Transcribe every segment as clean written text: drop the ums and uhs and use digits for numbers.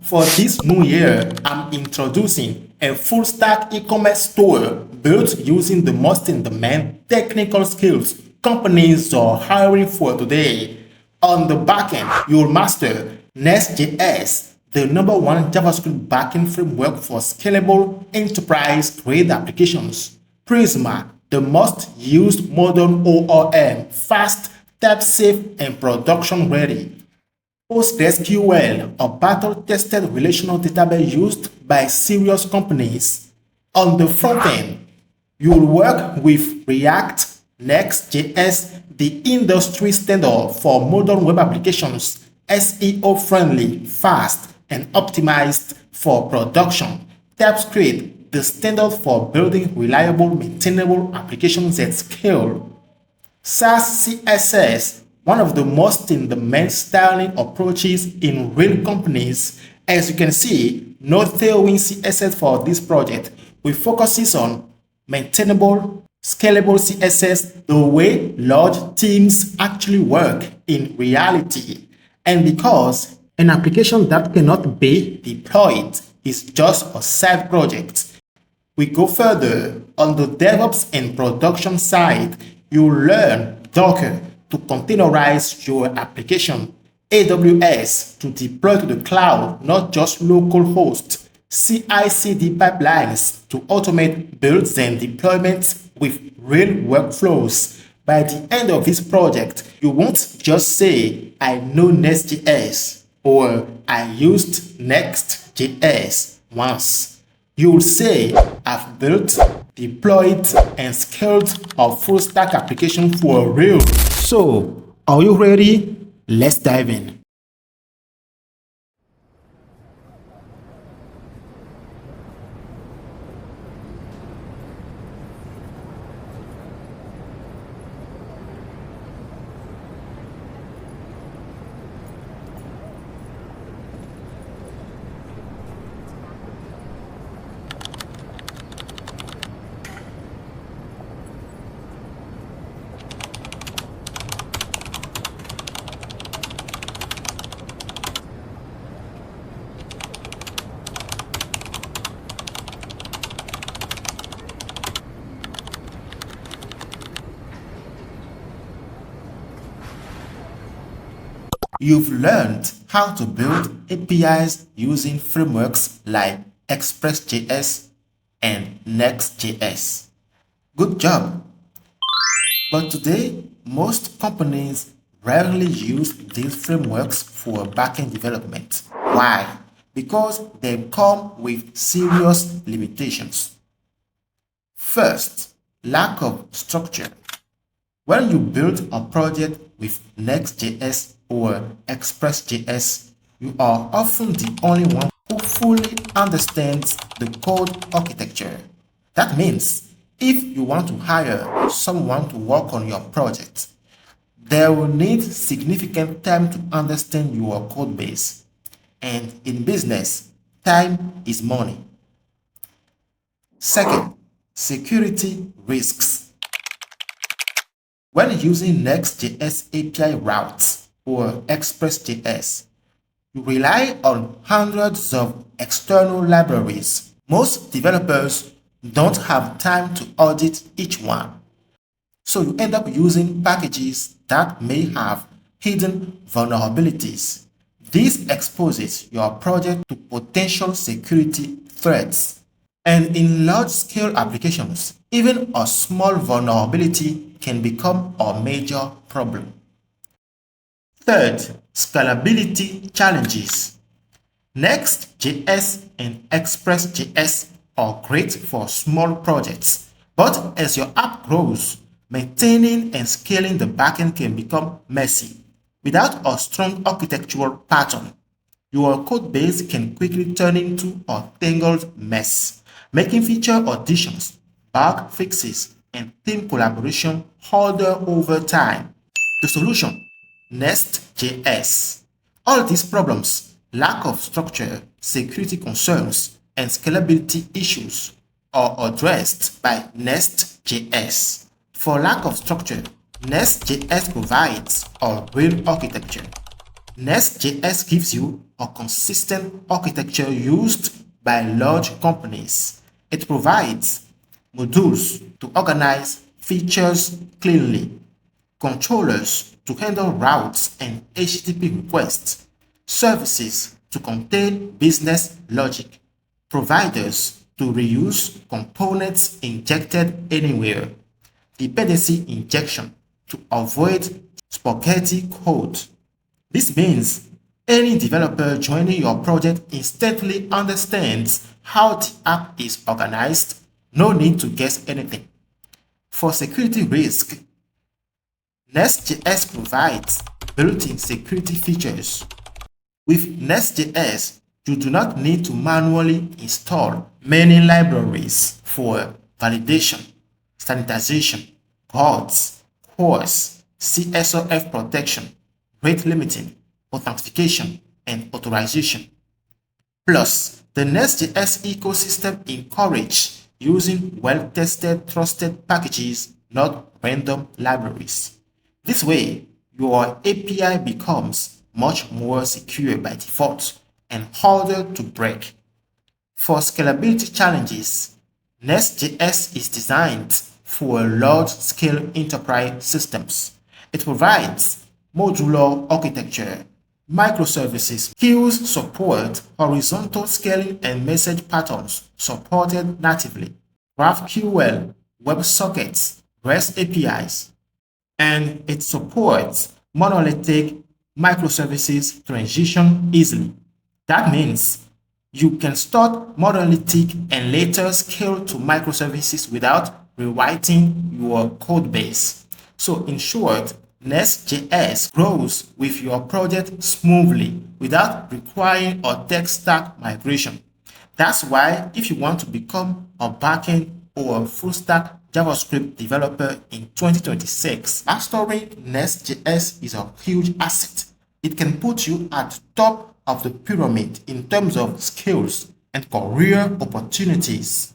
For this new year, I'm introducing a full-stack e-commerce store built using the most in-demand technical skills companies are hiring for today. On the backend, you'll master NestJS, the #1 JavaScript backend framework for scalable enterprise-grade applications. Prisma, the most used modern ORM, fast, type-safe, and production-ready. PostgreSQL, a battle-tested relational database used by serious companies. On the front end, you'll work with React, Next.js, the industry standard for modern web applications, SEO-friendly, fast, and optimized for production. TypeScript, the standard for building reliable, maintainable applications at scale. SaaS CSS, one of the most in-demand styling approaches in real companies. As you can see, no tailwind CSS for this project, which focuses on maintainable, scalable CSS the way large teams actually work in reality. And because an application that cannot be deployed is just a side project, we go further. On the DevOps and production side, you learn Docker to containerize your application, AWS to deploy to the cloud, not just local hosts, cicd pipelines to automate builds and deployments with real workflows. By the end of this project, you won't just say, I know NestJS or I used Next.js once. You'll say, I've built, deployed, and scaled a full-stack application for real. So, are you ready? Let's dive in. You've learned how to build APIs using frameworks like Express.js and Next.js. Good job! But today, most companies rarely use these frameworks for backend development. Why? Because they come with serious limitations. First, lack of structure. When you build a project with Next.js or Express.js, you are often the only one who fully understands the code architecture. That means if you want to hire someone to work on your project, they will need significant time to understand your code base. And in business, time is money. Second, security risks. When using Next.js API routes or Express.js, you rely on hundreds of external libraries. Most developers don't have time to audit each one, so you end up using packages that may have hidden vulnerabilities. This exposes your project to potential security threats. And in large-scale applications, even a small vulnerability can become a major problem. Third, scalability challenges. Next.js and Express.js are great for small projects, but as your app grows, maintaining and scaling the backend can become messy. Without a strong architectural pattern, your code base can quickly turn into a tangled mess, making feature additions, bug fixes, and team collaboration harder over time. The solution: NestJS. All these problems, lack of structure, security concerns, and scalability issues, are addressed by NestJS. For lack of structure, NestJS provides a real architecture. Next.js gives you a consistent architecture used by large companies. It provides modules to organize features cleanly, controllers to handle routes and HTTP requests, services to contain business logic, providers to reuse components injected anywhere, dependency injection to avoid spaghetti code. This means any developer joining your project instantly understands how the app is organized, no need to guess anything. For security risk, Nest.js provides built-in security features. With Nest.js, you do not need to manually install many libraries for validation, sanitization, guards, CORS, CSOF protection, rate limiting, authentication, and authorization. Plus, the Nest.js ecosystem encourages using well-tested, trusted packages, not random libraries. This way, your API becomes much more secure by default and harder to break. For scalability challenges, Next.js is designed for large-scale enterprise systems. It provides modular architecture, microservices, queues support horizontal scaling and message patterns supported natively, GraphQL, WebSockets, REST APIs, and it supports monolithic microservices transition easily. That means you can start monolithic and later scale to microservices without rewriting your code base. So in short, Nest.js grows with your project smoothly without requiring a tech stack migration. That's why if you want to become a backend or a full stack JavaScript developer in 2026, mastering Nest.js is a huge asset. It can put you at the top of the pyramid in terms of skills and career opportunities.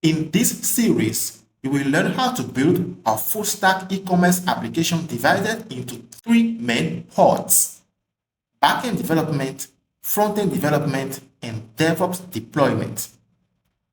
In this series, you will learn how to build a full-stack e-commerce application divided into three main parts: backend development, front-end development, and DevOps deployment.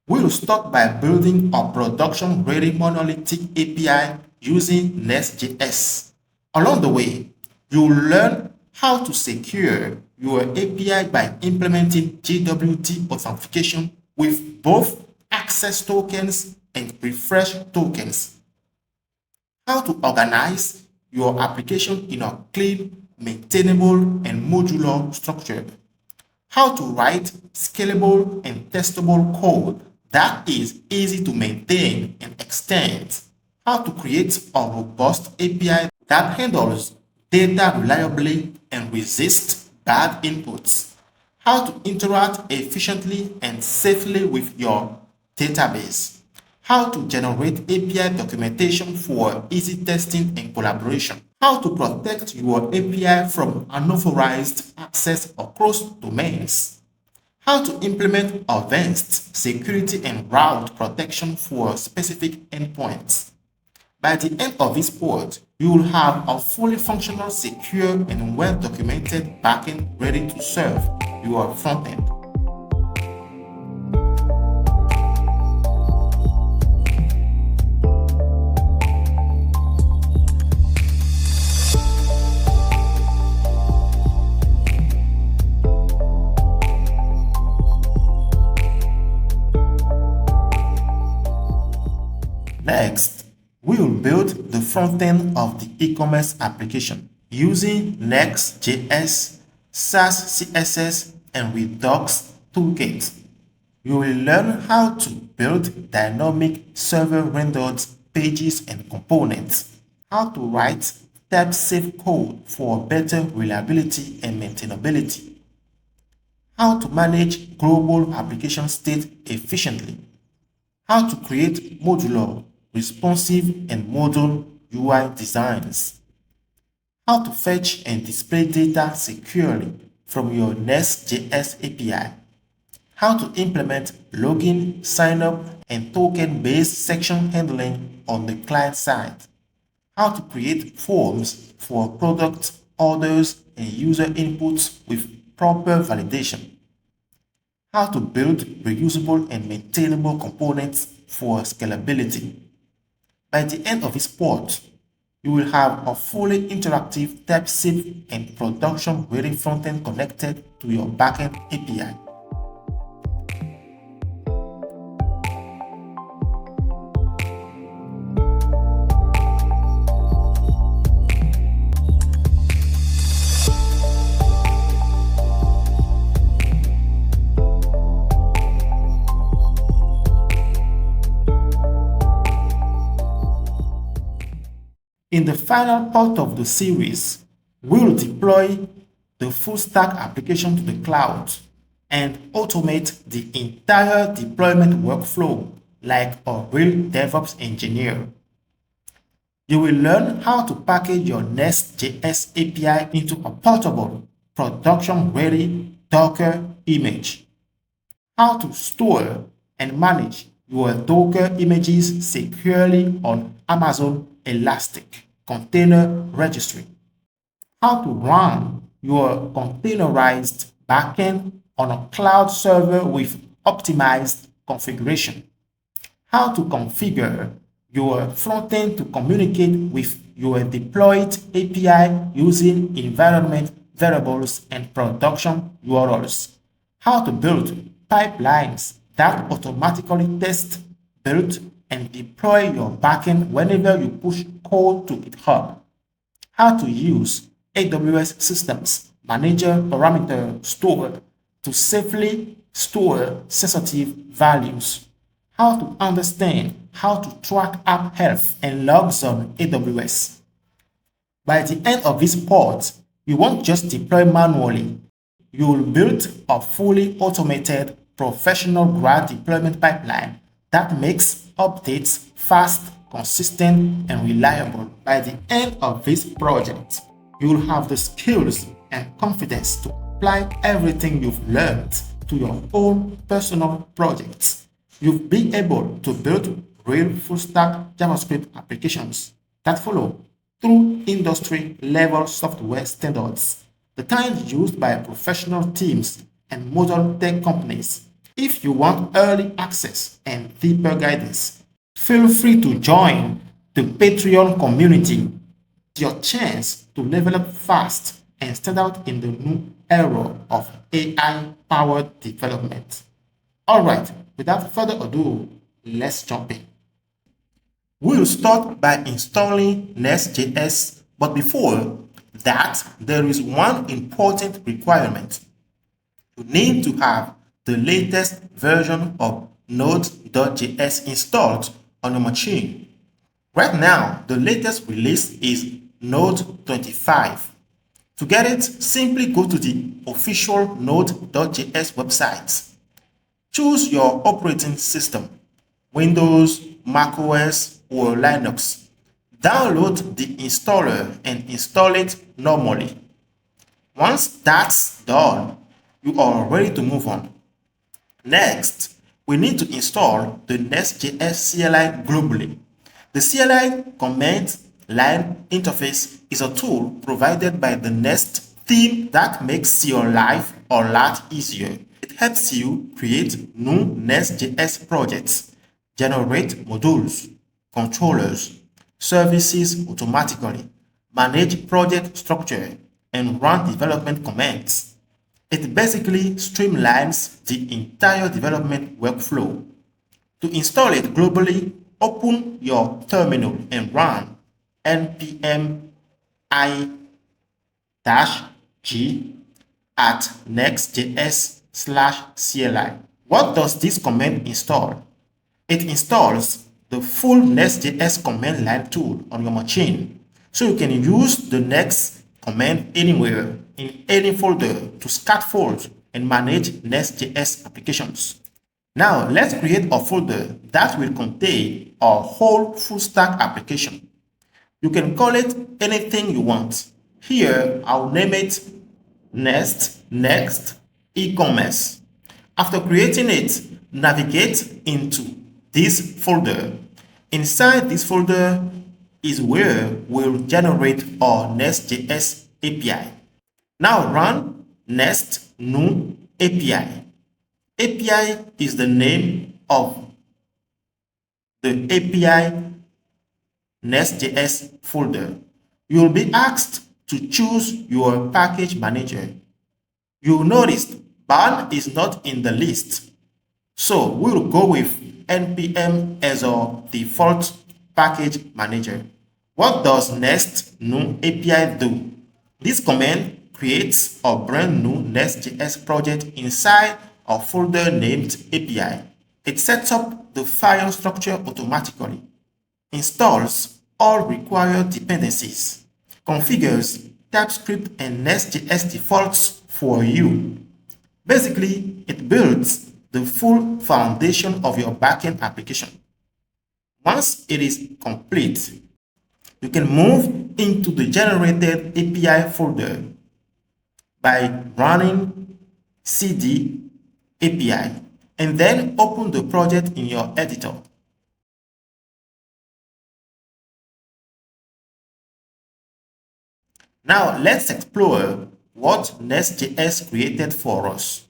We will start by building a production-ready monolithic API using Nest.js. Along the way, you will learn how to secure your API by implementing JWT authentication with both access tokens and refresh tokens. How to organize your application in a clean, maintainable, and modular structure. How to write scalable and testable code that is easy to maintain and extend. How to create a robust API that handles data reliably and resists bad inputs. How to interact efficiently and safely with your database. How to generate API documentation for easy testing and collaboration. How to protect your API from unauthorized access across domains. How to implement advanced security and route protection for specific endpoints. By the end of this part, you will have a fully functional, secure, and well-documented backend ready to serve your frontend. Next, we will build the front end of the e-commerce application using Next.js, SaaS CSS, and Redux toolkit. You will learn how to build dynamic server-rendered pages and components, how to write type-safe code for better reliability and maintainability, how to manage global application state efficiently, how to create modular, responsive, and modern UI designs, how to fetch and display data securely from your Nest.js API, how to implement login, sign-up, and token-based section handling on the client side, how to create forms for product orders and user inputs with proper validation. How to build reusable and maintainable components for scalability. By the end of this part, you will have a fully interactive typescript and production-ready frontend connected to your backend API. In the final part of the series, we'll deploy the full stack application to the cloud and automate the entire deployment workflow like a real DevOps engineer. You will learn how to package your NestJS API into a portable, production-ready Docker image, how to store and manage your Docker images securely on Amazon Elastic Container Registry, how to run your containerized backend on a cloud server with optimized configuration, how to configure your frontend to communicate with your deployed API using environment variables and production URLs, how to build pipelines that automatically test, build, and deploy your backend whenever you push code to GitHub, how to use AWS Systems Manager Parameter Store to safely store sensitive values, how to understand how to track app health and logs on AWS. By the end of this part, you won't just deploy manually. You will build a fully automated professional-grade deployment pipeline that makes updates fast, consistent, and reliable. By the end of this project, you will have the skills and confidence to apply everything you've learned to your own personal projects. You'll be able to build real full-stack JavaScript applications that follow through industry-level software standards, the kind used by professional teams and modern tech companies. If you want early access and deeper guidance, feel free to join the Patreon community. It's your chance to level up fast and stand out in the new era of AI-powered development. Alright, without further ado, let's jump in. We'll start by installing NestJS, but before that, there is one important requirement. You need to have the latest version of Node.js installed on your machine. Right now, the latest release is Node 25. To get it, simply go to the official Node.js website. Choose your operating system, Windows, macOS, or Linux. Download the installer and install it normally. Once that's done, you are ready to move on. Next, we need to install the NestJS CLI globally. The CLI command line interface is a tool provided by the Nest theme that makes your life a lot easier. It helps you create new NestJS projects, generate modules, controllers, services automatically, manage project structure, and run development commands. It basically streamlines the entire development workflow. To install it globally, open your terminal and run npm i-g at nextjs/CLI. What does this command install? It installs the full NestJS command line tool on your machine, so you can use the next command anywhere in any folder to scaffold and manage NestJS applications. Now let's create a folder that will contain a whole full stack application. You can call it anything you want. Here I'll name it Next ecommerce. After creating it, navigate into this folder. Inside this folder is where we'll generate our NestJS API. Now run nest new API. API is the name of the API NestJS folder. You will be asked to choose your package manager. You'll notice barn is not in the list, so we'll go with npm as our default package manager. What does nest new API do? This command creates a brand new NestJS project inside a folder named API. It sets up the file structure automatically, installs all required dependencies, configures TypeScript and NestJS defaults for you. Basically, it builds the full foundation of your backend application. Once it is complete, you can move into the generated API folder by running cd API and then open the project in your editor. Now let's explore what NestJS created for us.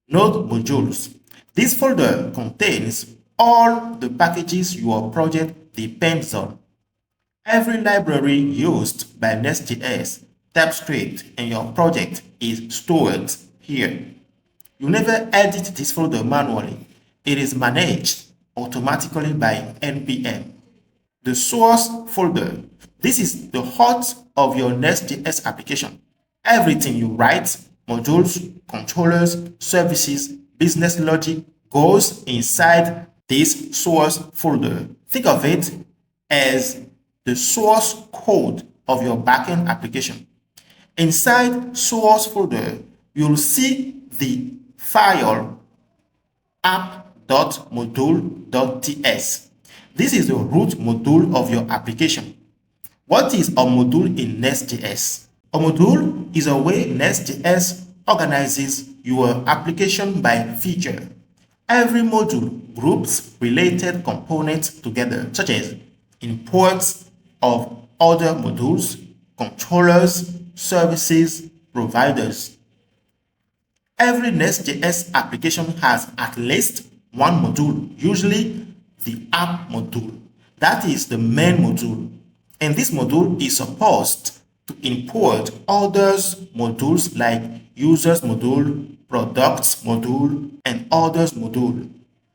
Node modules. This folder contains all the packages your project depends on. Every library used by NestJS, TypeScript, and your project is stored here. You never edit this folder manually. It is managed automatically by npm. The source folder. This is the heart of your NestJS application. Everything you write, modules, controllers, services, business logic, goes inside this source folder. Think of it as the source code of your backend application. Inside source folder, you'll see the file app.module.ts. This is the root module of your application. What is a module in NestJS? A module is a way NestJS organizes your application by feature. Every module groups related components together, such as imports of other modules, controllers, services, providers. Every NestJS application has at least one module, usually the app module. That is the main module. And this module is supposed to import others modules like users module, products module, and others module.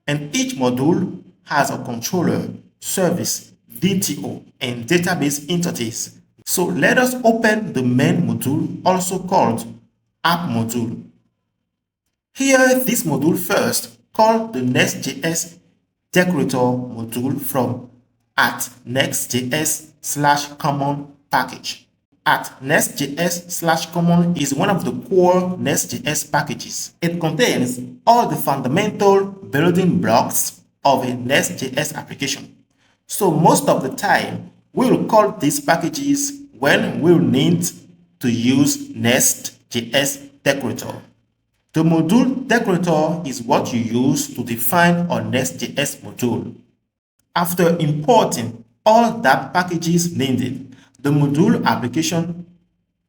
And each module has a controller, service, DTO, and database entities. So let us open the main module, also called app module. Here, this module first, called the NestJS decorator module from @nextjs/common package. @nextjs/common is one of the core NestJS packages. It contains all the fundamental building blocks of a NestJS application. So most of the time, we'll call these packages when we'll need to use NestJS decorator. The module decorator is what you use to define a NestJS module. After importing all that packages needed, the module application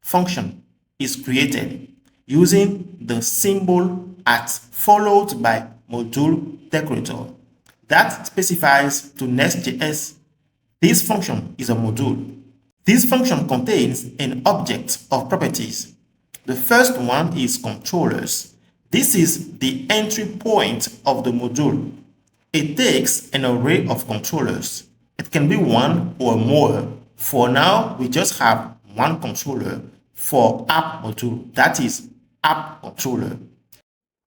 function is created using the symbol @ followed by module decorator. That specifies to NestJS this function is a module. This function contains an object of properties. The first one is controllers. This is the entry point of the module. It takes an array of controllers. It can be one or more. For now, we just have one controller for app module, that is app controller.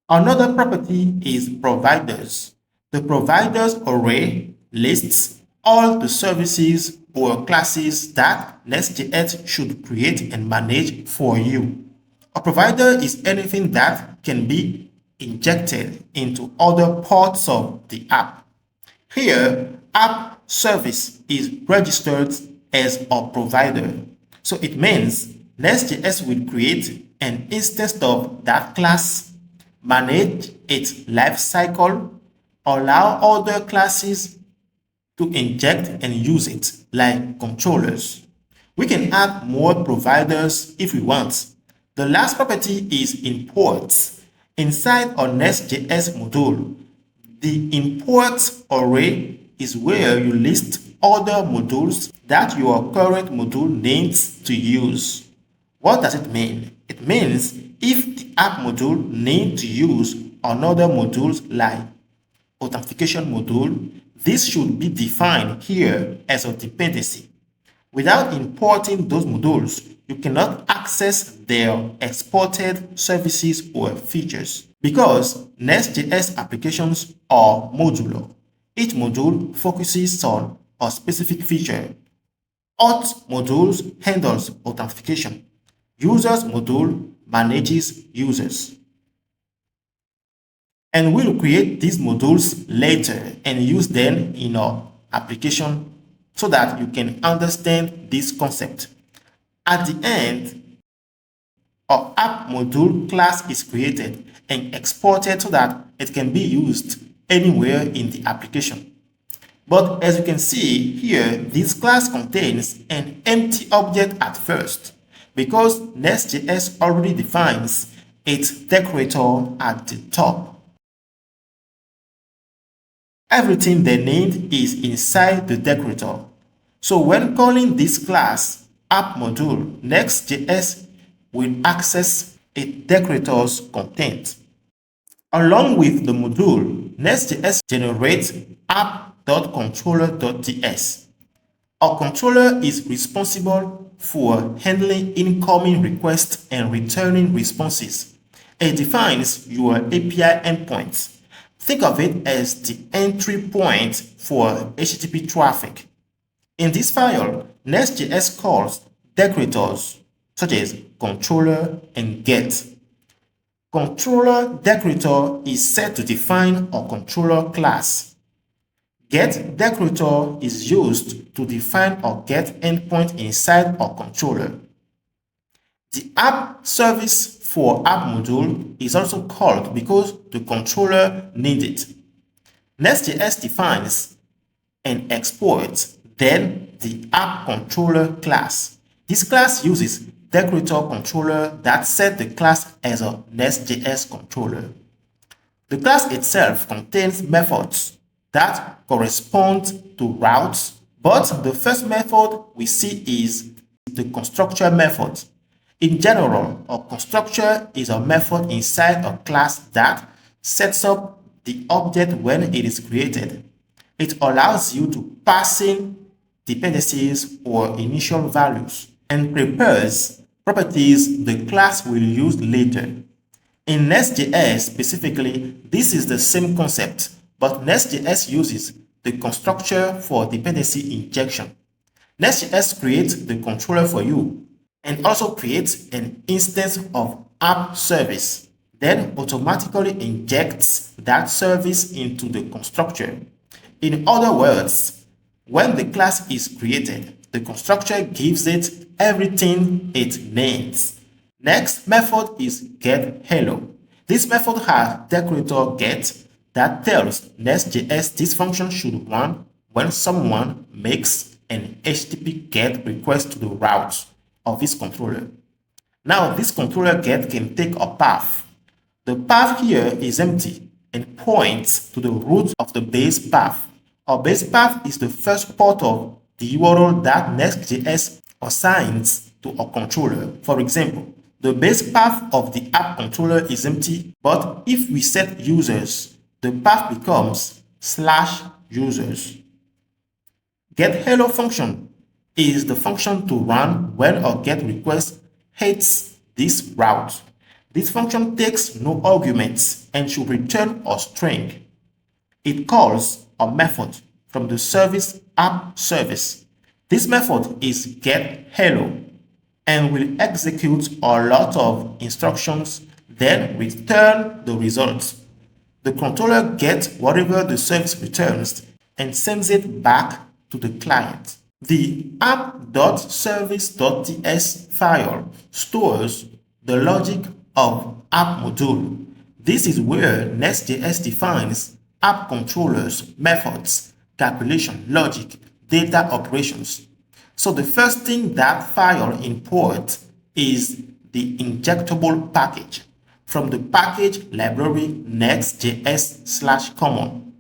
Another property is providers. The providers array lists all the services or classes that NestJS should create and manage for you. A provider is anything that can be injected into other parts of the app. Here, app service is registered as a provider. So it means NestJS will create an instance of that class, manage its lifecycle, allow other classes to inject and use it, like controllers. We can add more providers if we want. The last property is imports. Inside our Nest.js module, the imports array is where you list other modules that your current module needs to use. What does it mean? It means if the app module needs to use another modules like authentication module, this should be defined here as a dependency. Without importing those modules, you cannot access their exported services or features because Nest.js applications are modular. Each module focuses on a specific feature. Auth modules handles authentication. Users module manages users. And we'll create these modules later and use them in our application so that you can understand this concept. At the end, our app module class is created and exported so that it can be used anywhere in the application. But as you can see here, this class contains an empty object at first because Nest.js already defines its decorator at the top. Everything they need is inside the decorator. So when calling this class app module, Next.js will access its decorator's content. Along with the module, Nest.js generates app.controller.ts. Our controller is responsible for handling incoming requests and returning responses. It defines your API endpoints. Think of it as the entry point for HTTP traffic. In this file, Nest.js calls decorators such as controller and get. Controller decorator is set to define a controller class. Get decorator is used to define a get endpoint inside a controller. The app service for app module is also called because the controller needs it. Nest.js defines and exports then the app controller class. This class uses decorator controller that set the class as a Nest.js controller. The class itself contains methods that correspond to routes, but the first method we see is the constructor method. In general, a constructor is a method inside a class that sets up the object when it is created. It allows you to pass in dependencies or initial values and prepares properties the class will use later. In Nest.js specifically, this is the same concept, but Nest.js uses the constructor for dependency injection. Nest.js creates the controller for you and also creates an instance of app service, then automatically injects that service into the constructor. In other words, when the class is created, the constructor gives it everything it needs. Next method is getHello. This method has decorator get that tells Nest.js this function should run when someone makes an HTTP GET request to the route of this controller. Now this controller GET can take a path. The path here is empty and points to the root of the base path. Our base path is the first part of the URL that Next.js assigns to a controller. For example, the base path of the app controller is empty, but if we set users, the path becomes /users. GetHello function is the function to run when a GET request hits this route. This function takes no arguments and should return a string. It calls a method from the service app service. This method is getHello and will execute a lot of instructions, then return the results. The controller gets whatever the service returns and sends it back to the client. The app.service.ts file stores the logic of app module. This is where Next.js defines app controllers, methods, calculation, logic, data operations. So the first thing that file imports is the injectable package from the package library nextjs/common.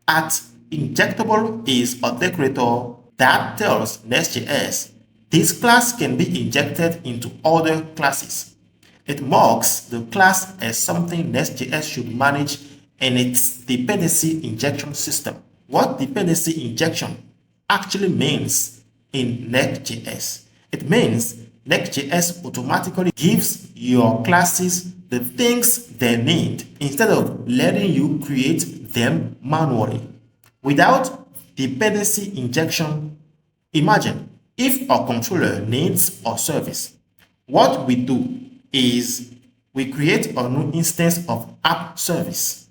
At injectable is a decorator that tells Nest.js this class can be injected into other classes. It marks the class as something Nest.js should manage in its dependency injection system. What dependency injection actually means in Next.js? It means Next.js automatically gives your classes the things they need instead of letting you create them manually. Without dependency injection, imagine if a controller needs a service. What we do is we create a new instance of app service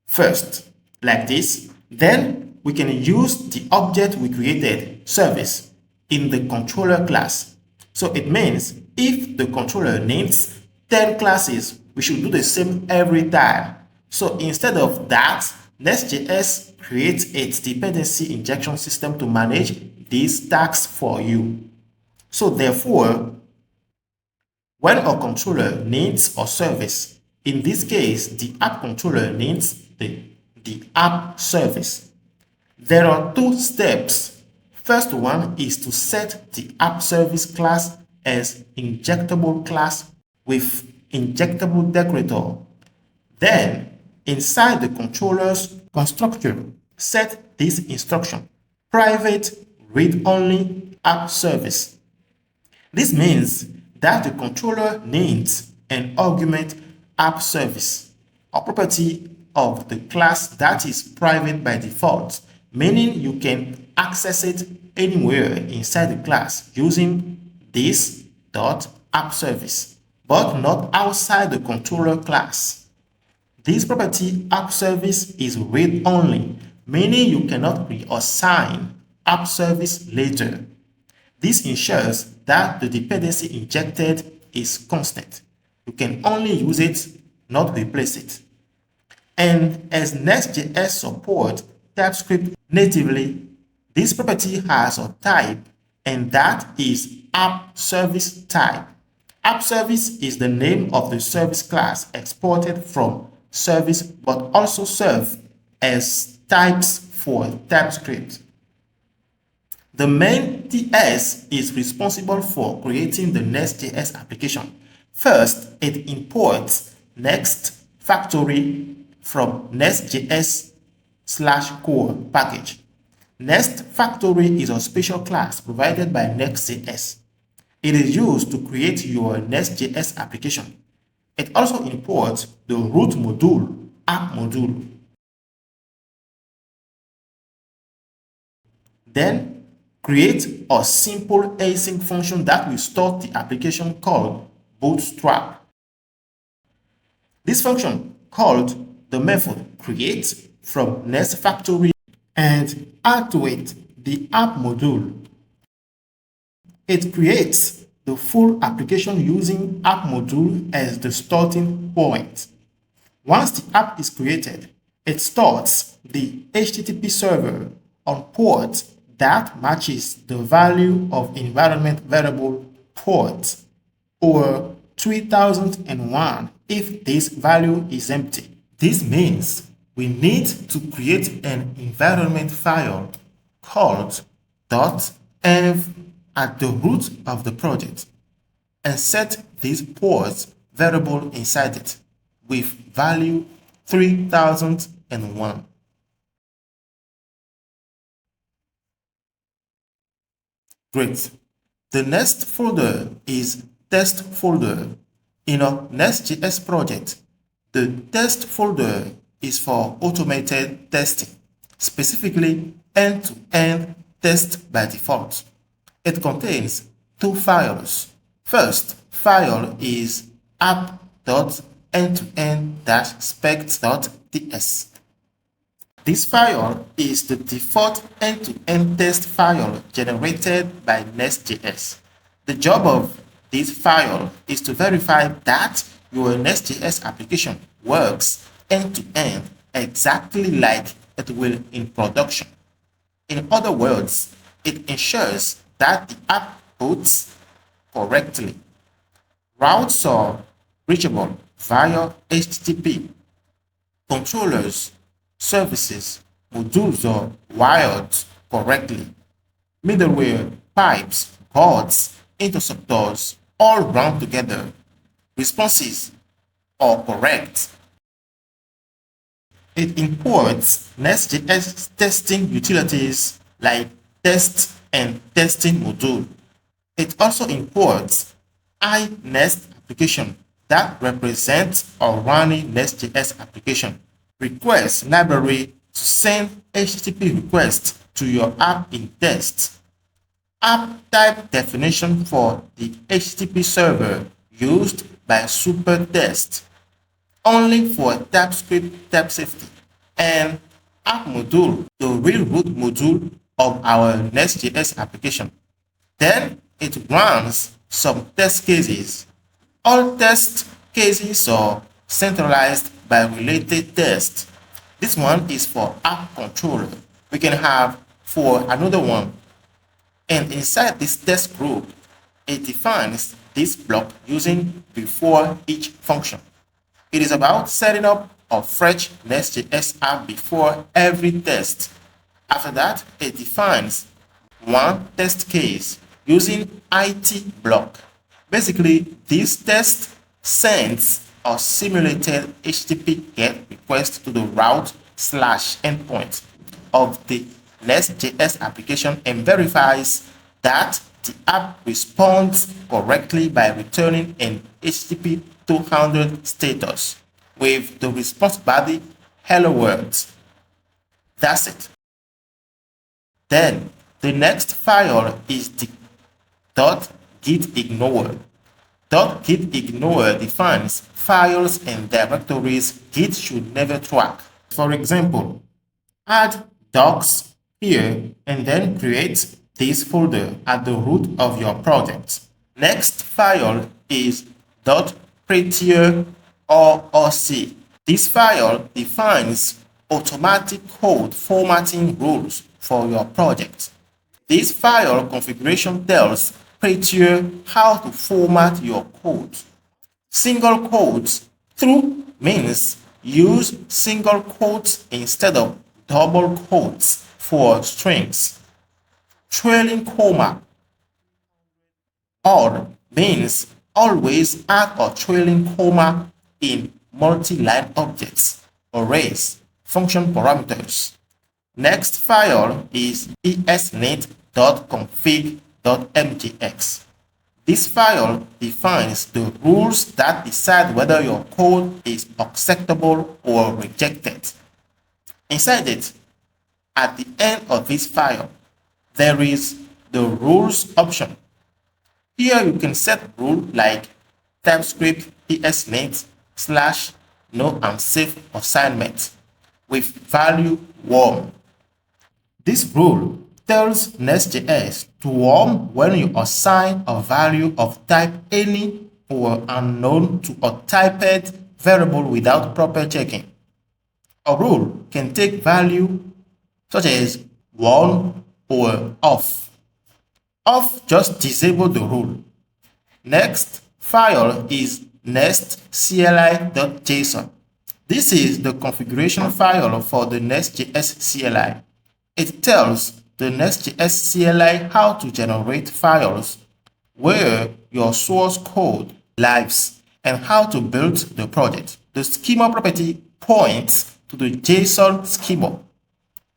first, like this. Then we can use the object we created, service, in the controller class. So it means if the controller needs 10 classes, we should do the same every time. So instead of that, Nest.js creates its dependency injection system to manage these tasks for you. So therefore, when a controller needs a service, in this case, the app controller needs the app service. There are two steps. First one is to set the app service class as injectable class with injectable decorator. Then, inside the controller's constructor, set this instruction: private read-only app service. This means that the controller needs an argument app service, a property of the class that is private by default, meaning you can access it anywhere inside the class using this .app service, but not outside the controller class. This property app service is read-only, meaning you cannot reassign app service later. This ensures that the dependency injected is constant. You can only use it, not replace it. And as Next.js supports TypeScript natively, this property has a type, and that is app service type. App service is the name of the service class exported from service, but also serve as types for TypeScript. The main TS is responsible for creating the Next.js application. First, it imports Next factory from nextjs/core package. Next factory is a special class provided by Next.js. It is used to create your Next.js application. It also imports the root module, app module. Then create a simple async function that will start the application called bootstrap. This function called the method create from Next factory and add to it the app module. It creates the full application using app module as the starting point. Once the app is created, it starts the HTTP server on port that matches the value of environment variable port, or 3001 if this value is empty. This means we need to create an environment file called .env at the root of the project and set this port variable inside it with value 3001. Great. The next folder is test folder. In a Next.js project, the test folder is for automated testing, specifically end-to-end test by default. It contains two files. First file is app.end-to-end-specs.ts. This file is the default end-to-end test file generated by Next.js. The job of this file is to verify that your Next.js application works end-to-end exactly like it will in production. In other words, it ensures that the app boots correctly. Routes are reachable via HTTP. Controllers, services, modules are wired correctly. Middleware, pipes, boards, interceptors all run together. Responses are correct. It imports Nest.js testing utilities like test and testing module. It also imports iNest application that represents a running Nest.js application. Request library to send HTTP requests to your app in test. App type definition for the HTTP server used by Supertest, only for TypeScript type safety, and app module, the real root module of our Next.js application. Then it runs some test cases. All test cases are centralized by related test. This one is for app controller. We can have for another one. And inside this test group, it defines this block using before each function. It is about setting up a fresh Nest.js app before every test. After that, it defines one test case using IT block. Basically, this test sends a simulated HTTP GET request to the route/endpoint of the Nest.js application and verifies that the app responds correctly by returning an HTTP 200 status with the response body hello world. That's it. Then the next file is the .gitignore. .gitignore defines files and directories Git should never track. For example, add docs here and then create this folder at the root of your project. Next file is .prettier ORC. This file defines automatic code formatting rules for your project. This file configuration tells Prettier how to format your code. Single quotes through means use single quotes instead of double quotes for strings. Trailing comma or means always add a trailing comma in multi-line objects, arrays, function parameters. Next file is esnet.config.mjx. This file defines the rules that decide whether your code is acceptable or rejected. Inside it, at the end of this file, there is the rules option. Here you can set rule like typescript esnet/no unsafe assignment with value warm. This rule tells Nest.js to warm when you assign a value of type any or unknown to a typed variable without proper checking. A rule can take value such as 1 or off. Off just disable the rule. Next file is nestcli.json. This is the configuration file for the Nest.js CLI. It tells the Nest.js CLI how to generate files, where your source code lives, and how to build the project. The schema property points to the JSON schema.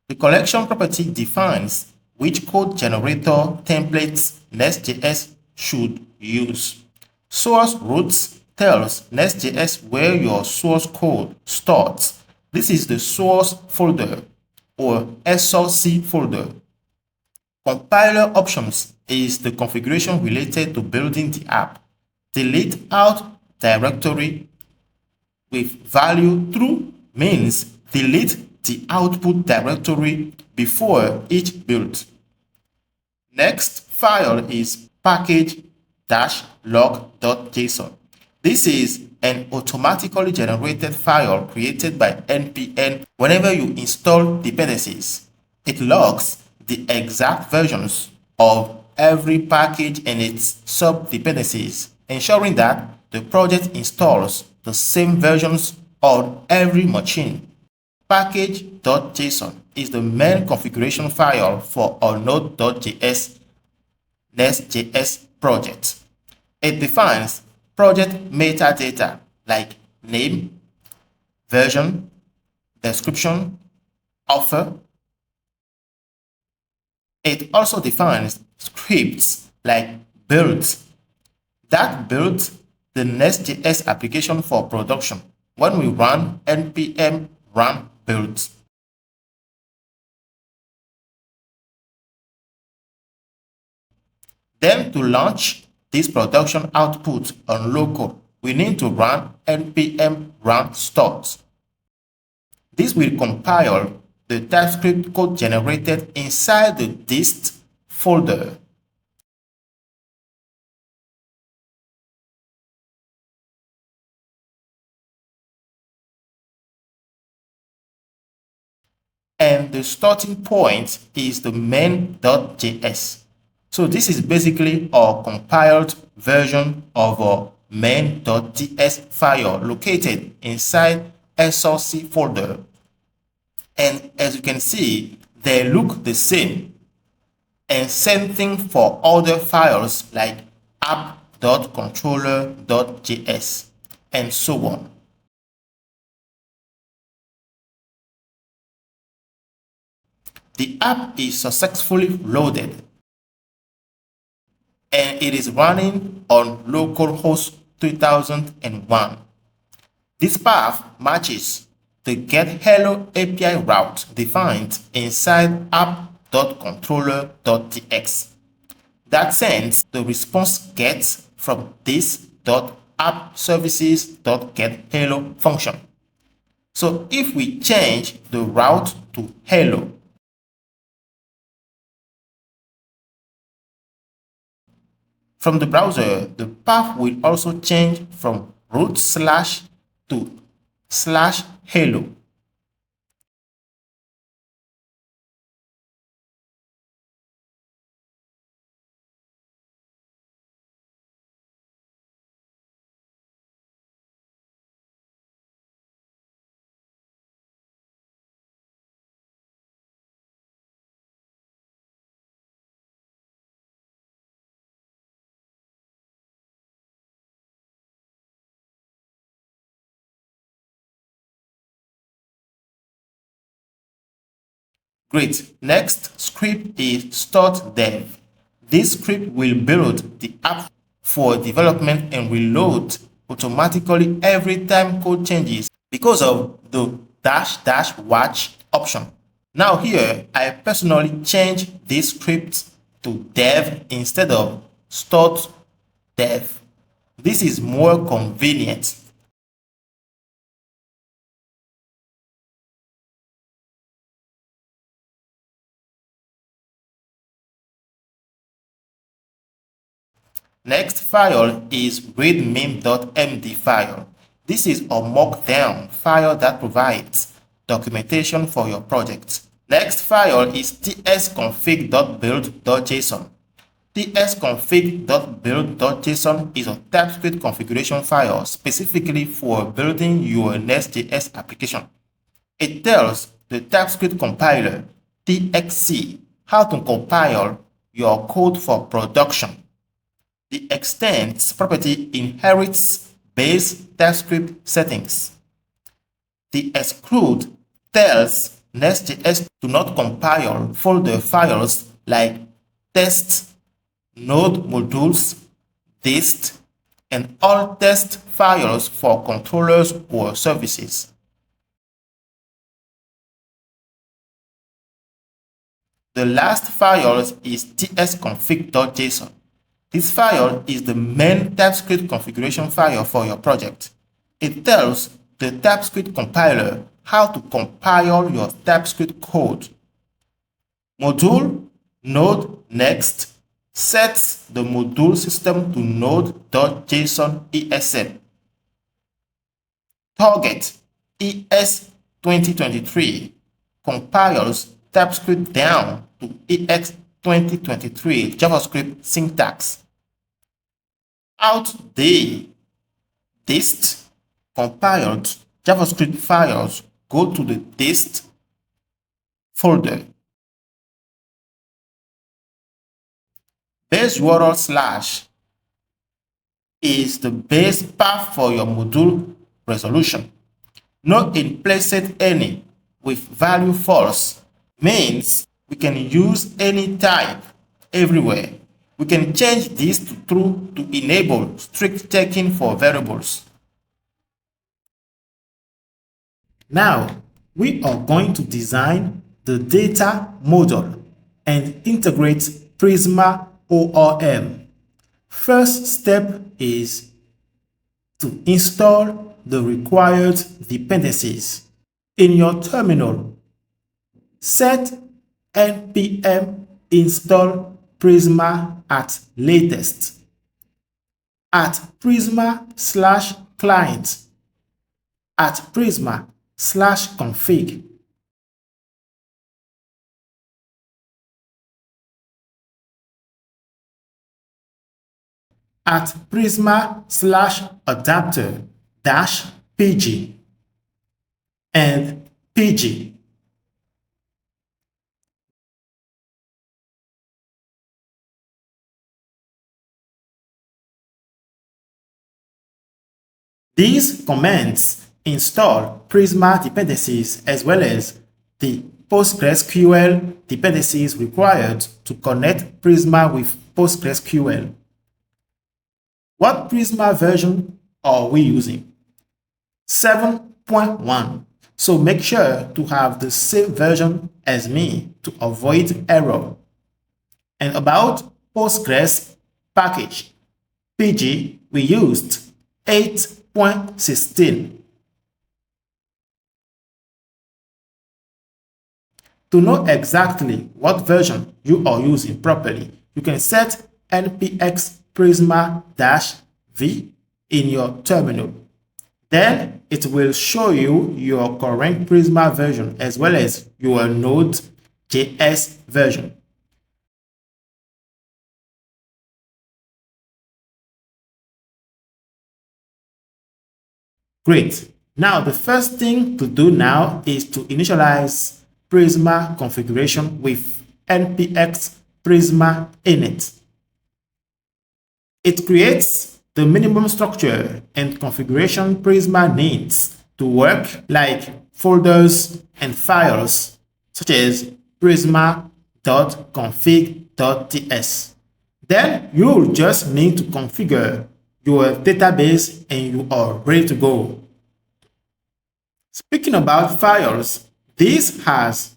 The collection property defines which code generator templates Nest.js should use. Source roots tells Nest.js where your source code starts. This is the source folder or SRC folder. Compiler options is the configuration related to building the app. Delete out directory with value true means delete the output directory before each build. Next file is package-log.json. This is an automatically generated file created by npm whenever you install dependencies. It logs the exact versions of every package and its sub-dependencies. ensuring that the project installs the same versions on every machine. Package.json is the main configuration file for our Node.js NestJS project. It defines project metadata like name, version, description, author. It also defines scripts like build that builds the NestJS application for production when we run npm run build. Then to launch this production output on local, we need to run npm run start. This will compile the TypeScript code generated inside the dist folder. And the starting point is the main.js. So this is basically our compiled version of our main.js file located inside SRC folder. And as you can see, they look the same. And same thing for other files like app.controller.js and so on. The app is successfully loaded and it is running on localhost 3001. This path matches the getHello API route defined inside app.controller.tx that sends the response get from this.appServices.getHello function. So if we change the route to hello, from the browser, the path will also change from root slash to slash hello. Great. Next script is start dev. This script will build the app for development and reload automatically every time code changes because of the -- watch option. Now here, I personally change this script to dev instead of start dev. This is more convenient. Next file is readme.md file. This is a markdown file that provides documentation for your project. Next file is tsconfig.build.json. tsconfig.build.json is a TypeScript configuration file specifically for building your NestJS application. It tells the TypeScript compiler, TXC, how to compile your code for production. The extends property inherits base TypeScript settings. The exclude tells NestJS to not compile folder files like test, node modules, dist, and all test files for controllers or services. The last file is tsconfig.json. This file is the main TypeScript configuration file for your project. It tells the TypeScript compiler how to compile your TypeScript code. Module node next sets the module system to node.json ESM. Target ES 2023 compiles TypeScript down to EX 2023 JavaScript syntax. out the dist compiled JavaScript files, go to the dist folder. Base URL / is the base path for your module resolution. No implicit any with value false means we can use any type everywhere. We can change this to true to enable strict checking for variables. Now, we are going to design the data model and integrate Prisma ORM. First step is to install the required dependencies. In your terminal, set npm install Prisma at latest at prisma/client at prisma/config. At prisma/adapter-pg and pg. These commands install Prisma dependencies as well as the PostgreSQL dependencies required to connect Prisma with PostgreSQL. What Prisma version are we using? 7.1. So make sure to have the same version as me to avoid error. And about Postgres package, PG, we used 8.16. To know exactly what version you are using properly, you can set npx prisma-v in your terminal. Then it will show you your current Prisma version as well as your Node.js version. Great. Now the first thing to do now is to initialize Prisma configuration with npx prisma init. It creates the minimum structure and configuration Prisma needs to work, like folders and files such as prisma.config.ts. Then you'll just need to configure your database and you are ready to go. Speaking about files, this has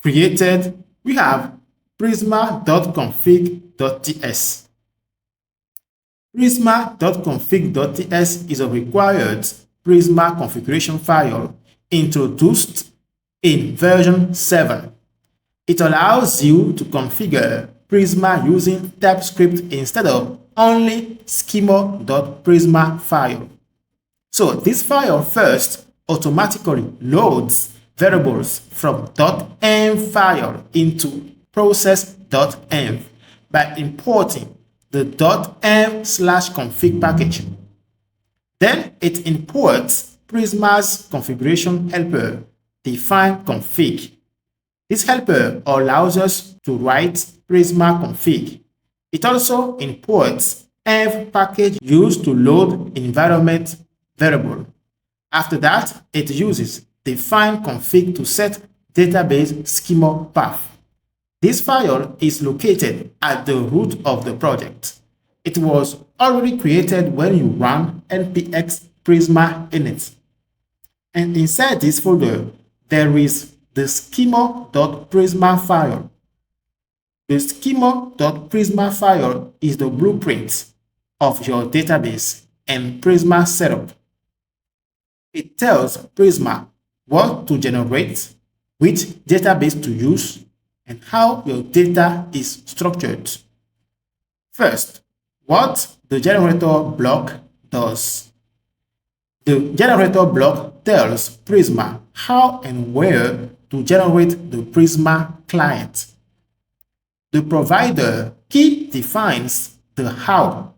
created, we have prisma.config.ts. Prisma.config.ts is a required Prisma configuration file introduced in version 7. It allows you to configure Prisma using TypeScript instead of only schema.prisma file. So this file first automatically loads variables from .env file into process.env by importing the .env/config package. Then it imports Prisma's configuration helper, define config. This helper allows us to write Prisma config. It also imports env package used to load environment variable. After that, it uses define config to set database schema path. This file is located at the root of the project. It was already created when you run npx prisma init. And inside this folder, there is the schema.prisma file. The schema.prisma file is the blueprint of your database and Prisma setup. It tells Prisma what to generate, which database to use, and how your data is structured. First, what the generator block does. The generator block tells Prisma how and where to generate the Prisma client. The provider key defines the how.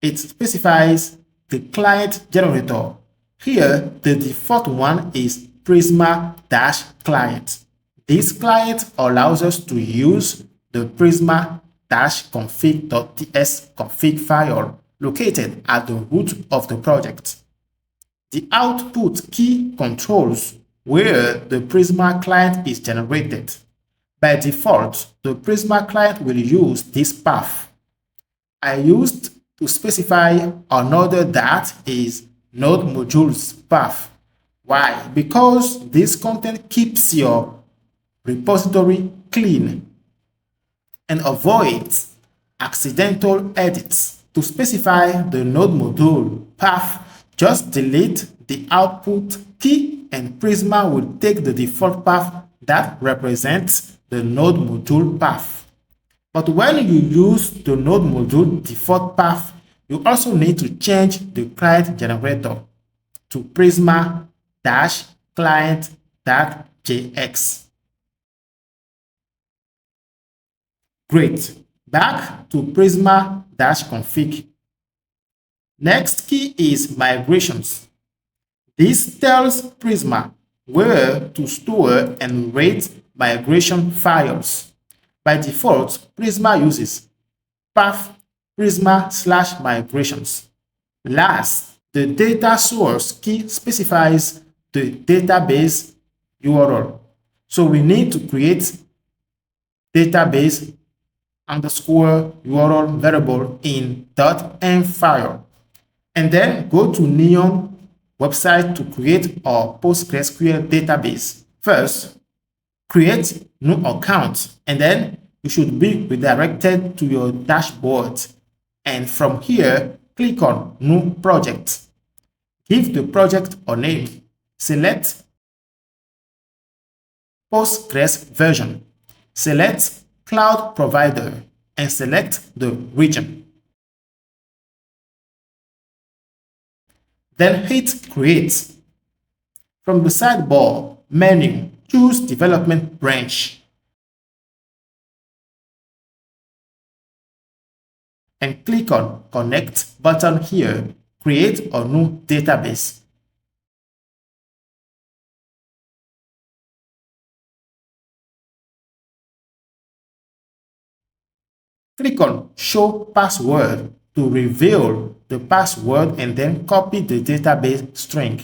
it specifies the client generator. Here, the default one is Prisma-client. This client allows us to use the prisma-config.ts config file located at the root of the project. The output key controls where the Prisma client is generated. By default, the Prisma client will use this path. I used to specify another that is node modules path. Why? Because this content keeps your repository clean and avoids accidental edits. To specify the node module path, just delete the output key and Prisma will take the default path that represents the node module path. But when you use the node module default path, you also need to change the client generator to prisma-client.js. Great. Back to prisma-config. Next key is migrations. This tells Prisma where to store and rate migration files. By default, Prisma uses path prisma/migrations. Last, the data source key specifies the database URL. So we need to create database underscore URL variable in .env file. And then go to Neon website to create our PostgreSQL database. First, create new account, and then you should be redirected to your dashboard. And from here, click on New Project. Give the project a name. Select Postgres version. Select Cloud Provider and select the region. Then hit Create. From the sidebar menu, choose Development Branch and click on Connect button here. Create a new database. Click on Show Password to reveal the password and then copy the database string.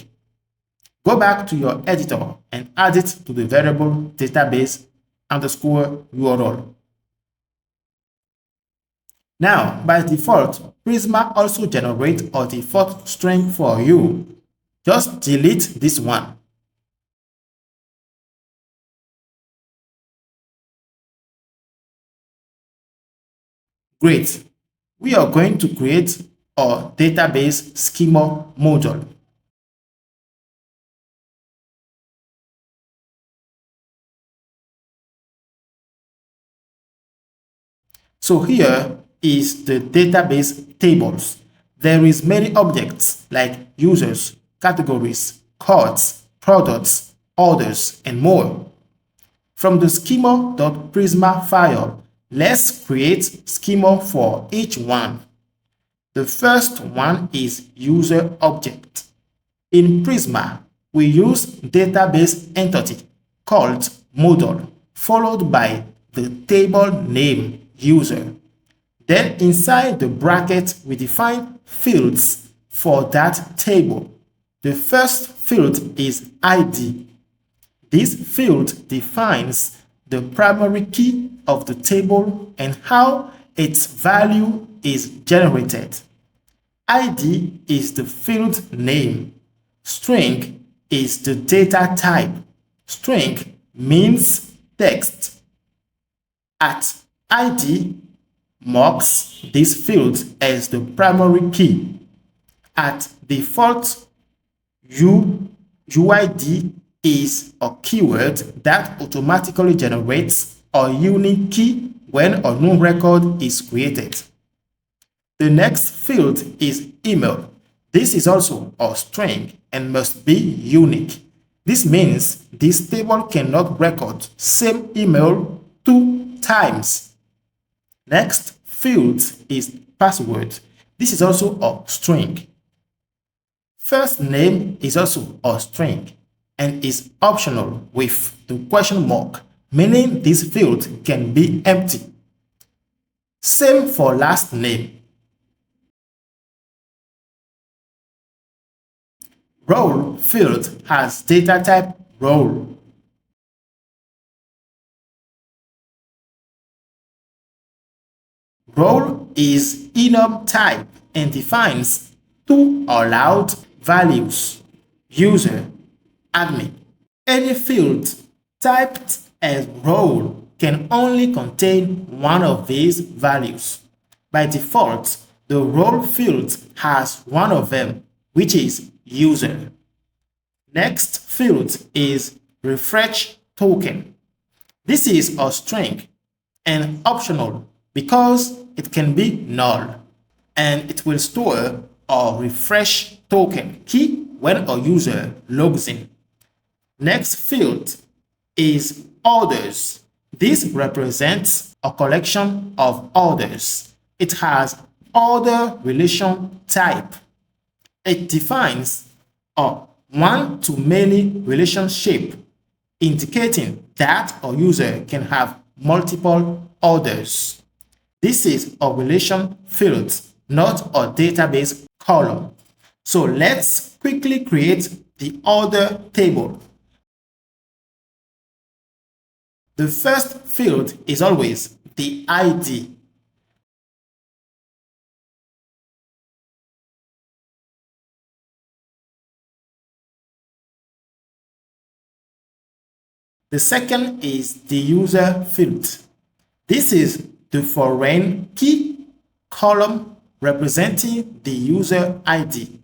Go back to your editor and add it to the variable database underscore URL. Now, by default, Prisma also generates a default string for you. Just delete this one. Great. We are going to create a database schema module. So here is the database tables. There is many objects like users, categories, cards, products, orders, and more. From the schema.prisma file, let's create schema for each one. The first one is user object. In Prisma, we use database entity called model, followed by the table name user. Then inside the bracket, we define fields for that table. The first field is ID. This field defines the primary key of the table and how its value is generated. ID is the field name. String is the data type. String means text. @ID marks this field as the primary key. @default, UID is a keyword that automatically generates a unique key when a new record is created. The next field is email. This is also a string and must be unique. This means this table cannot record same email 2 times. Next field is password. This is also a string. First name is also a string and is optional with the question mark, meaning this field can be empty. Same for last name. Role field has data type role. Role is enum type and defines two allowed values: user, admin. Any field typed as role can only contain one of these values. By default, the role field has one of them, which is user. Next field is refresh token. This is a string and optional because it can be null, and it will store a refresh token key when a user logs in. Next field is orders. This represents a collection of orders. It has order relation type. It defines a one-to-many relationship, indicating that a user can have multiple orders. This is a relation field, not a database column. So let's quickly create the order table. The first field is always the ID. The second is the user field. This is the foreign key column representing the user ID.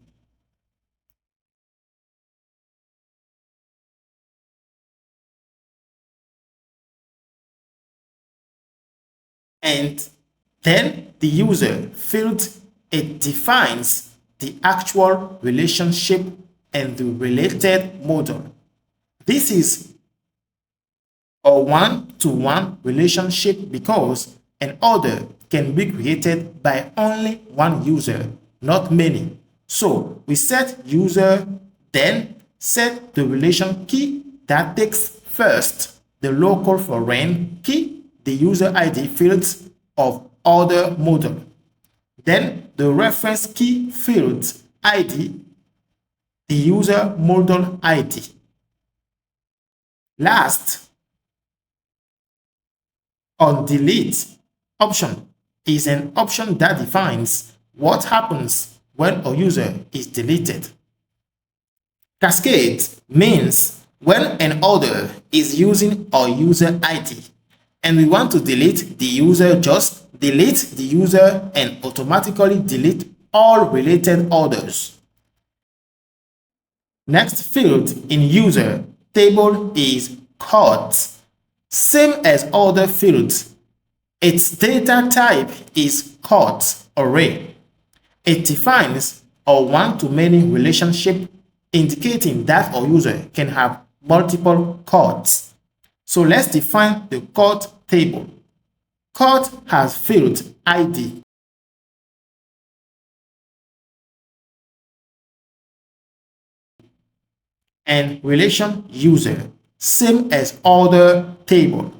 And then the user field, it defines the actual relationship and the related model. This is a one-to-one relationship because an order can be created by only one user, not many. So we set user, then set the relation key that takes first the local foreign key, the user ID fields of order model. Then the reference key fields ID, the user model ID. Last, on delete option is an option that defines what happens when a user is deleted. Cascade means when an order is using a user ID and we want to delete the user, just delete the user and automatically delete all related orders. Next field in user table is CRUD. Same as other fields, its data type is CRUD array. It defines a one-to-many relationship, indicating that a user can have multiple CRUDs. So let's define the CRUD table. CRUD has field ID, and relation user, same as other table.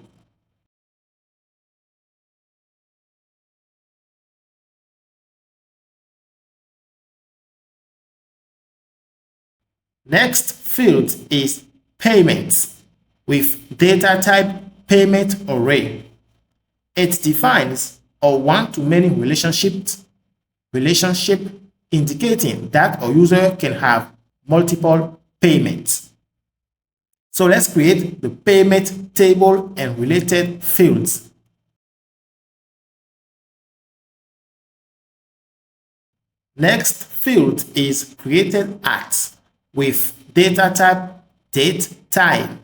Next field is payments with data type payment array. It defines a one-to-many relationship indicating that a user can have multiple payments. So let's create the payment table and related fields. Next field is created at with data type date time,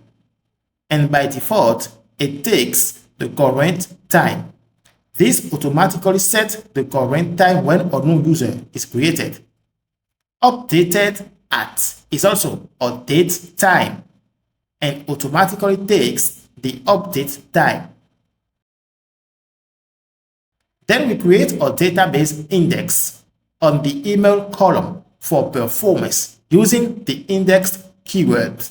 and by default it takes the current time. This automatically sets the current time when a new user is created. Updated at is also a date time and automatically takes the update time. Then we create a database index. on the email column for performance using the index keyword.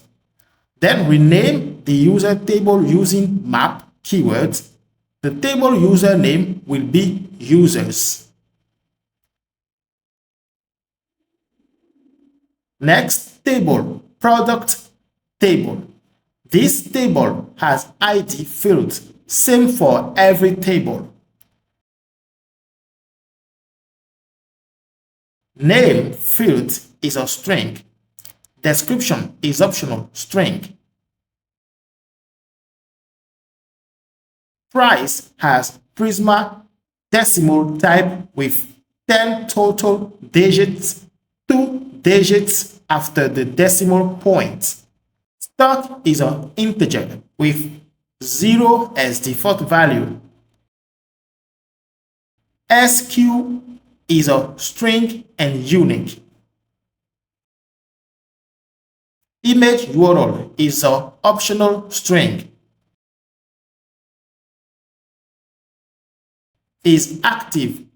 Then rename the user table using map keyword. The table username will be users. Next table, product table. This table has ID fields, same for every table. Name field is a string. Description is optional string. Price has Prisma decimal type with 10 total digits, 2 digits after the decimal point. Stock is an integer with 0 as default value. SQ is a string and unique. Image URL is an optional string. Is active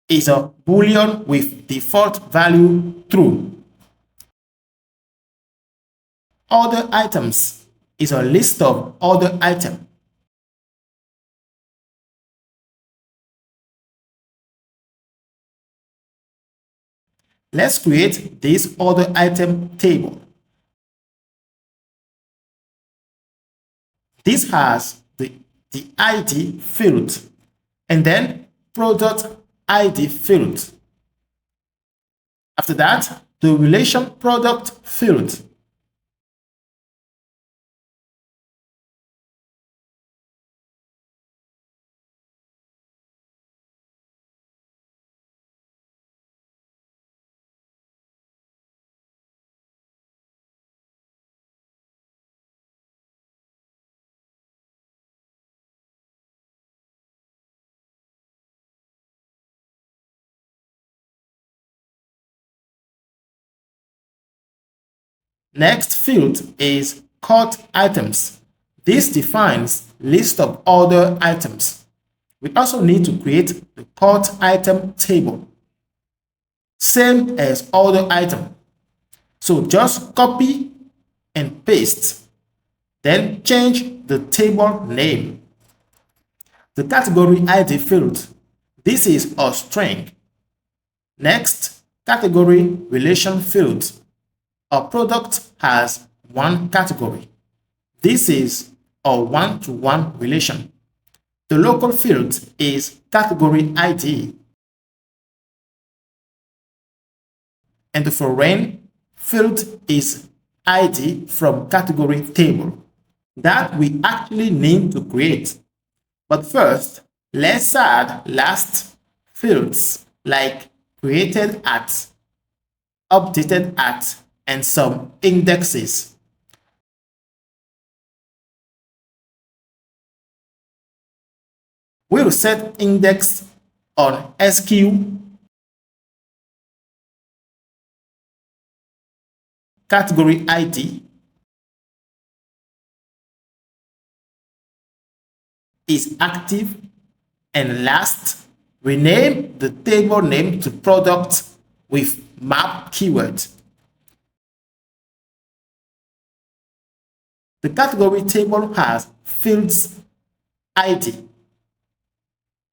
is a boolean with default value true. Other items is a list of other items. Let's create this other item table. This has the ID field and then product ID field. After that, the relation product field. Next field is cart items. This defines list of other items. We also need to create the cart item table, same as other item. So just copy and paste, then change the table name. The category ID field, this is a string. Next, category relation field. A product has one category. This is a one-to-one relation. The local field is category ID. And the foreign field is ID from category table that we actually need to create. But first, let's add last fields like created at, updated at, and some indexes. We'll set index on SQ, category ID is active, and last, rename the table name to product with map keyword. The category table has fields ID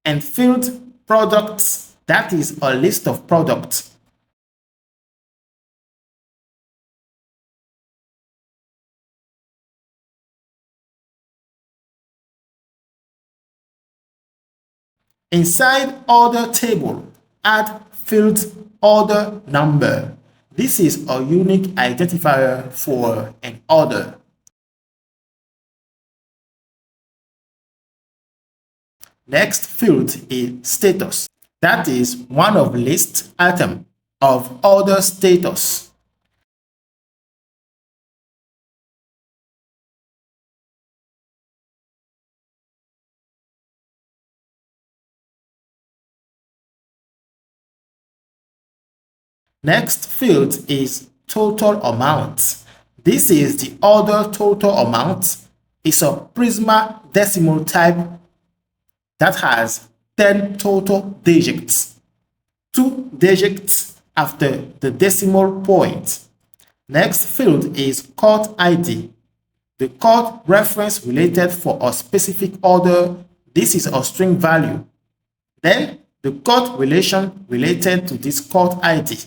and field products, that is a list of products. Inside order table, add field order number. This is a unique identifier for an order. Next field is status. That is one of list item of order status. Next field is total amount. This is the order total amount. It's a Prisma decimal type that has 10 total digits. 2 digits after the decimal point. Next field is court ID. The court reference related for a specific order. This is a string value. Then the court relation related to this court ID.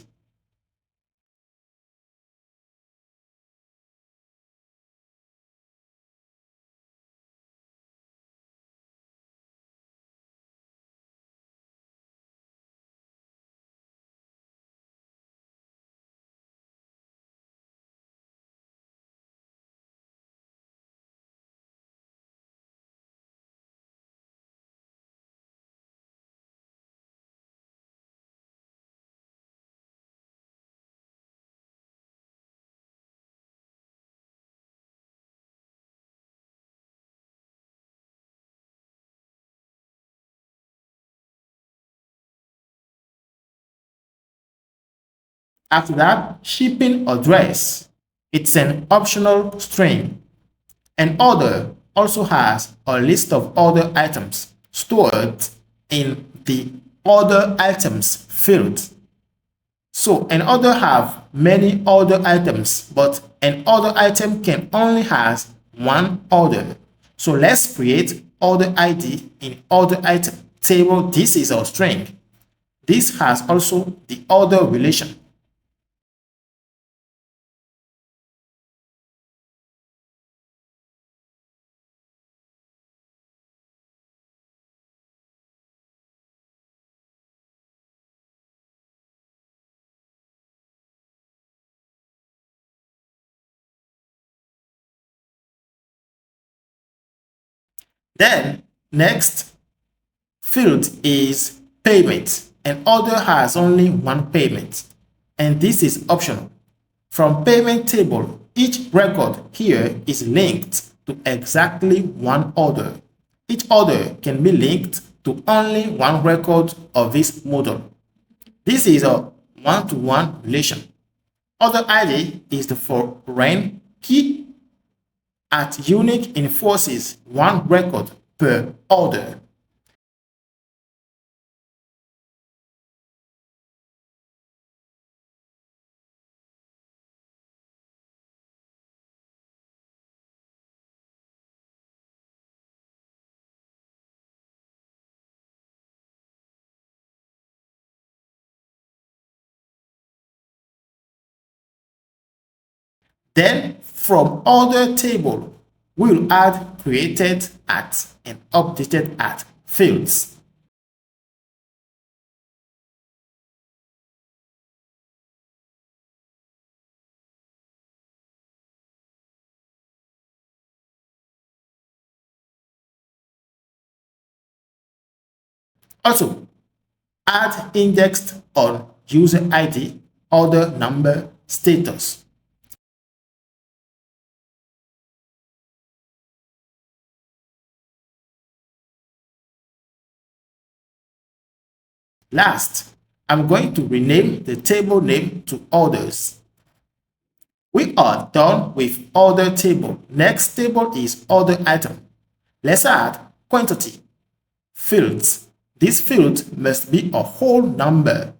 After that, shipping address. It's an optional string. An order also has a list of order items stored in the order items field. So an order have many order items, but an order item can only has one order. So let's create order ID in order item table. This is our string. This has also the order relation. Then next field is payment. An order has only one payment, and this is optional. From payment table, each record here is linked to exactly one order. Each order can be linked to only one record of this model. This is a one-to-one relation. Order ID is the foreign key at unique enforces one record per order. Then from order table, we'll add created at and updated at fields. Also, add indexed on user ID, order number, status. Last, I'm going to rename the table name to orders. We are done with order table. Next table is order item. Let's add quantity. Fields. This field must be a whole number.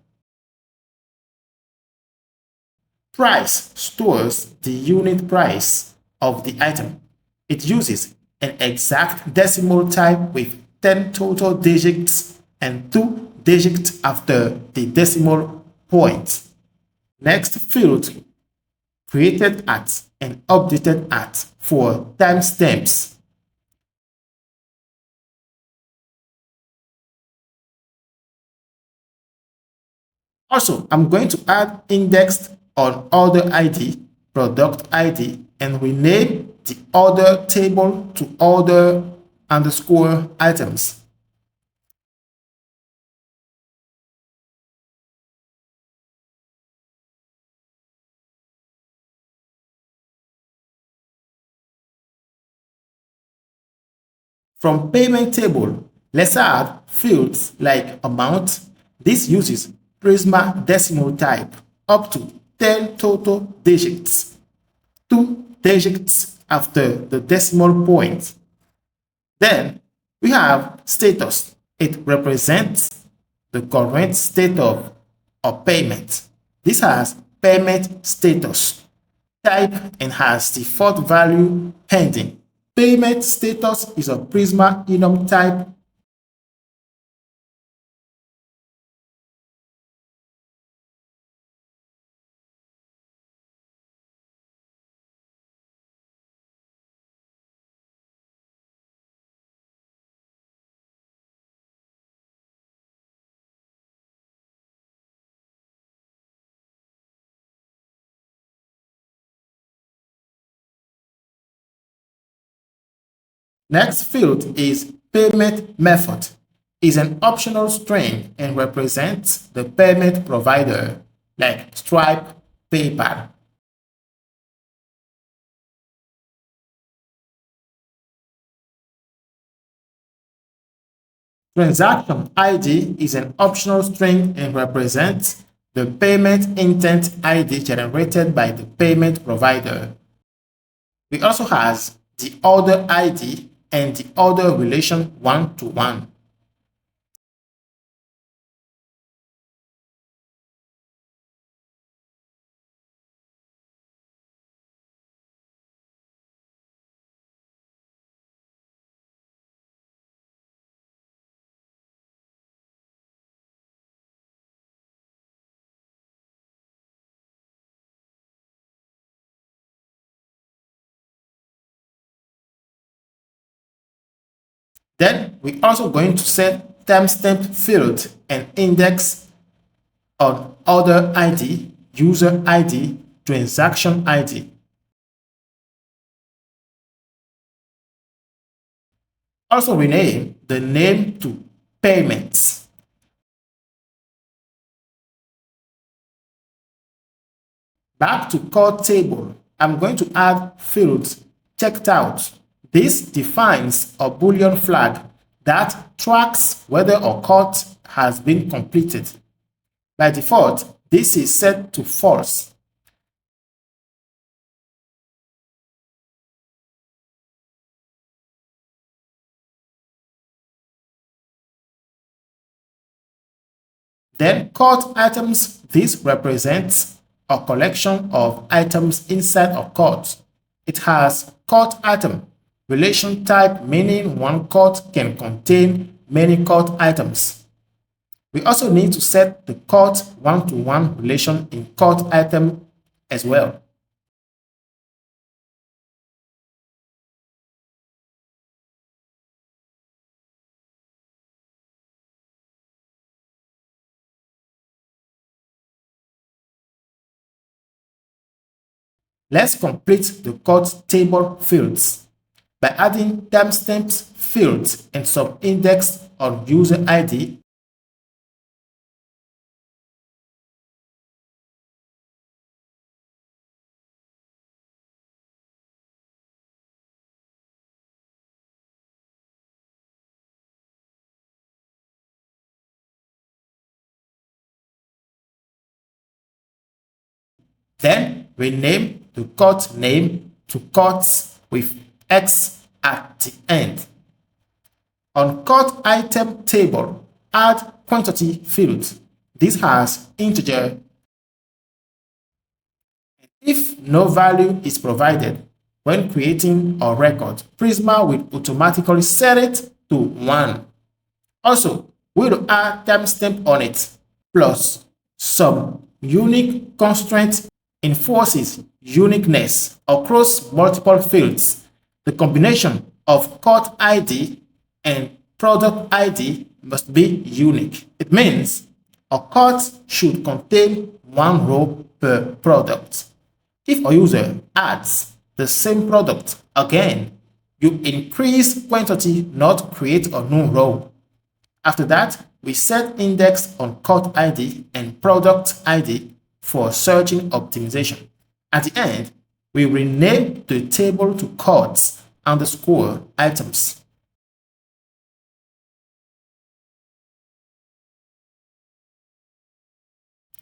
Price stores the unit price of the item. It uses an exact decimal type with 10 total digits and 2 digits after the decimal point. Next field, created at and updated at for timestamps. Also, I'm going to add indexed on order ID, product ID, and rename the order table to order underscore items. From payment table, let's add fields like amount. This uses Prisma decimal type up to 10 total digits, 2 digits after the decimal point. Then we have status. It represents the current state of payment. This has payment status. Type and has default value pending. Payment status is a Prisma enum type. Next field is payment method. Is an optional string and represents the payment provider like Stripe, PayPal. Transaction ID is an optional string and represents the payment intent ID generated by the payment provider. We also have the order ID and the order relation one-to-one. Then we're also going to set timestamp field and index on order ID, user ID, transaction ID. Also rename the name to payments. Back to CRUD table, I'm going to add fields checked out. This defines a Boolean flag that tracks whether a CRUD has been completed. By default, this is set to false. Then CRUD items, this represents a collection of items inside a CRUD. It has CRUD item relation type, meaning one CRUD can contain many CRUD items. We also need to set the CRUD one-to-one relation in CRUD item as well. Let's complete the CRUD table fields by adding timestamps fields and subindex on user ID. Then rename the CRUD name to CRUDs with X at the end. On CRUD item table, add quantity field. This has integer. If no value is provided when creating a record, Prisma will automatically set it to 1. Also, we'll add timestamp on it, plus some unique constraint enforces uniqueness across multiple fields. The combination of CRUD ID and product ID must be unique. It means a CRUD should contain one row per product. If a user adds the same product again, you increase quantity, not create a new row. After that, we set index on CRUD ID and product ID for searching optimization. At the end, we rename the table to CRUDs underscore items.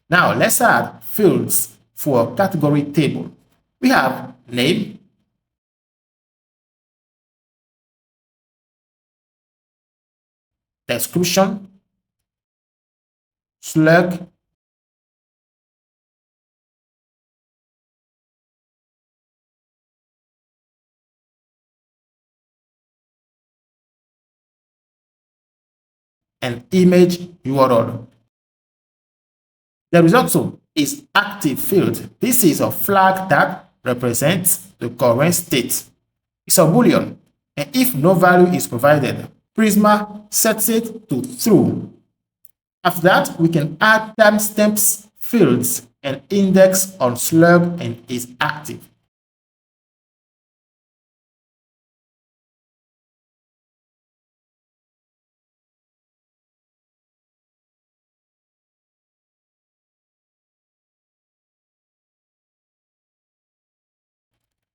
Now let's add fields for a category table. We have name, description, slug and image URL. The result is active field. This is a flag that represents the current state. It's a boolean, and if no value is provided, Prisma sets it to true. After that, we can add timestamps fields and index on slug and is active.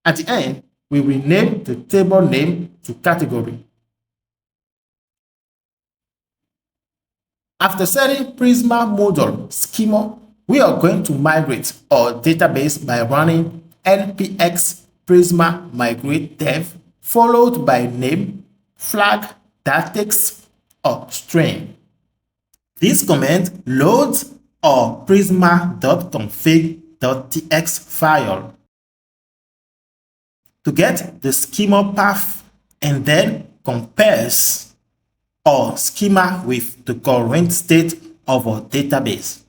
At the end, we rename the table name to category. After setting Prisma module schema, we are going to migrate our database by running npx prisma migrate dev followed by name, flag, datex, or string. This command loads our prisma.config.txt file to get the schema path and then compares our schema with the current state of our database.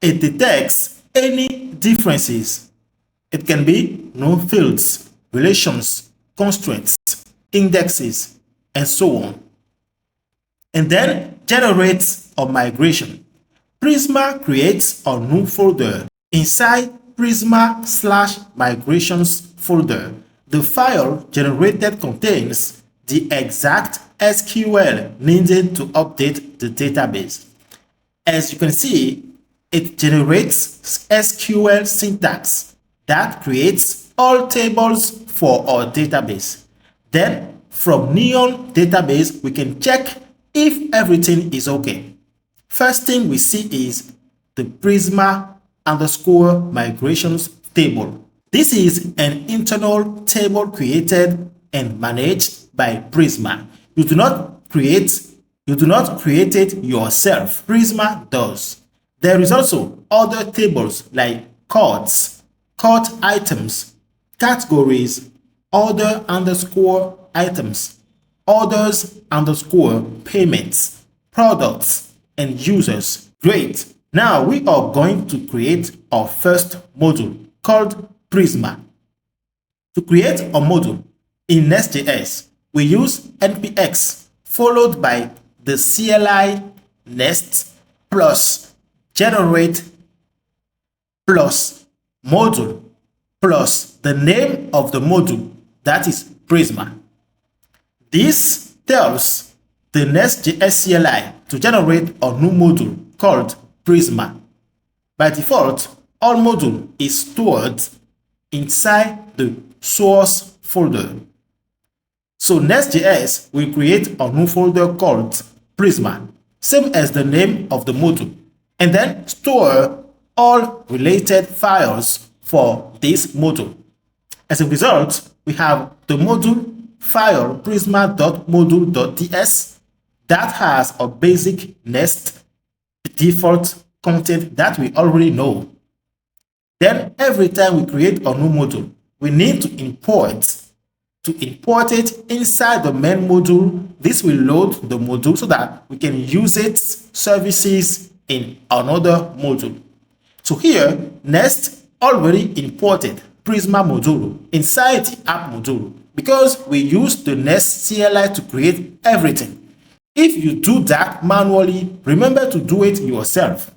It detects any differences. It can be no fields, relations, constraints, indexes, and so on. And then generates a migration. Prisma creates a new folder. Inside Prisma/migrations folder, the file generated contains the exact SQL needed to update the database. As you can see, it generates SQL syntax that creates all tables for our database. Then, from Neon database, we can check if everything is okay. First thing we see is the Prisma_migrations table. This is an internal table created and managed by Prisma. You do not create it yourself. Prisma does. There is also other tables like CRUDs, CRUD items, categories, order_items, orders_payments, products, and users. Great. Now we are going to create our first module called Prisma. To create a module in Nest.js, we use npx followed by the CLI nest plus generate plus module plus the name of the module, that is Prisma. This tells the Nest.js CLI to generate a new module called Prisma. By default, all module is stored inside the source folder. So Next.js will create a new folder called Prisma, same as the name of the module, and then store all related files for this module. As a result, we have the module file prisma.module.ts that has a basic Nest default content that we already know. Then every time we create a new module, we need to import it inside the main module. This will load the module so that we can use its services in another module. So here, Nest already imported Prisma module inside the app module because we used the Nest CLI to create everything. If you do that manually, remember to do it yourself.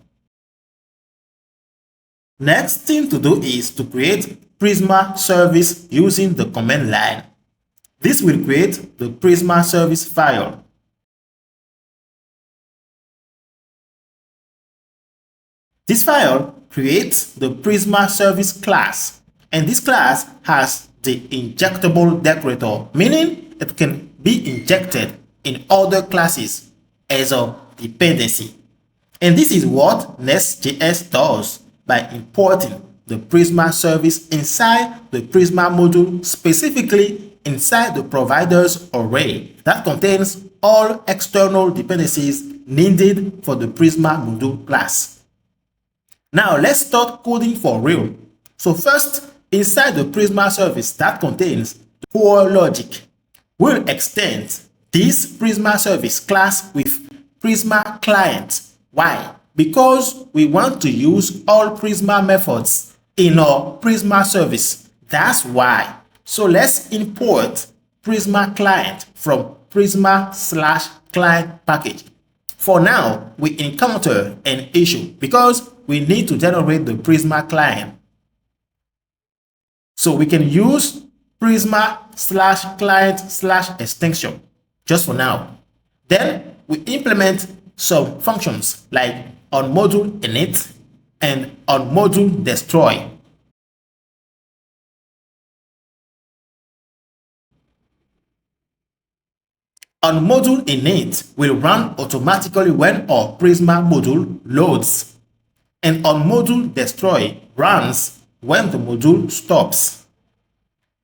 Next thing to do is to create Prisma service using the command line. This will create the Prisma service file. This file creates the Prisma service class, and this class has the injectable decorator, meaning it can be injected in other classes as a dependency. And this is what Nest.js does by importing the Prisma service inside the Prisma module, specifically inside the provider's array that contains all external dependencies needed for the Prisma module class. Now let's start coding for real. So first, inside the Prisma service that contains the core logic, we'll extend this Prisma service class with Prisma client. Why? Because we want to use all Prisma methods in our Prisma service. That's why. So let's import Prisma client from Prisma/client package. For now, we encounter an issue because we need to generate the Prisma client. So we can use Prisma/client/extension just for now. Then we implement some functions like onModule_init and onModule_destroy. onModule_init will run automatically when our Prisma module loads, and onModule_destroy runs when the module stops.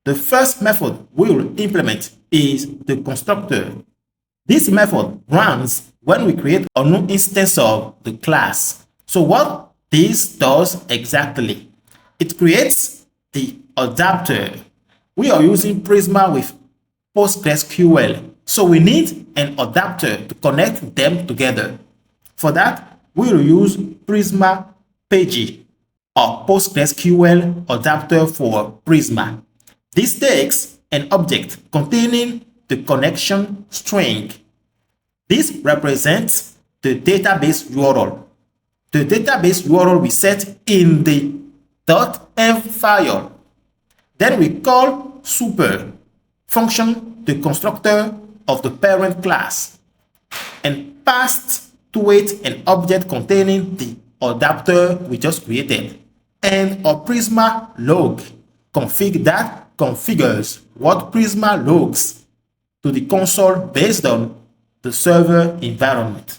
The first method we will implement is the constructor. This method runs when we create a new instance of the class. So what this does exactly? It creates the adapter. We are using Prisma with PostgreSQL, so we need an adapter to connect them together. For that, we will use Prisma Page or PostgreSQL adapter for Prisma. This takes an object containing the connection string. This represents the database URL. The database URL we set in the .env file. Then we call super function the constructor of the parent class and passed to it an object containing the adapter we just created and a Prisma log config that configures what Prisma logs to the console based on the server environment.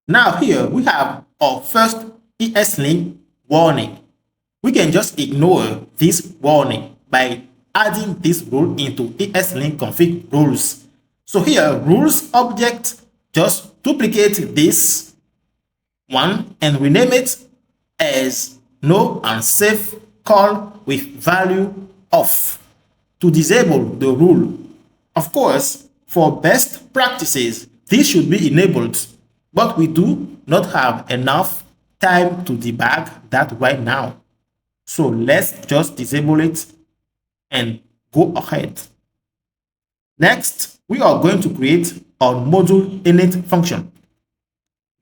Now here we have our first ESLint warning. We can just ignore this warning by adding this rule into ESLint config rules. So here rules object, just duplicate this one and rename it as no unsafe call with value off to disable the rule. Of course, for best practices, this should be enabled, but we do not have enough time to debug that right now. So let's just disable it and go ahead. Next, we are going to create a onModule_init function.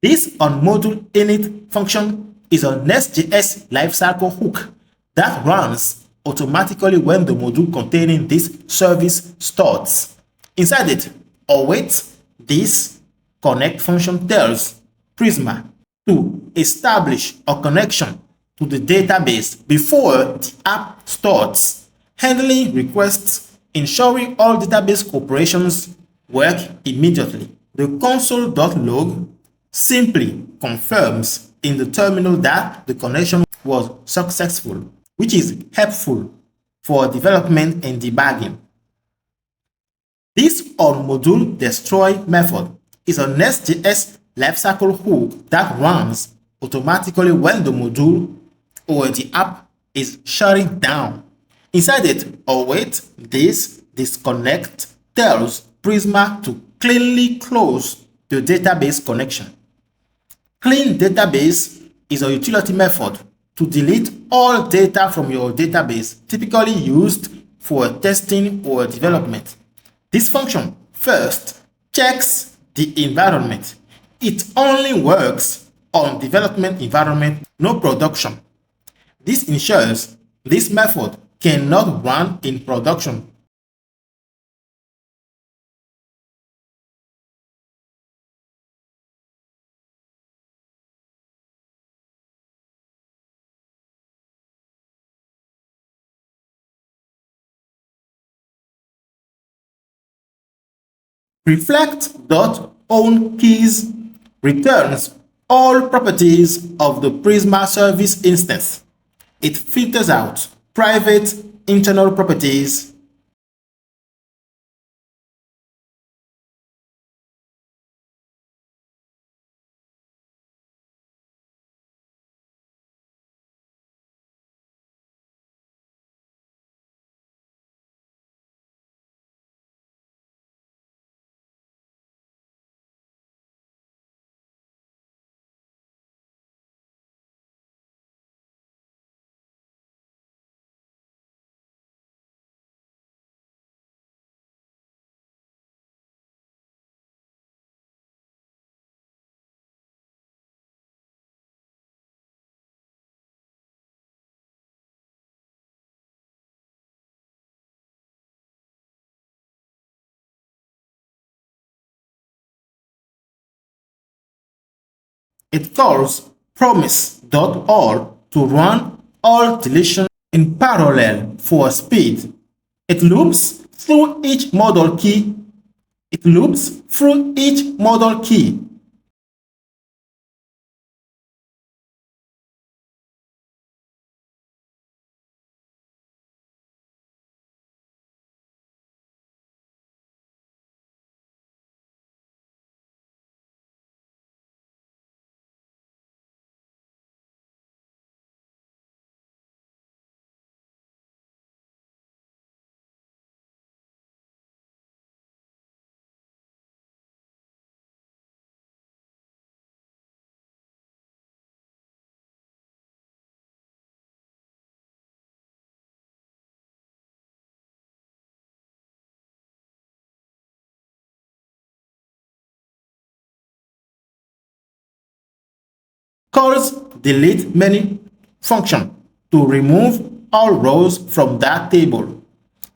This onModule_init function is a NestJS lifecycle hook that runs automatically when the module containing this service starts. Inside it, await this connect function tells Prisma to establish a connection to the database before the app starts, handling requests, ensuring all database operations work immediately. The console.log simply confirms in the terminal that the connection was successful, which is helpful for development and debugging. This onModule_destroy method is a NestJS lifecycle hook that runs automatically when the module or the app is shutting down. Inside it, await this disconnect tells Prisma to cleanly close the database connection. Clean database is a utility method to delete all data from your database, typically used for testing or development. This function first checks the environment. It only works on development environment, no production. This ensures this method cannot run in production. Reflect.ownKeys returns all properties of the Prisma service instance. It filters out private internal properties. It calls promise.all to run all deletions in parallel for speed. It loops through each model key. It loops through each model key. Calls delete many function to remove all rows from that table.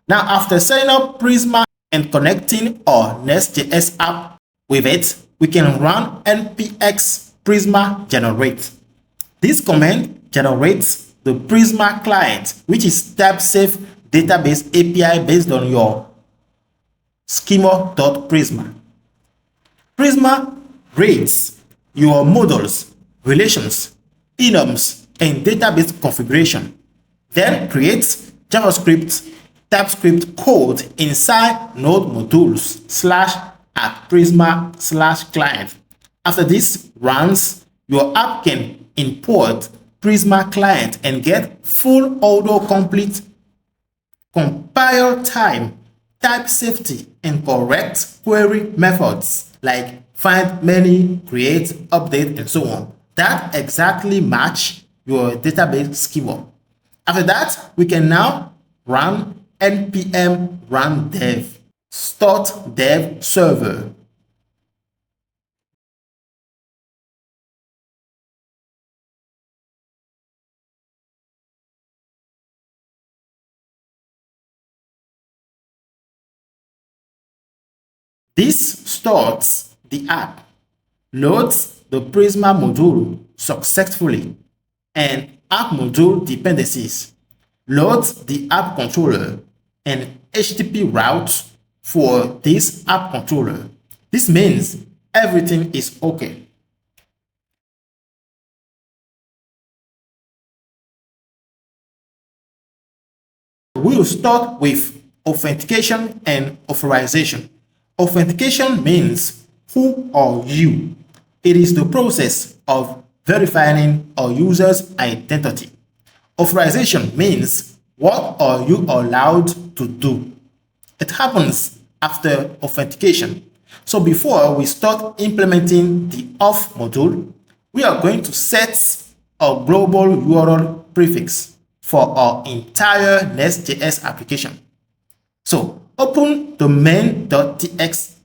Now, after setting up Prisma and connecting our Nest.js app with it, we can run npx prisma generate. This command generates the Prisma client, which is type-safe database API based on your schema.prisma. Prisma reads your models, relations, enums, and database configuration, then creates JavaScript, TypeScript code inside node modules /@prisma/client. After this runs, your app can import Prisma client and get full autocomplete, compile time, type safety, and correct query methods like find many, create, update, and so on. That exactly match your database schema. After that, we can now run npm run dev, start dev server. This starts the app, loads the Prisma module successfully, and app module dependencies, loads the app controller and HTTP routes for this app controller. This means everything is okay. We'll start with authentication and authorization. Authentication means who are you? It is the process of verifying a user's identity. Authorization means what are you allowed to do? It happens after authentication. So before we start implementing the auth module, we are going to set a global URL prefix for our entire NestJS application. So open the main.txt,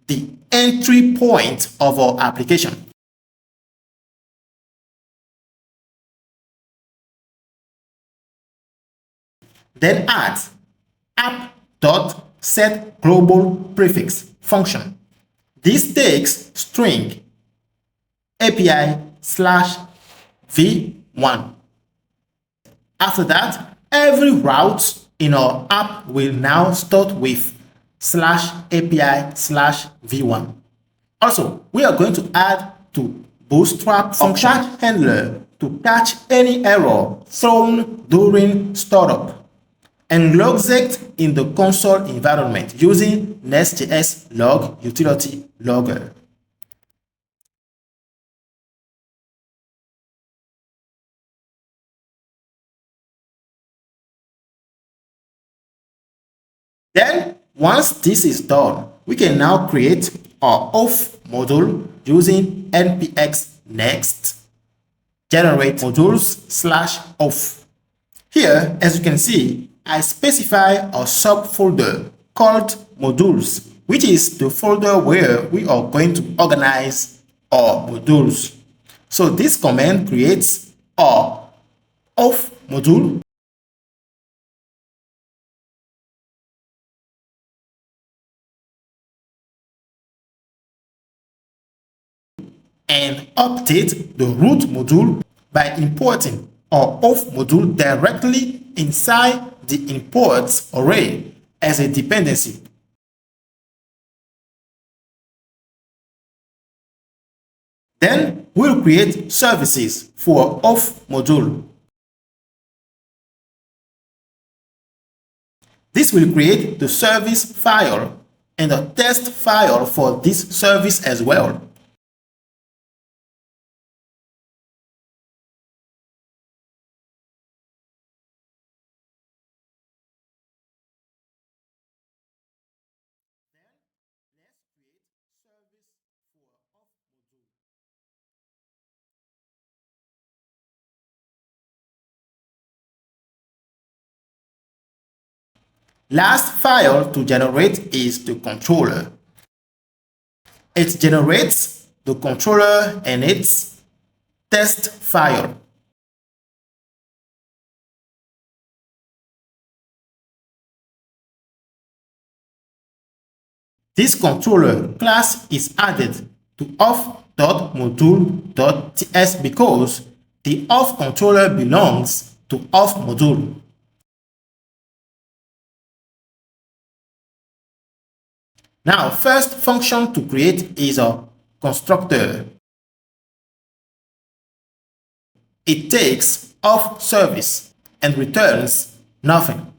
the entry point of our application. Then add app.setGlobalPrefix function. This takes string API/v1. After that, every route in our app will now start with /API/v1. Also, we are going to add to Bootstrap function handler to catch any error thrown during startup and logs it in the console environment using NestJS log utility logger. Then, once this is done, we can now create our auth module using npx next generate modules/auth. Here, as you can see, I specify a subfolder called modules, which is the folder where we are going to organize our modules. So this command creates our auth module and update the root module by importing our auth module directly inside the imports array as a dependency. Then we'll create services for auth module. This will create the service file and a test file for this service as well. Last file to generate is the controller. It generates the controller and its test file. This controller class is added to auth.module.ts because the auth controller belongs to auth module. Now, first function to create is a constructor. It takes auth service and returns nothing.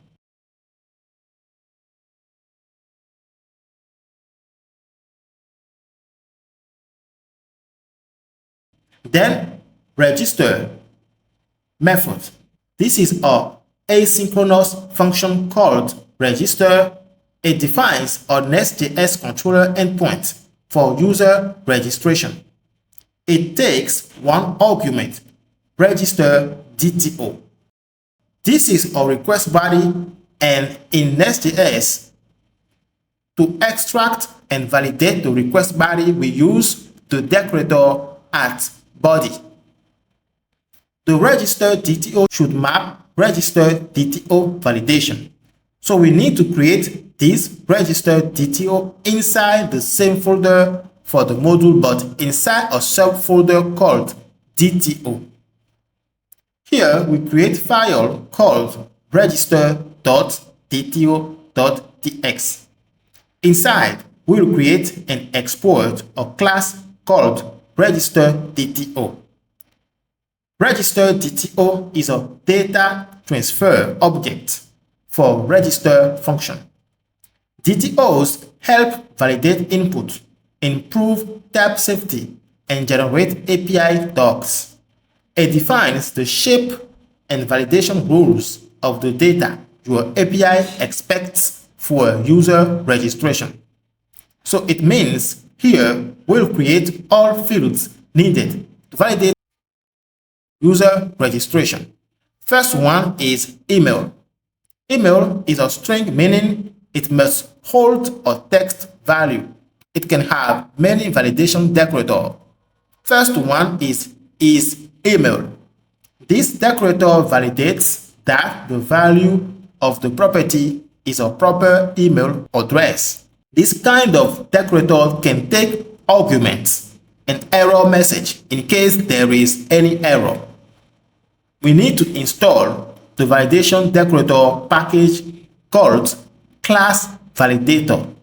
Then register method. This is an asynchronous function called register. It defines a NestJS controller endpoint for user registration. It takes one argument, register DTO. This is a request body, and in NestJS, to extract and validate the request body, we use the decorator at body. The register DTO should map register DTO validation. So we need to create this register DTO inside the same folder for the module, but inside a subfolder called DTO. Here we create file called register.dto.tx. Inside, we'll create and export a class called register.dto. Register.dto is a data transfer object for register function. DTOs help validate input, improve tab safety, and generate API docs. It defines the shape and validation rules of the data your API expects for user registration. So it means here we'll create all fields needed to validate user registration. First one is email. Email is a string, meaning it must hold a text value. It can have many validation decorators. First one is email. This decorator validates that the value of the property is a proper email address. This kind of decorator can take arguments, an error message in case there is any error. We need to install the validation decorator package called class validator.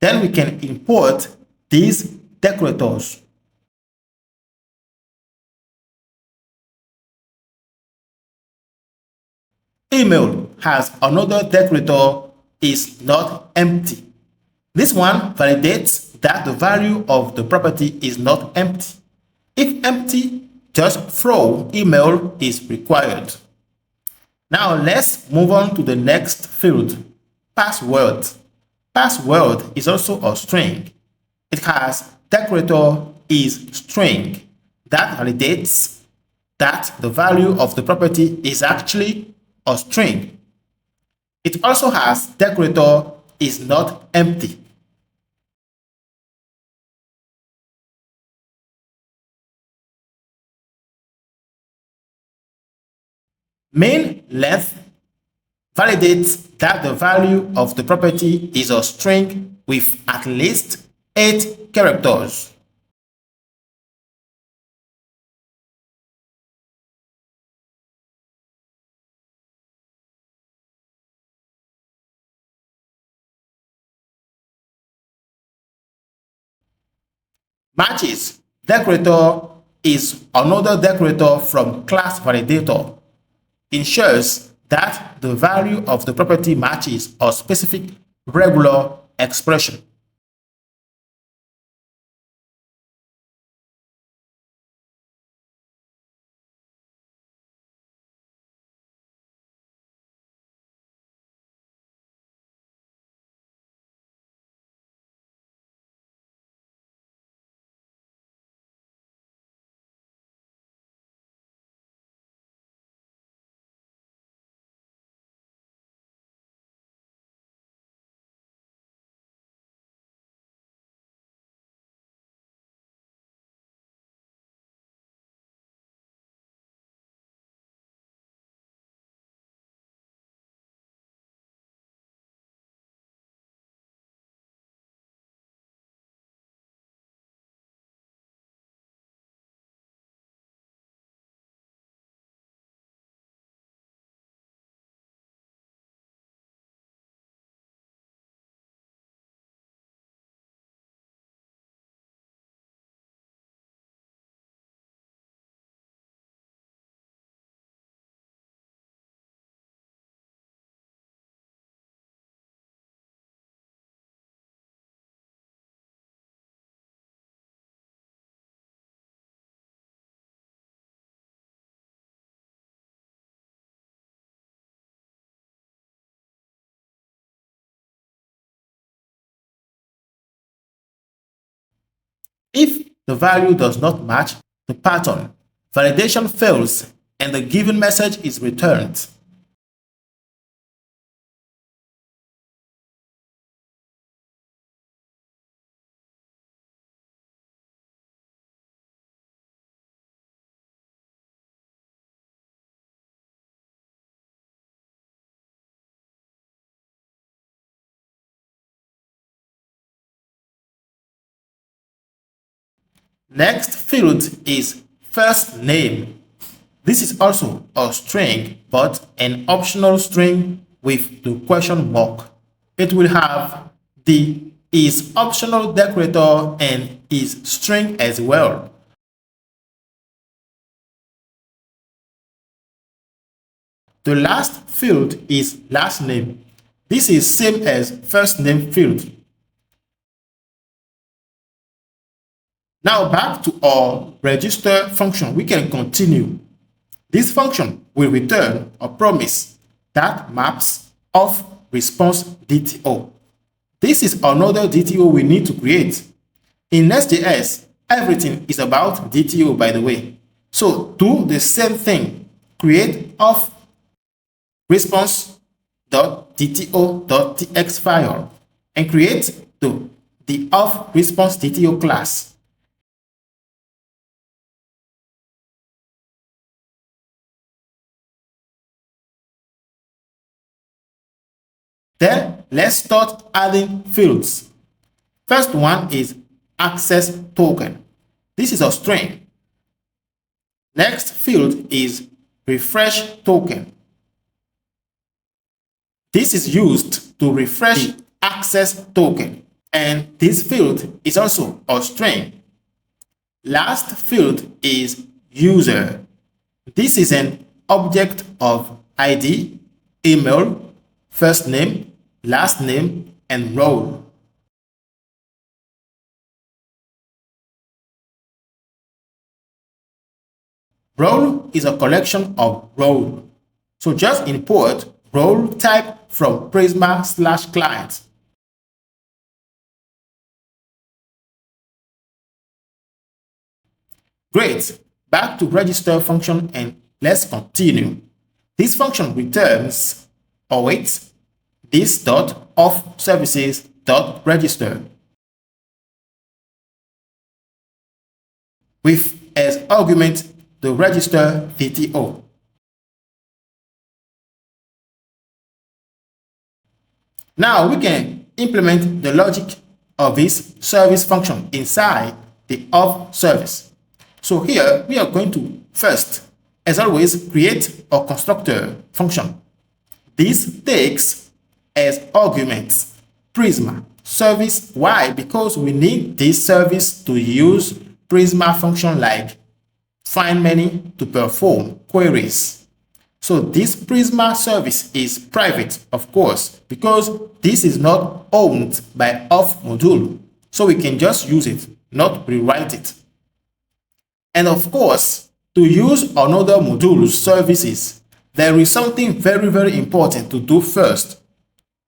Then we can import this decorators. Email has another decorator is not empty. This one validates that the value of the property is not empty. If empty, just throw email is required. Now let's move on to the next field, password. Password is also a string. It has decorator is string. That validates that the value of the property is actually a string. It also has decorator is not empty. Main length validates that the value of the property is a string with at least 8 characters. Matches decorator is another decorator from class validator. Ensures that the value of the property matches a specific regular expression. If the value does not match the pattern, validation fails and the given message is returned. Next field is first name. This is also a string, but an optional string with the question mark. It will have the is optional decorator and is string as well. The last field is last name. This is same as first name field. Now back to our register function, we can continue. This function will return a promise that maps of response DTO. This is another DTO we need to create. In Nest.js, everything is about DTO, by the way. So do the same thing. Create of response.dto.txt file and create the of response DTO class. Then let's start adding fields. First one is access token. This is a string. Next field is refresh token. This is used to refresh the access token. And this field is also a string. Last field is user. This is an object of ID, email, first name, last name, and role. Role is a collection of roles. So just import role type from Prisma/client. Great. Back to register function and let's continue. This function returns awaits this dot of services dot register with as argument the register DTO. Now we can implement the logic of this service function inside the of service. So here we are going to first, as always, create a constructor function. This takes as arguments Prisma service. Why? Because we need this service to use Prisma function like find many to perform queries. So this Prisma service is private, of course, because this is not owned by auth module. So we can just use it, not rewrite it. And of course, to use another module's services, there is something very important to do first,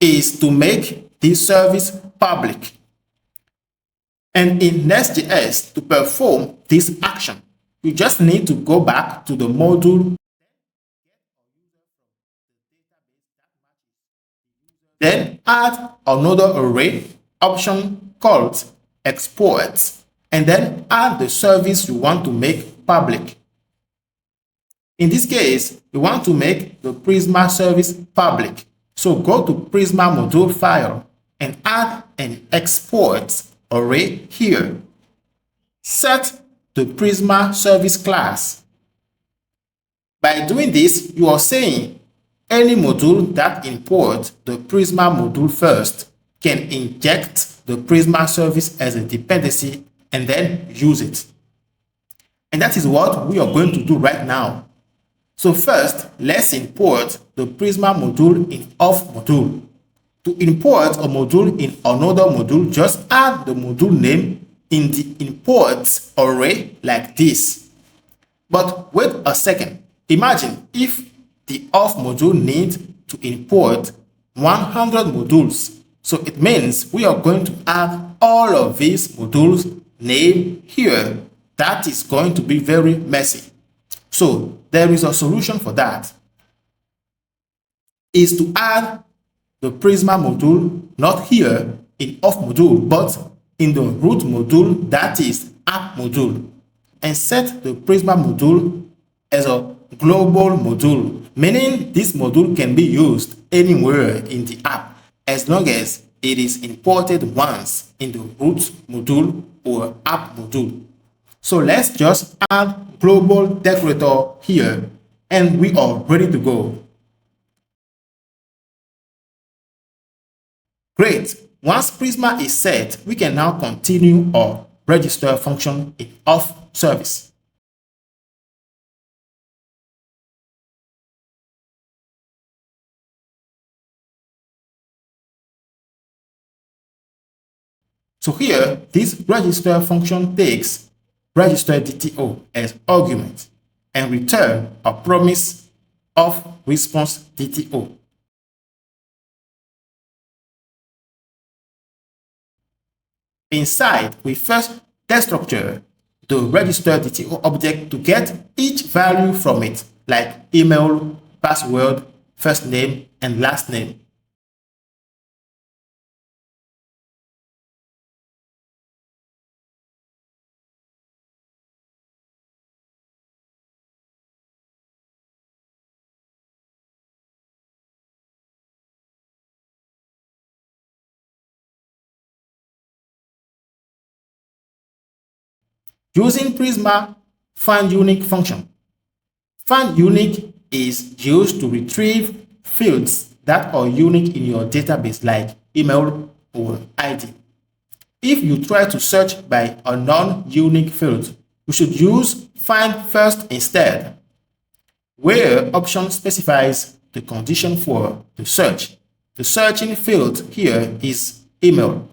is to make this service public. And in Nest.js, to perform this action, you just need to go back to the module, then add another array option called export, and then add the service you want to make public. In this case, we want to make the Prisma service public. So go to Prisma module file and add an export array here. Set the Prisma service class. By doing this, you are saying any module that imports the Prisma module first can inject the Prisma service as a dependency and then use it. And that is what we are going to do right now. So first, let's import the Prisma module in auth module. To import a module in another module, just add the module name in the import array like this. But wait a second. Imagine if the auth module needs to import 100 modules. So it means we are going to add all of these modules name here. That is going to be very messy. So there is a solution for that. Is to add the Prisma module not here in auth module, but in the root module, that is app module, and set the Prisma module as a global module, meaning this module can be used anywhere in the app as long as it is imported once in the root module or app module. So let's just add global decorator here and we are ready to go. Great. Once Prisma is set, we can now continue our register function in auth service. So here, this register function takes register DTO as argument and return a promise of response DTO. Inside, we first destructure the register DTO object to get each value from it, like email, password, first name, and last name. Using Prisma find unique function. Find unique is used to retrieve fields that are unique in your database like email or ID. If you try to search by a non-unique field, you should use find first instead, where option specifies the condition for the search. The searching field here is email.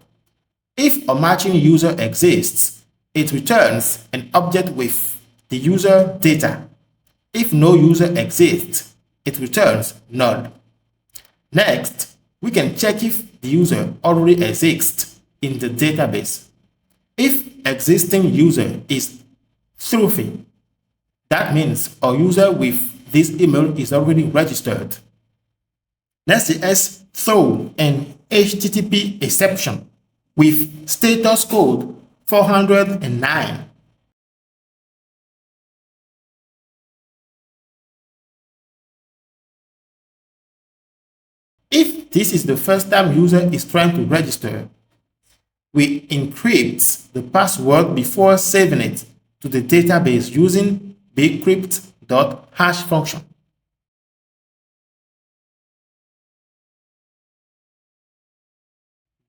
If a matching user exists, it returns an object with the user data. If no user exists, it returns null. Next, we can check if the user already exists in the database. If existing user is truthy, that means a user with this email is already registered. NestJS throws an HTTP exception with status code 409. If this is the first time user is trying to register, we encrypt the password before saving it to the database using bcrypt.hash function.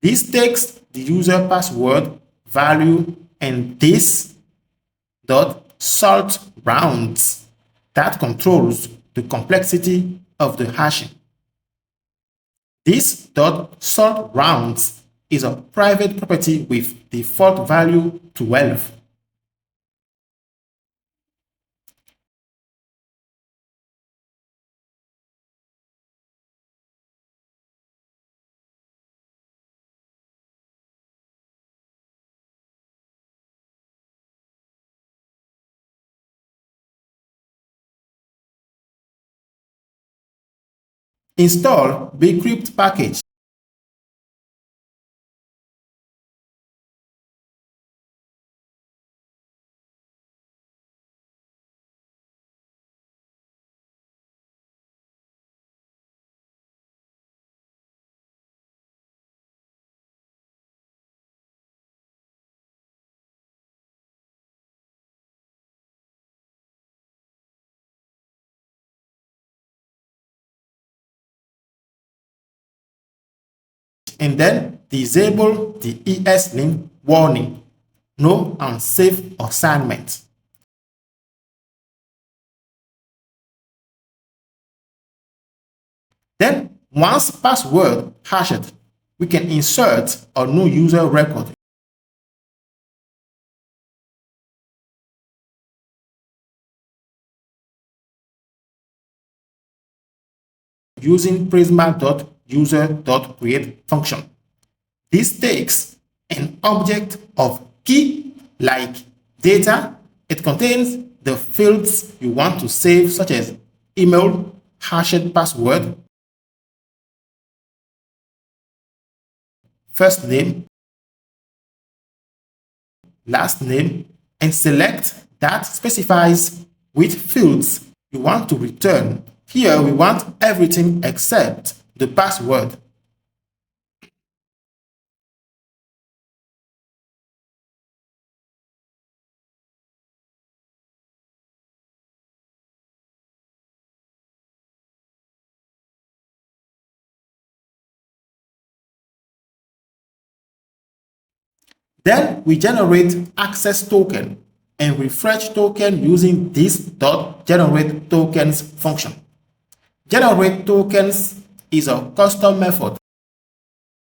This takes the user password value and this .salt rounds that controls the complexity of the hashing. This .salt rounds is a private property with default value 12. Install bcrypt package. And then disable the ESLint warning, no unsafe assignment. Then, once password hashed, we can insert a new user record. Using prisma.user.create function. This takes an object of key like data. It contains the fields you want to save, such as email, hashed password, first name, last name, and select that specifies which fields you want to return. Here we want everything except the password. Then we generate access token and refresh token using this .generate tokens function. Generate tokens is a custom method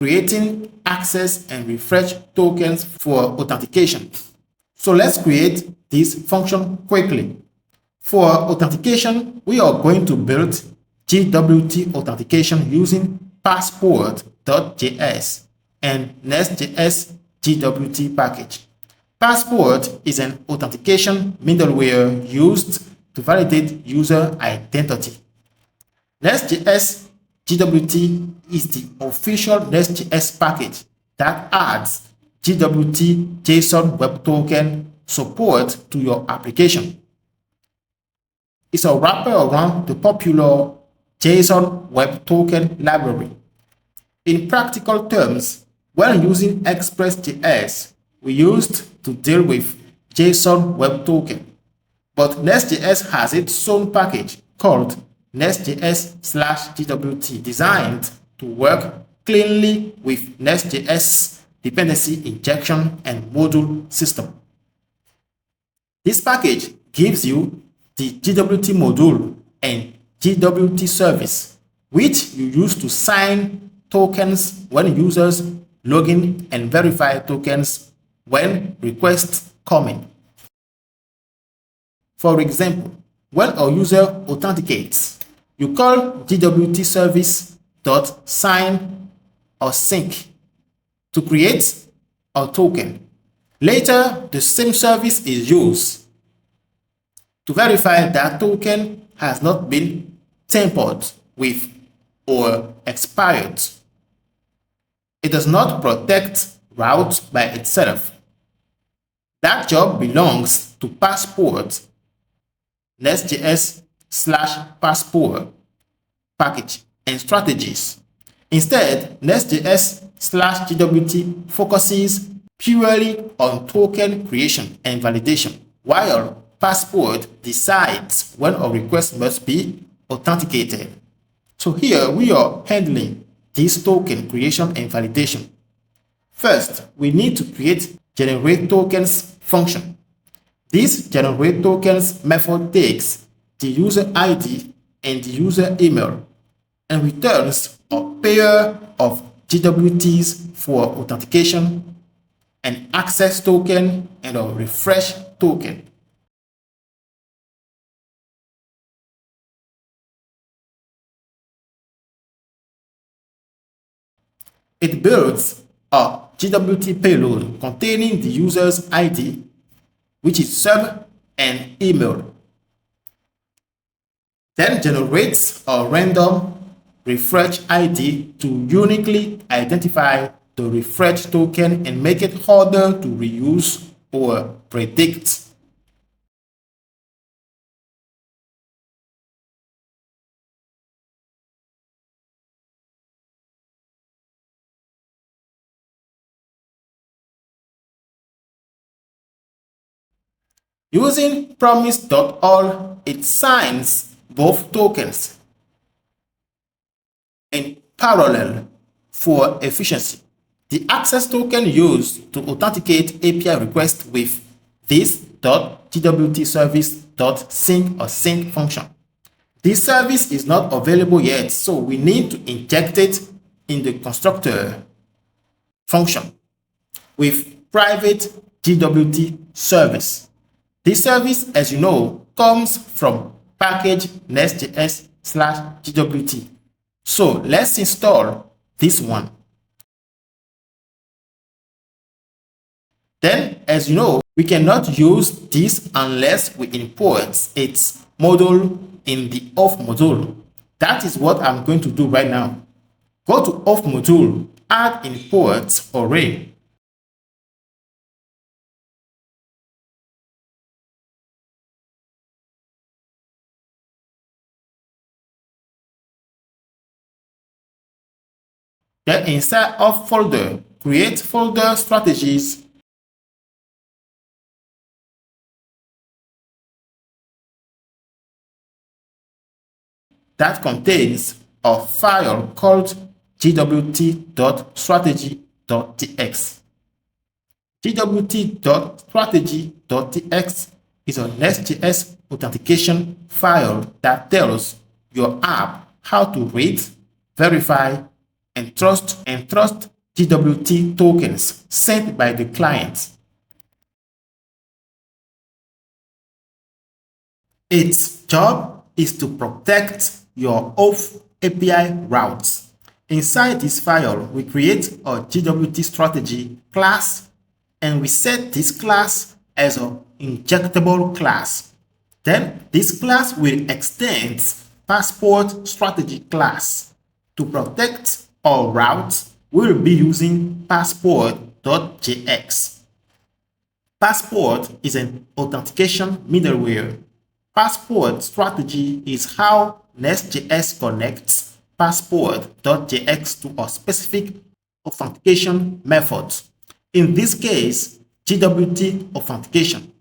creating access and refresh tokens for authentication. So let's create this function quickly. For authentication, we are going to build JWT Authentication using passport.js and NestJS JWT package. Passport is an authentication middleware used to validate user identity. NestJS JWT is the official NestJS package that adds JWT JSON Web Token support to your application. It's a wrapper around the popular JSON Web Token library. In practical terms, when using Express.js, we used to deal with JSON Web Token, but NestJS has its own package called NestJS/JWT designed to work cleanly with NestJS dependency injection, and module system. This package gives you the JWT module and JWT service, which you use to sign tokens when users log in and verify tokens when requests come in. For example, when a user authenticates, you call JWT service.sign or sync to create a token. Later, the same service is used to verify that token has not been tampered with or expired. It does not protect routes by itself. That job belongs to Passport, NestJS/Passport package and strategies. Instead, NestJS/JWT focuses purely on token creation and validation, while Passport decides when a request must be authenticated. So here we are handling this token creation and validation. First, we need to create generate tokens function. This generate tokens method takes the user ID and the user email and returns a pair of JWTs for authentication, an access token, and a refresh token. It builds a JWT payload containing the user's ID, which is sub and email. Then generates a random refresh ID to uniquely identify the refresh token and make it harder to reuse or predict. Using promise.all, it signs both tokens in parallel for efficiency. The access token used to authenticate API requests with this .jwt service.sync or sync function. This service is not available yet, so we need to inject it in the constructor function with private JWT service. This service, as you know, comes from package nextjs/JWT. So let's install this one. Then, as you know, we cannot use this unless we import its module in the auth module. That is what I'm going to do right now. Go to auth module, add import array. Then inside auth folder, create folder strategies. That contains a file called jwt.strategy.tx. jwt.strategy.tx is a NestJS authentication file that tells your app how to read, verify, and trust JWT tokens sent by the client. Its job is to protect your auth API routes. Inside this file, we create a JWT strategy class and we set this class as an injectable class. Then this class will extend Passport strategy class. To protect our routes, we'll be using passport.js. Passport is an authentication middleware. Passport strategy is how NestJS connects passport.js to a specific authentication method. In this case, JWT authentication.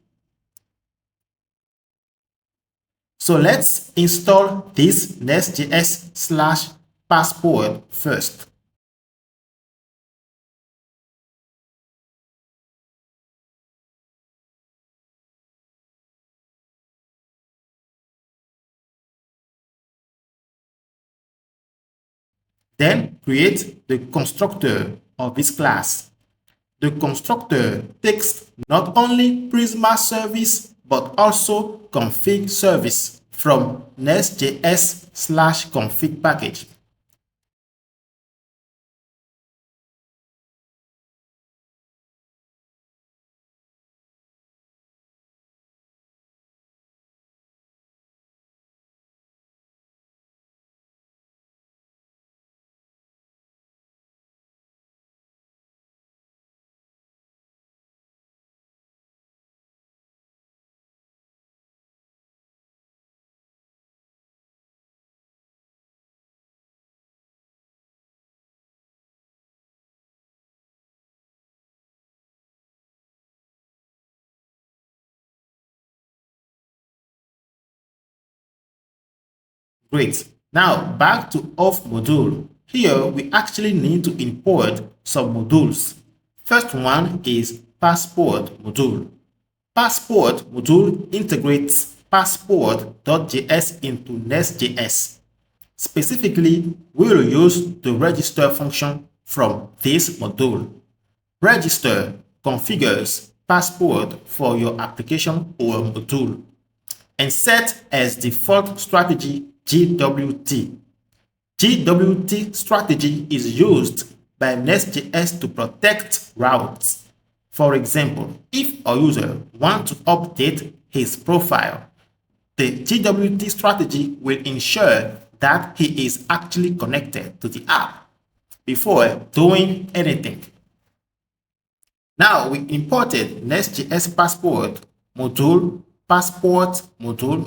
So let's install this NestJS/passport first. Then create the constructor of this class. The constructor takes not only Prisma service but also config service from nextjs/config package. Great. Now back to auth module. Here we actually need to import some modules. First one is passport module. Passport module integrates passport.js into Next.js. Specifically, we will use the register function from this module. Register configures passport for your application or module and set as default strategy JWT. JWT strategy is used by Nest.js to protect routes. For example, if a user wants to update his profile, the JWT strategy will ensure that he is actually connected to the app before doing anything. Now we imported Nest.js passport module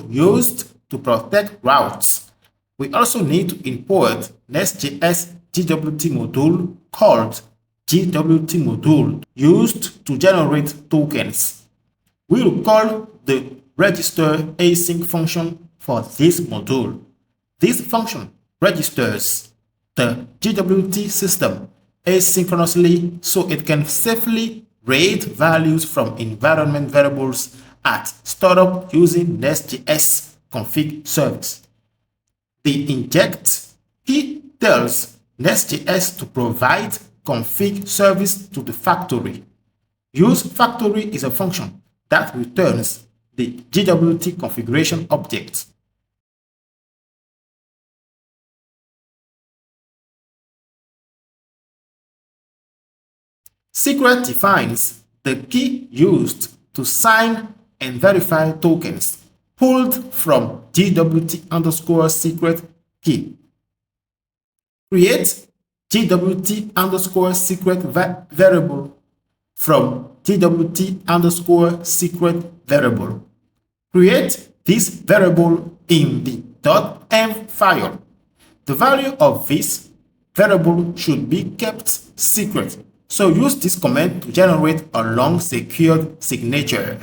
used to protect routes. We also need to import Nest.js JWT module called JWT module used to generate tokens. We will call the register async function for this module. This function registers the JWT system asynchronously so it can safely read values from environment variables at startup using Nest.js config service. The inject key tells Nest.js to provide config service to the factory. Use factory is a function that returns the JWT configuration object. Secret defines the key used to sign and verify tokens pulled from JWT_secret key. Create JWT_secret variable from JWT_secret variable. Create this variable in the .env file. The value of this variable should be kept secret, so use this command to generate a long secured signature.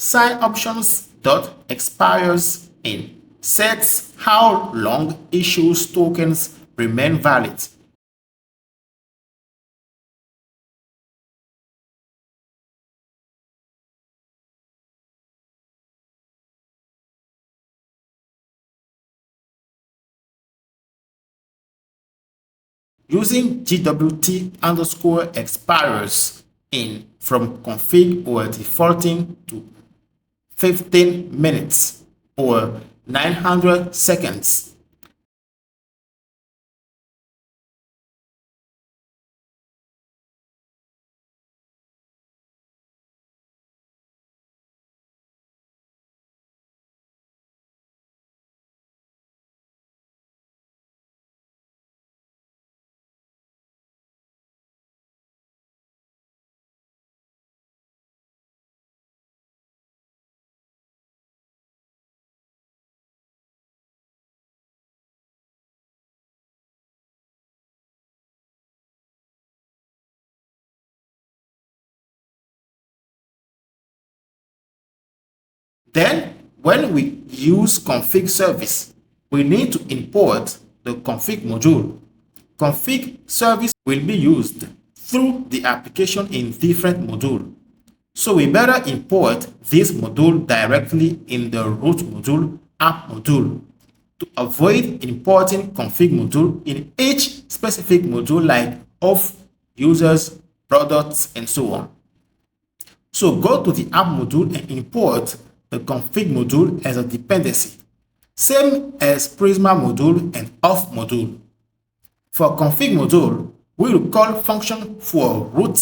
Sign options.expires in sets how long issues tokens remain valid. Using JWT_expires in from config or defaulting to 15 minutes or 900 seconds. Then, when we use config service, we need to import the config module. Config service will be used through the application in different modules. So we better import this module directly in the root module, app module, to avoid importing config module in each specific module like of users, products, and so on. So go to the app module and import the config module as a dependency, same as Prisma module and auth module. For config module, we will call function for root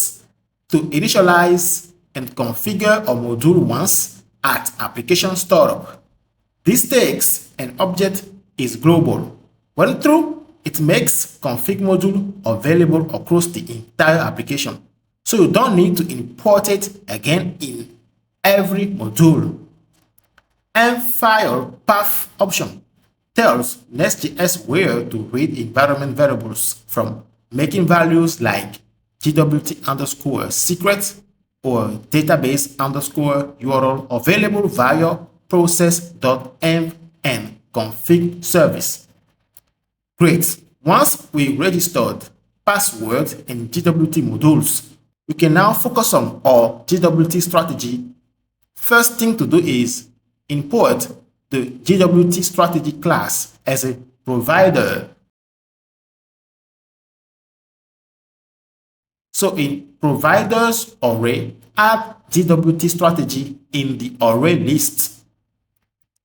to initialize and configure a module once at application startup. This takes an object is global. When true, it makes config module available across the entire application. So you don't need to import it again in every module. And file path option tells NestJS where to read environment variables from, making values like JWT underscore secret or database underscore URL available via process.env and config service. Great. Once we registered password and JWT modules, we can now focus on our JWT strategy. First thing to do is import the JWT strategy class as a provider. So in providers array, add JWT strategy in the array list.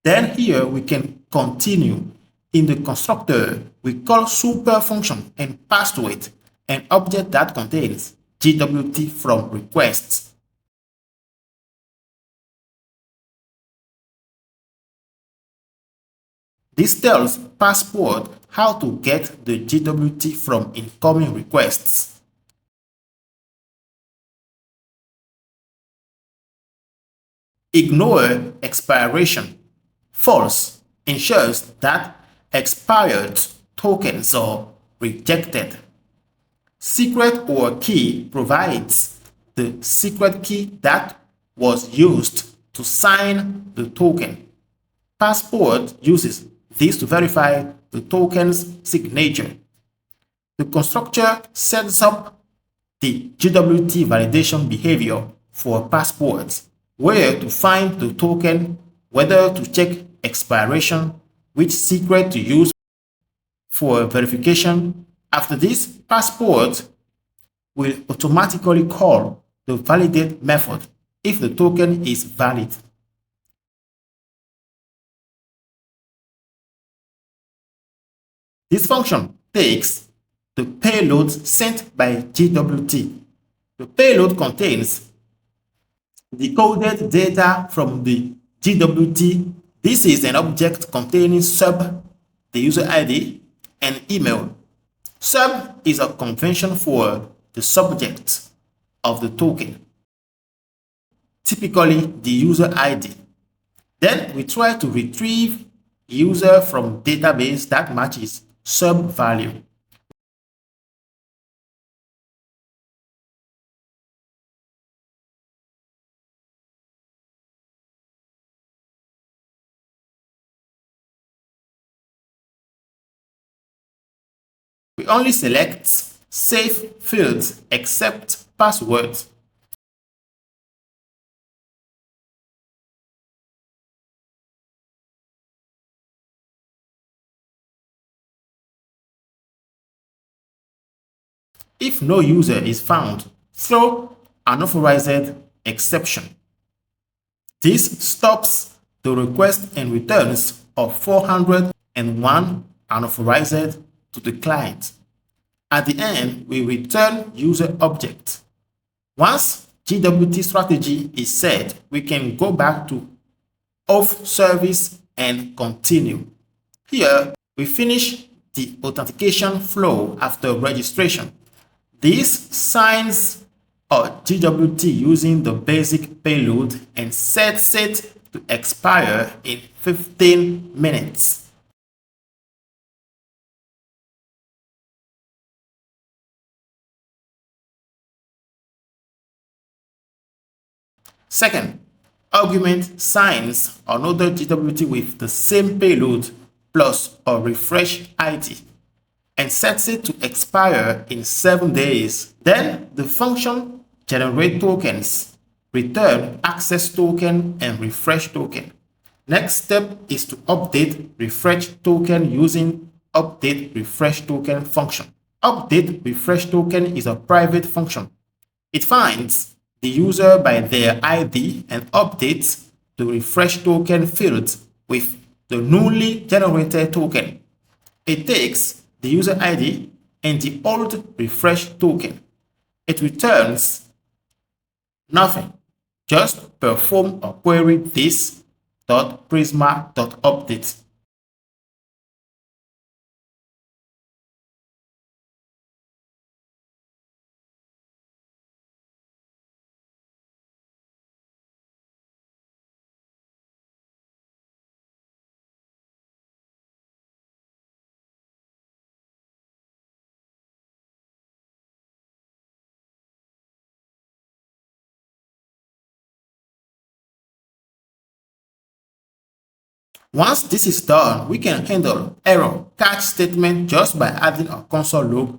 Then here we can continue. In the constructor, we call super function and pass to it an object that contains JWT from requests. This tells Passport how to get the JWT from incoming requests. Ignore expiration. False ensures that expired tokens are rejected. Secret or key provides the secret key that was used to sign the token. Passport uses this to verify the token's signature. The constructor sets up the JWT validation behavior for passports, where to find the token, whether to check expiration, which secret to use for verification. After this, passport will automatically call the validate method if the token is valid. This function takes the payload sent by JWT. The payload contains decoded data from the JWT. This is an object containing sub, the user ID, and email. Sub is a convention for the subject of the token, typically the user ID. Then we try to retrieve user from database that matches sub value. We only select safe fields except passwords. If no user is found, throw unauthorized exception. This stops the request and returns of 401 unauthorized to the client. At the end, we return user object. Once JWT strategy is set, we can go back to auth service and continue. Here, we finish the authentication flow after registration. This signs a JWT using the basic payload and sets it to expire in 15 minutes. Second, argument signs another JWT with the same payload plus a refresh ID and sets it to expire in 7 days. Then the function generate tokens, return access token and refresh token. Next step is to update refresh token using update refresh token function. Update refresh token is a private function. It finds the user by their ID and updates the refresh token field with the newly generated token. It takes the user ID and the old refresh token. It returns nothing. Just perform a query this.prisma.update. Once this is done, we can handle error catch statement just by adding a console log.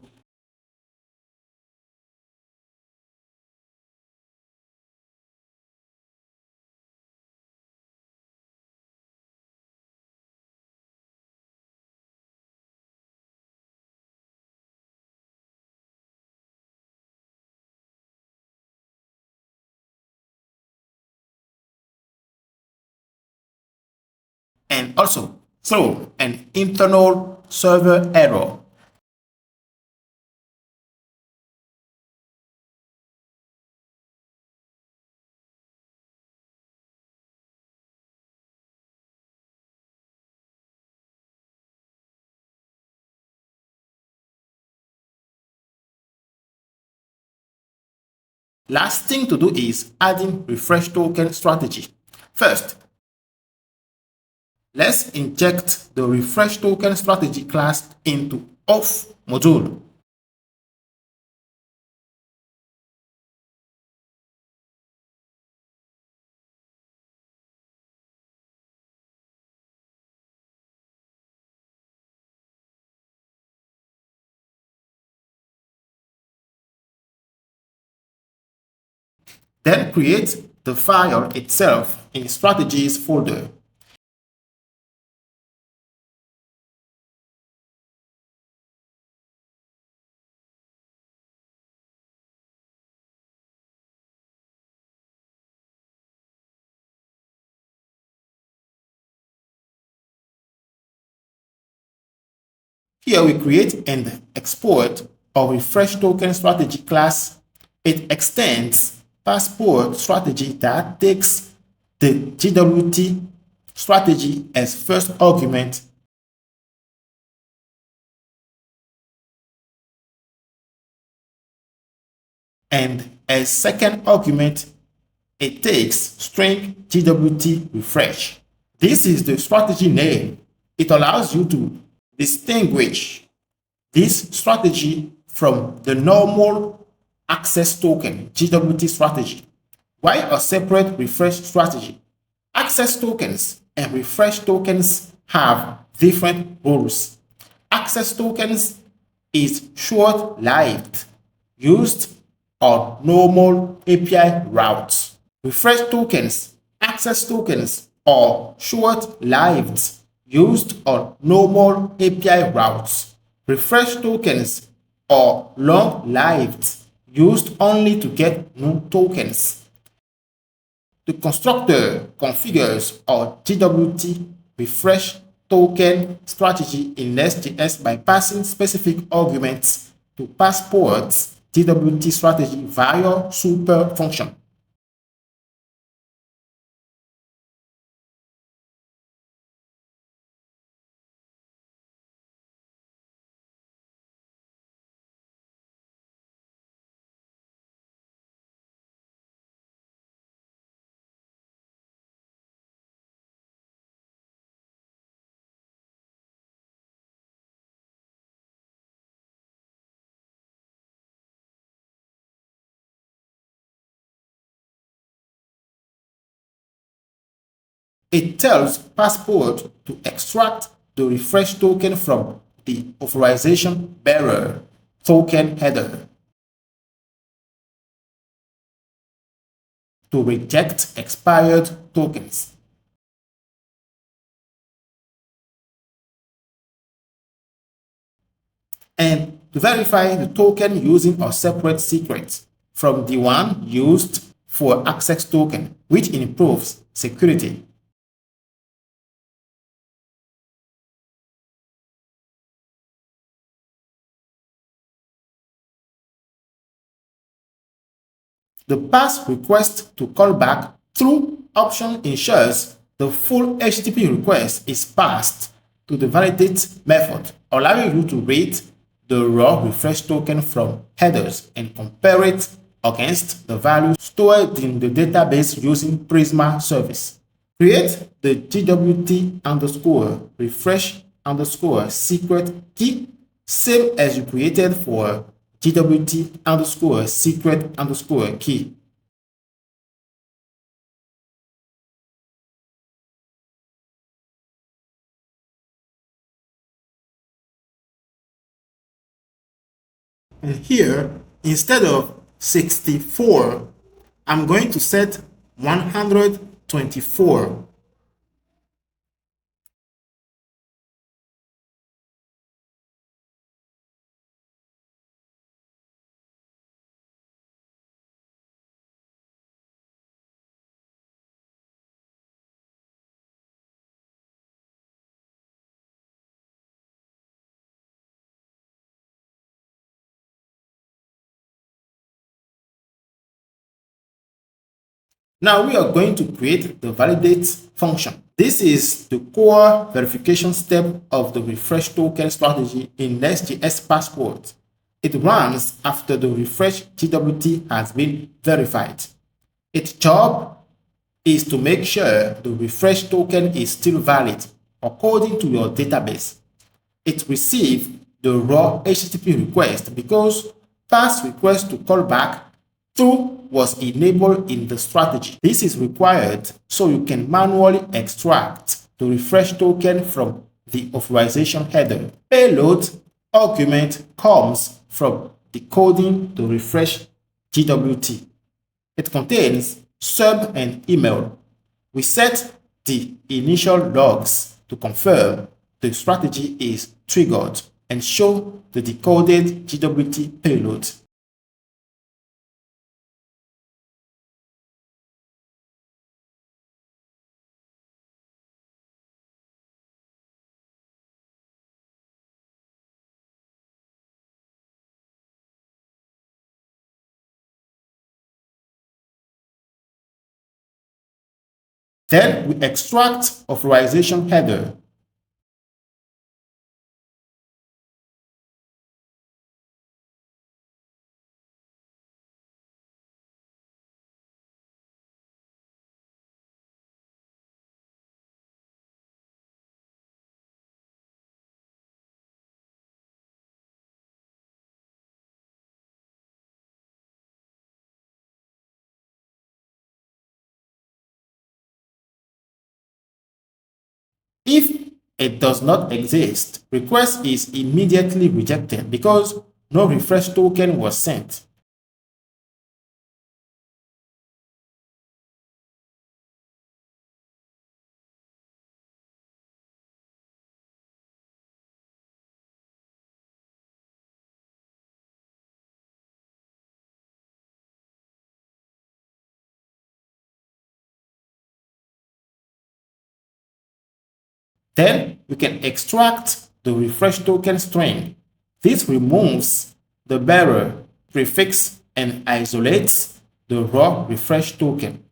And also throw an internal server error. Last thing to do is adding refresh token strategy. First, let's inject the refresh token strategy class into auth module. Then create the file itself in strategies folder. Here we create and export a refresh token strategy class. It extends passport strategy that takes the JWT strategy as first argument and as second argument it takes string JWT refresh. This is the strategy name. It allows you to distinguish this strategy from the normal access token JWT strategy. Why a separate refresh strategy? Access tokens and refresh tokens have different roles. Access tokens is short-lived, used on normal API routes. Refresh tokens, access tokens are short-lived, used on normal API routes. Refresh tokens are long-lived, used only to get new tokens. The constructor configures our JWT refresh token strategy in NestJS by passing specific arguments to passport JWT strategy via super function. It tells Passport to extract the refresh token from the authorization bearer token header to reject expired tokens. And to verify the token using a separate secret from the one used for access token, which improves security. The pass request to callback through option ensures the full HTTP request is passed to the validate method, allowing you to read the raw refresh token from headers and compare it against the value stored in the database using Prisma service. Create the JWT underscore refresh underscore secret key, same as you created for JWT underscore secret underscore key. And here, instead of 64, I'm going to set 124. Now we are going to create the validate function. This is the core verification step of the refresh token strategy in Next.js Passport. It runs after the refresh JWT has been verified. Its job is to make sure the refresh token is still valid according to your database. It received the raw HTTP request because pass request to callback through was enabled in the strategy. This is required so you can manually extract the refresh token from the authorization header. Payload argument comes from decoding the refresh JWT. It contains sub and email. We set the initial logs to confirm the strategy is triggered and show the decoded JWT payload. Then we extract authorization header. If it does not exist, request is immediately rejected because no refresh token was sent. Then we can extract the refresh token string. This removes the bearer prefix and isolates the raw refresh token.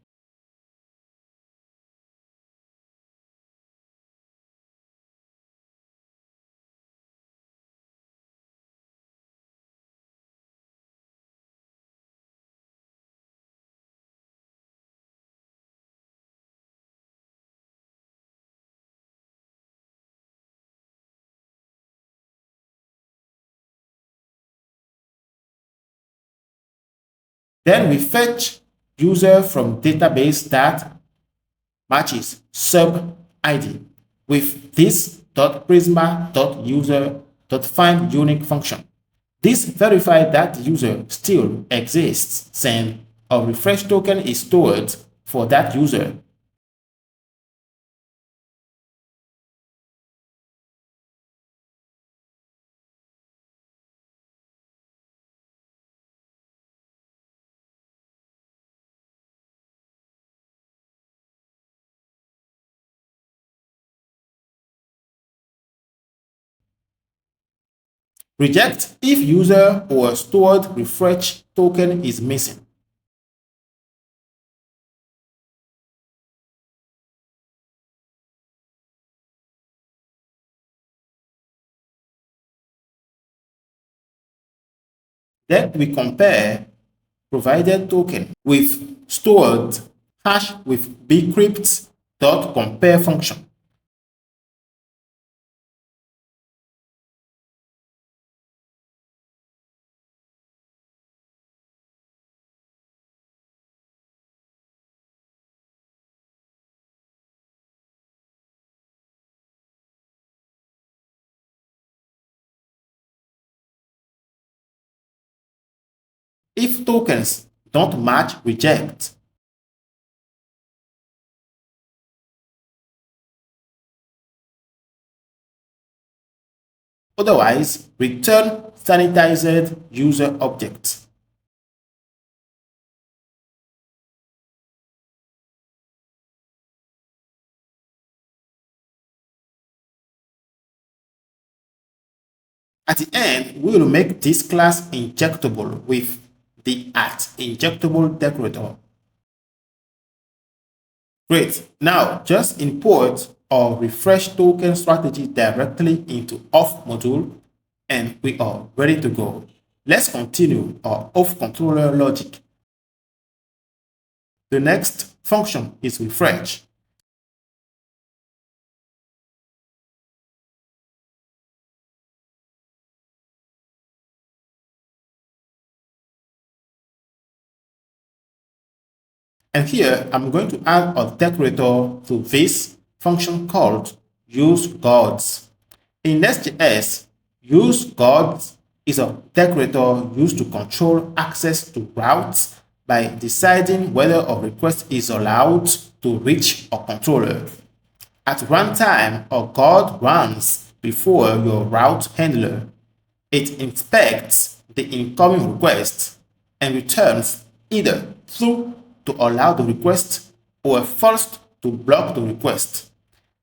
Then we fetch user from database that matches sub ID with this .prisma.user.find unique function. This verifies that the user still exists since a refresh token is stored for that user. Reject if user or stored refresh token is missing. Then we compare provided token with stored hash with bcrypt.compare function. If tokens don't match, reject. Otherwise, return sanitized user object. At the end, we will make this class injectable with the @injectable decorator. Great. Now, just import our refresh token strategy directly into auth module and we are ready to go. Let's continue our auth controller logic. The next function is refresh. And here, I'm going to add a decorator to this function called useGuards. In Nest.js, useGuards is a decorator used to control access to routes by deciding whether a request is allowed to reach a controller. At runtime, a guard runs before your route handler. It inspects the incoming request and returns either true to allow the request or false to block the request.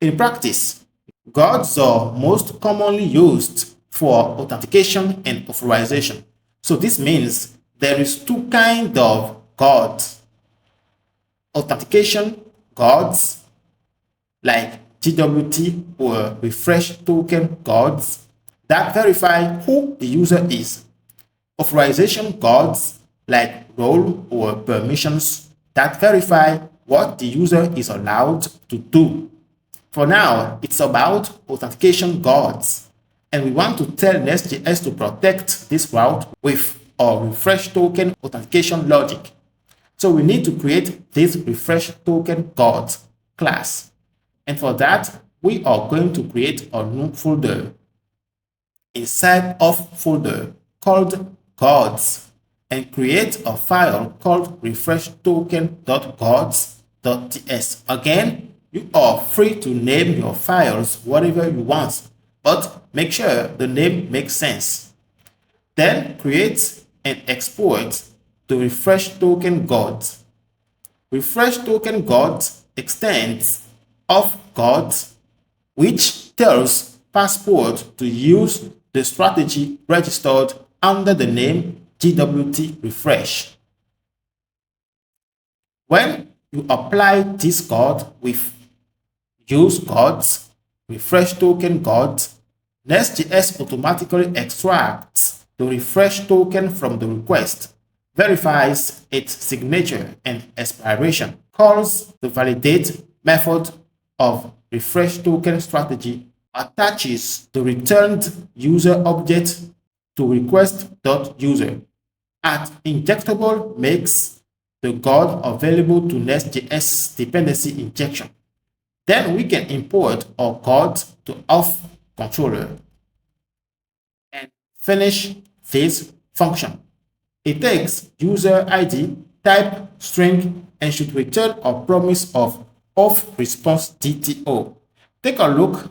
In practice, guards are most commonly used for authentication and authorization. So this means there is two kinds of guards. Authentication guards like JWT or refresh token guards that verify who the user is. Authorization guards like role or permissions that verify what the user is allowed to do. For now, it's about authentication guards, and we want to tell NestJS to protect this route with our refresh token authentication logic. So we need to create this refresh token guards class. And for that, we are going to create a new folder inside of folder called guards and create a file called refreshtoken.guards.ts. Again, you are free to name your files whatever you want, but make sure the name makes sense. Then create and export the refresh token guards. Refresh token guards extends of guards, which tells Passport to use the strategy registered under the name JWT refresh. When you apply this guard with use guards, refresh token guards, NestJS automatically extracts the refresh token from the request, verifies its signature and expiration, calls the validate method of refresh token strategy, attaches the returned user object to request.user. @injectable makes the guard available to NestJS dependency injection. Then we can import our code to off controller and finish this function. It takes user ID, type string, and should return a promise of off response DTO. Take a look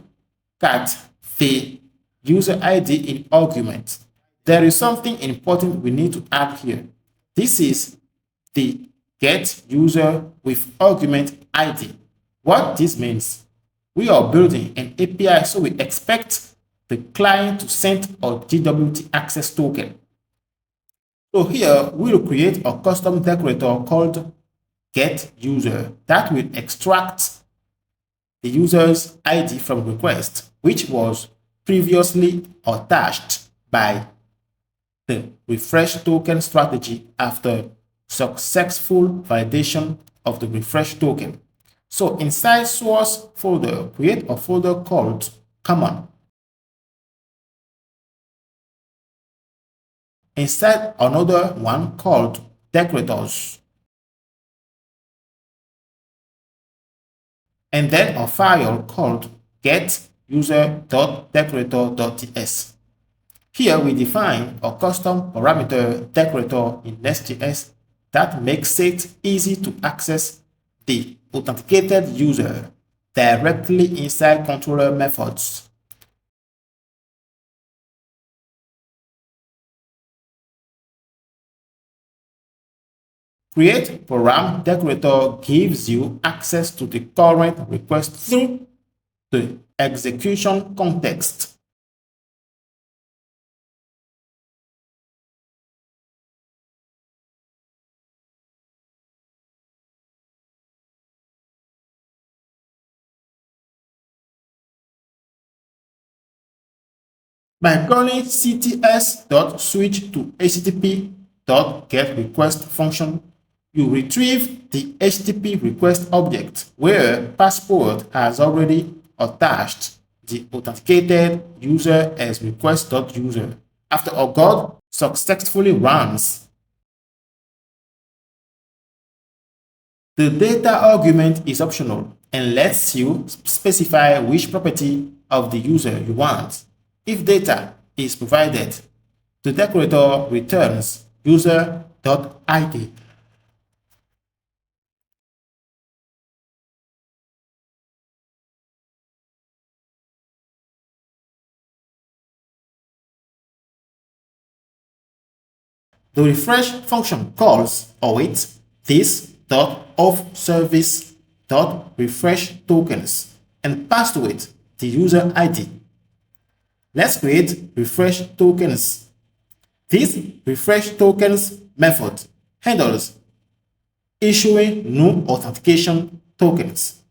at the user ID in argument. There is something important we need to add here. This is the get user with argument ID. What this means, we are building an API, so we expect the client to send a JWT access token. So here we will create a custom decorator called getUser that will extract the user's ID from request, which was previously attached by the refresh token strategy after successful validation of the refresh token. So inside source folder, create a folder called common. Inside another one called decorators. And then a file called getUser.decorator.ts. Here we define a custom parameter decorator in NestJS that makes it easy to access the authenticated user directly inside controller methods. Create param decorator gives you access to the current request through the execution context. By calling cts.switch to http.getRequest function, you retrieve the HTTP request object where Passport has already attached the authenticated user as request.user. After OAuth successfully runs, the data argument is optional and lets you specify which property of the user you want. If data is provided, the decorator returns user.id. The refresh function calls await this.offService.refresh tokens and pass to it the user ID. Let's create refresh tokens. This refresh tokens method handles issuing new authentication tokens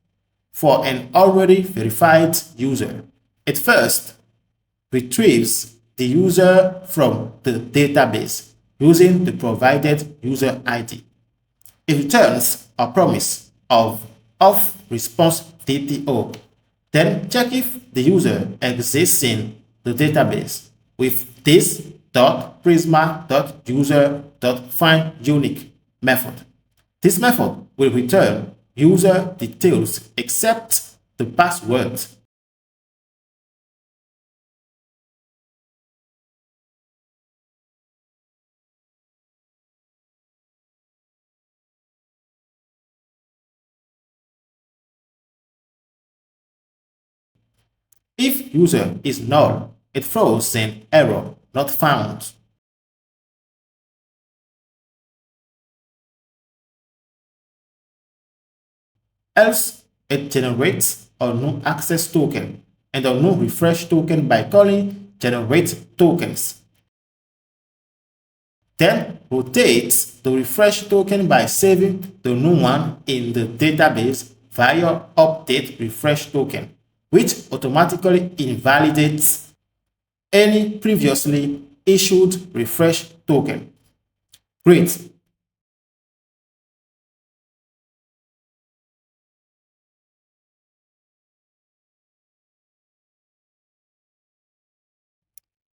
for an already verified user. It first retrieves the user from the database using the provided user ID. It returns a promise of response DTO. Then check if the user exists in the database with this.prisma.user.findUnique method. This method will return user details except the password. If user is null, it throws an error not found. Else, it generates a new access token and a new refresh token by calling generate tokens. Then rotates the refresh token by saving the new one in the database via update refresh token, which automatically invalidates any previously issued refresh token. Great.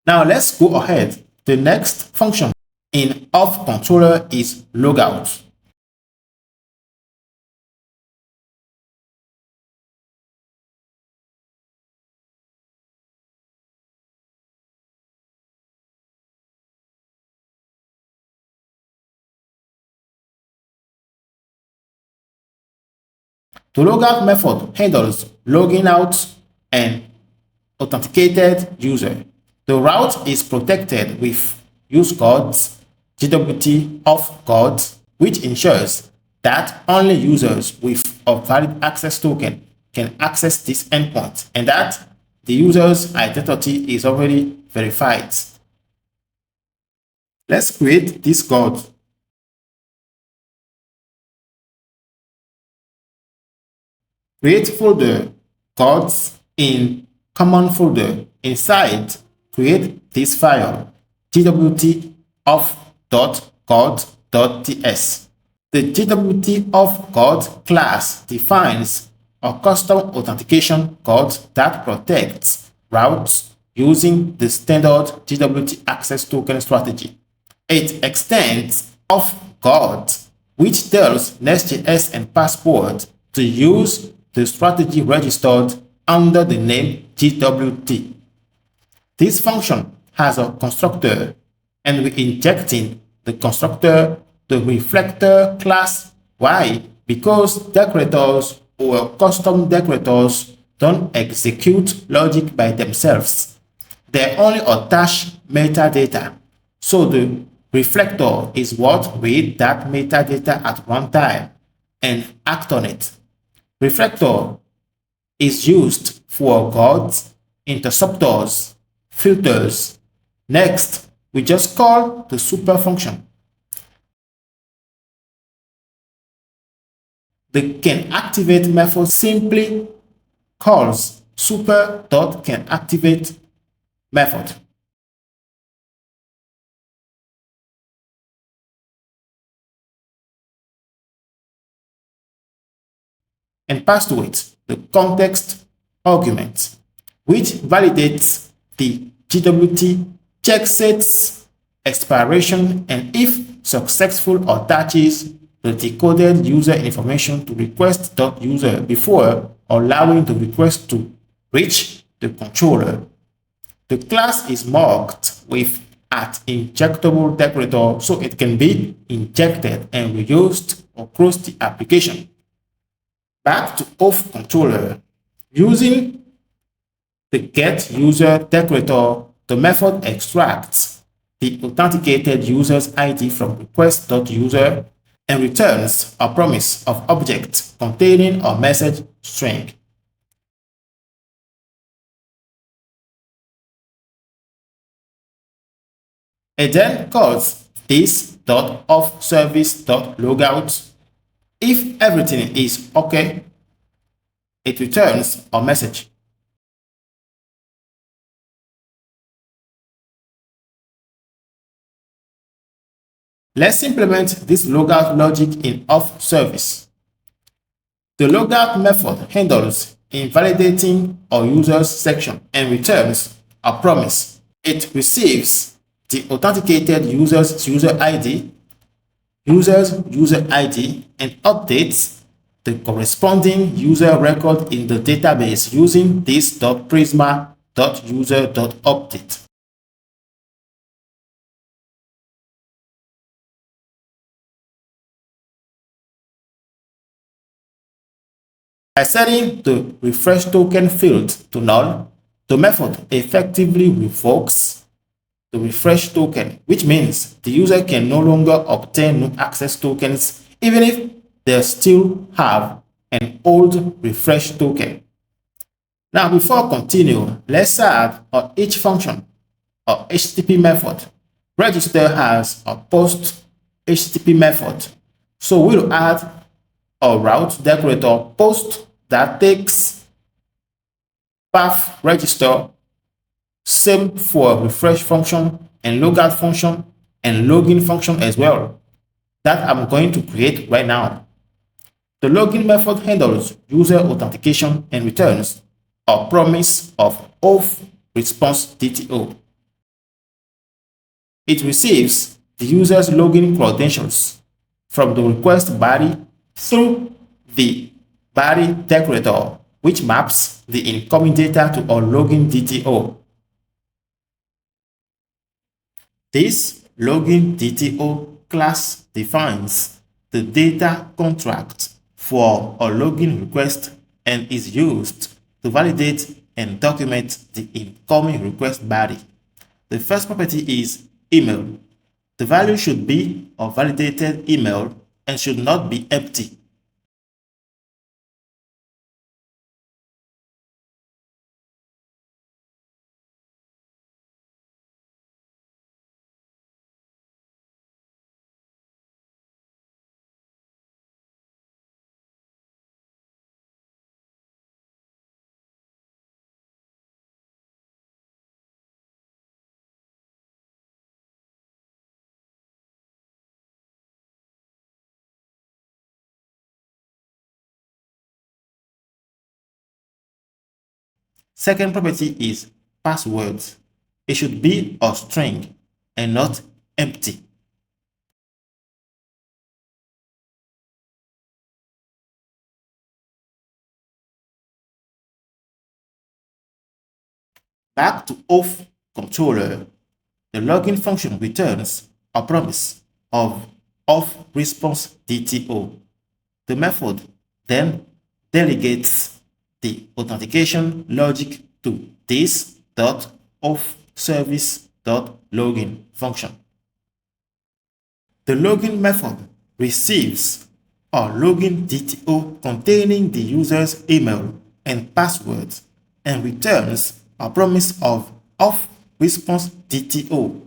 Now let's go ahead. The next function in off controller is logout. The logout method handles logging out an authenticated user. The route is protected with usecodes, JWT Auth which ensures that only users with a valid access token can access this endpoint and that the user's identity is already verified. Let's create this code. Create folder codes in common folder. Inside, create this file, JWT auth.code.ts. The JWT auth class defines a custom authentication code that protects routes using the standard JWT access token strategy. It extends auth, which tells NestJS and Passport to use the strategy registered under the name JWT. This function has a constructor, and we're injecting the constructor the reflector class. Why? Because decorators or custom decorators don't execute logic by themselves. They only attach metadata. So the reflector is what reads that metadata at runtime and act on it. Reflector is used for guards, interceptors, filters. Next, we just call the super function. The canActivate method simply calls super.canActivate method. And pass to it the context argument, which validates the JWT checksets expiration and if successful attaches the decoded user information to request.user before allowing the request to reach the controller. The class is marked with @injectable decorator so it can be injected and reused across the application. Back to auth controller. Using the getUserDecorator, the method extracts the authenticated user's ID from request.user and returns a promise of object containing a message string. It then calls this.authService.logout. If everything is okay, it returns a message. Let's implement this logout logic in auth service. The logout method handles invalidating a user's section and returns a promise. It receives the authenticated user's user ID, and updates the corresponding user record in the database using this.prisma.user.update. By setting the refresh token field to null, the method effectively revokes the refresh token, which means the user can no longer obtain new access tokens even if they still have an old refresh token. Now, before I continue, let's add a each function, a HTTP method. Register has a post HTTP method. So we'll add a route decorator post that takes path register, same for refresh function and logout function and login function as well, that I'm going to create right now. The login method handles user authentication and returns a promise of auth response DTO. It receives the user's login credentials from the request body through the body decorator, which maps the incoming data to a login DTO. This login DTO class defines the data contract for a login request and is used to validate and document the incoming request body. The first property is email. The value should be a validated email and should not be empty. Second property is passwords. It should be a string and not empty. Back to auth controller, the login function returns a promise of auth response DTO. The method then delegates the authentication logic to this.authService.login function. The login method receives a login DTO containing the user's email and password and returns a promise of auth response DTO.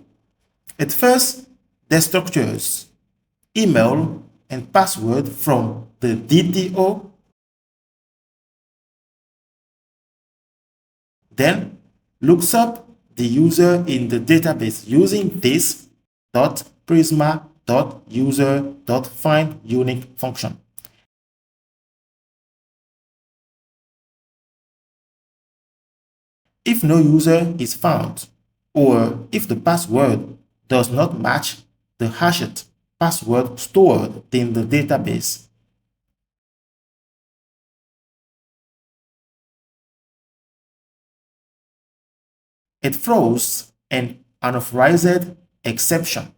It first destructures email and password from the DTO, then looks up the user in the database using this.prisma.user.findUnique function. If no user is found, or if the password does not match the hashed password stored in the database, it throws an unauthorized exception.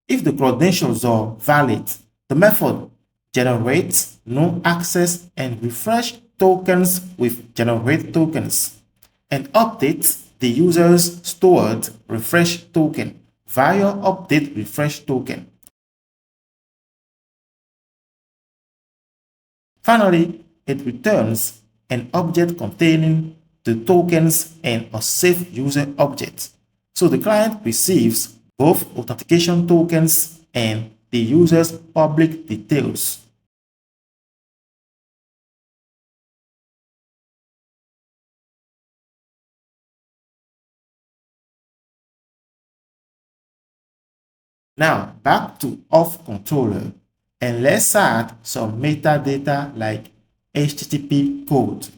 If the credentials are valid, the method generates no access and refresh tokens with generate tokens and updates the user's stored refresh token via update refresh token. Finally, it returns an object containing the tokens and a safe user object. So the client receives both authentication tokens and the user's public details. Now back to auth controller, and let's add some metadata like HTTP code.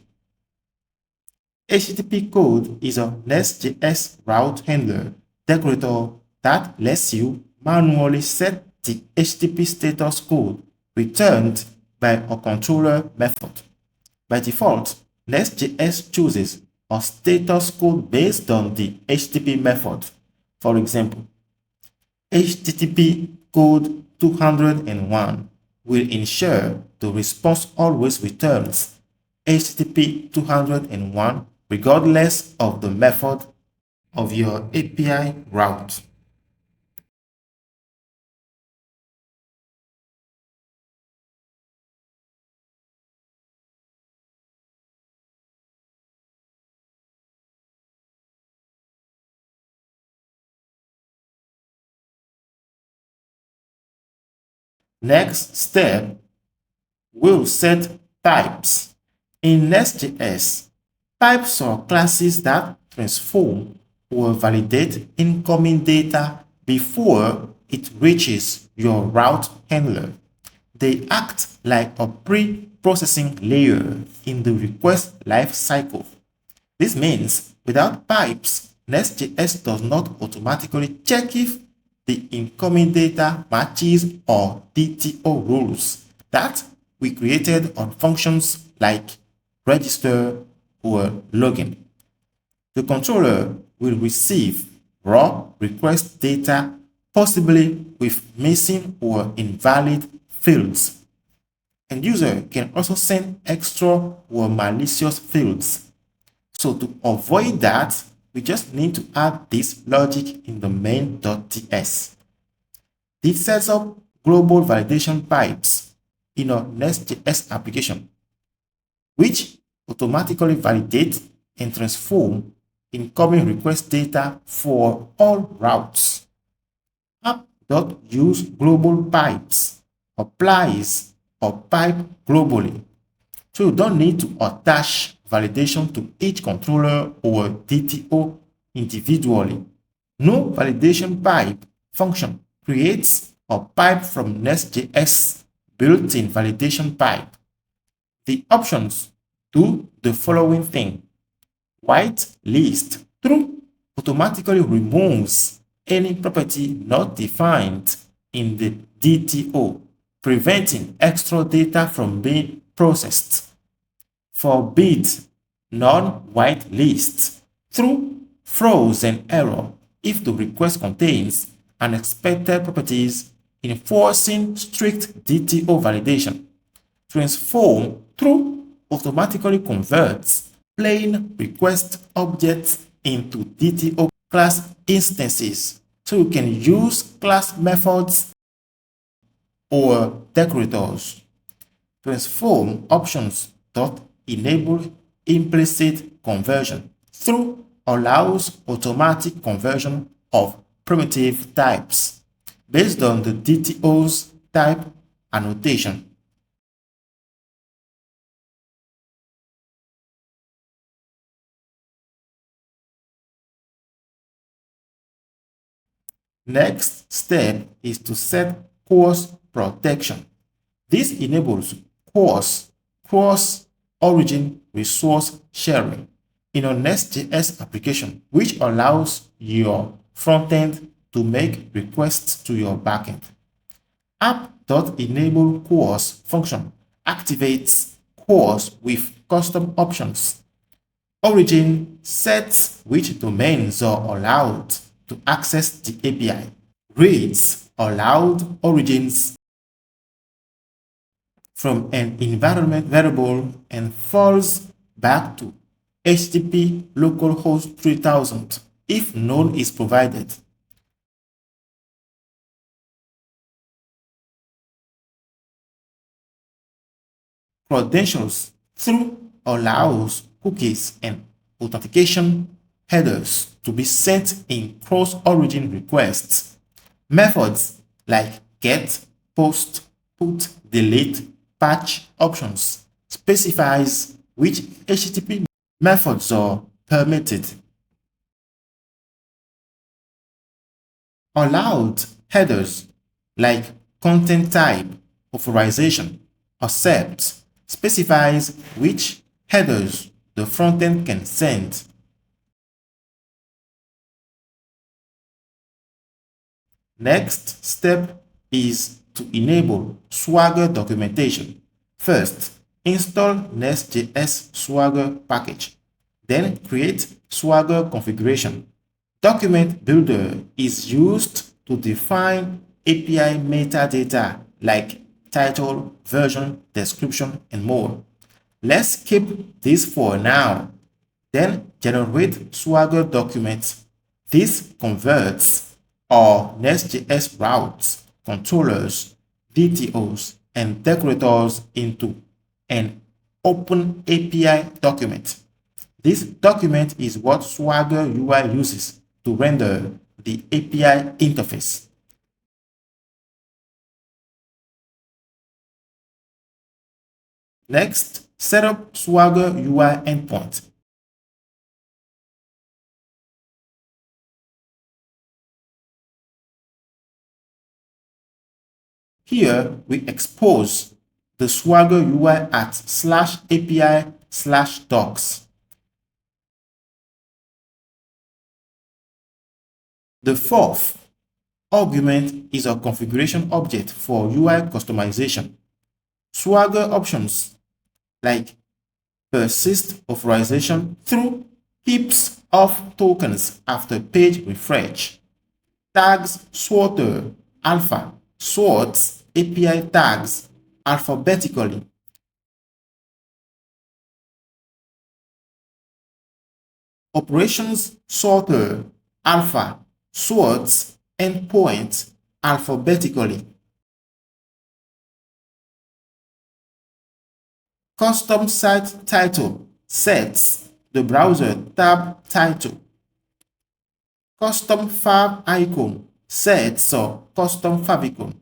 HTTP code is a NestJS route handler decorator that lets you manually set the HTTP status code returned by a controller method. By default, NestJS chooses a status code based on the HTTP method. For example, HTTP code 201 will ensure the response always returns HTTP 201 regardless of the method of your API route. Next step, we'll set types. In Next.js, types are classes that transform or validate incoming data before it reaches your route handler. They act like a pre-processing layer in the request lifecycle. This means without types, Next.js does not automatically check if the incoming data matches or DTO rules. That we created on functions like register or login. The controller will receive raw request data, possibly with missing or invalid fields. And user can also send extra or malicious fields. So to avoid that, we just need to add this logic in the main.ts. This sets up global validation pipes in our NestJS application, which automatically validate and transform incoming request data for all routes. App.use global pipes applies or pipe globally, so you don't need to attach validation to each controller or DTO individually. No validation pipe function creates a pipe from NestJS built-in validation pipe. The options do the following thing. Whitelist true automatically removes any property not defined in the DTO, preventing extra data from being processed. Forbid non-whitelist true throws an error if the request contains unexpected properties, enforcing strict DTO validation. Transform true automatically converts plain request objects into DTO class instances, so you can use class methods or decorators. Transform options dot enable implicit conversion. True allows automatic conversion of primitive types based on the DTO's type annotation. Next step is to set CORS protection. This enables CORS cross-origin resource sharing in a NestJS application, which allows your frontend to make requests to your backend. App.enable CORS function activates CORS with custom options. Origin sets which domains are allowed to access the API. Reads allowed origins from an environment variable and falls back to HTTP localhost 3000 if none is provided. Credentials through allows cookies and authentication headers to be sent in cross-origin requests. Methods like get, post, put, delete, patch options specifies which HTTP methods are permitted. Allowed headers like content type, authorization, accept specifies which headers the frontend can send. Next step is to enable Swagger documentation. First, install NestJS Swagger package. Then create Swagger configuration. Document Builder is used to define API metadata like title, version, description, and more. Let's keep this for now. Then generate Swagger documents. This converts our NestJS routes, controllers, DTOs, and decorators into an open API document. This document is what Swagger UI uses to render the API interface. Next, set up Swagger UI endpoint. Here, we expose the Swagger UI at /API/docs. The fourth argument is a configuration object for UI customization. Swagger options like persist authorization through heaps of tokens after page refresh. Tags sorter alpha sorts API tags alphabetically. Operations sorter alpha sorts endpoints alphabetically. Custom site title sets the browser tab title. Custom fav icon sets a custom favicon.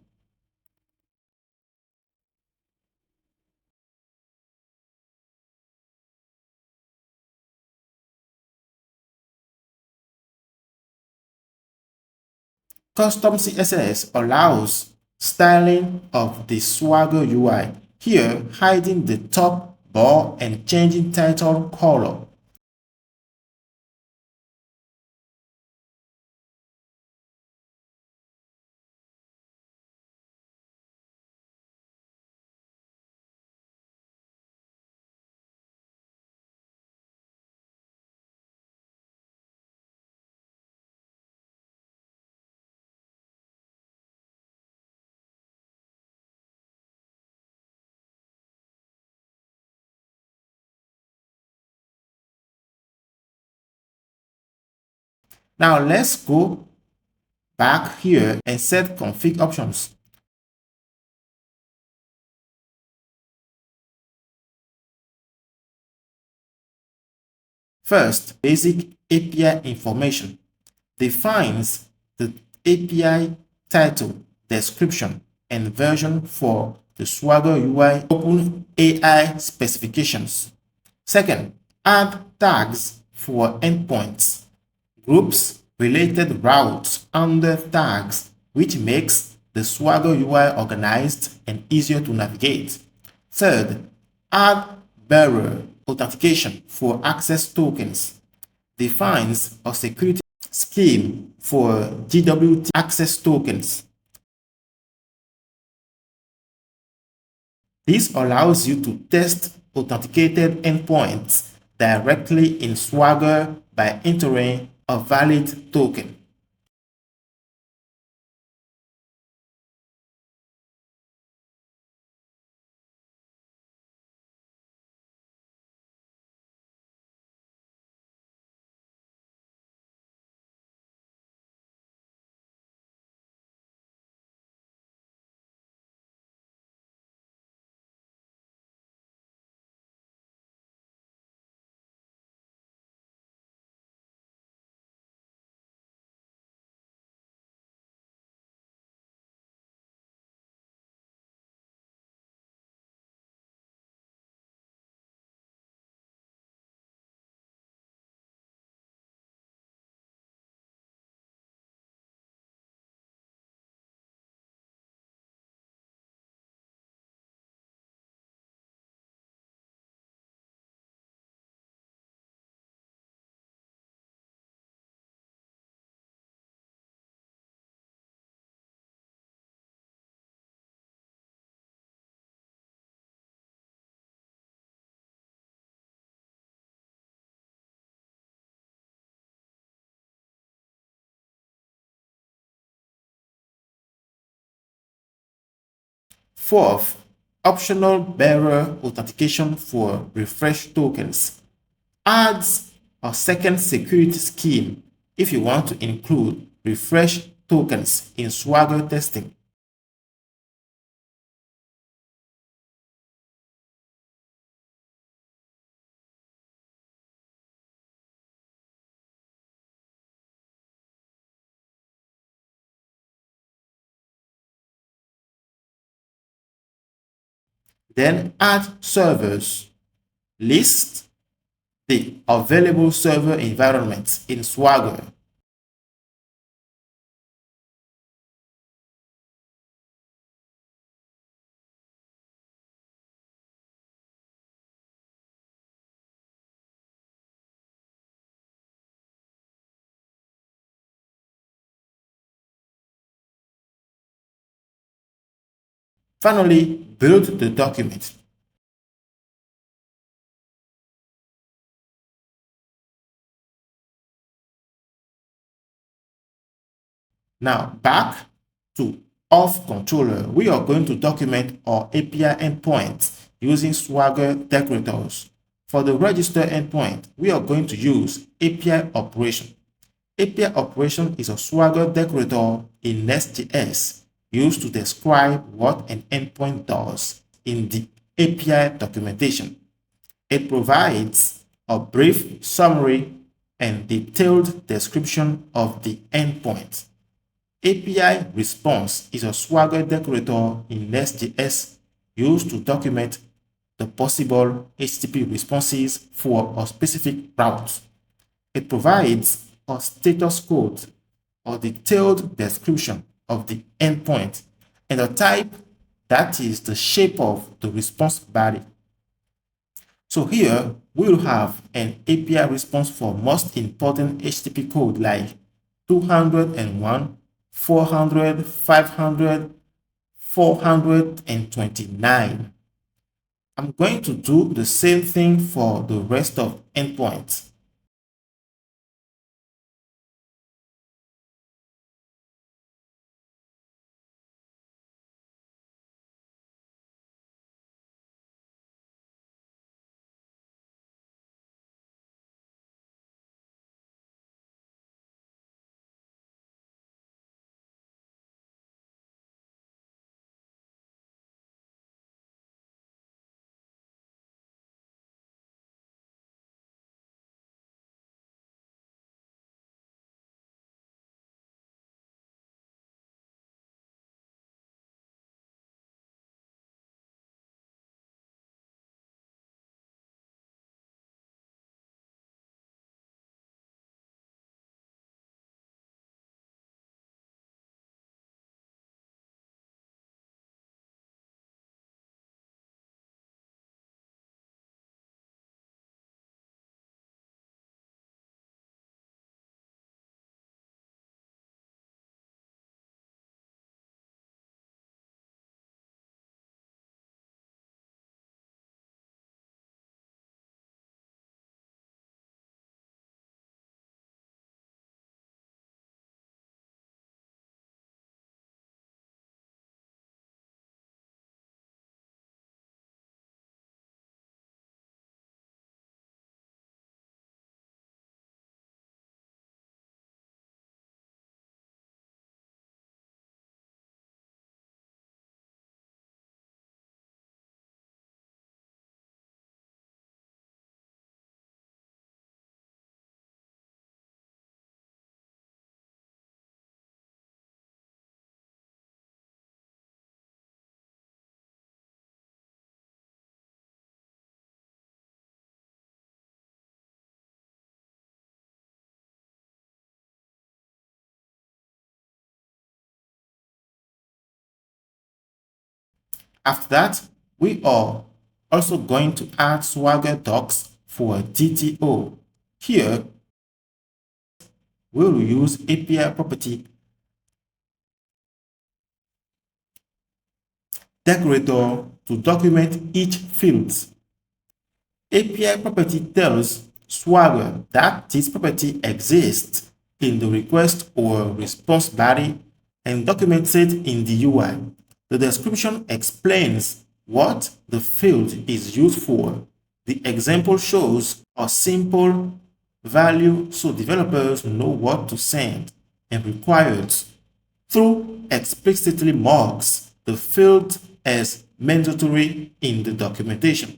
Custom CSS allows styling of the Swagger UI, here hiding the top bar and changing title color. Now let's go back here and set config options. First, basic API information defines the API title, description, and version for the Swagger UI OpenAI specifications. Second, add tags for endpoints, groups, related routes under tags, which makes the Swagger UI organized and easier to navigate. Third, add bearer authentication for access tokens, defines a security scheme for JWT access tokens. This allows you to test authenticated endpoints directly in Swagger by entering a valid token. Fourth, optional bearer authentication for refresh tokens adds a second security scheme if you want to include refresh tokens in Swagger testing. Then add servers. List the available server environments in Swagger. Finally, build the document. Now, back to auth controller, we are going to document our API endpoints using Swagger decorators. For the register endpoint, we are going to use API operation. API operation is a Swagger decorator in Nest.js used to describe what an endpoint does in the API documentation. It provides a brief summary and detailed description of the endpoint. API response is a Swagger decorator in Next.js used to document the possible HTTP responses for a specific route. It provides a status code or detailed description of the endpoint and a type, that is the shape of the response body. So here we'll have an API response for most important HTTP code like 201, 400, 500, 429. I'm going to do the same thing for the rest of endpoints. After that, we are also going to add Swagger docs for DTO. Here, we will use API property decorator to document each field. API property tells Swagger that this property exists in the request or response body and documents it in the UI. The description explains what the field is used for. The example shows a simple value so developers know what to send, and requires through explicitly marks the field as mandatory in the documentation.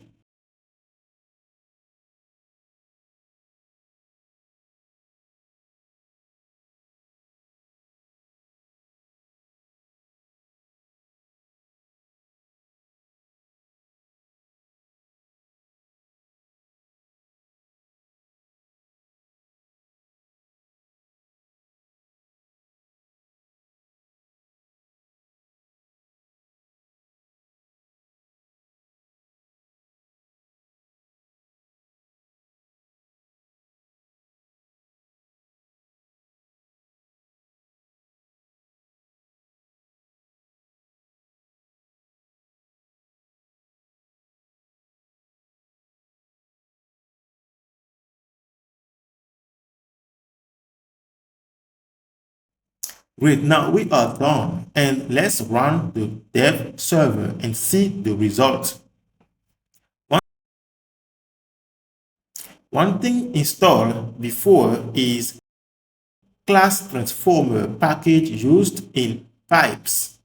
Great, now we are done and let's run the dev server and see the result. One thing installed before is class transformer package used in pipes.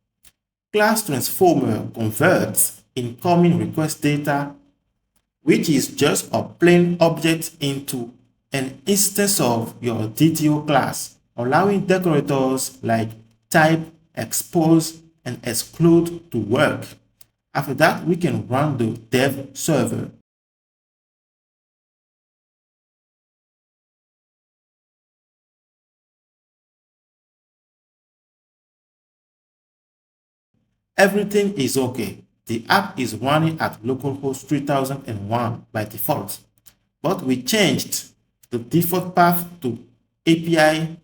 Class transformer converts incoming request data, which is just a plain object, into an instance of your DTO class, allowing decorators like type, expose, and exclude to work. After that, we can run the dev server. Everything is okay. The app is running at localhost 3001 by default, but we changed the default path to API/v1.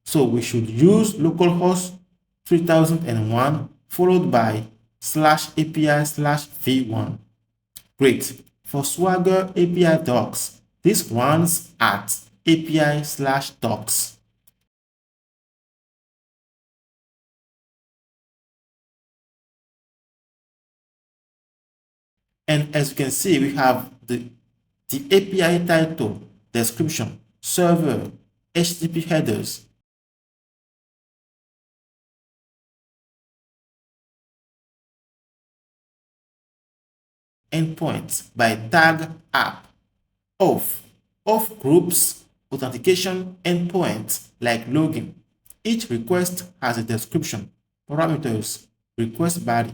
So we should use localhost 3001 followed by /API/v1. Great. For Swagger API docs, this runs at API/docs. And as you can see, we have the API title, description, server, HTTP headers, endpoints by tag app, auth groups, authentication endpoints like login. Each request has a description, parameters, request body.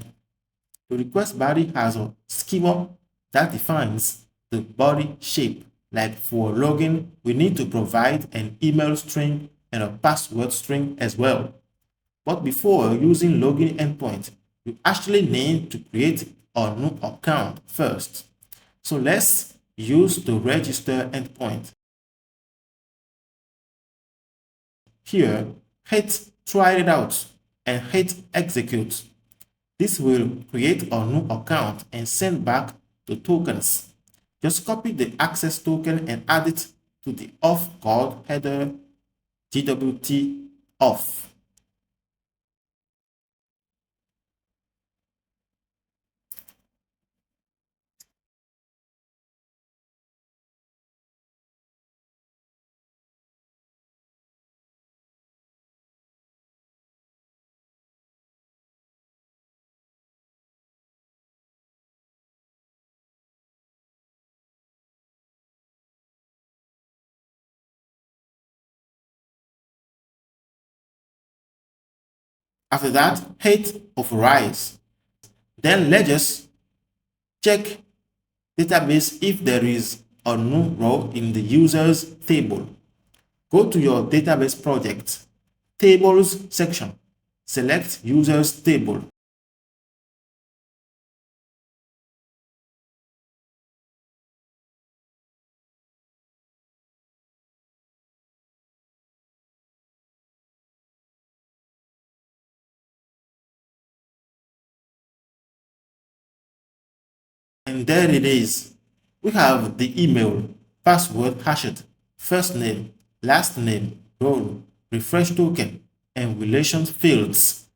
The request body has a schema that defines the body shape. Like for login, we need to provide an email string and a password string as well. But before using login endpoint, you actually need to create a new account first. So let's use the register endpoint. Here, hit try it out and hit execute. This will create a new account and send back the tokens. Just copy the access token and add it to the auth called header JWT auth. After that, hit authorize. Then let's just check database if there is a new row in the users table. Go to your database project, tables section, select users table. And there it is. We have the email, password hashed, first name, last name, role, refresh token, and relations fields.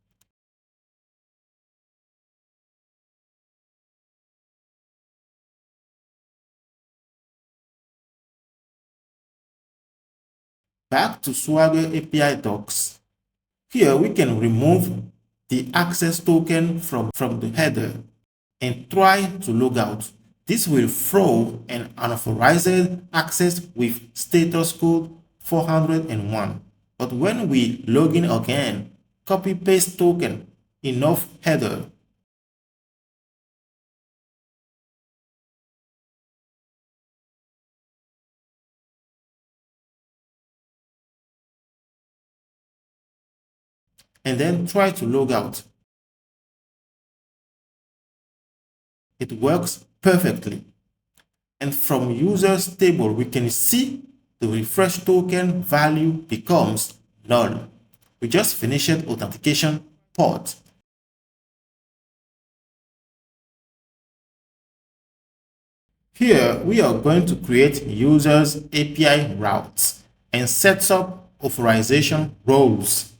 Back to Swagger API docs. Here we can remove the access token from the header and try to log out. This will throw an unauthorized access with status code 401. But when we log in again, copy paste token, enough header. And then try to log out. It works perfectly. And from users table, we can see the refresh token value becomes null. We just finished authentication part. Here, we are going to create users API routes and set up authorization roles.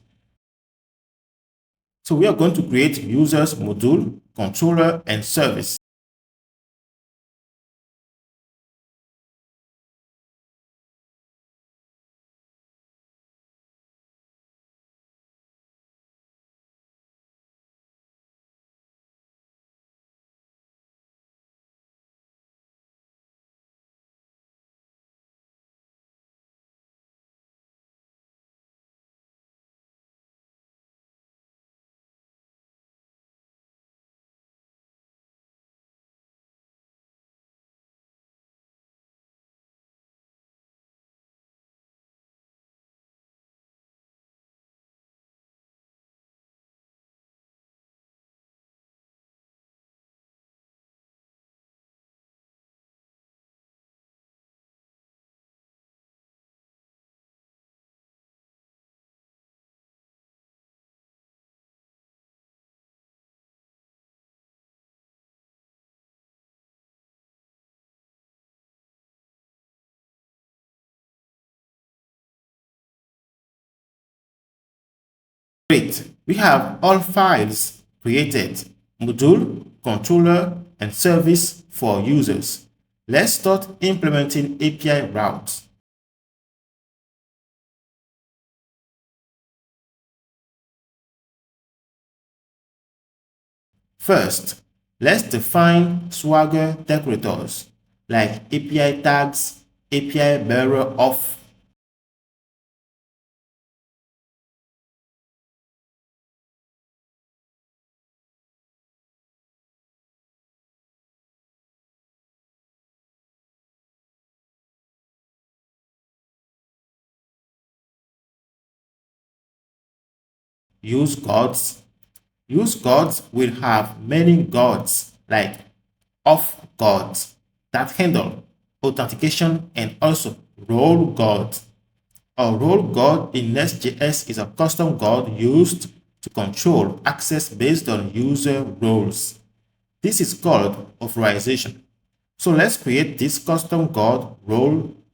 So we are going to create users, module, controller, and service. Great, we have all files created, module, controller, and service for users. Let's start implementing API routes. First, let's define Swagger decorators like API tags, API bearer of. Use gods. Use gods will have many gods like off gods that handle authentication and also role gods. A role god in Nest.js is a custom god used to control access based on user roles. This is called authorization. So let's create this custom god roles.god.ts.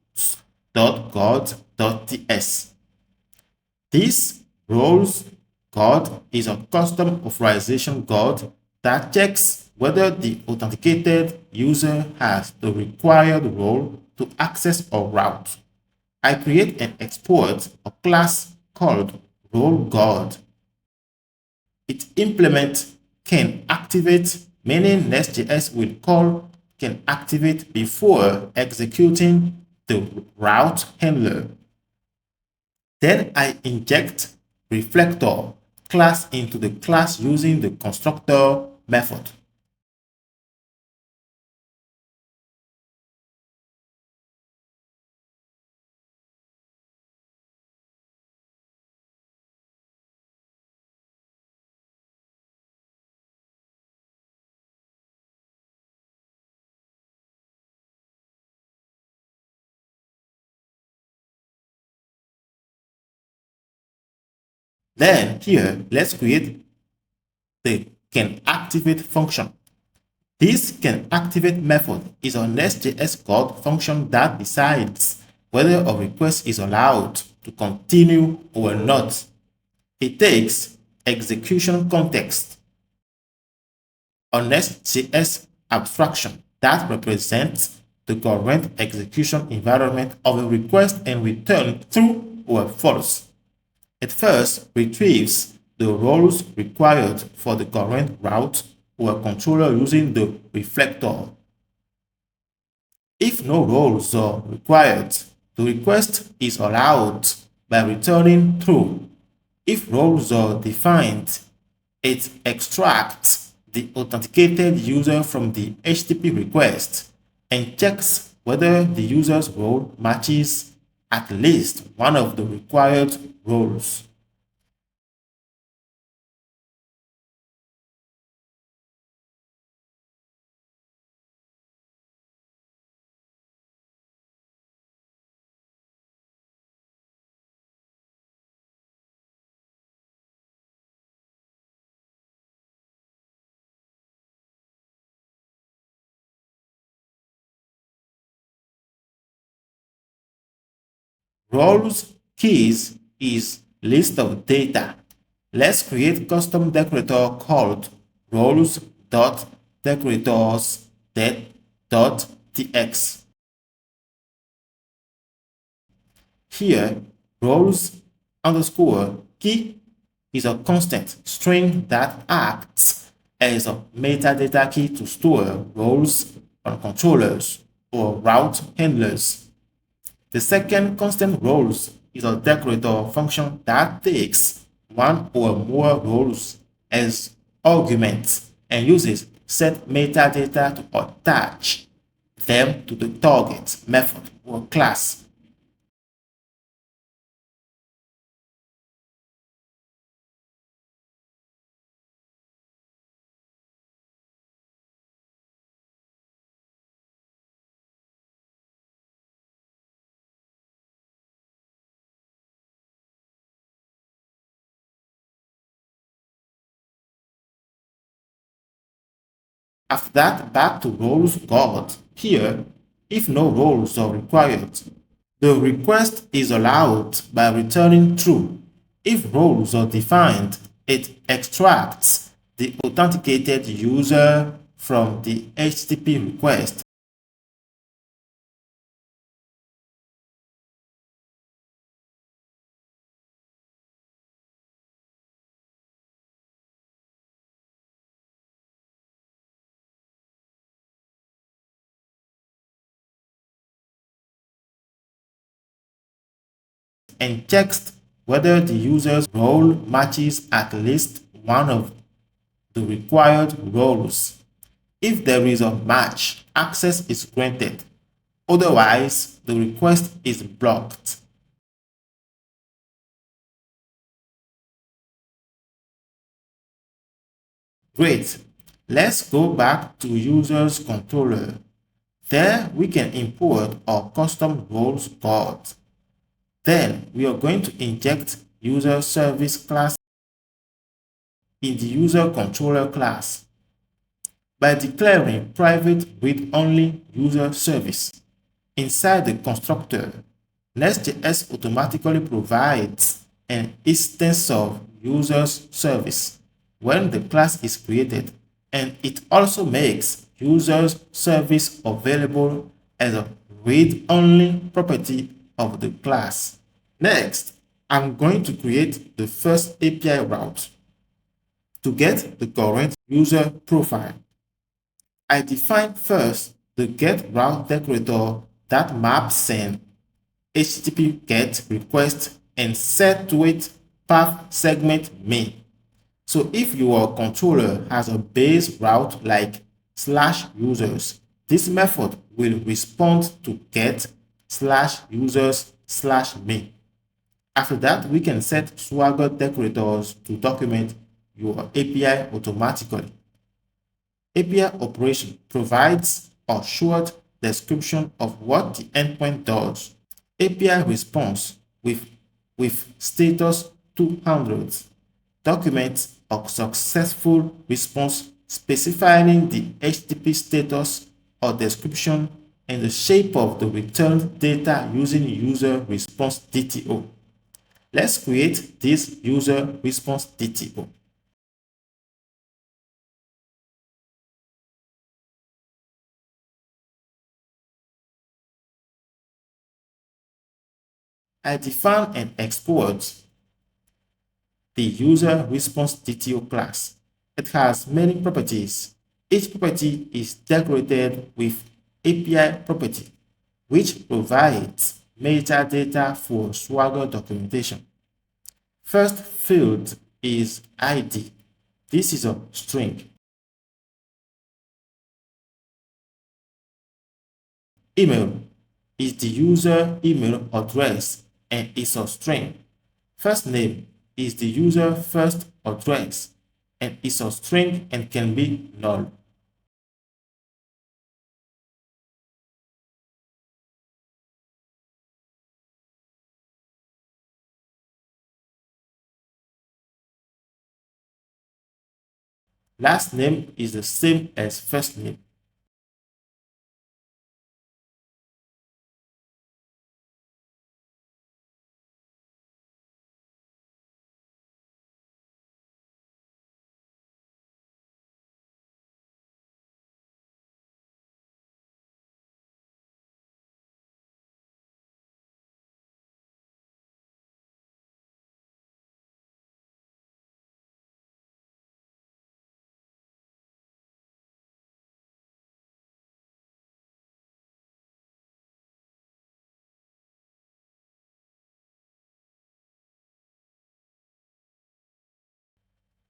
This roles god is a custom authorization god that checks whether the authenticated user has the required role to access a route. I create and export a class called roleGuard. It implements can activate, meaning Next.js will call can activate before executing the route handler. Then I inject reflector class into the class using the constructor method. Then here, let's create the can activate function. This can activate method is a Nest.js code function that decides whether a request is allowed to continue or not. It takes execution context, a Nest.js abstraction that represents the current execution environment of a request and returns true or false. It first retrieves the roles required for the current route or controller using the reflector. If no roles are required, the request is allowed by returning true. If roles are defined, it extracts the authenticated user from the HTTP request and checks whether the user's role matches at least one of the required roles. Roles keys is list of data. Let's create custom decorator called roles.decorators.txt. Here, roles underscore key is a constant string that acts as a metadata key to store roles on controllers or route handlers. The second constant roles is a decorator function that takes one or more roles as arguments and uses set metadata to attach them to the target method or class. After that, back to roles guard. Here, if no roles are required, the request is allowed by returning true. If roles are defined, it extracts the authenticated user from the HTTP request. And checks whether the user's role matches at least one of the required roles. If there is a match, access is granted. Otherwise, the request is blocked. Great. Let's go back to users controller. There we can import our custom roles card. Then we are going to inject user service class in the user controller class by declaring private read-only user service. Inside the constructor, NestJS automatically provides an instance of users service when the class is created, and it also makes users service available as a read-only property of the class. Next, I'm going to create the first API route to get the current user profile. I define first the get route decorator that maps an HTTP GET request and set to it path segment main. So if your controller has a base route like /users, this method will respond to get /users/main. After that, we can set Swagger decorators to document your API automatically. API operation provides a short description of what the endpoint does. API response with status 200 documents a successful response specifying the HTTP status or description and the shape of the returned data using user response DTO. Let's create this user response DTO. I define and export the user response DTO class. It has many properties. Each property is decorated with API property, which provides metadata for Swagger documentation. First field is ID. This is a string. Email is the user email address and is a string. First name is the user first address and is a string and can be null. Last name is the same as first name.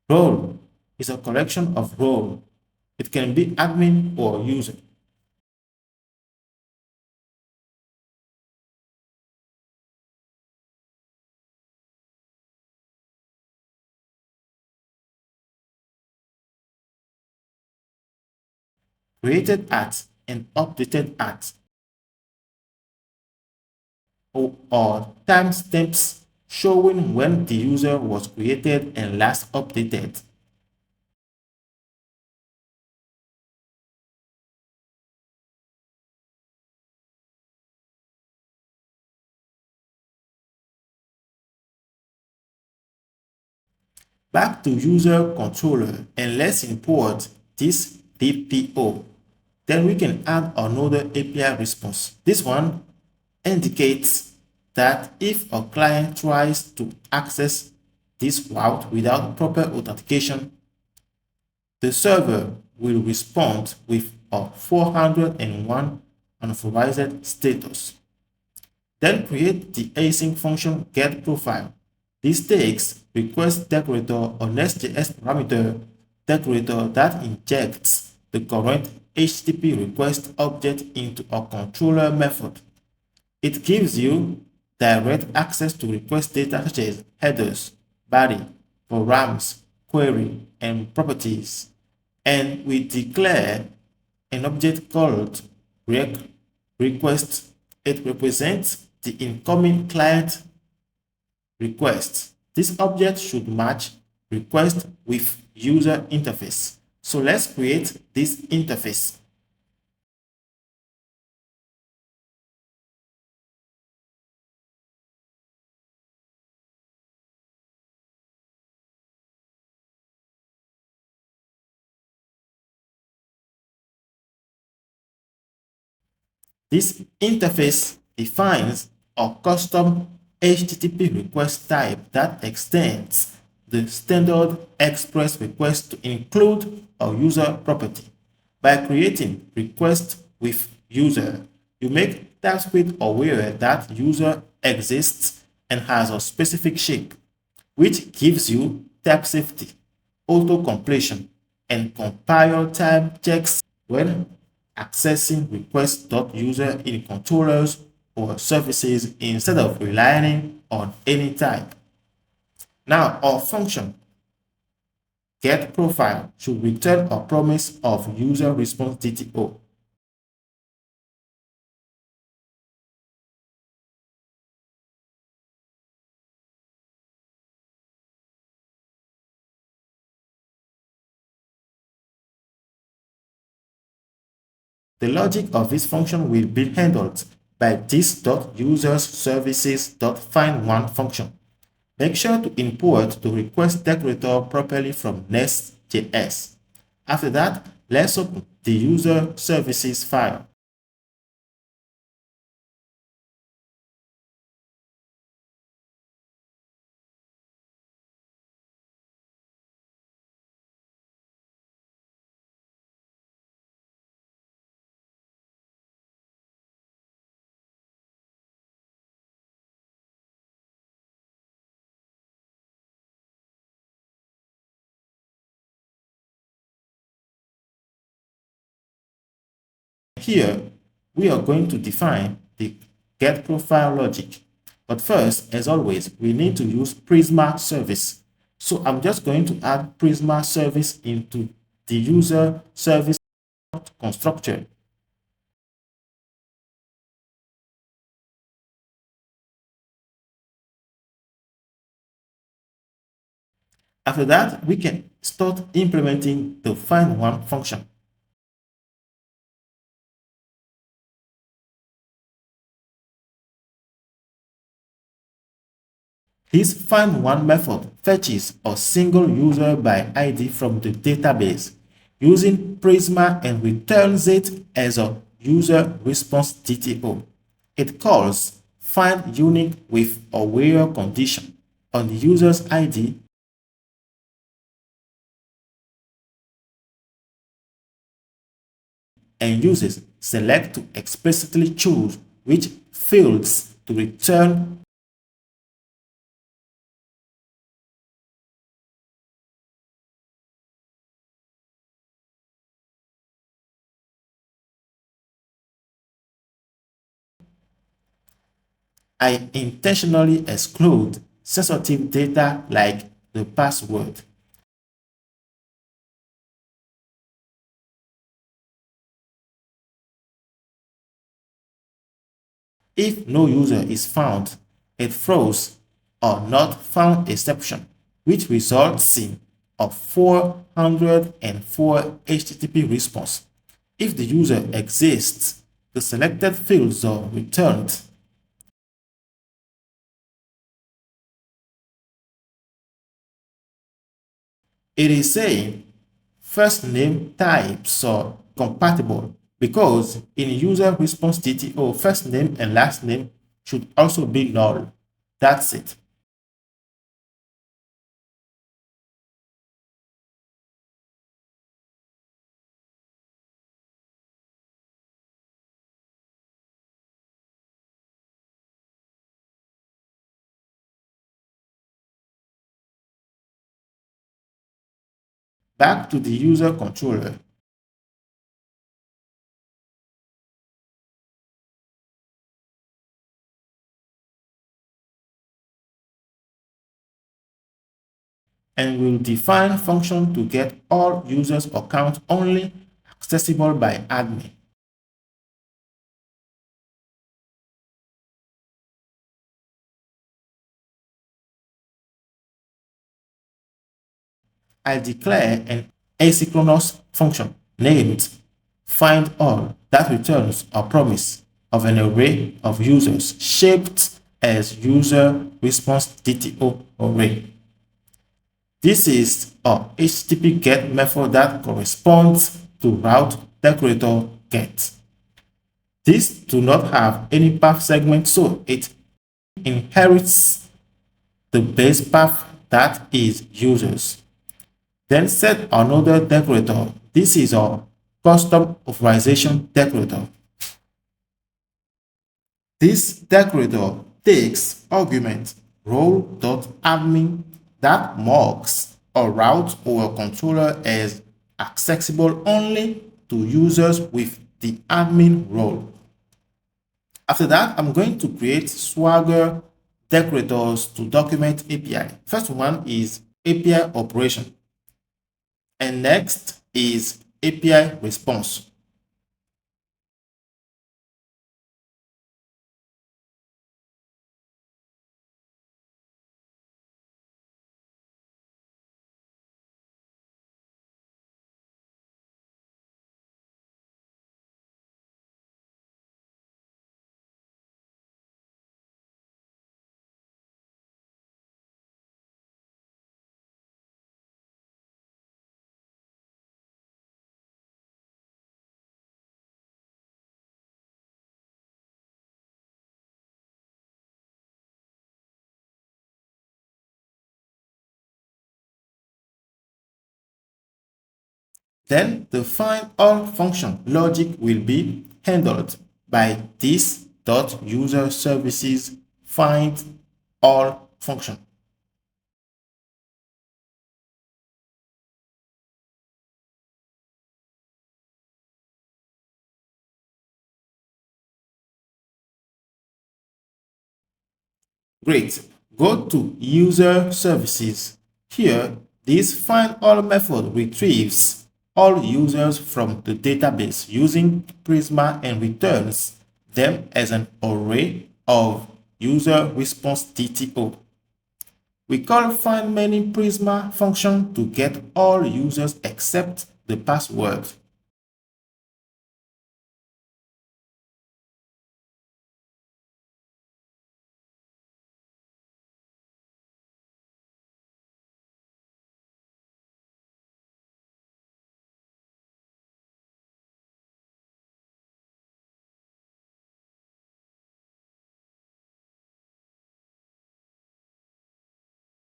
Role is a collection of roles. It can be admin or user. Created at and updated at, or timestamps showing when the user was created and last updated. Back to user controller, and let's import this DPO. Then we can add another API response. This one indicates that if a client tries to access this route without proper authentication, the server will respond with a 401 unauthorized status. Then create the async function getProfile. This takes request decorator or NestJS parameter decorator that injects the current HTTP request object into a controller method. It gives you direct access to request data such as headers, body, params, query, and properties. And we declare an object called request. It represents the incoming client request. This object should match request with user interface. So let's create this interface. This interface defines a custom HTTP request type that extends the standard express request to include a user property. By creating request with user, you make TypeScript aware that user exists and has a specific shape, which gives you type safety, auto completion, and compile time checks when accessing request.user in controllers or services instead of relying on any type. Now, our function getProfile should return a promise of user response DTO. The logic of this function will be handled by this.usersServices.findOne function. Make sure to import the request decorator properly from Next.js. After that, let's open the user services file. Here, we are going to define the getProfile logic. But first, as always, we need to use Prisma service. So I'm just going to add Prisma service into the user service constructor. After that, we can start implementing the findOne function. This findOne method fetches a single user by ID from the database using Prisma and returns it as a user response DTO. It calls find unique with a where condition on the user's ID and uses select to explicitly choose which fields to return. I intentionally exclude sensitive data like the password. If no user is found, it throws a not found exception, which results in a 404 HTTP response. If the user exists, the selected fields are returned. It is saying first name types are compatible because in user response DTO, first name and last name should also be null. That's it. Back to the user controller. And we'll define function to get all users' accounts only accessible by admin. I declare an asynchronous function named findAll that returns a promise of an array of users shaped as user response DTO array. This is a HTTP GET method that corresponds to route decorator GET. These do not have any path segment, so it inherits the base path that is users. Then set another decorator. This is a custom authorization decorator. This decorator takes argument role.admin that marks a route or a controller as accessible only to users with the admin role. After that, I'm going to create Swagger decorators to document API. First one is API operation, and next is API response. Then the find all function logic will be handled by this dot user services find all function. Great. Go to user services. Here, this find all method retrieves all users from the database using Prisma and returns them as an array of user response DTO. We call find many Prisma function to get all users except the password.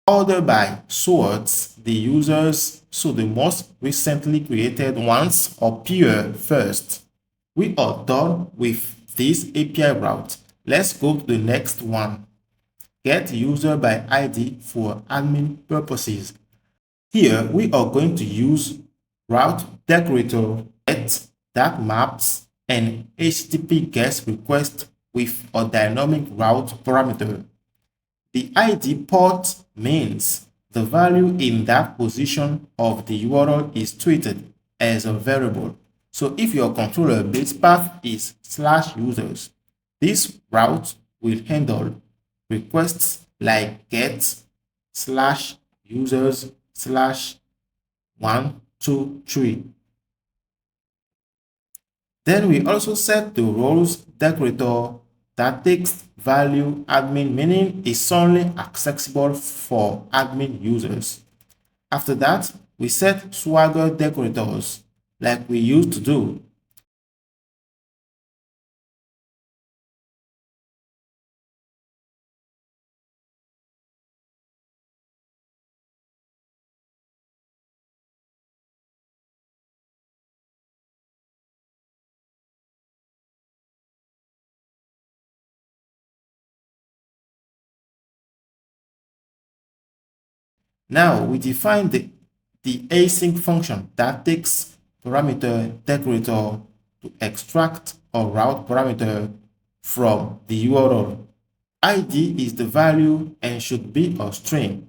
Order by sorts the users so the most recently created ones appear first. We are done with this API route. Let's go to the next one. Get user by ID for admin purposes. Here we are going to use route decorator get that maps an HTTP GET request with a dynamic route parameter. The ID port means the value in that position of the URL is treated as a variable. So if your controller base path is /users, this route will handle requests like get slash users slash 123. Then we also set the roles decorator that takes value admin, meaning it's only accessible for admin users. After that, we set Swagger decorators like we used to do. Now we define the async function that takes parameter decorator to extract or route parameter from the URL. ID is the value and should be a string.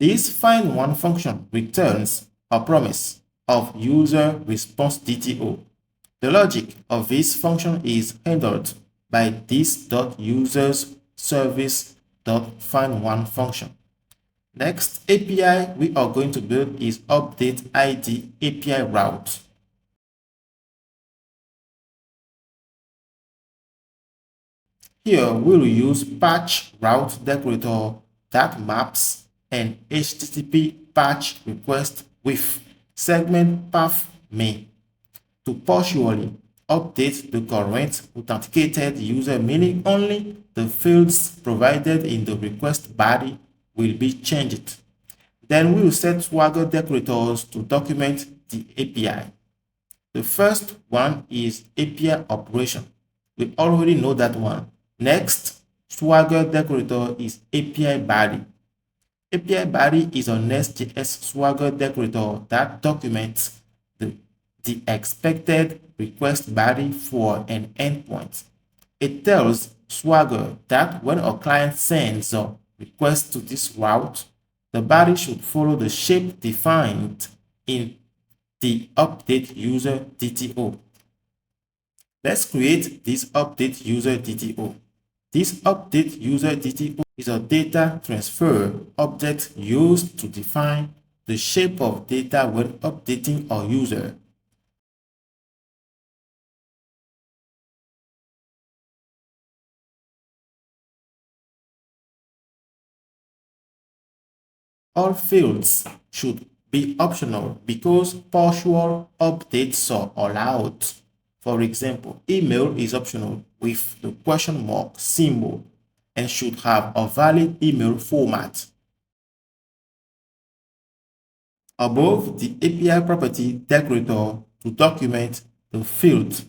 This find one function returns a promise of user response DTO. The logic of this function is handled by this.usersService.findOne function. Next API we are going to build is update ID API route. Here we will use patch route decorator that maps an HTTP patch request with segment path main to partially update the current authenticated user, meaning only the fields provided in the request body will be changed. Then we will set Swagger decorators to document the API. The first one is API operation. We already know that one. Next, Swagger decorator is API body. API body is a NestJS Swagger decorator that documents the expected request body for an endpoint. It tells Swagger that when a client sends a request to this route, the body should follow the shape defined in the update user DTO. Let's create this update user DTO. This update user DTO is a data transfer object used to define the shape of data when updating a user. All fields should be optional because partial updates are allowed. For example, email is optional with the question mark symbol and should have a valid email format. Above the API property decorator to document the field.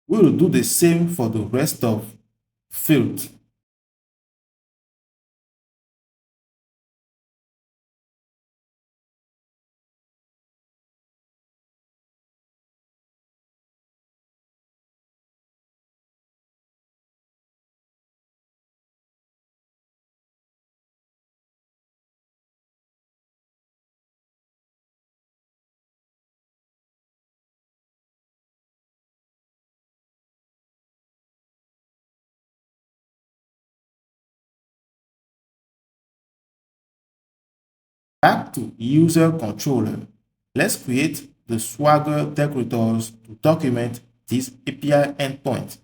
We will do the same for the rest of field. Back to user controller. Let's create the Swagger decorators to document this API endpoint.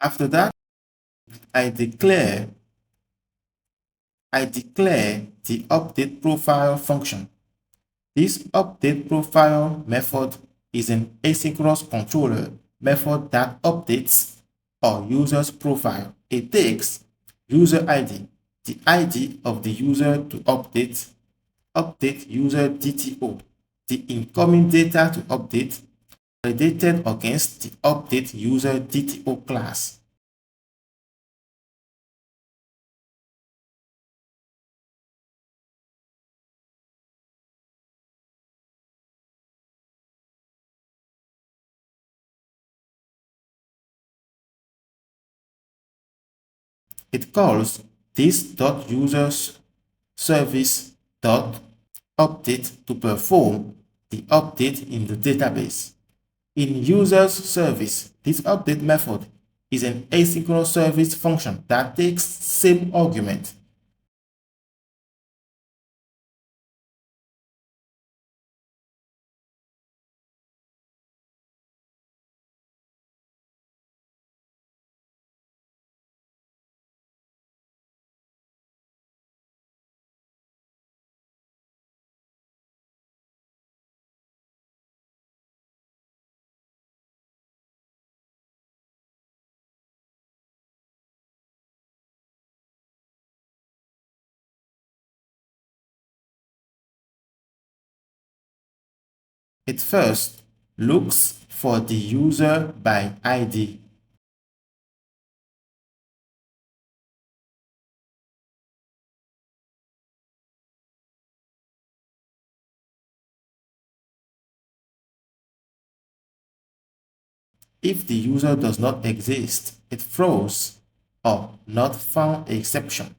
After that, I declare the update profile function. This update profile method is an asynchronous controller method that updates a user's profile. It takes user ID, the ID of the user to update user DTO, the incoming data to update, validated against the update user DTO class. It calls this.users service.update to perform the update in the database. In users service, this update method is an asynchronous service function that takes same argument. It first looks for the user by ID. If the user does not exist, it throws a not found exception.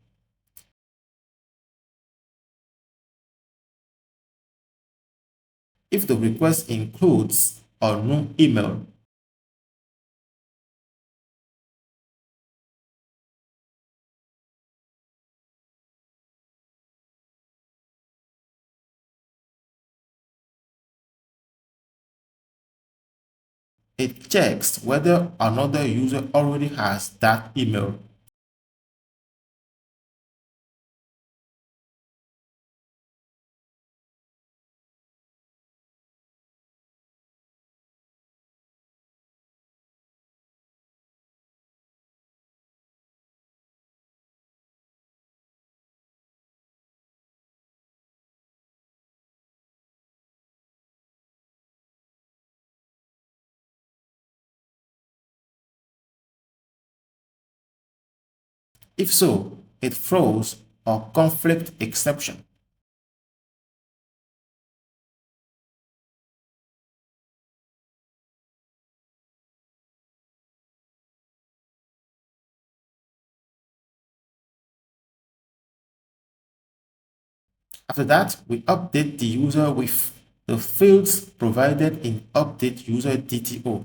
If the request includes a new email, it checks whether another user already has that email. If so, it throws a conflict exception. After that, we update the user with the fields provided in update user DTO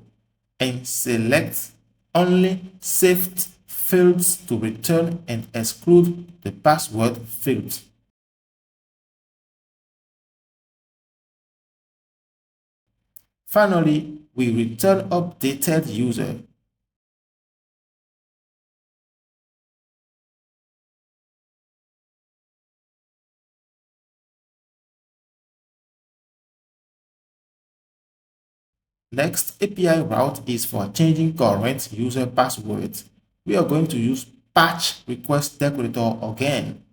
and select only saved fields to return and exclude the password field. Finally, we return updated user. Next API route is for changing current user passwords. We are going to use patch request decorator again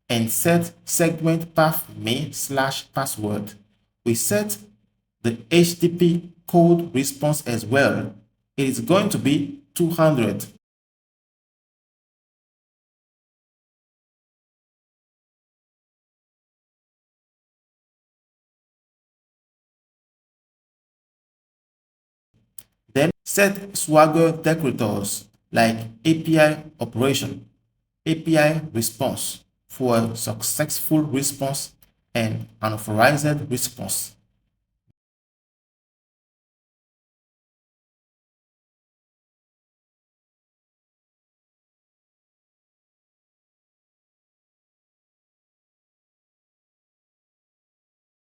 and set segment path main/password. We set the HTTP code response as well. It is going to be 200. Then set Swagger decorators like API operation, API response for a successful response and unauthorized response.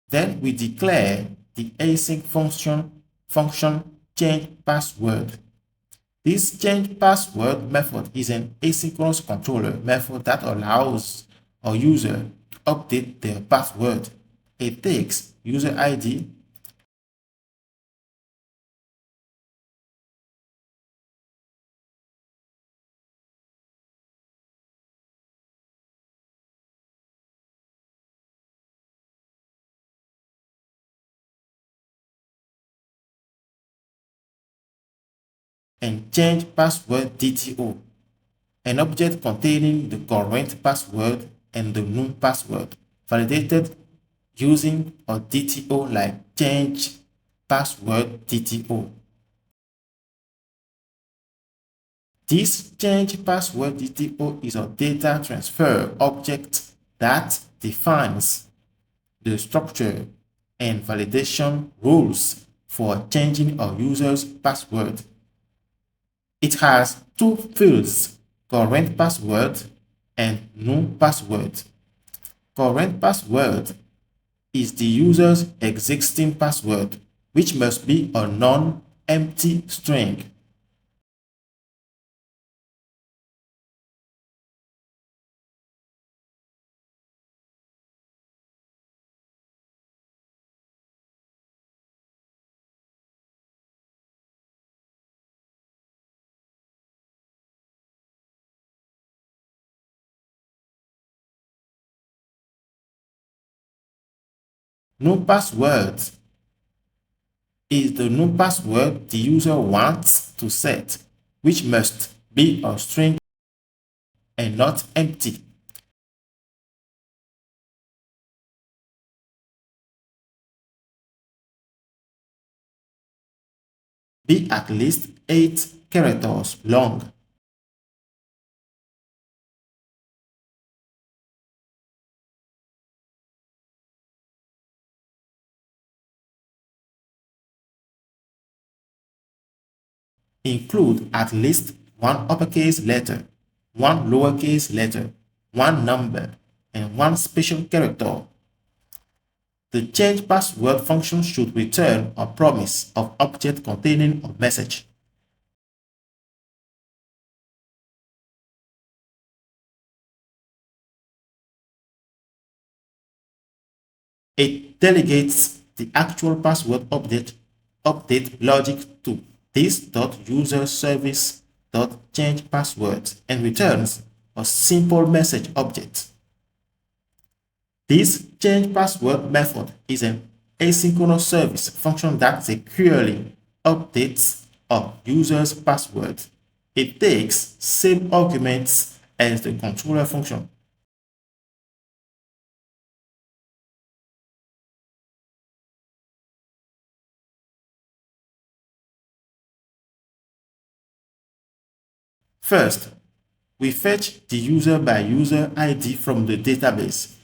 Then we declare the async function change password. This change password method is an asynchronous controller method that allows a user to update their password. It takes user ID and change password DTO, an object containing the current password and the new password, validated using a DTO like change password DTO. This change password DTO is a data transfer object that defines the structure and validation rules for changing a user's password. It has two fields, current password and new password. Current password is the user's existing password, which must be a non-empty string. New password is the new password the user wants to set, which must be a string and not empty. Be at least 8 characters long. Include at least one uppercase letter, one lowercase letter, one number, and one special character. The change password function should return a promise of object containing a message. It delegates the actual password update logic to this.userService.changePassword and returns a simple message object. This change password method is an asynchronous service function that securely updates a user's password. It takes same arguments as the controller function. First, we fetch the user by user ID from the database.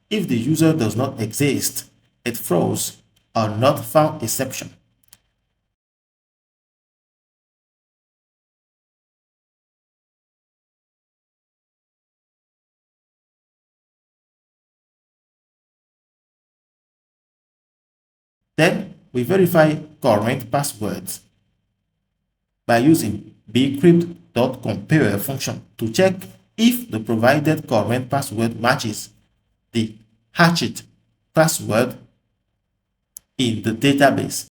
If the user does not exist, it throws a not found exception. Then we verify current passwords by using bcrypt.compare function to check if the provided current password matches the hashed password in the database.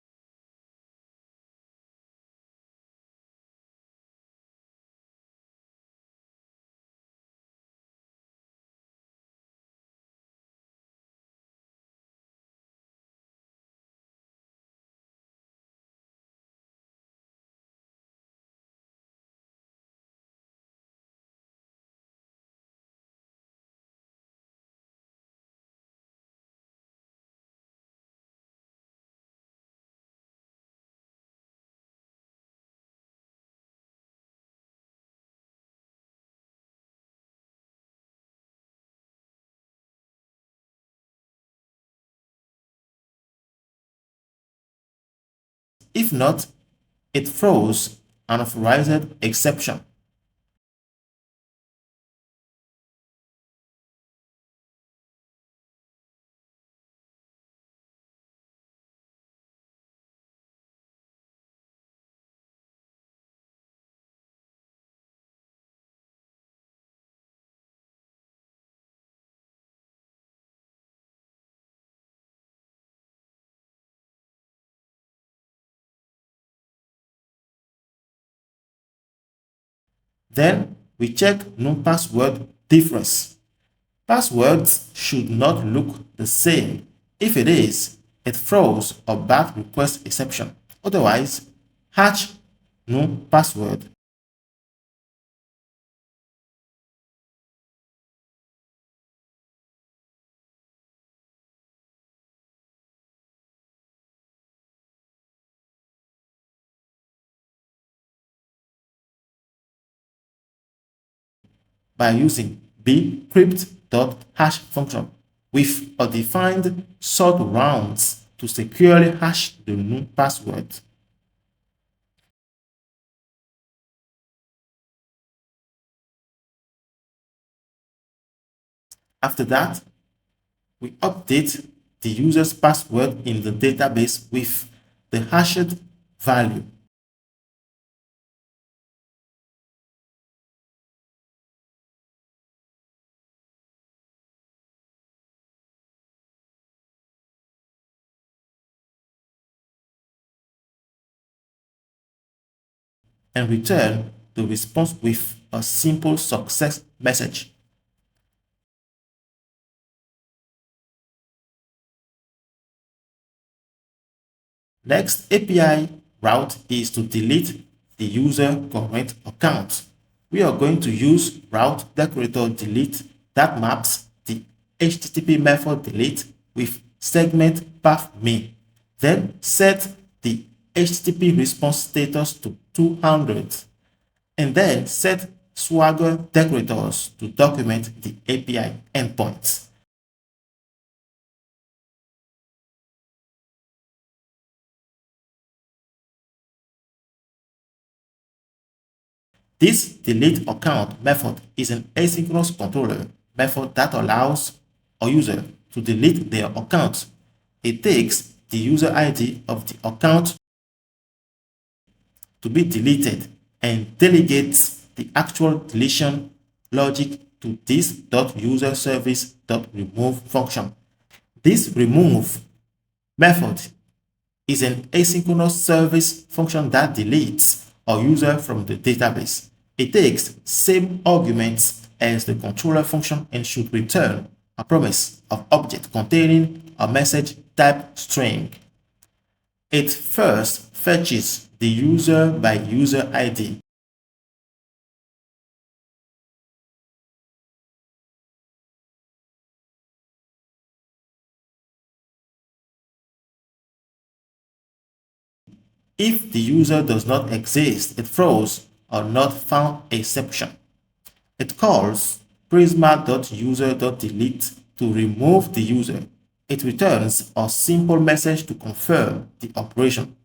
If not, it throws an authorized exception. Then we check no password difference. Passwords should not look the same. If it is, it throws a bad request exception. Otherwise, hatch no password. By using bcrypt.hash function with a defined sort rounds to securely hash the new password. After that, we update the user's password in the database with the hashed value. And return the response with a simple success message. Next API route is to delete the user current account. We are going to use route decorator delete that maps the HTTP method delete with segment path me. Then set the HTTP response status to 200 and then set Swagger decorators to document the API endpoints. This delete account method is an asynchronous controller method that allows a user to delete their account. It takes the user ID of the account to be deleted and delegates the actual deletion logic to this .userService.remove function. This remove method is an asynchronous service function that deletes a user from the database. It takes same arguments as the controller function and should return a promise of object containing a message type string. It first fetches the user by user ID. If the user does not exist, it throws a not found exception. It calls prisma.user.delete to remove the user. It returns a simple message to confirm the operation.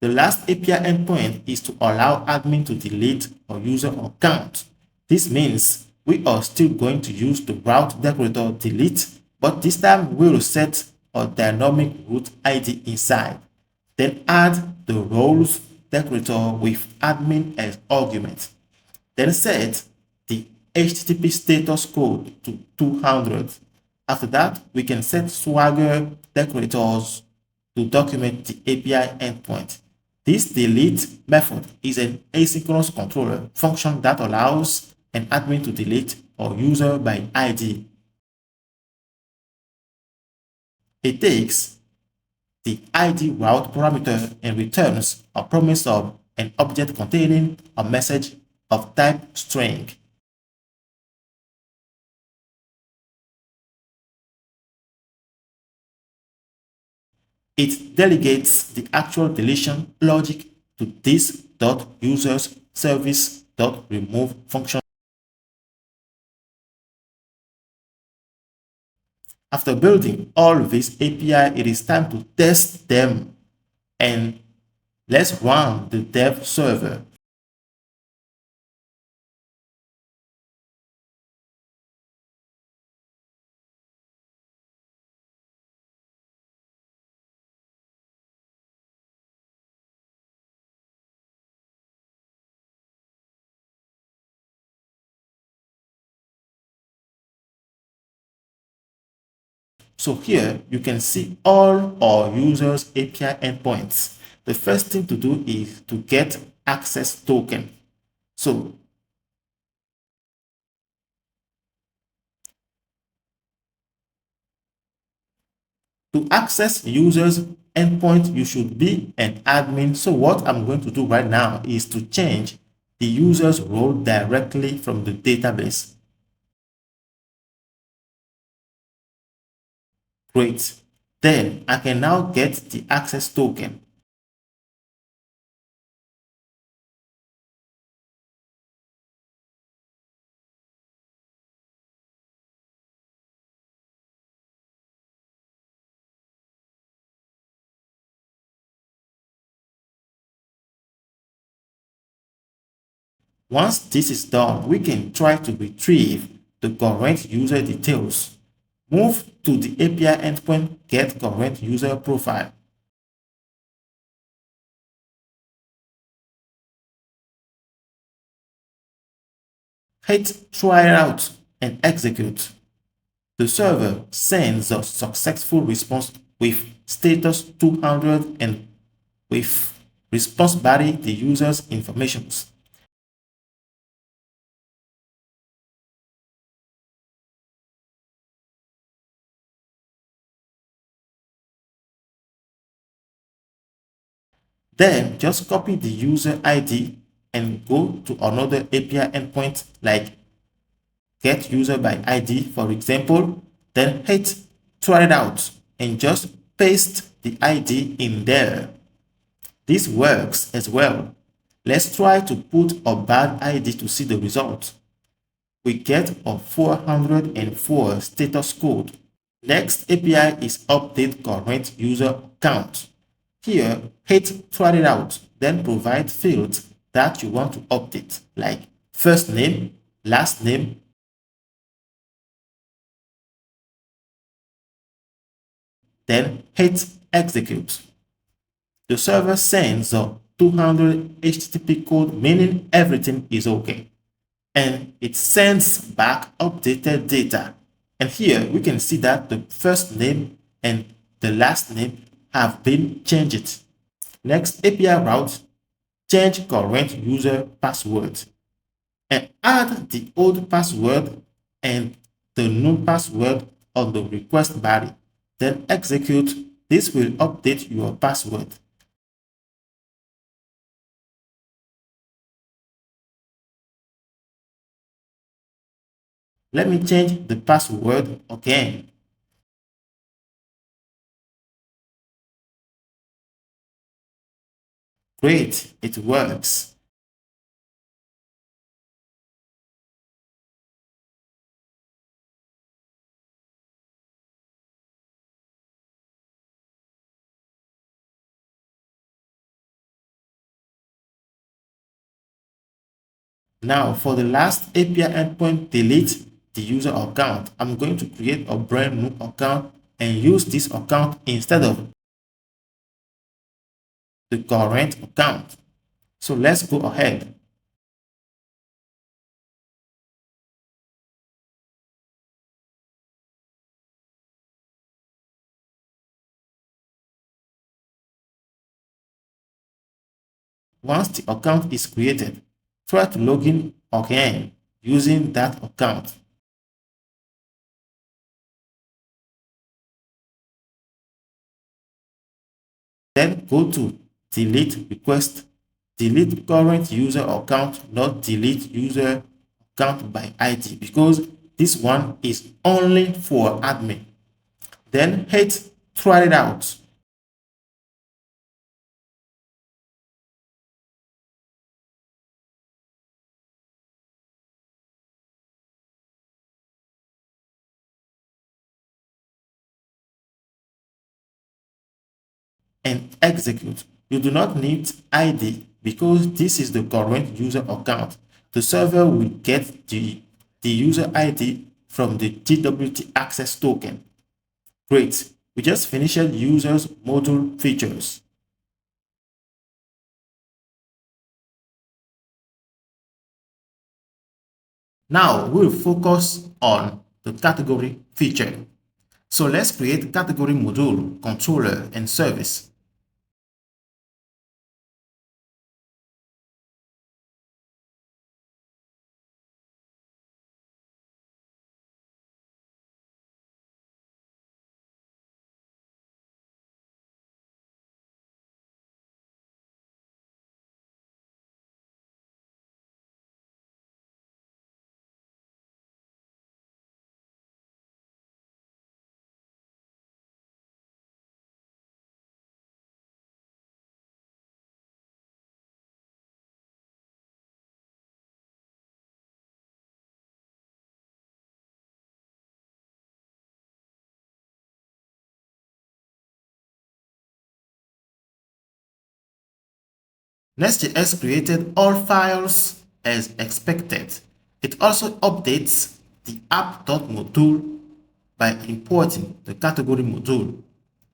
The last API endpoint is to allow admin to delete a user account. This means we are still going to use the route decorator delete, but this time we will set a dynamic root ID inside. Then add the roles decorator with admin as argument. Then set the HTTP status code to 200. After that, we can set Swagger decorators to document the API endpoint. This delete method is an asynchronous controller function that allows an admin to delete a user by ID. It takes the ID route parameter and returns a promise of an object containing a message of type string. It delegates the actual deletion logic to this .users service.remove function. After building all these API, it is time to test them and Let's run the dev server. So here you can see all our users API endpoints. The first thing to do is to get access token. So to access users endpoint, you should be an admin. So what I'm going to do right now is to change the user's role directly from the database. Great. Then I can now get the access token. Once this is done, we can try to retrieve the current user details. Move to the API endpoint, get current user profile. Hit try it out and execute. The server sends a successful response with status 200 and with response body the user's informations. Then just copy the user ID and go to another API endpoint like get user by ID, for example, then hit try it out and just paste the ID in there. This works as well. Let's try to put a bad ID to see the result. We get a 404 status code. Next API is update current user account. Here, hit try it out, then provide fields that you want to update, like first name, last name, then hit execute. The server sends a 200 HTTP code, meaning everything is okay. And it sends back updated data. And here we can see that the first name and the last name have been changed. Next API route, change current user password and add the old password and the new password on the request body. Then execute. This will update your password. Let me change the password again. Great, it works. Now for the last API endpoint, delete the user account. I'm going to create a brand new account and use this account instead of the current account. So let's go ahead. Once the account is created, try to log in again using that account. Then go to delete request, delete current user account, not delete user account by ID, because this one is only for admin. Then hit try it out. And execute. You do not need ID because this is the current user account. The server will get the user ID from the JWT access token. Great. We just finished users module features. Now we'll focus on the category feature. So let's create category module, controller, and service. Nest.js created all files as expected. It also updates the app.module by importing the category module.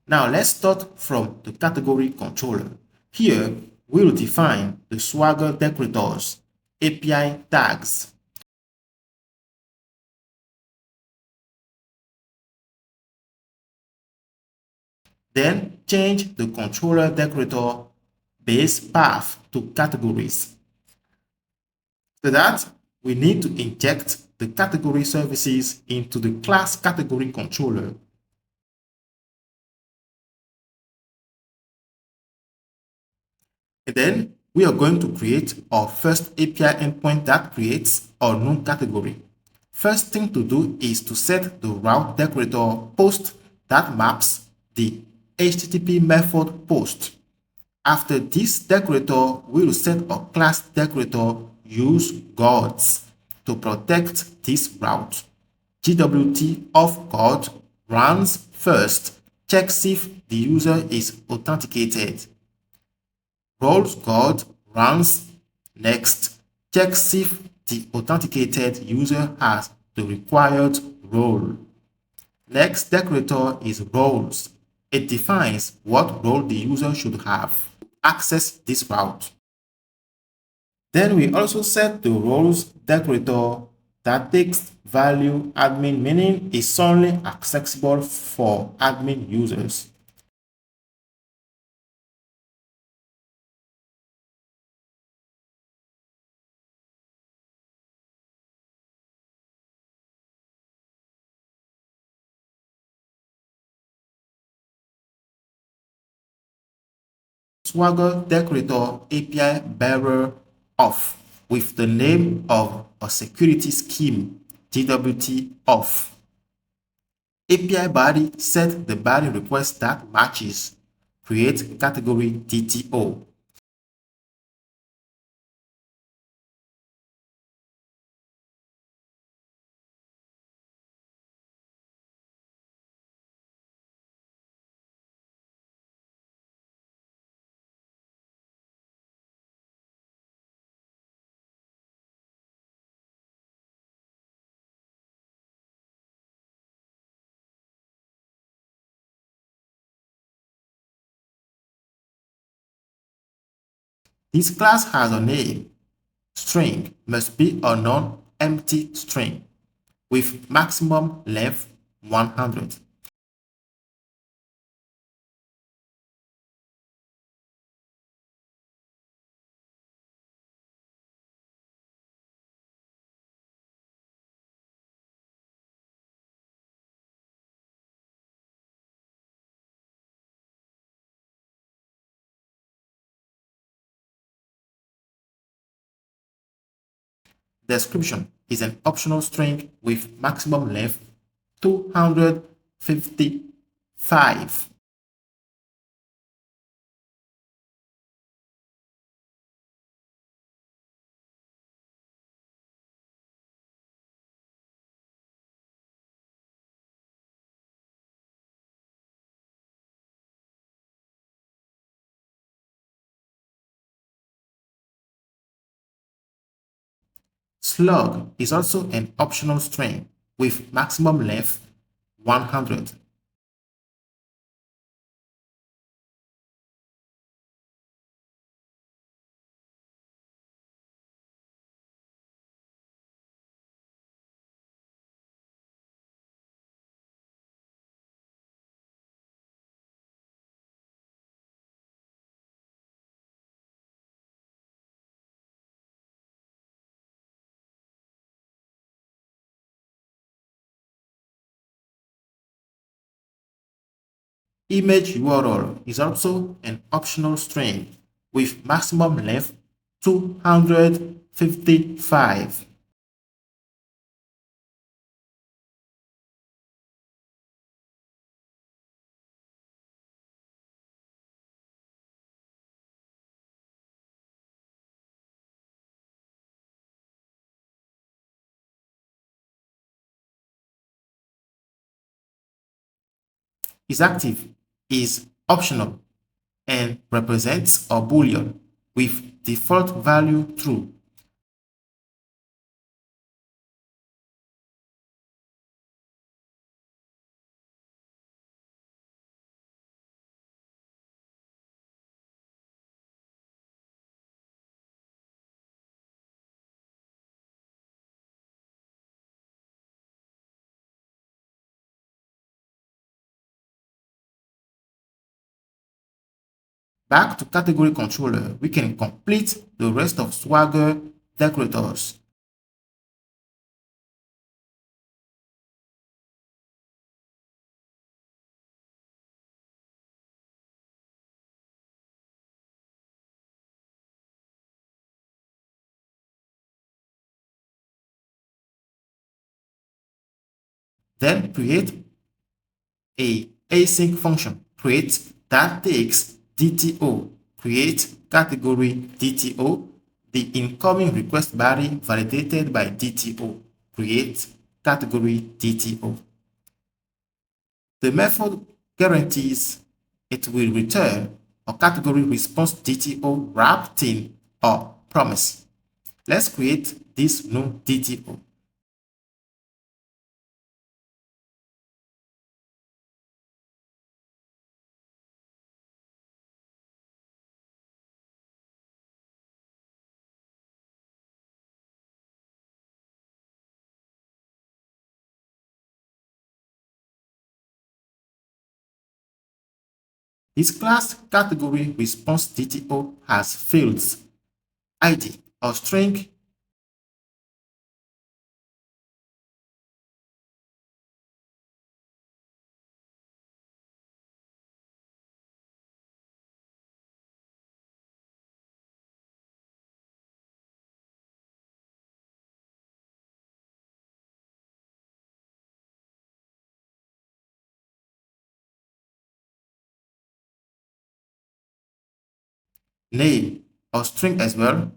Now let's start from the category controller. Here, we'll define the Swagger decorators, API tags. Then change the controller decorator base path to categories. For that, we need to inject the category services into the class category controller. And then we are going to create our first API endpoint that creates our new category. First thing to do is to set the route decorator post that maps the HTTP method post. After this decorator, we will set a class decorator use guards to protect this route. JWT of guard runs first, checks if the user is authenticated. Roles guard runs next, checks if the authenticated user has the required role. Next decorator is roles. It defines what role the user should have to access this route. Then we also set the roles decorator that takes value admin, meaning is only accessible for admin users. Swagger decorator API bearer off with the name of a security scheme, JWT off. API body set the body request that matches. Create category DTO. This class has a name. String must be a non-empty string with maximum length 100. Description is an optional string with maximum length 255. Slug is also an optional string with maximum length 100. Image URL is also an optional string with maximum length 255. IsActive is optional and represents a boolean with default value true. Back to category controller, we can complete the rest of Swagger decorators. Then create a async function, create that takes DTO, create category DTO, the incoming request body validated by DTO, create category DTO. The method guarantees it will return a category response DTO wrapped in a promise. Let's create this new DTO. This class category response DTO has fields, ID, or string, name, or string as well.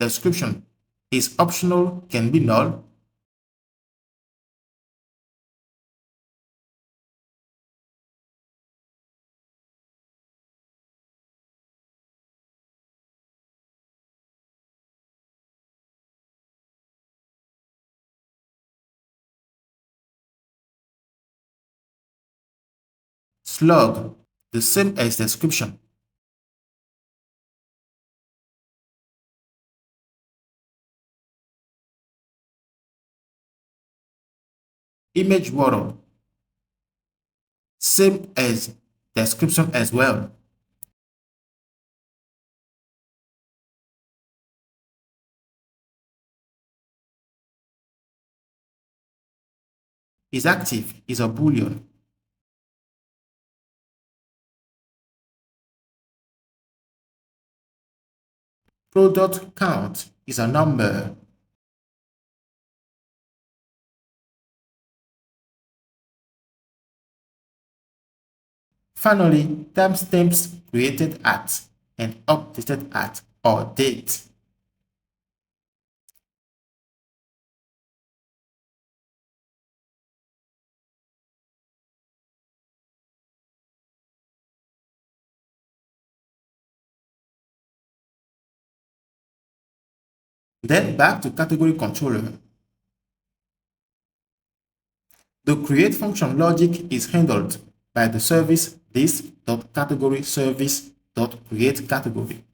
Description is optional, can be null. Slug, the same as description. Image URL, same as description as well. IsActive is a boolean. Product count is a number. Finally, timestamps created at and updated at or date. Then back to category controller. The create function logic is handled by the service this.category service.create category.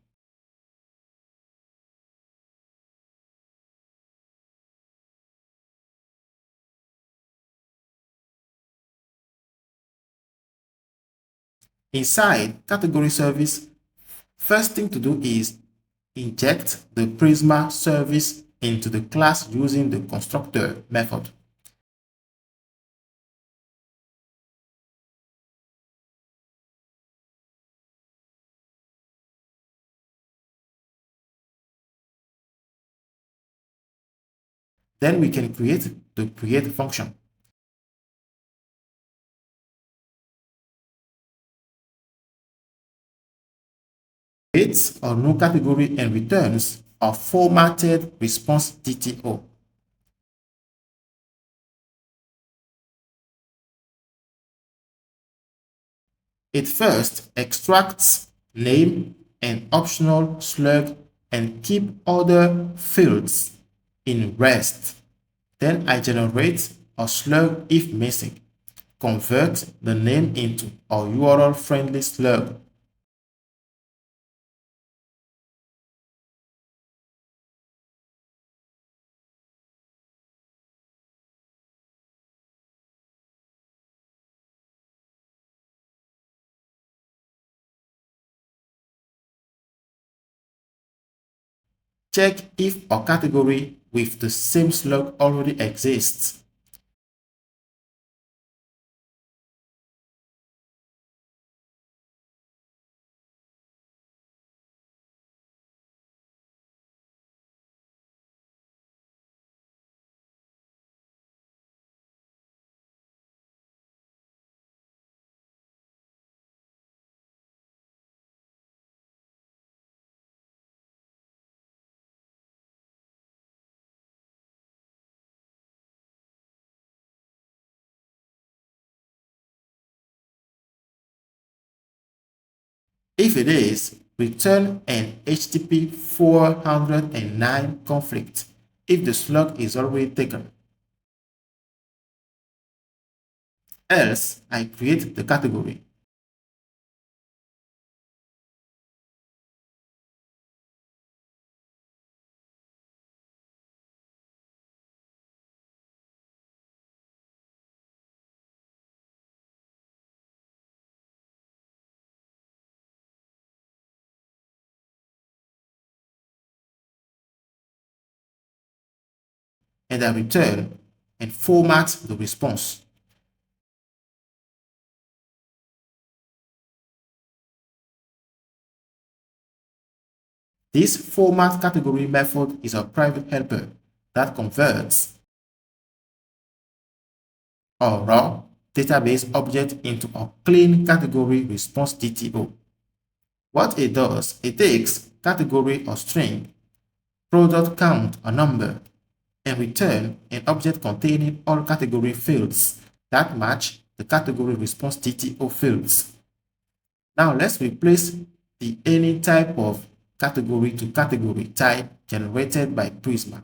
Inside category service, first thing to do is inject the Prisma service into the class using the constructor method. Then we can create the create function. Creates a new category and returns a formatted response DTO. It first extracts name and optional slug and keep other fields in rest. Then I generate a slug if missing. Convert the name into a URL friendly slug. Check if a category with the same slug already exists. If it is, return an HTTP 409 conflict if the slug is already taken. Else, I create the category. And I return and format the response. This format category method is a private helper that converts a raw database object into a clean category response DTO. What it does, it takes category or string, product count or number, and return an object containing all category fields that match the category response DTO fields. Now let's replace the any type of category to category type generated by Prisma.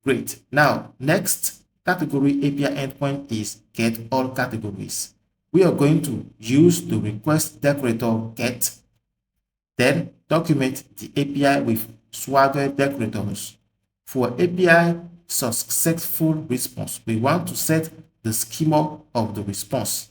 Great. Now, next category API endpoint is get all categories. We are going to use the request decorator get, then document the API with Swagger decorators. For API successful response, we want to set the schema of the response.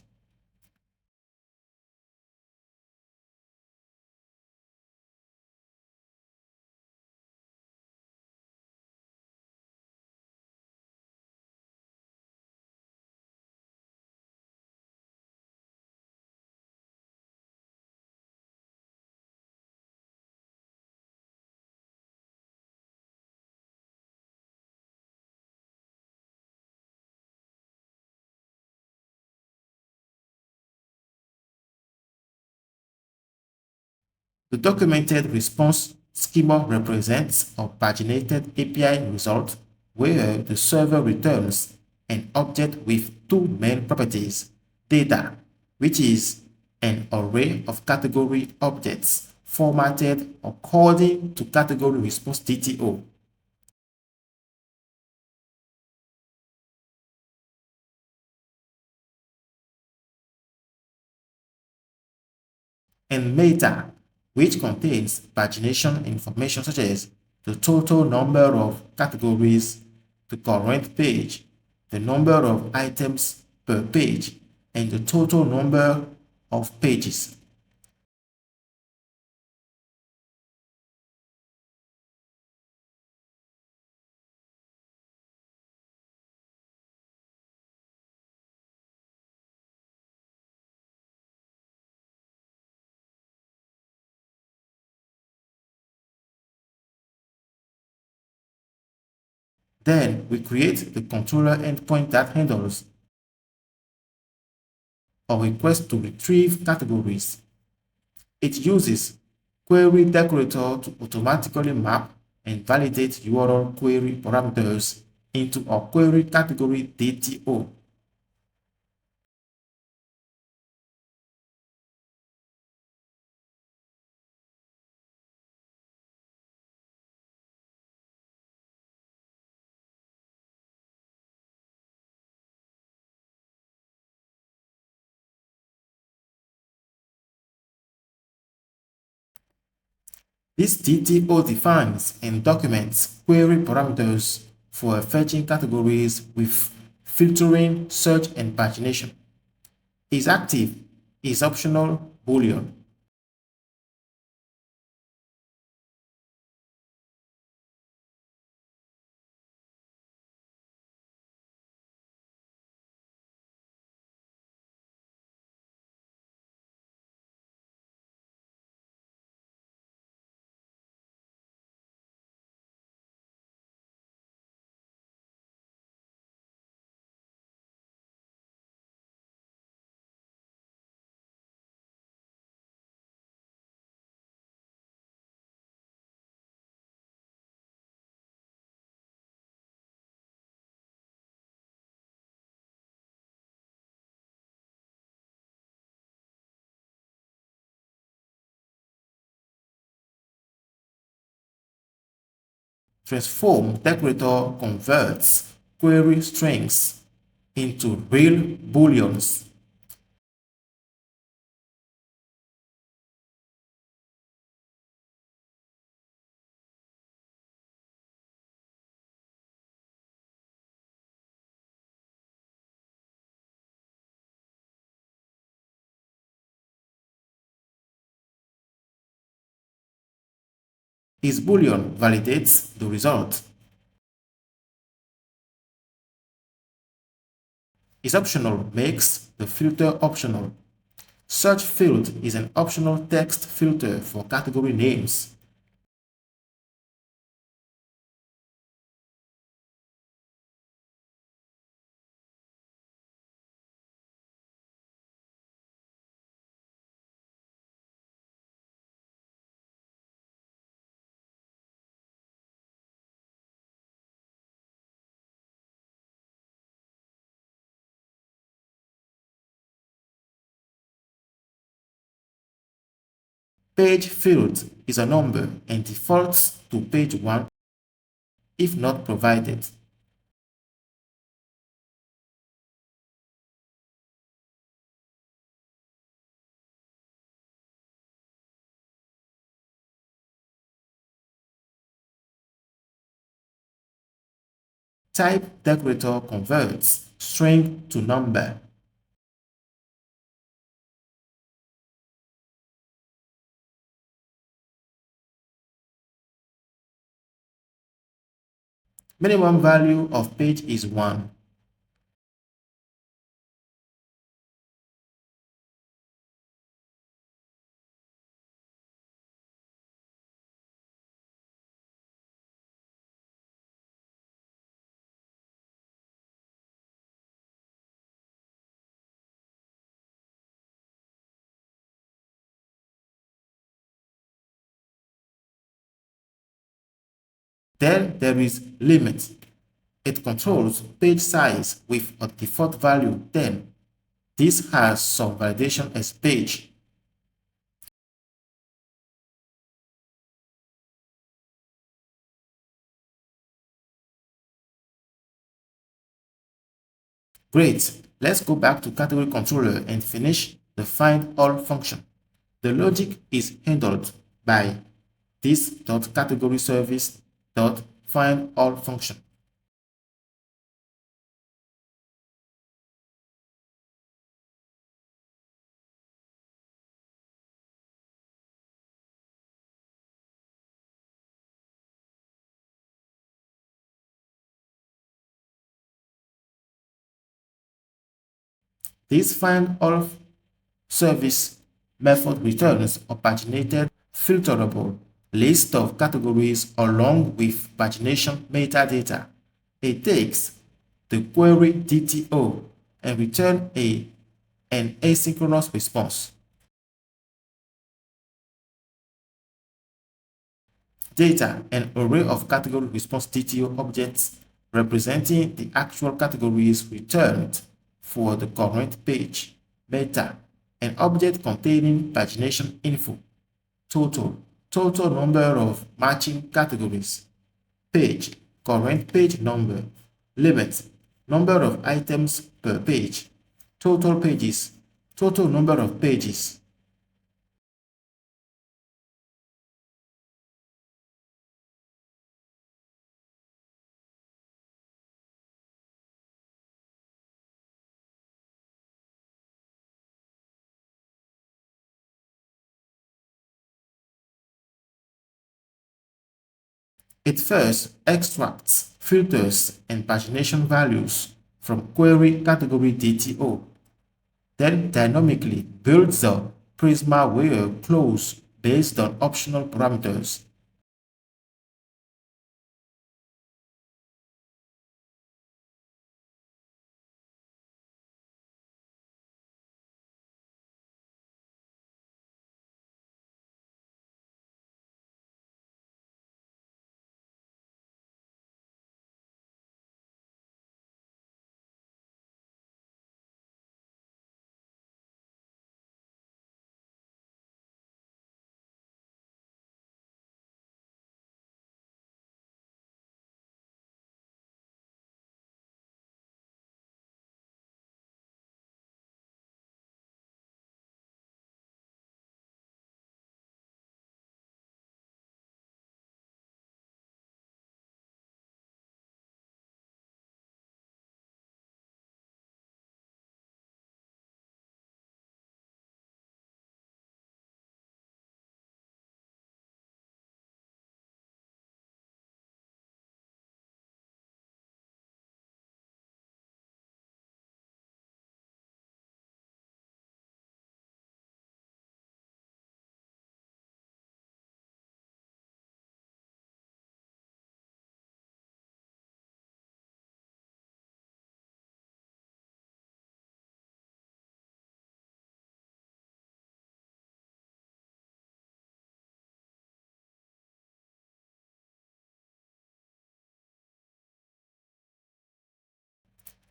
The documented response schema represents a paginated API result where the server returns an object with two main properties: data, which is an array of category objects formatted according to category response DTO, and meta, which contains pagination information such as the total number of categories, the current page, the number of items per page, and the total number of pages. Then we create the controller endpoint that handles a request to retrieve categories. It uses query decorator to automatically map and validate URL query parameters into a query category DTO. This DTO defines and documents query parameters for fetching categories with filtering, search, and pagination. Is active, is optional, boolean. Transform decorator converts query strings into real booleans. Is boolean validates the result. Is optional makes the filter optional. Search field is an optional text filter for category names. Page field is a number and defaults to page 1 if not provided. Type decorator converts string to number. Minimum value of page is 1. Then there is limit. It controls page size with a default value 10. This has some validation as page. Great. Let's go back to category controller and finish the find all function. The logic is handled by this .category service .find all function. This find all service method returns a paginated filterable list of categories along with pagination metadata. It takes the query DTO and returns an asynchronous response. Data, an array of category response DTO objects representing the actual categories returned for the current page. Meta, an object containing pagination info. Total number of matching categories. Page, current page number. Limit, number of items per page. Total pages, total number of pages. It first extracts, filters, and pagination values from query category DTO, then dynamically builds a Prisma ORM clause based on optional parameters.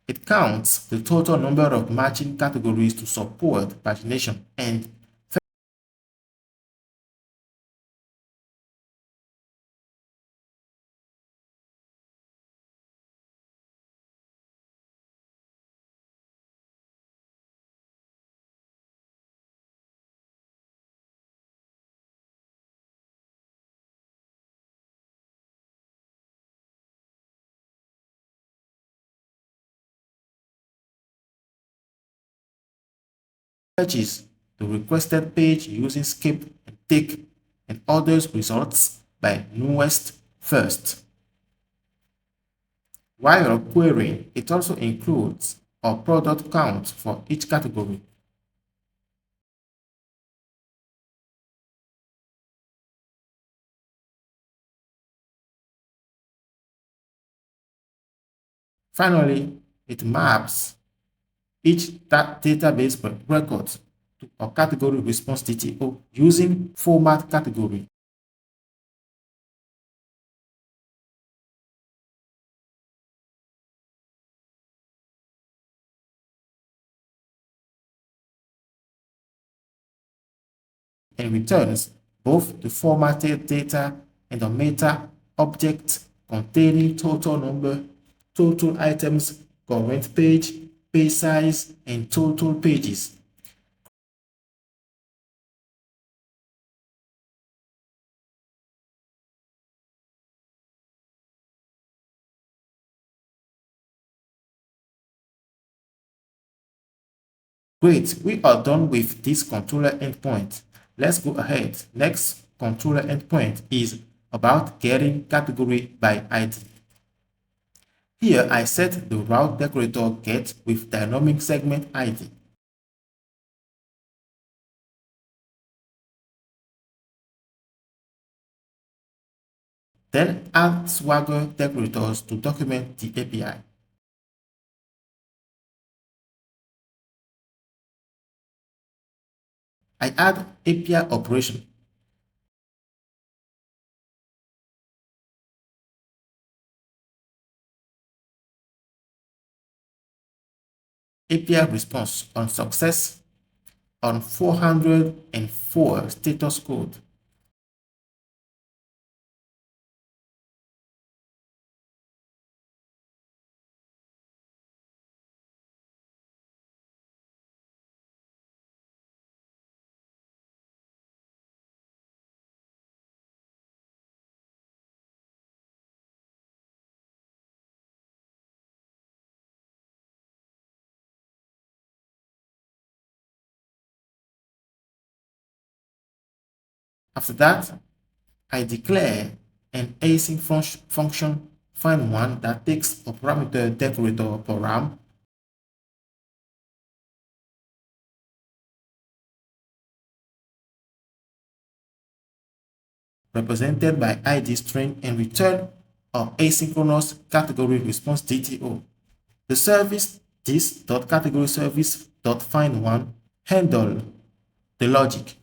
It counts the total number of matching categories to support pagination and fetches the requested page using skip and tick and orders results by newest first. While querying, it also includes a product count for each category. Finally, it maps each database record to a category response DTO using format category. and returns both the formatted data and the meta object containing total number, total items, current page, page size, and total pages. Great, we are done with this controller endpoint. Let's go ahead. Next controller endpoint is about getting category by ID. Here I set the route decorator get with dynamic segment ID. Then add Swagger decorators to document the API. I add API operation. API response on success on 404 status code. After that, I declare an async function find1 that takes a parameter decorator param represented by ID string and return our asynchronous category response DTO. The service this.categoryService.find1 handle the logic.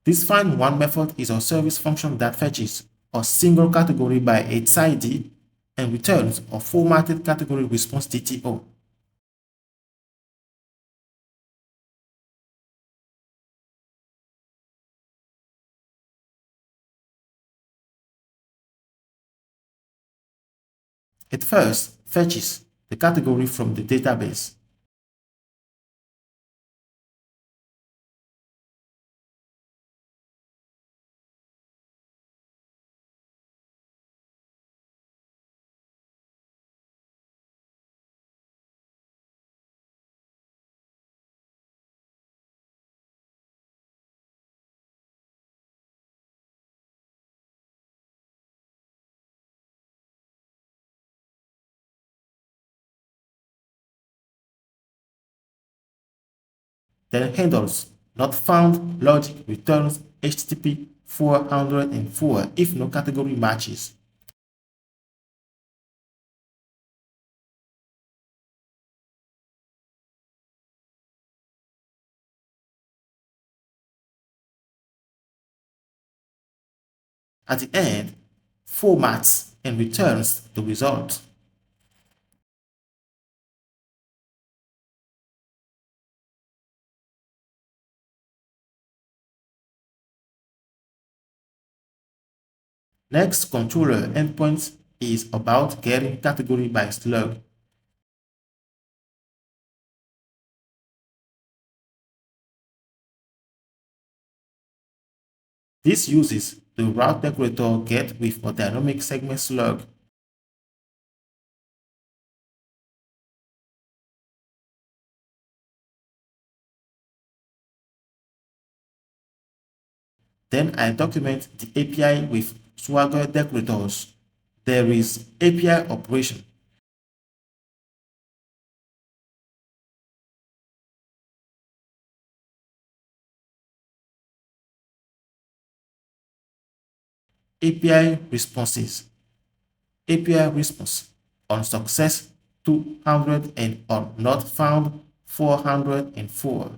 This find1 method is a service function that fetches a single category by its ID and returns a formatted category response DTO. It first fetches the category from the database. Then handles not found logic returns HTTP 404 if no category matches. At the end, formats and returns the result. Next controller endpoint is about getting category by slug. This uses the route decorator get with a dynamic segment slug. Then I document the API with Swagger decorators. There is API operation. API responses. API response on success 200 and on not found 404.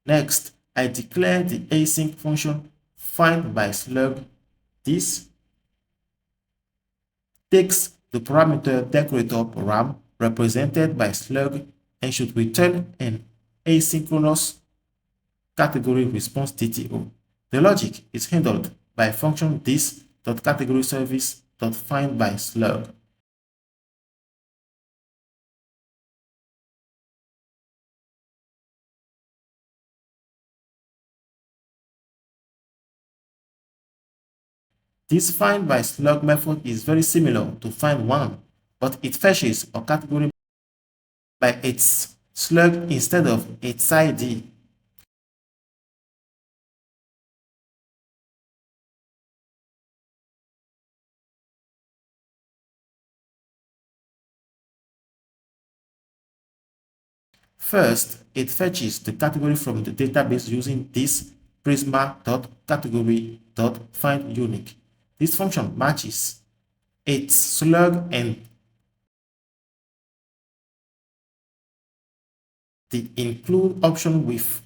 Next, I declare the async function find by slug. This takes the parameter decorator param represented by slug and should return an asynchronous category response DTO. The logic is handled by function this.categoryService.findBySlug. This find by slug method is very similar to find one, but it fetches a category by its slug instead of its ID. First, it fetches the category from the database using this prisma.category.findUnique. This function matches its slug and the include option with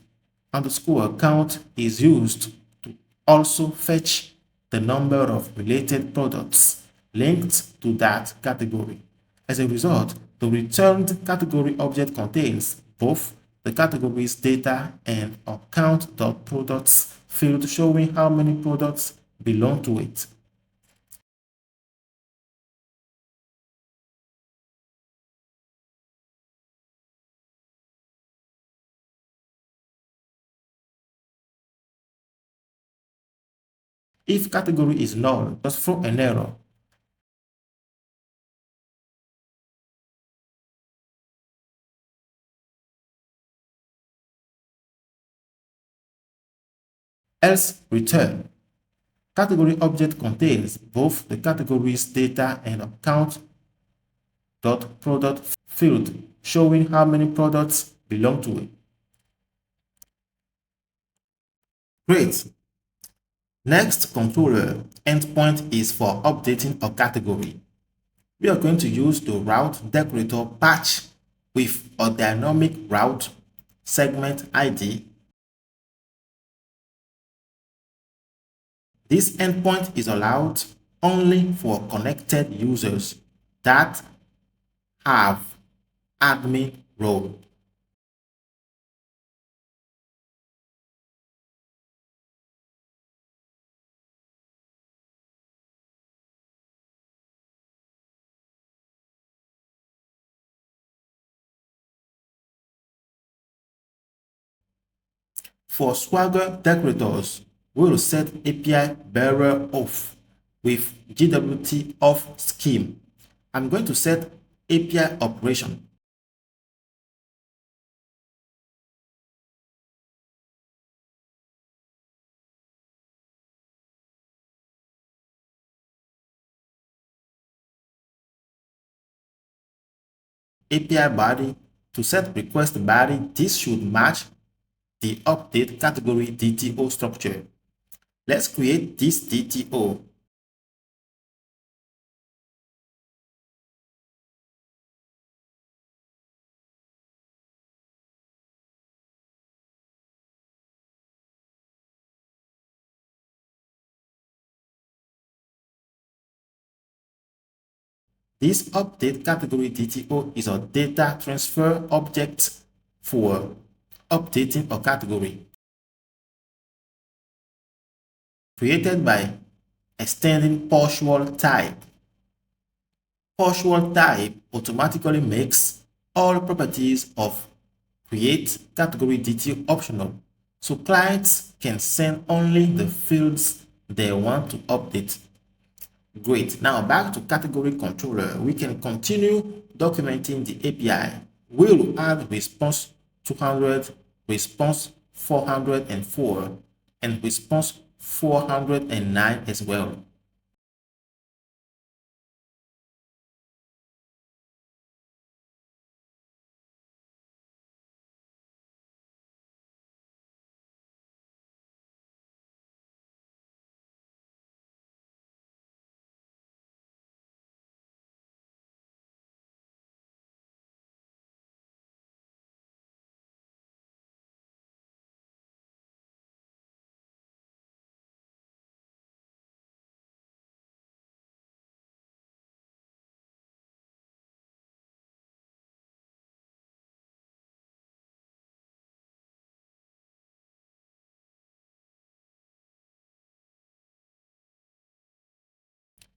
underscore count is used to also fetch the number of related products linked to that category. As a result, the returned category object contains both the category's data and a count.products field showing how many products belong to it. If category is null, just throw an error. Else return. Category object contains both the category's data and a count.product field showing how many products belong to it. Great. Next controller endpoint is for updating a category. We are going to use the route decorator patch with a dynamic route segment ID. This endpoint is allowed only for connected users that have admin role. For Swagger decorators, we'll set API bearer off with JWT off scheme. I'm going to set API operation. API body to set request body, this should match the update category DTO structure. Let's create this DTO. This update category DTO is a data transfer object for updating a category, created by extending partial type. Partial type automatically makes all properties of create category DTO optional, so clients can send only the fields they want to update. Great. Now back to category controller, we can continue documenting the API. We'll add response 200, response 404, and response 409 as well.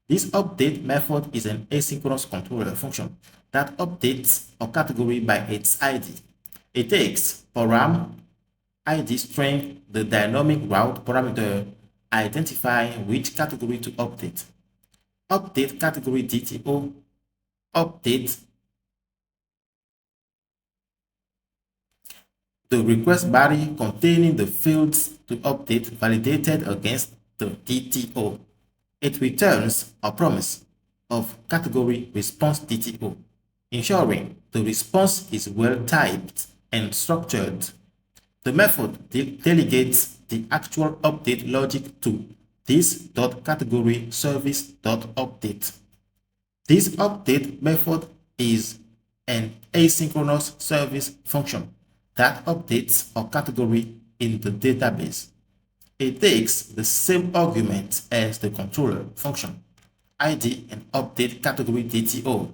This update method is an asynchronous controller function that updates a category by its ID. It takes param ID string, the dynamic route parameter, identifying which category to update. Update category DTO, update the request body containing the fields to update validated against the DTO. It returns a promise of category response DTO, ensuring the response is well typed and structured. The method delegates the actual update logic to this.category service.update. This update method is an asynchronous service function that updates a category in the database. It takes the same argument as the controller function, ID and update category DTO,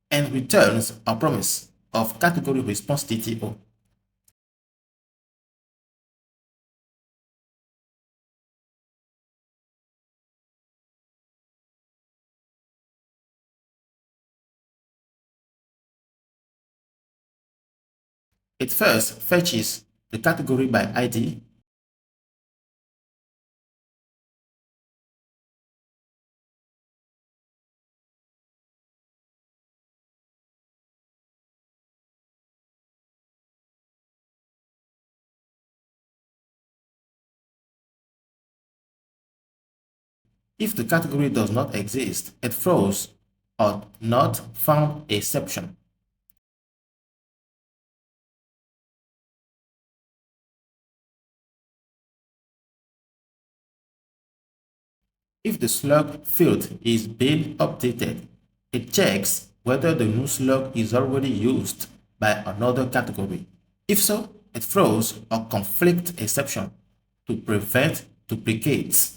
and returns a promise of category response DTO. It first fetches the category by ID. If the category does not exist, it throws a not found exception. If the slug field is being updated, it checks whether the new slug is already used by another category. If so, it throws a conflict exception to prevent duplicates.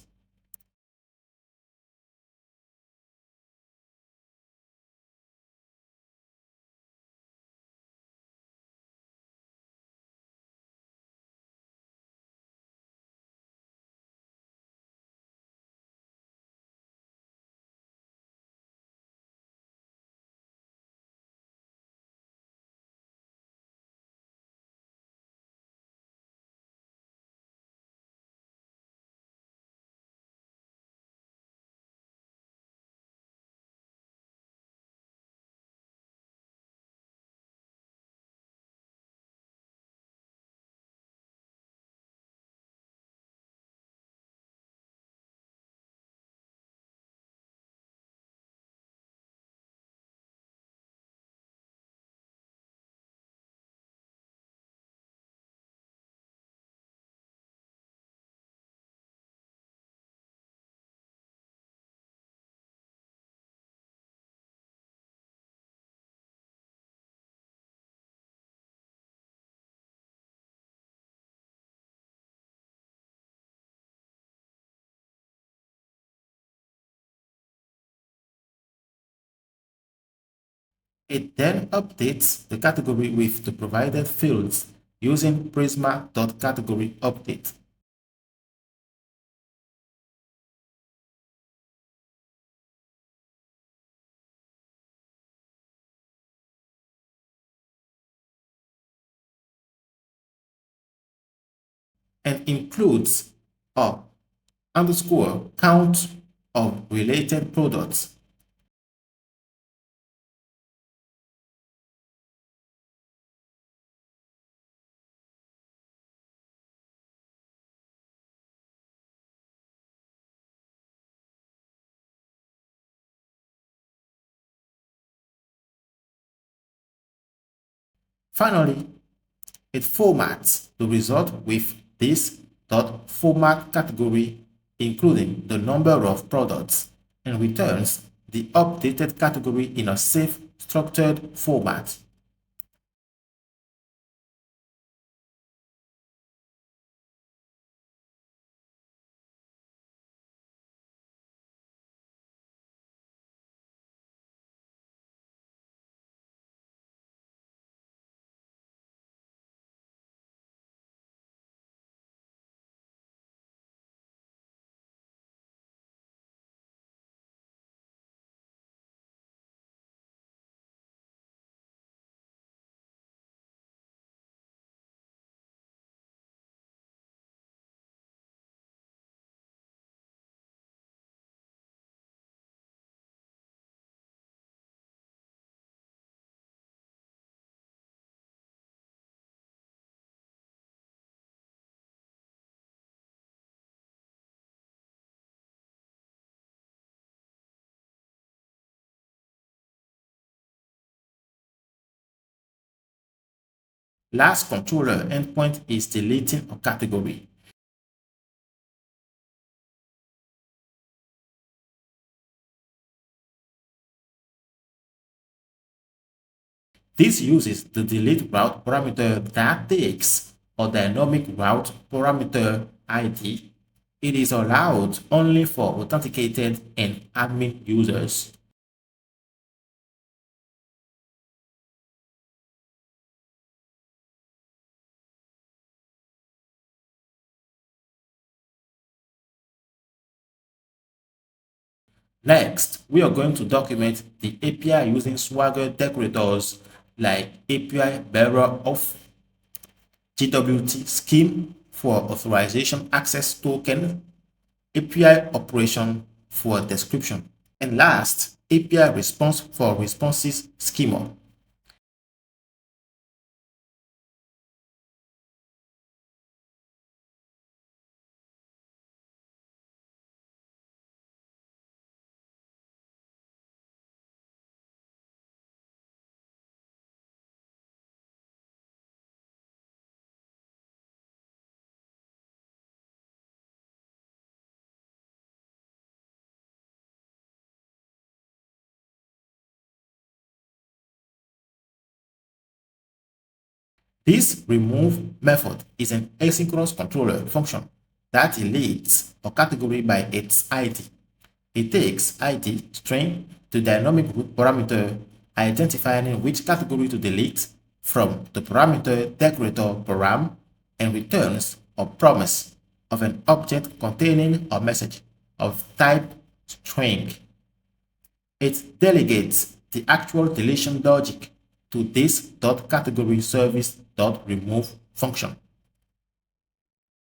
It then updates the category with the provided fields using Prisma.category_update. And includes a underscore count of related products. Finally, it formats the result with this .format category, including the number of products, and returns the updated category in a safe, structured format. Last controller endpoint is deleting a category. This uses the delete route parameter that takes a dynamic route parameter ID. It is allowed only for authenticated and admin users. Next, we are going to document the API using Swagger decorators like API bearer of JWT scheme for authorization access token, API operation for description, and last, API response for responses schema. This remove method is an asynchronous controller function that deletes a category by its ID. It takes ID string to dynamic root parameter identifying which category to delete from the parameter decorator param and returns a promise of an object containing a message of type string. It delegates the actual deletion logic to this .category service.remove function.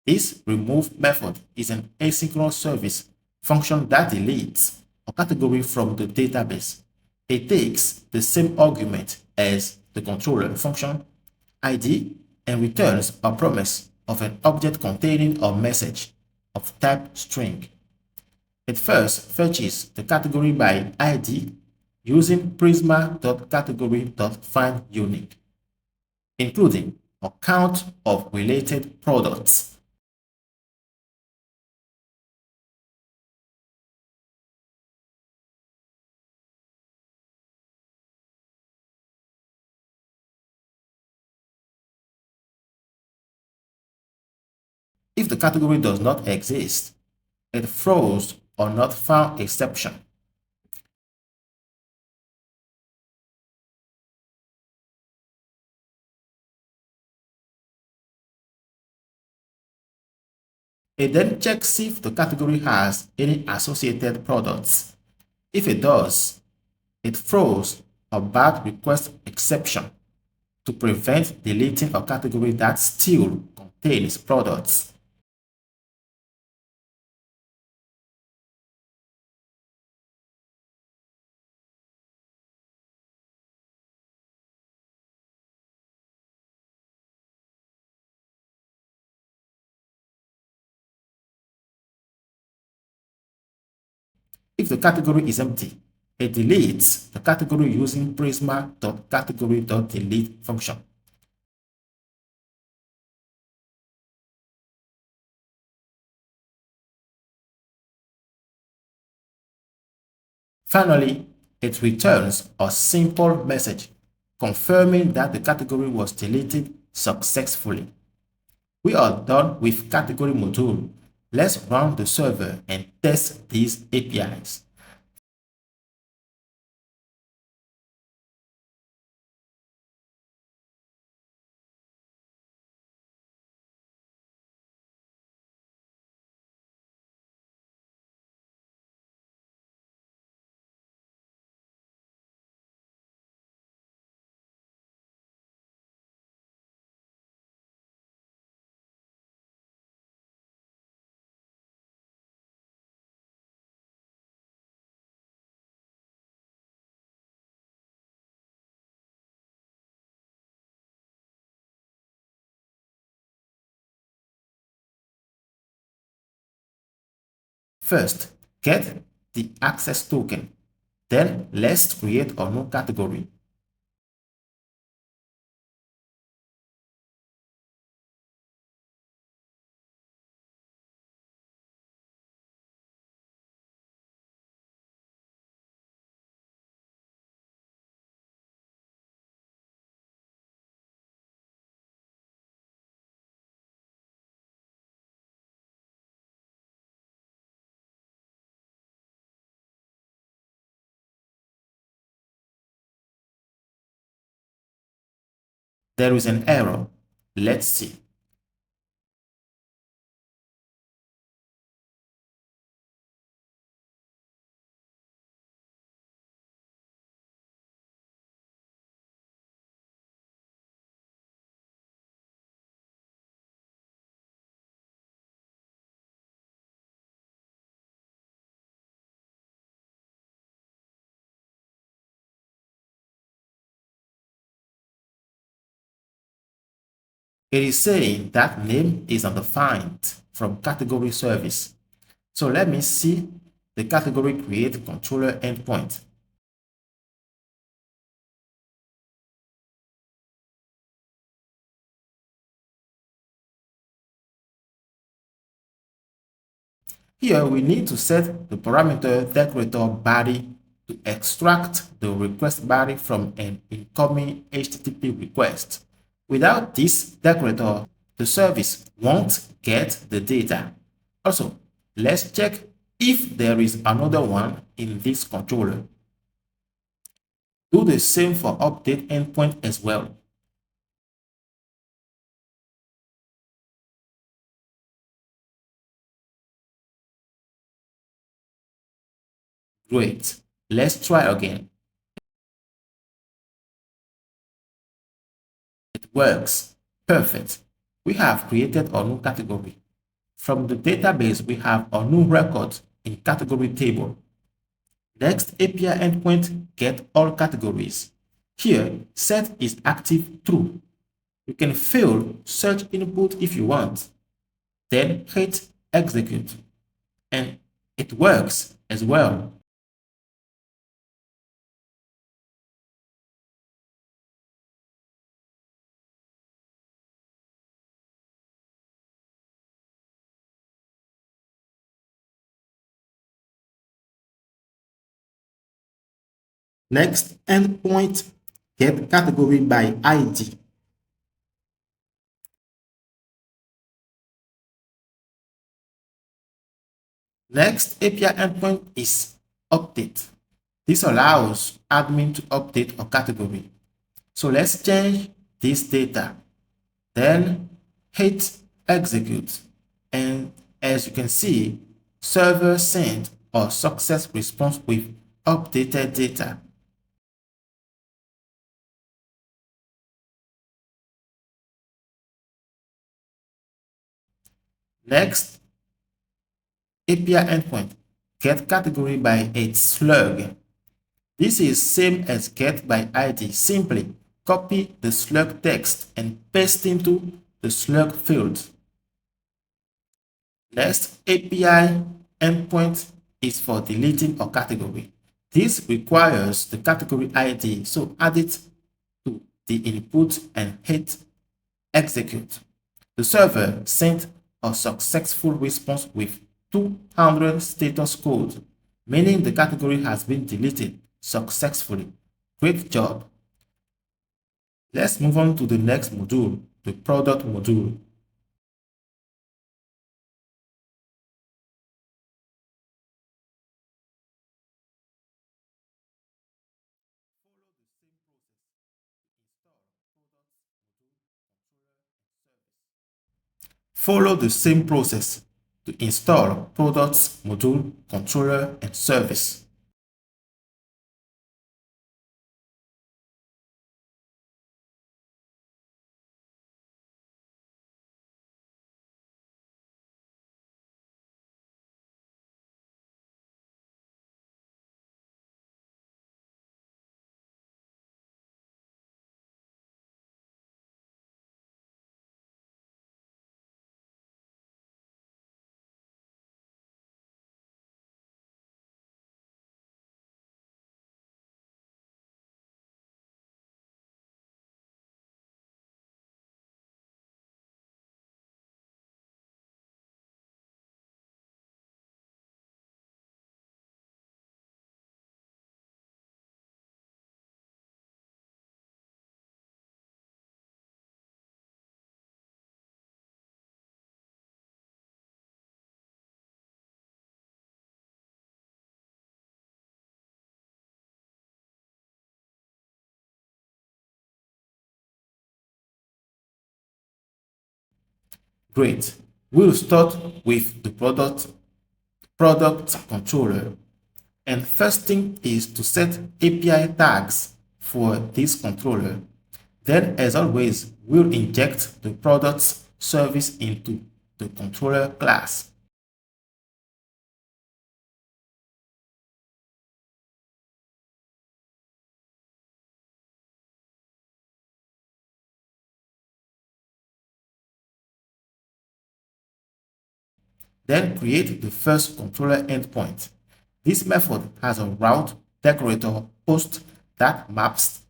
This remove method is an asynchronous service function that deletes a category from the database. It takes the same argument as the controller function ID and returns a promise of an object containing a message of type string. It first fetches the category by ID using prisma.category.findUnique, including a count of related products. If the category does not exist, it throws a not found exception. It then checks if the category has any associated products. If it does, it throws a bad request exception to prevent deleting a category that still contains products. If the category is empty, it deletes the category using prisma.category.delete function. Finally, it returns a simple message confirming that the category was deleted successfully. We are done with category module. Let's run the server and test these APIs. First, get the access token. Then let's create a new category. there is an error. Let's see. It is saying that name is undefined from category service. So let me see the category create controller endpoint. Here we need to set the parameter decorator body to extract the request body from an incoming HTTP request. Without this decorator, the service won't get the data. Also, let's check if there is another one in this controller. Do the same for update endpoint as well. Great. Let's try again. It works. Perfect. We have created a new category. From the database, we have a new record in category table. Next API endpoint get all categories. Here, set is active true. You can fill search input if you want. Then hit execute. And it works as well. Next endpoint get category by ID. Next API endpoint is update. This allows admin to update a category. So let's change this data. Then hit execute. And as you can see, server sent a success response with updated data. Next, API endpoint get category by its slug. This is same as get by ID. Simply copy the slug text and paste into the slug field. Next, API endpoint is for deleting a category. This requires the category ID, so add it to the input and hit execute. The server sent a successful response with 200 status code, meaning the category has been deleted successfully. Great job. Let's move on to the next module, the product module. Follow the same process to install products, module, controller, and service. Great. We'll start with the product controller. And first thing is to set API tags for this controller. Then, as always, we'll inject the product's service into the controller class. Then create the first controller endpoint. This method has a route decorator post that maps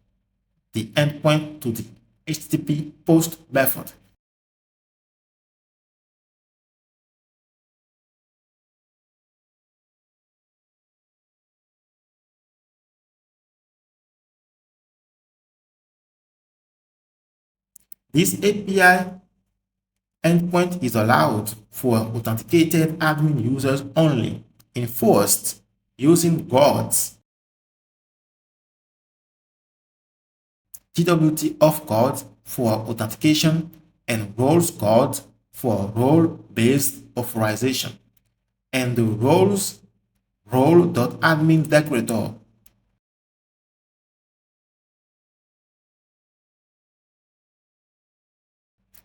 the endpoint to the HTTP post method. This API endpoint is allowed for authenticated admin users only, enforced using guards, JWT auth guard for authentication, and roles guard for role-based authorization, and the roles role.admin decorator.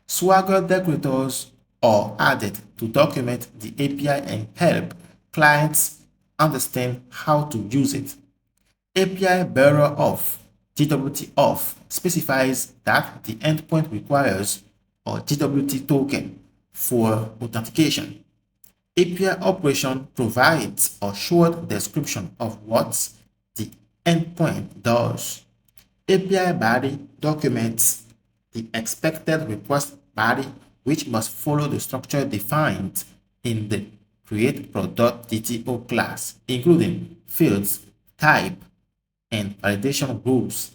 Swagger decorators are added to document the API and help clients understand how to use it. API bearer of JWT auth specifies that the endpoint requires a JWT token for authentication. API operation provides a short description of what the endpoint does. API body documents the expected request body, which must follow the structure defined in the createProduct.dto class, including fields, type, and validation rules.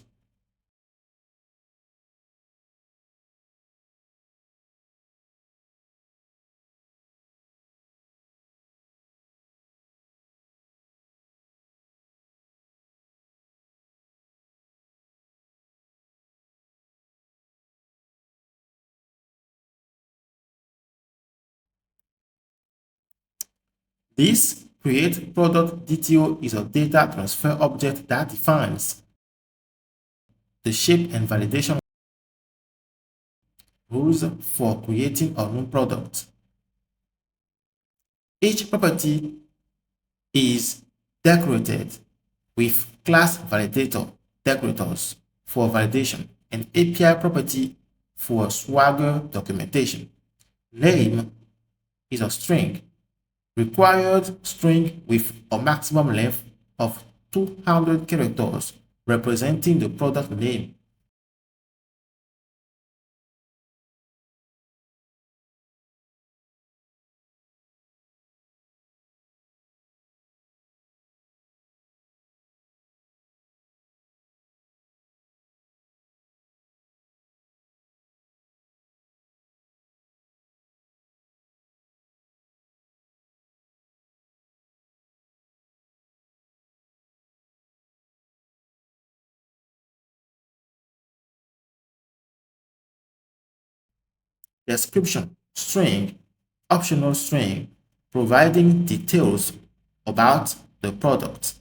This createProduct.dto is a data transfer object that defines the shape and validation rules for creating a new product. Each property is decorated with class validator decorators for validation and API property for Swagger documentation. Name is a string, required string with a maximum length of 200 characters representing the product name. Description string, optional string, providing details about the product.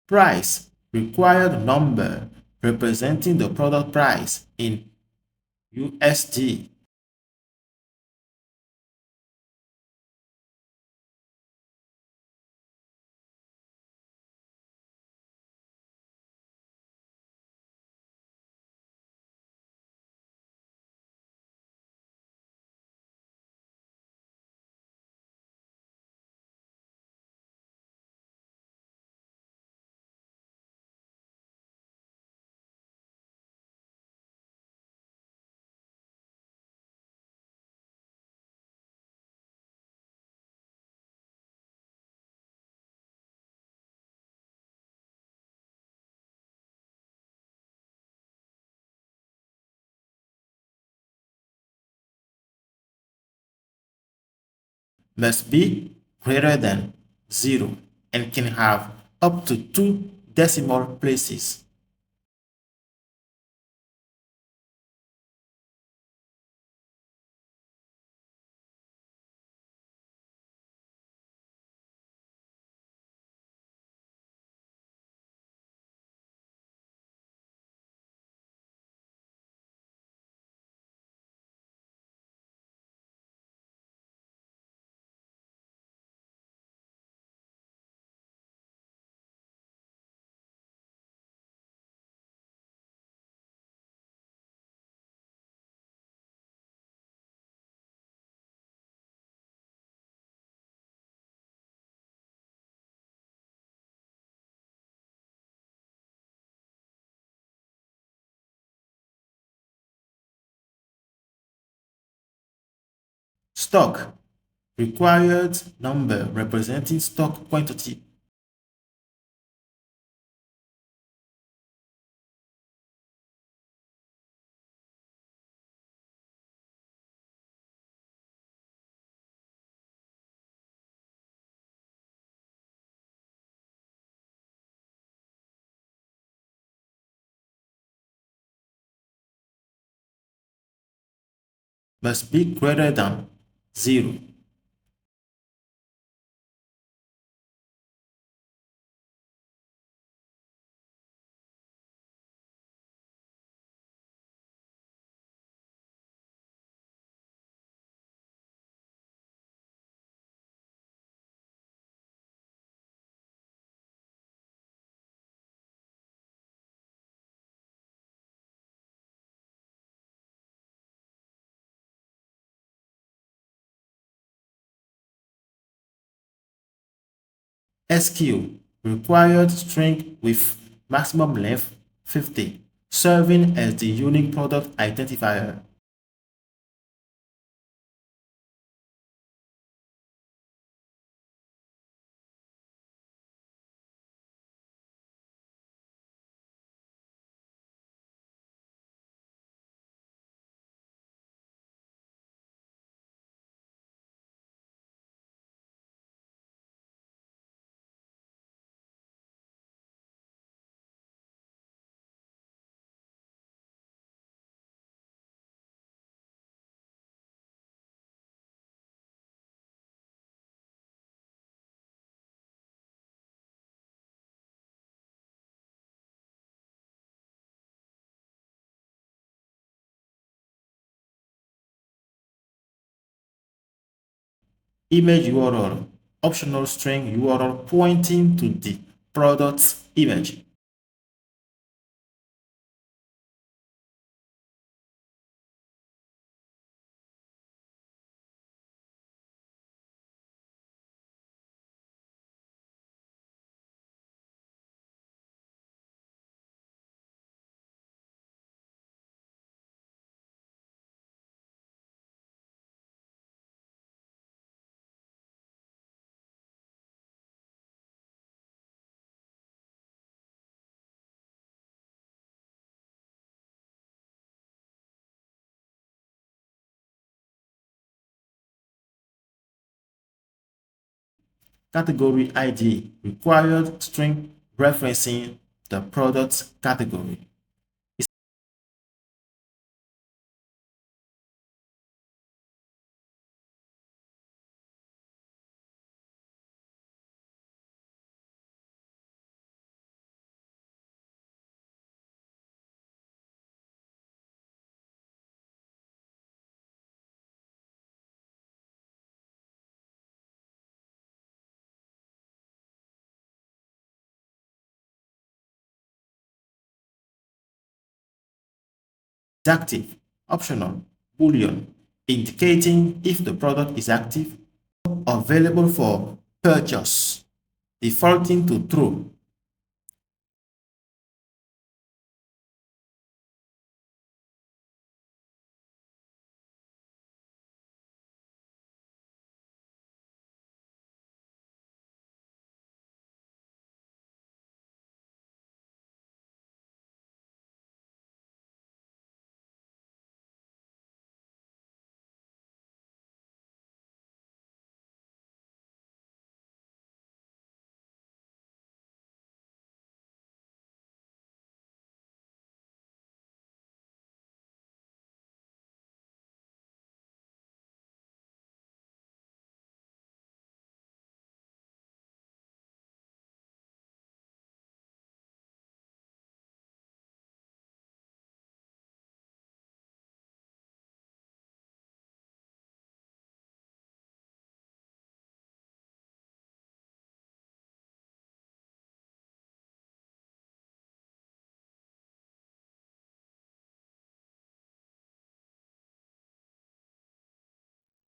Price, required number, representing the product price in USD. Must be greater than 0 and can have up to 2 decimal places. Stock, required number representing stock quantity. Must be greater than 0. SQ, required string with maximum length 50, serving as the unique product identifier. Image URL, optional string URL pointing to the product's image. Category ID, required string referencing the product's category. is active, optional, boolean, indicating if the product is active, available for purchase, defaulting to true.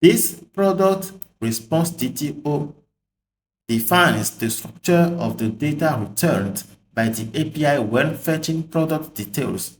This product response DTO defines the structure of the data returned by the API when fetching product details.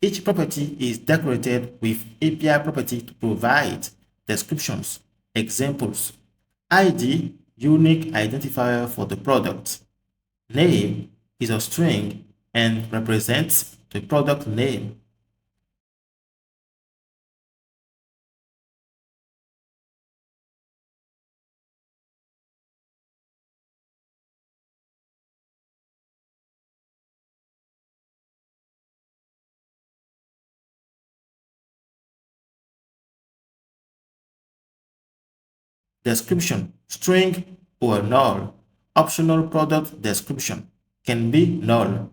Each property is decorated with API property to provide descriptions, examples, ID, unique identifier for the product. Name is a string and represents the product name. Description, string or null. Optional product description can be null.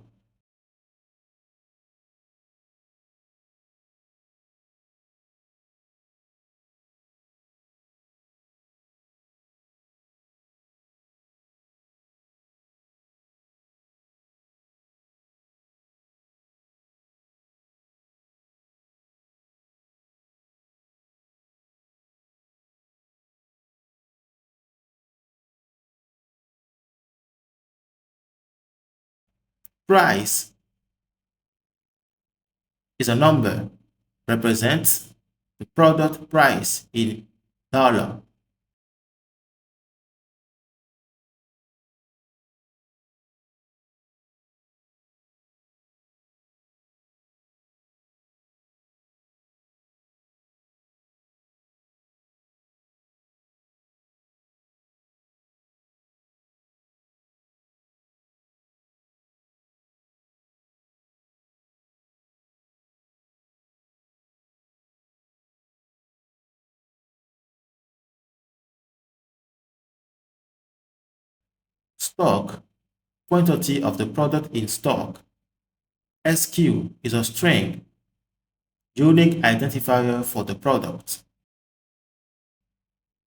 Price is a number, represents the product price in dollar. Stock, quantity of the product in stock. SQ is a string, unique identifier for the product.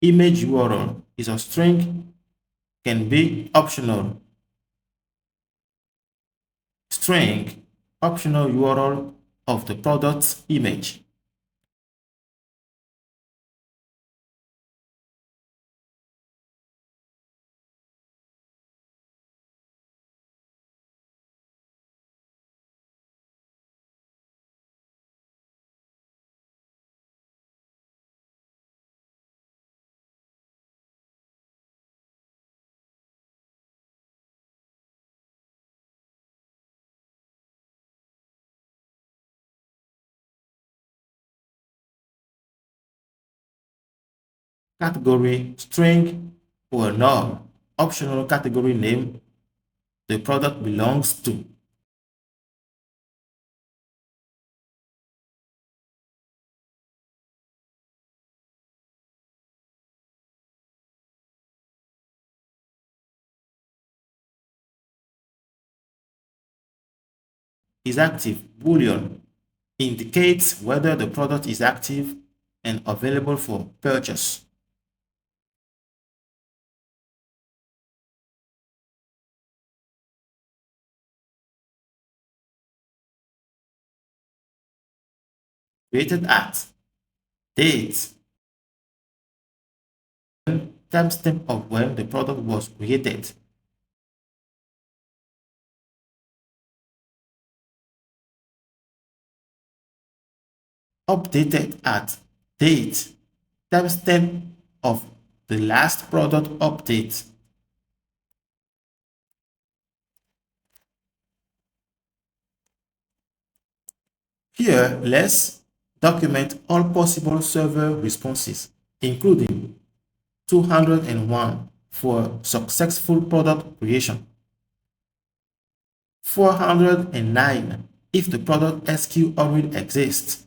Image URL is a string, can be optional. String, optional URL of the product's image. Category, string, or null, optional category name the product belongs to. is active boolean indicates whether the product is active and available for purchase. Created at date, timestamp of when the product was created. Updated at date, timestamp of the last product update. Here, let's document all possible server responses, including 201 for successful product creation, 409 if the product SQ already exists,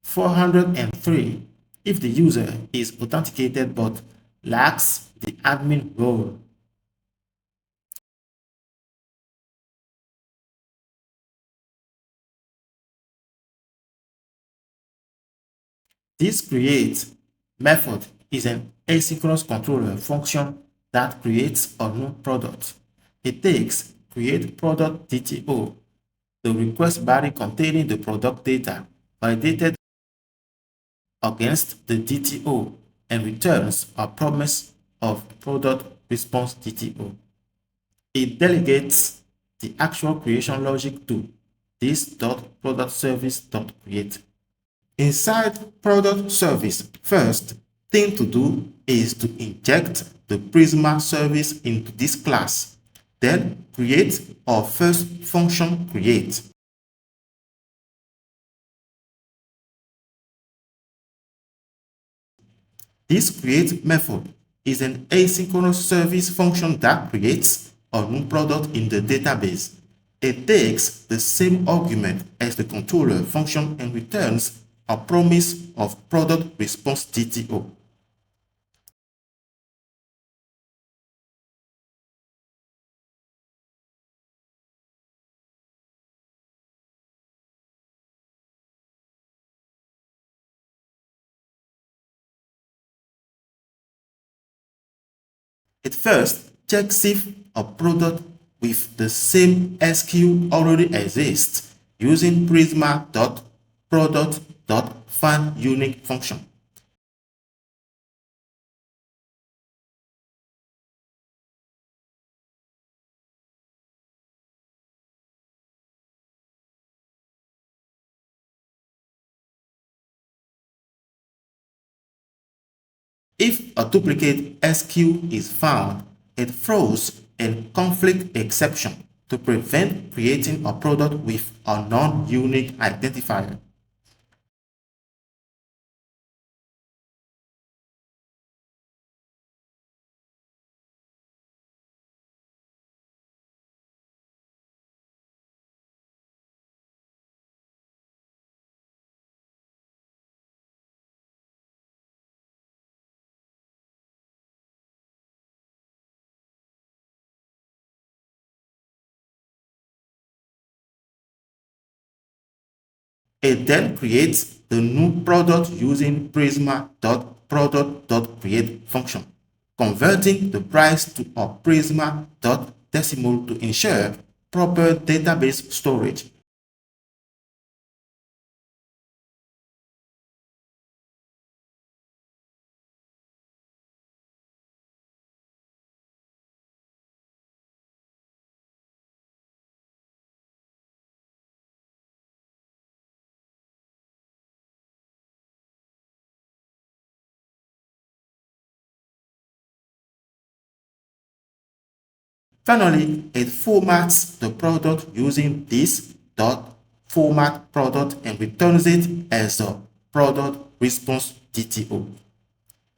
403 if the user is authenticated but lacks the admin role. This create method is an asynchronous controller function that creates a new product. It takes create product DTO, the request body containing the product data, validated against the DTO, and returns a promise of product response DTO. It delegates the actual creation logic to this.productService.create. Inside product service, first thing to do is to inject the Prisma service into this class. Then create our first function create. This create method is an asynchronous service function that creates a new product in the database. It takes the same argument as the controller function and returns a promise of product response DTO. It first checks if a product with the same SQ already exists using prisma.product.findUnique function. If a duplicate SQ is found, it throws a conflict exception to prevent creating a product with a non-unique identifier. It then creates the new product using prisma.product.create function, converting the price to a prisma.decimal to ensure proper database storage. Finally, it formats the product using this dot format product and returns it as a product response DTO.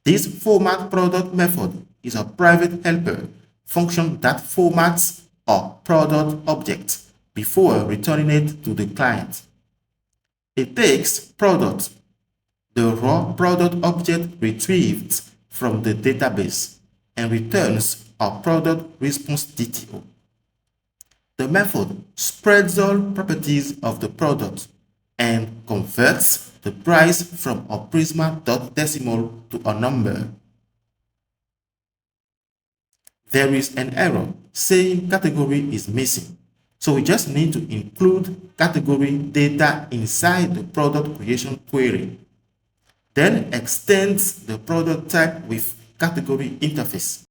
This format product method is a private helper function that formats a product object before returning it to the client. It takes product, the raw product object retrieved from the database, and returns a product response DTO. The method spreads all properties of the product and converts the price from a Prisma dot decimal to a number. There is an error saying category is missing. So we just need to include category data inside the product creation query. Then extends the product type with category interface.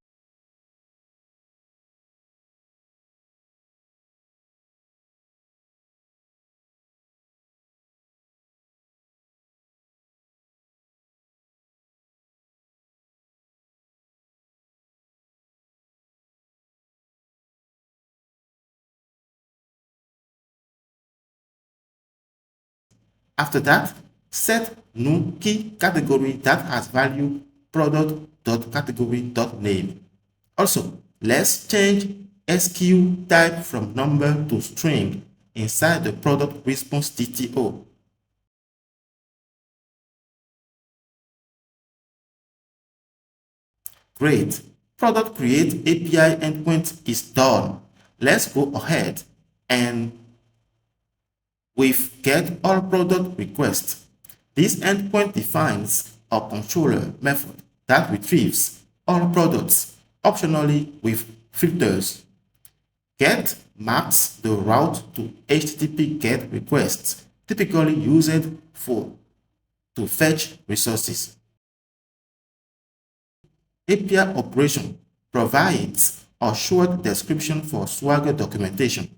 After that, set new key category that has value product.category.name. Also, let's change SQ type from number to string inside the product response DTO. Great. Product create API endpoint is done. Let's go ahead and with get all product requests. This endpoint defines a controller method that retrieves all products, optionally with filters. Get maps the route to HTTP GET requests, typically used to fetch resources. API operation provides a short description for Swagger documentation.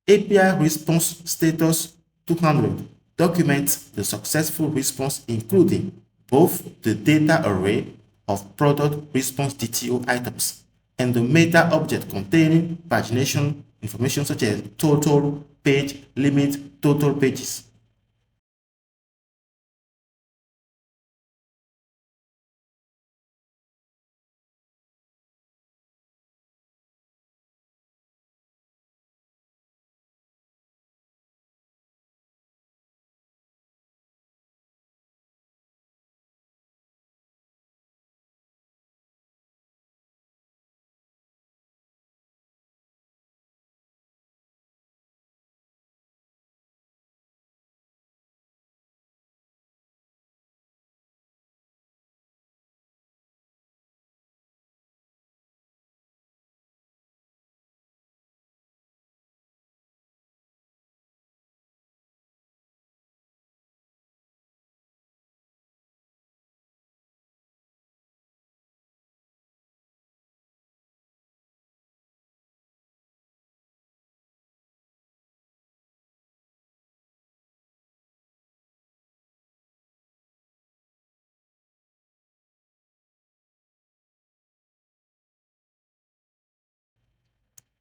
API response status 200 documents the successful response, including both the data array of product response DTO items and the meta object containing pagination information such as total, page, limit, total pages.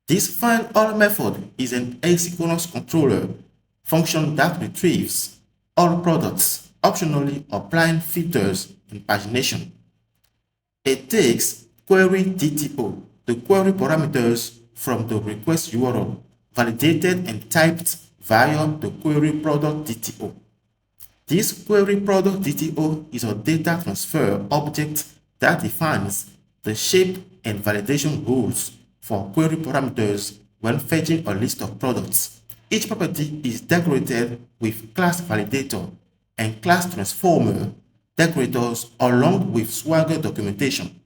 This find all method is an asynchronous controller function that retrieves all products, optionally applying filters in pagination. It takes query DTO, the query parameters from the request URL, validated and typed via the query product DTO. This query product DTO is a data transfer object that defines the shape and validation rules for query parameters when fetching a list of products. Each property is decorated with class validator and class transformer decorators along with Swagger documentation.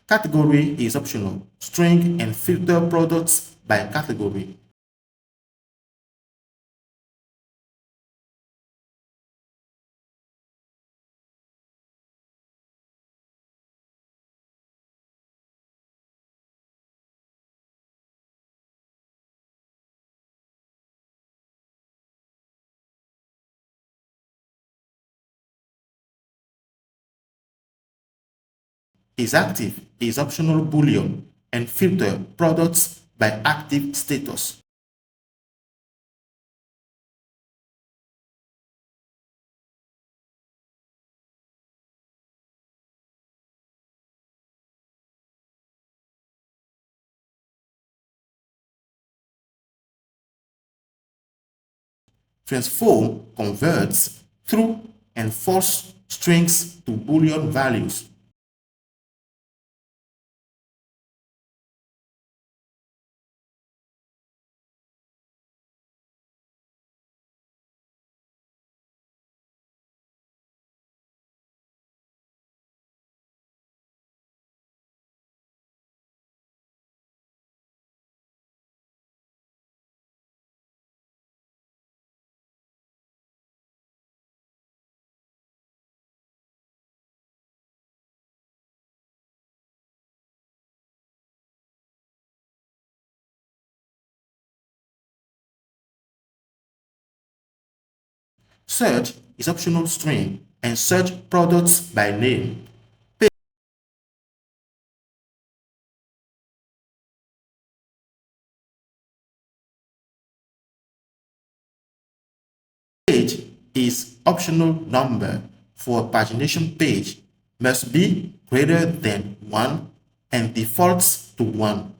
Category is optional. String and filter products by category. Is active is optional boolean and filter products by active status. Transform converts true and false strings to Boolean values. Search is optional string and search products by name. Page is optional number for pagination page must be greater than 1 and defaults to 1.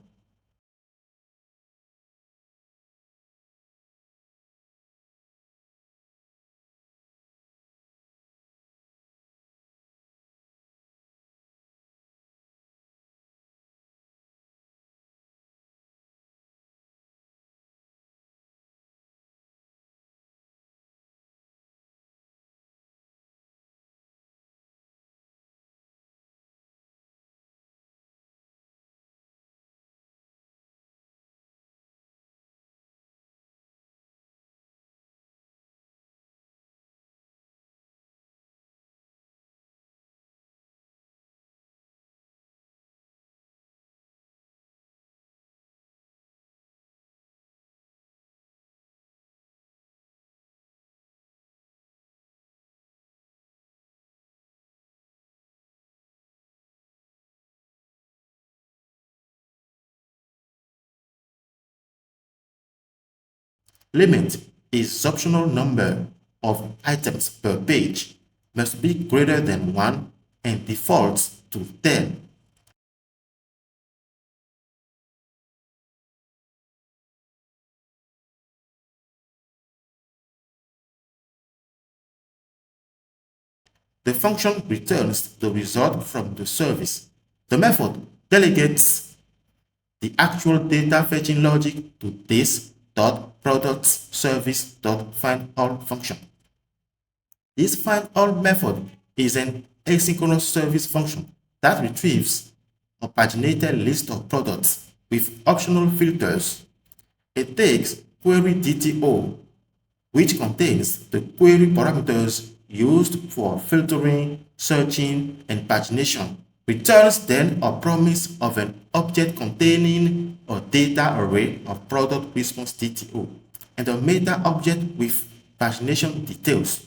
Limit is optional number of items per page must be greater than 1 and defaults to 10. The function returns the result from the service. The method delegates the actual data fetching logic to this .productService.findAll function. This findAll method is an asynchronous service function that retrieves a paginated list of products with optional filters. It takes query DTO, which contains the query parameters used for filtering, searching, and pagination, returns then a promise of an object containing a data array of product response DTO and a meta object with pagination details.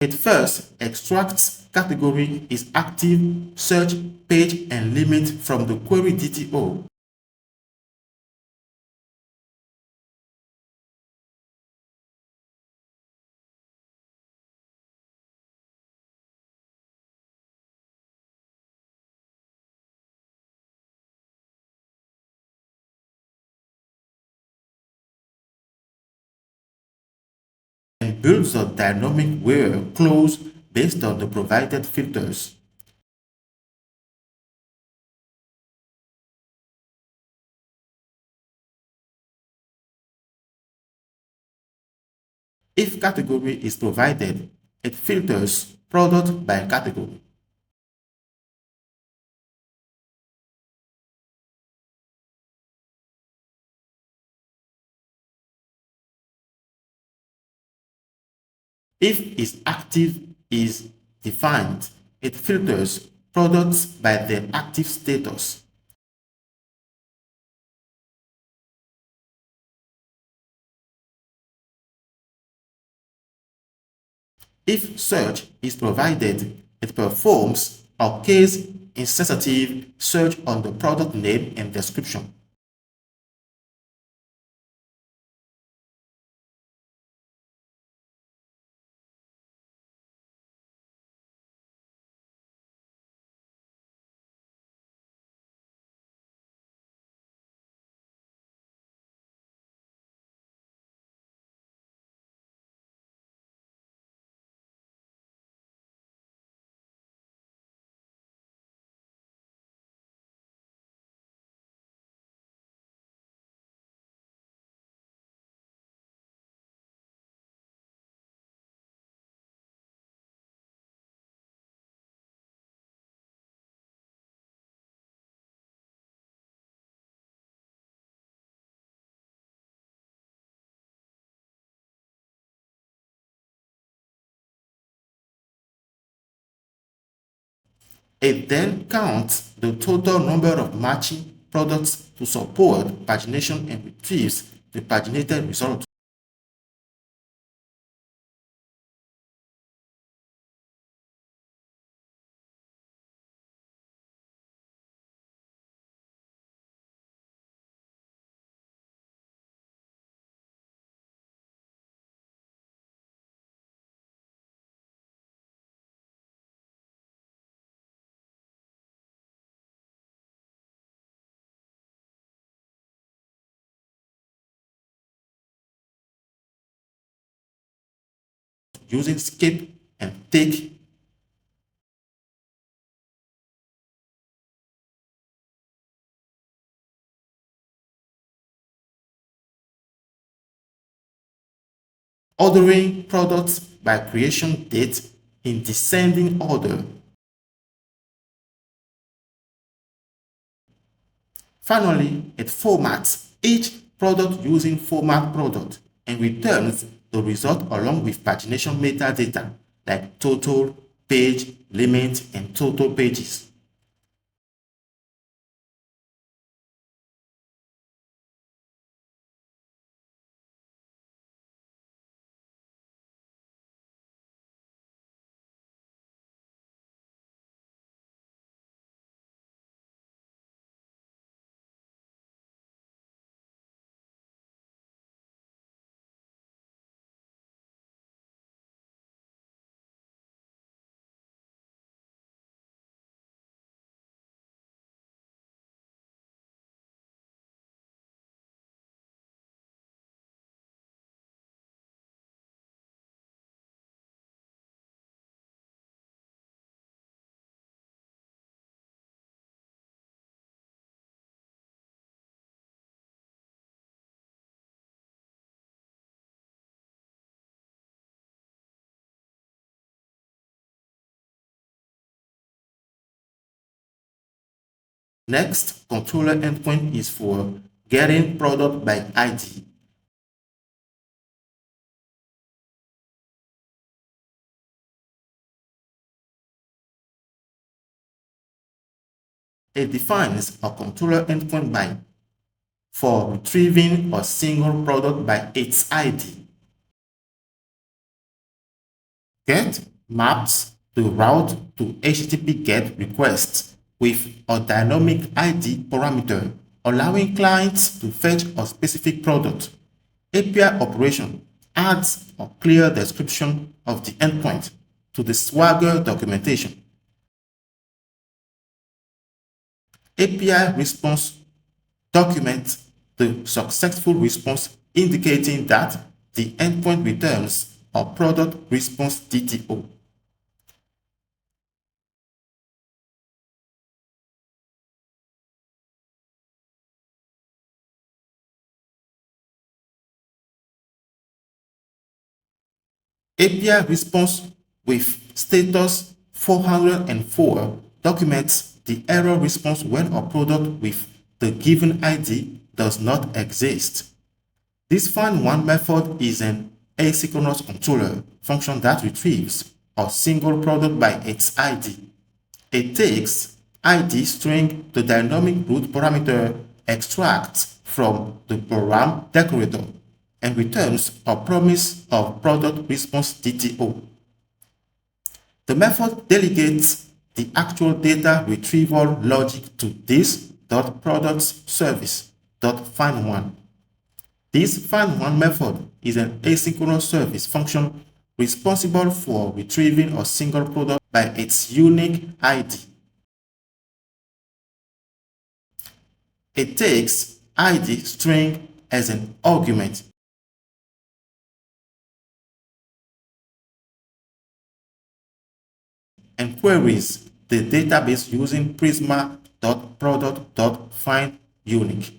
It first extracts category is active, search, page, and limit from the query DTO. And builds a dynamic where clause based on the provided filters. If category is provided, it filters product by category. If is active is defined, it filters products by their active status. If search is provided, it performs a case insensitive search on the product name and description. It then counts the total number of matching products to support pagination and retrieves the paginated result. Using skip and take ordering products by creation date in descending order. Finally, it formats each product using format product and returns the result along with pagination metadata like total, page, limit, and total pages. Next, controller endpoint is for getting product by ID. It defines a controller endpoint by for retrieving a single product by its ID. Get maps the route to HTTP GET requests with a dynamic ID parameter, allowing clients to fetch a specific product. API operation adds a clear description of the endpoint to the Swagger documentation. API response documents the successful response, indicating that the endpoint returns a product response DTO. API response with status 404 documents the error response when a product with the given ID does not exist. This find one method is an asynchronous controller function that retrieves a single product by its ID. It takes ID string the dynamic root parameter extracts from the program decorator and returns a promise of product response DTO. The method delegates the actual data retrieval logic to this.productService.find1. This find1 method is an asynchronous service function responsible for retrieving a single product by its unique ID. It takes ID string as an argument and queries the database using prisma.product.findUnique.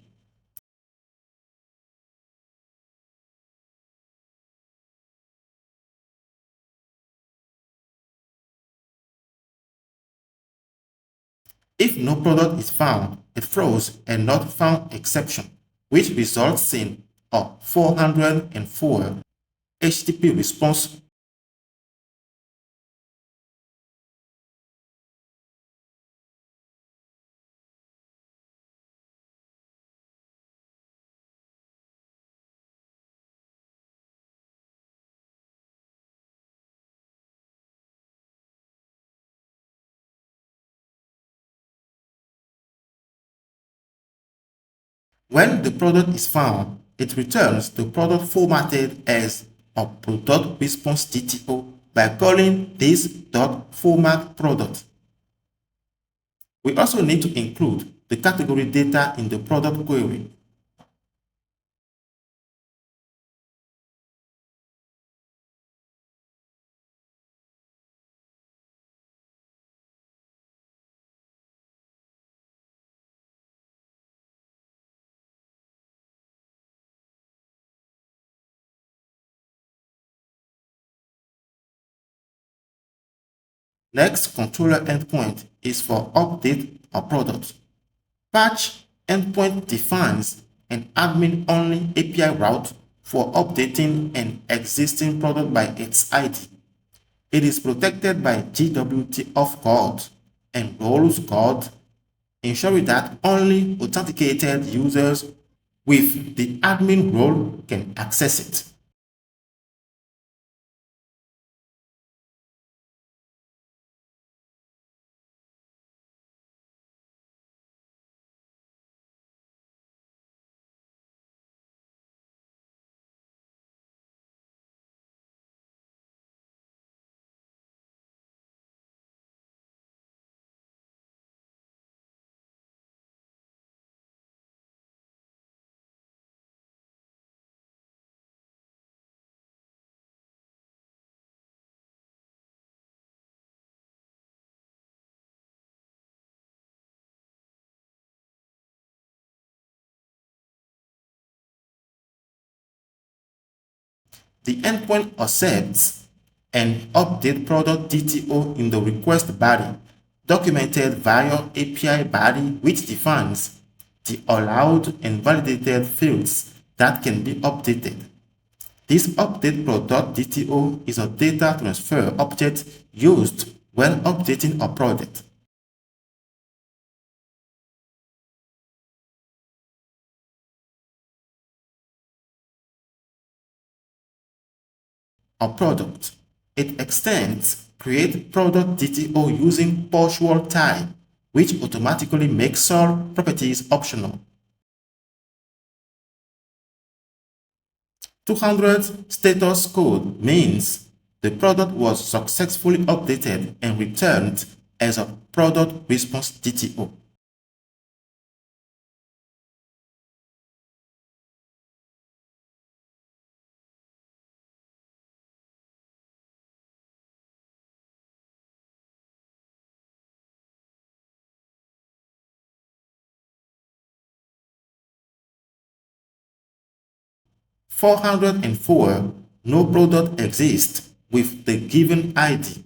If no product is found, it throws a not found exception, which results in a 404 HTTP response. When the product is found, it returns the product formatted as a product response DTO by calling this.formatProduct. We also need to include the category data in the product query. Next controller endpoint is for update a product. Patch endpoint defines an admin-only API route for updating an existing product by its ID. It is protected by JWT Auth and roles guard, ensuring that only authenticated users with the admin role can access it. The endpoint accepts and update product DTO in the request body, documented via API body, which defines the allowed and validated fields that can be updated. This update product DTO is a data transfer object used when updating a product. A product. It extends create product DTO using push-word type, which automatically makes all properties optional. 200 status code means the product was successfully updated and returned as a product response DTO. (404) No product exists with the given ID.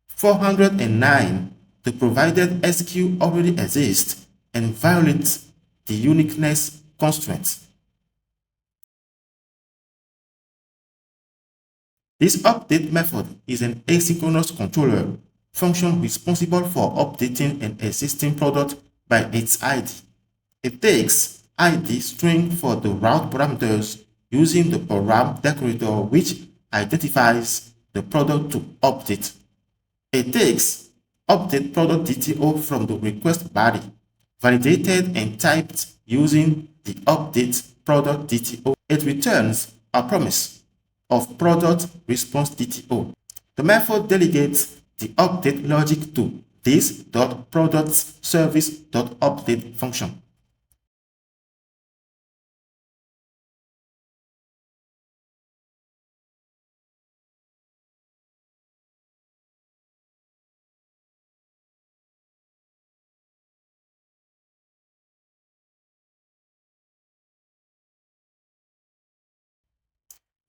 (409) The provided SQ already exists and violates the uniqueness constraint. This update method is an asynchronous controller function responsible for updating an existing product by its ID. It takes ID string for the route parameters using the ORM decorator, which identifies the product to update. It takes update product DTO from the request body, validated and typed using the update product DTO. It returns a promise of product response DTO. The method delegates the update logic to this.productService.update function.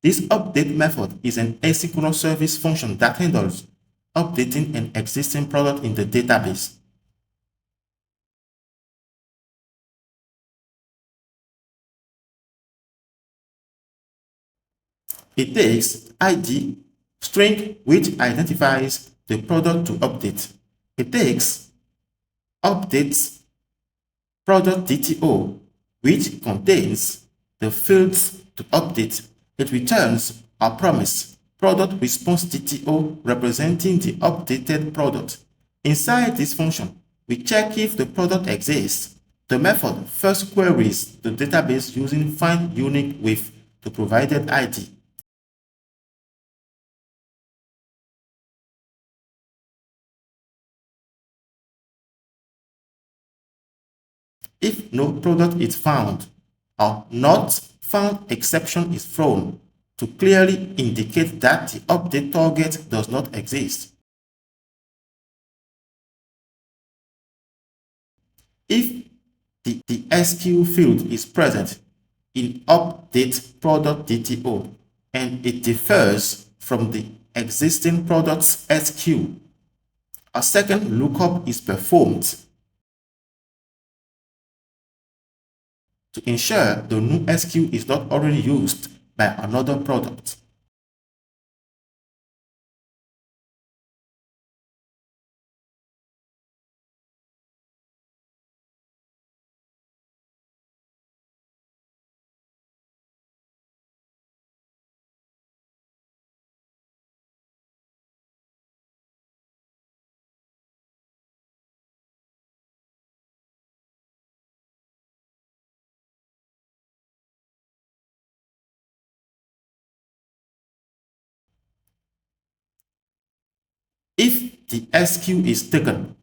This update method is an asynchronous service function that handles updating an existing product in the database. It takes ID string, which identifies the product to update. It takes updates product DTO, which contains the fields to update. It returns a promise product response DTO representing the updated product. Inside this function, we check if the product exists. The method first queries the database using find unique with the provided ID. If no product is found, a not found exception is thrown to clearly indicate that the update target does not exist. If the SQ field is present in update product DTO and it differs from the existing product's SQ, a second lookup is performed to ensure the new SQ is not already used by another product. If the SQ is taken,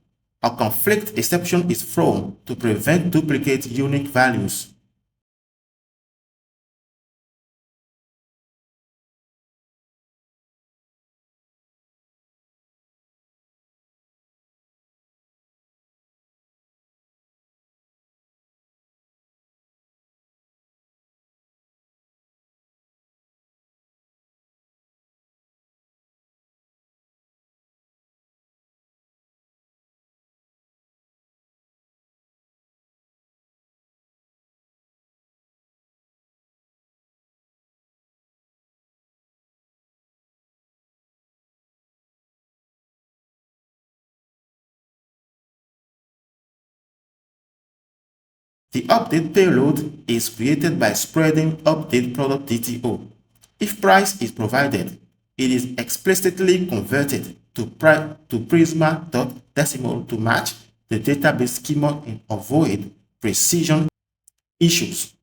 a conflict exception is thrown to prevent duplicate unique values. The update payload is created by spreading update product DTO. If price is provided, it is explicitly converted to Prisma.decimal to match the database schema and avoid precision issues.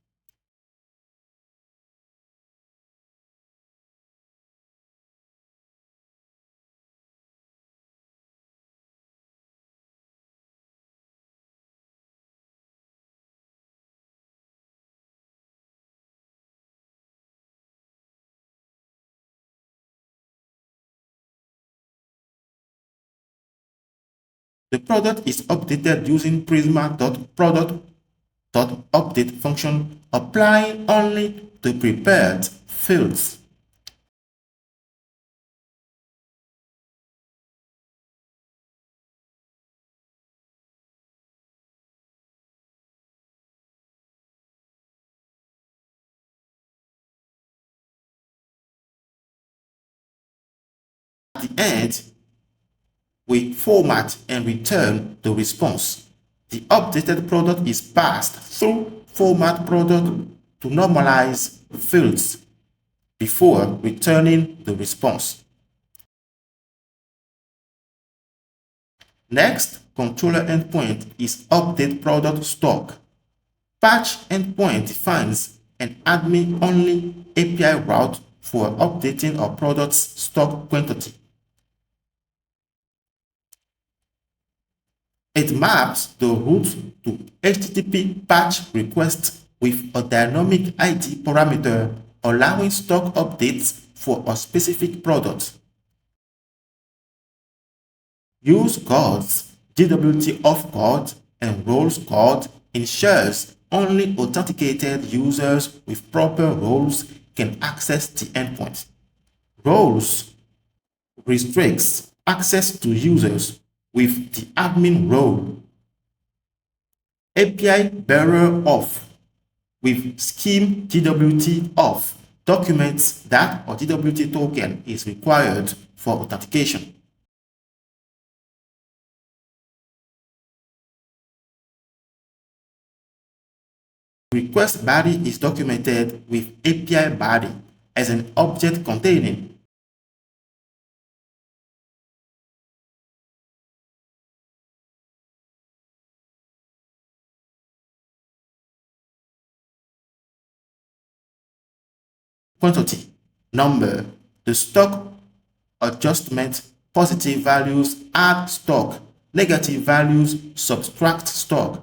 The product is updated using Prisma.product.update function, applying only the prepared fields. At the end, we format and return the response. The updated product is passed through format product to normalize fields before returning the response. Next, controller endpoint is update product stock. Patch endpoint defines an admin-only API route for updating a product's stock quantity. It maps the route to HTTP patch request with a dynamic ID parameter allowing stock updates for a specific product. Use guards, JWT auth guard, and roles guard ensures only authenticated users with proper roles can access the endpoint. Roles restricts access to users with the admin role. API bearer off with scheme JWT off documents that a JWT token is required for authentication. Request body is documented with API body as an object containing quantity, number, the stock adjustment, positive values add stock, negative values subtract stock.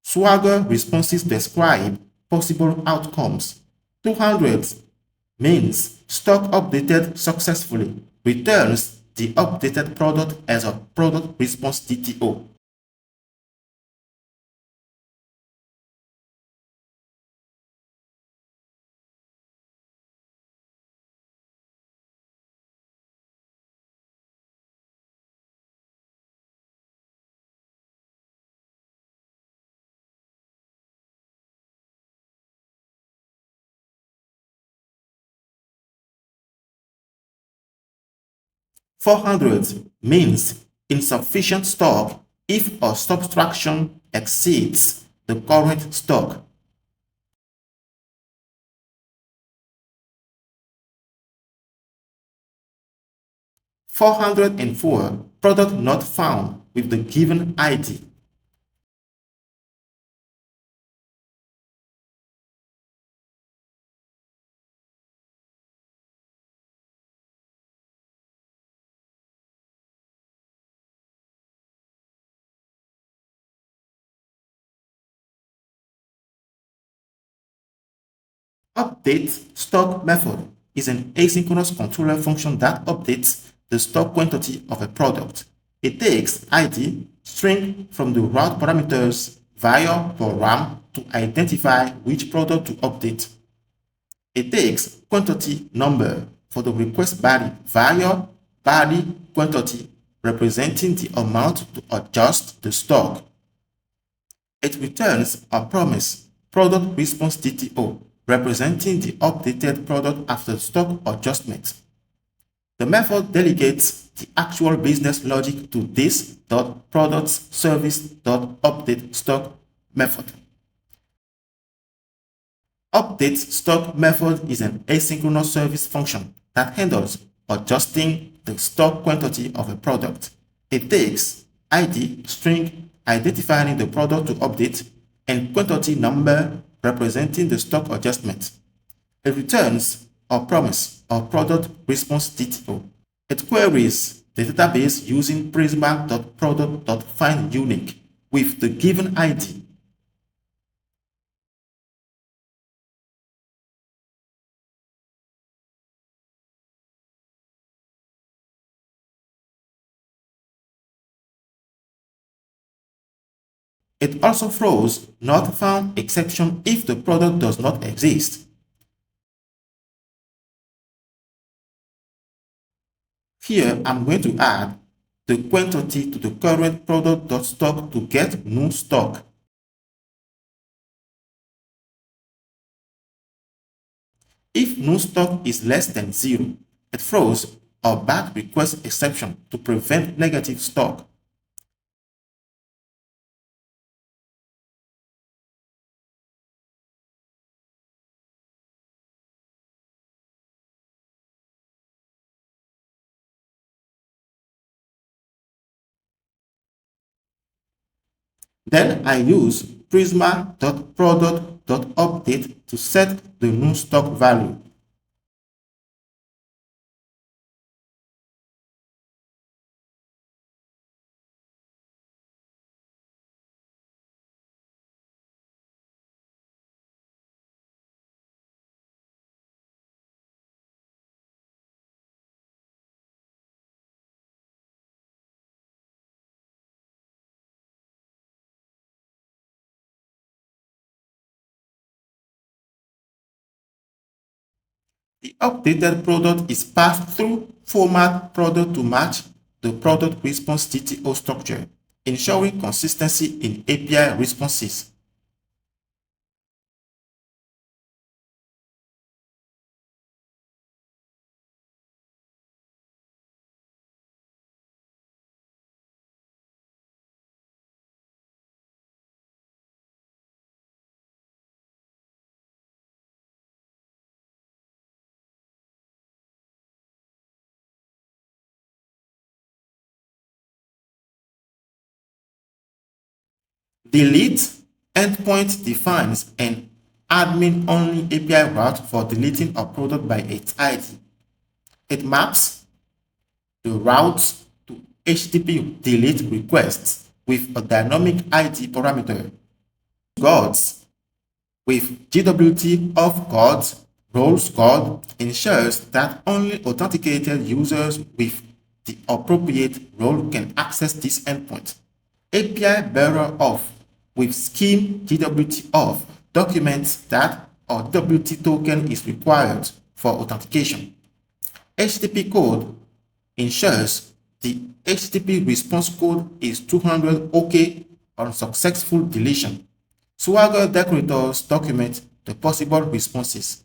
Swagger responses describe possible outcomes. 200 means stock updated successfully, returns the updated product as a product response DTO. $400 means insufficient stock if a subtraction exceeds the current stock. $404 product not found with the given ID. Update stock method is an asynchronous controller function that updates the stock quantity of a product. It takes ID string from the route parameters var or ram to identify which product to update. It takes quantity number for the request body var body quantity representing the amount to adjust the stock. It returns a promise product response DTO representing the updated product after stock adjustment. The method delegates the actual business logic to this.productService.updateStock method. Update stock method is an asynchronous service function that handles adjusting the stock quantity of a product. It takes ID string identifying the product to update and quantity number representing the stock adjustment. It returns a promise or product response DTO. It queries the database using prisma.product.findUnique with the given ID. It also throws not found exception if the product does not exist. Here, I'm going to add the quantity to the current product.stock to get new stock. If new stock is less than 0, it throws a bad request exception to prevent negative stock. Then I use prisma.product.update to set the new stock value. The updated product is passed through format product to match the product response TTO structure, ensuring consistency in API responses. Delete endpoint defines an admin-only API route for deleting a product by its ID. It maps the routes to HTTP delete requests with a dynamic ID parameter. Guards with JWT Auth roles guard ensures that only authenticated users with the appropriate role can access this endpoint. API bearer auth with scheme JWT auth documents that a WT token is required for authentication. HTTP code ensures the HTTP response code is 200 OK on successful deletion. Swagger decorators document the possible responses.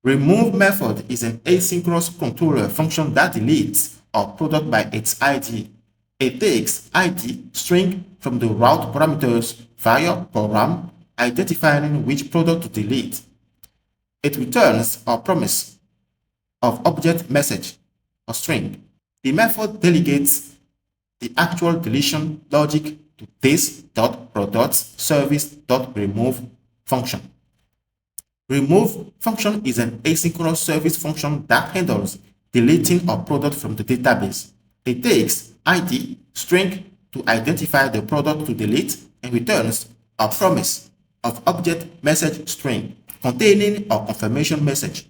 Remove method is an asynchronous controller function that deletes a product by its ID. It takes ID string from the route parameters via program, identifying which product to delete. It returns a promise of object message, a string. The method delegates the actual deletion logic to this.productService.remove function. Remove function is an asynchronous service function that handles deleting a product from the database. It takes ID string to identify the product to delete and returns a promise of object message string containing a confirmation message.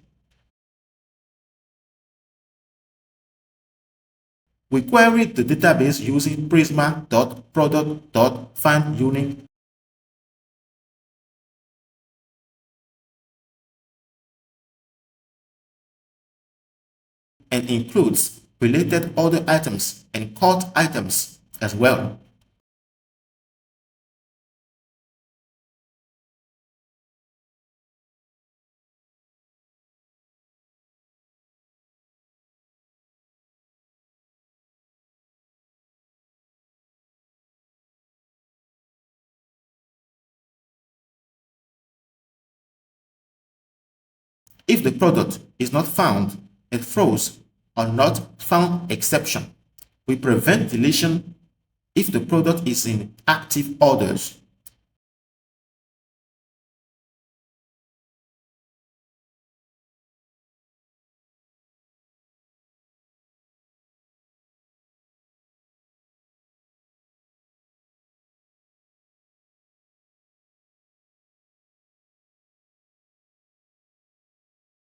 We queried the database using prisma.product.findUnique and includes related order items and cart items as well. If the product is not found, it throws a not found exception. We prevent deletion if the product is in active orders.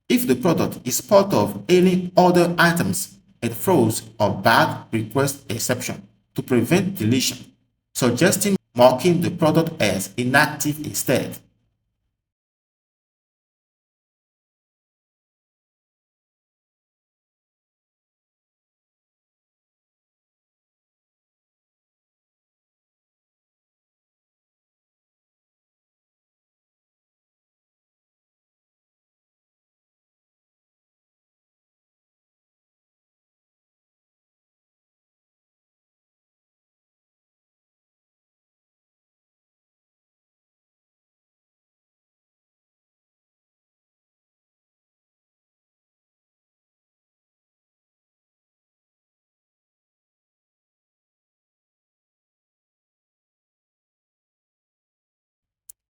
If the product is part of any other items, it throws a bad request exception to prevent deletion, suggesting marking the product as inactive instead.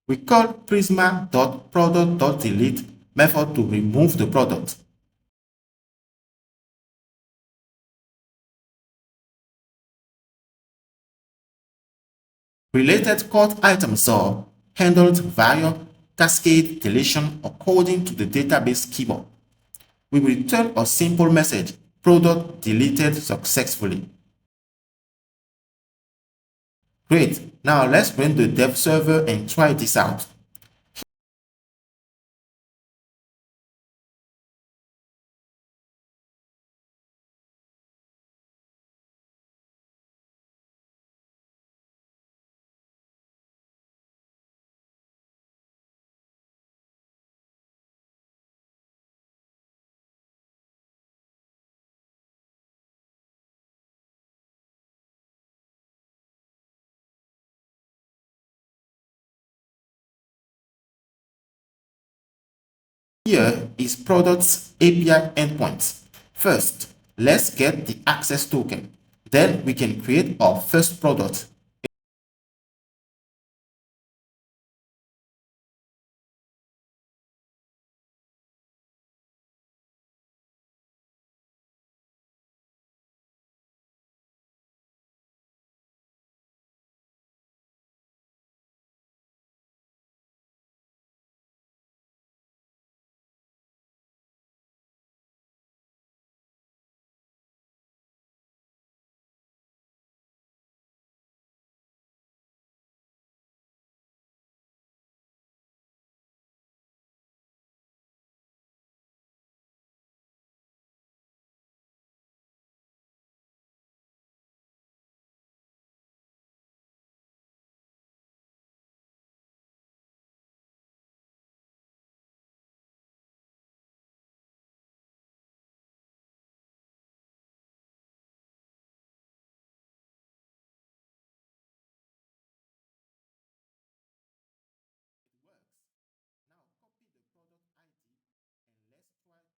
We call prisma.product.delete method to remove the product. Related cart items are handled via cascade deletion according to the database schema. We will return a simple message, product deleted successfully. Great, now let's run the dev server and try this out. Here is products API endpoint. First, let's get the access token. Then we can create our first product. Now copy the product ID and let's try to get product by its ID.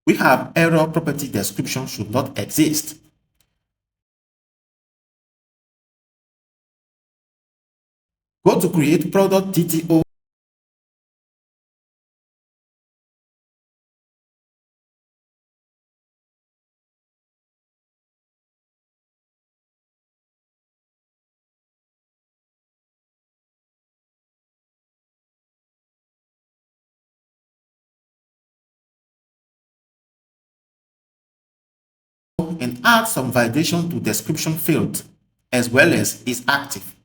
We have error property description should not exist. Go to create product DTO. add some validation to description field as well as is active.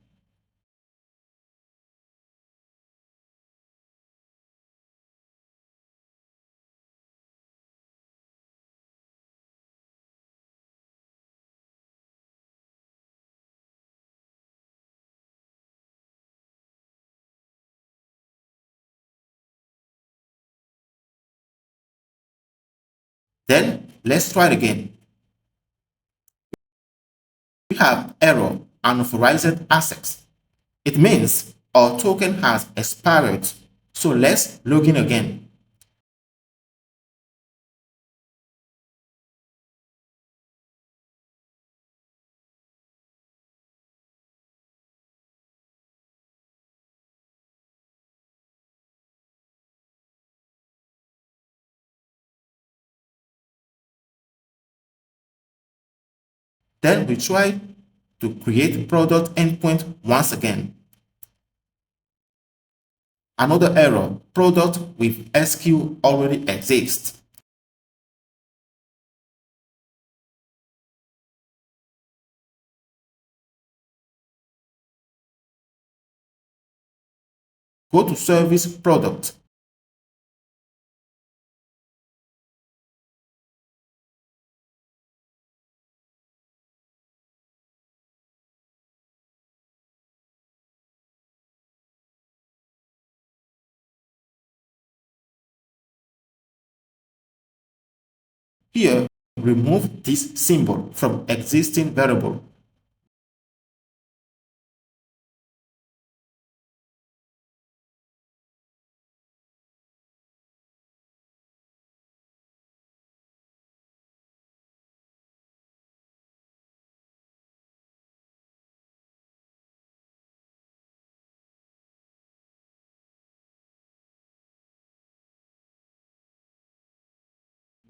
Then let's try it again. We have error unauthorized access. It means our token has expired. So let's log in again. Then we try to create product endpoint once again. Another error, product with SQ already exists. Go to service product. Here, remove this symbol from existing variable.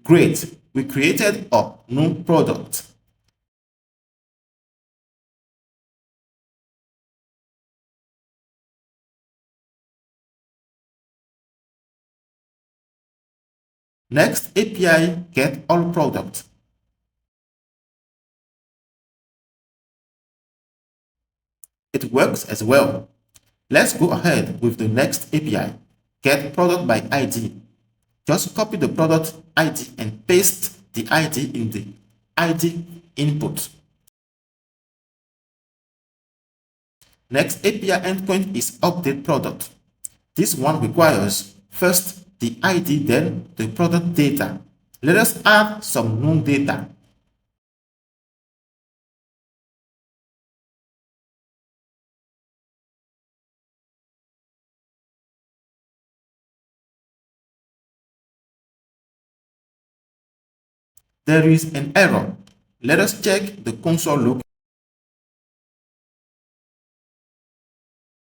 Great, we created a new product. Next API get all product. It works as well. Let's go ahead with the next API, get product by ID. Just copy the product ID and paste the ID in the ID input. Next API endpoint is update product. This one requires first the ID, then the product data. Let us add some known data. There is an error. Let us check the console log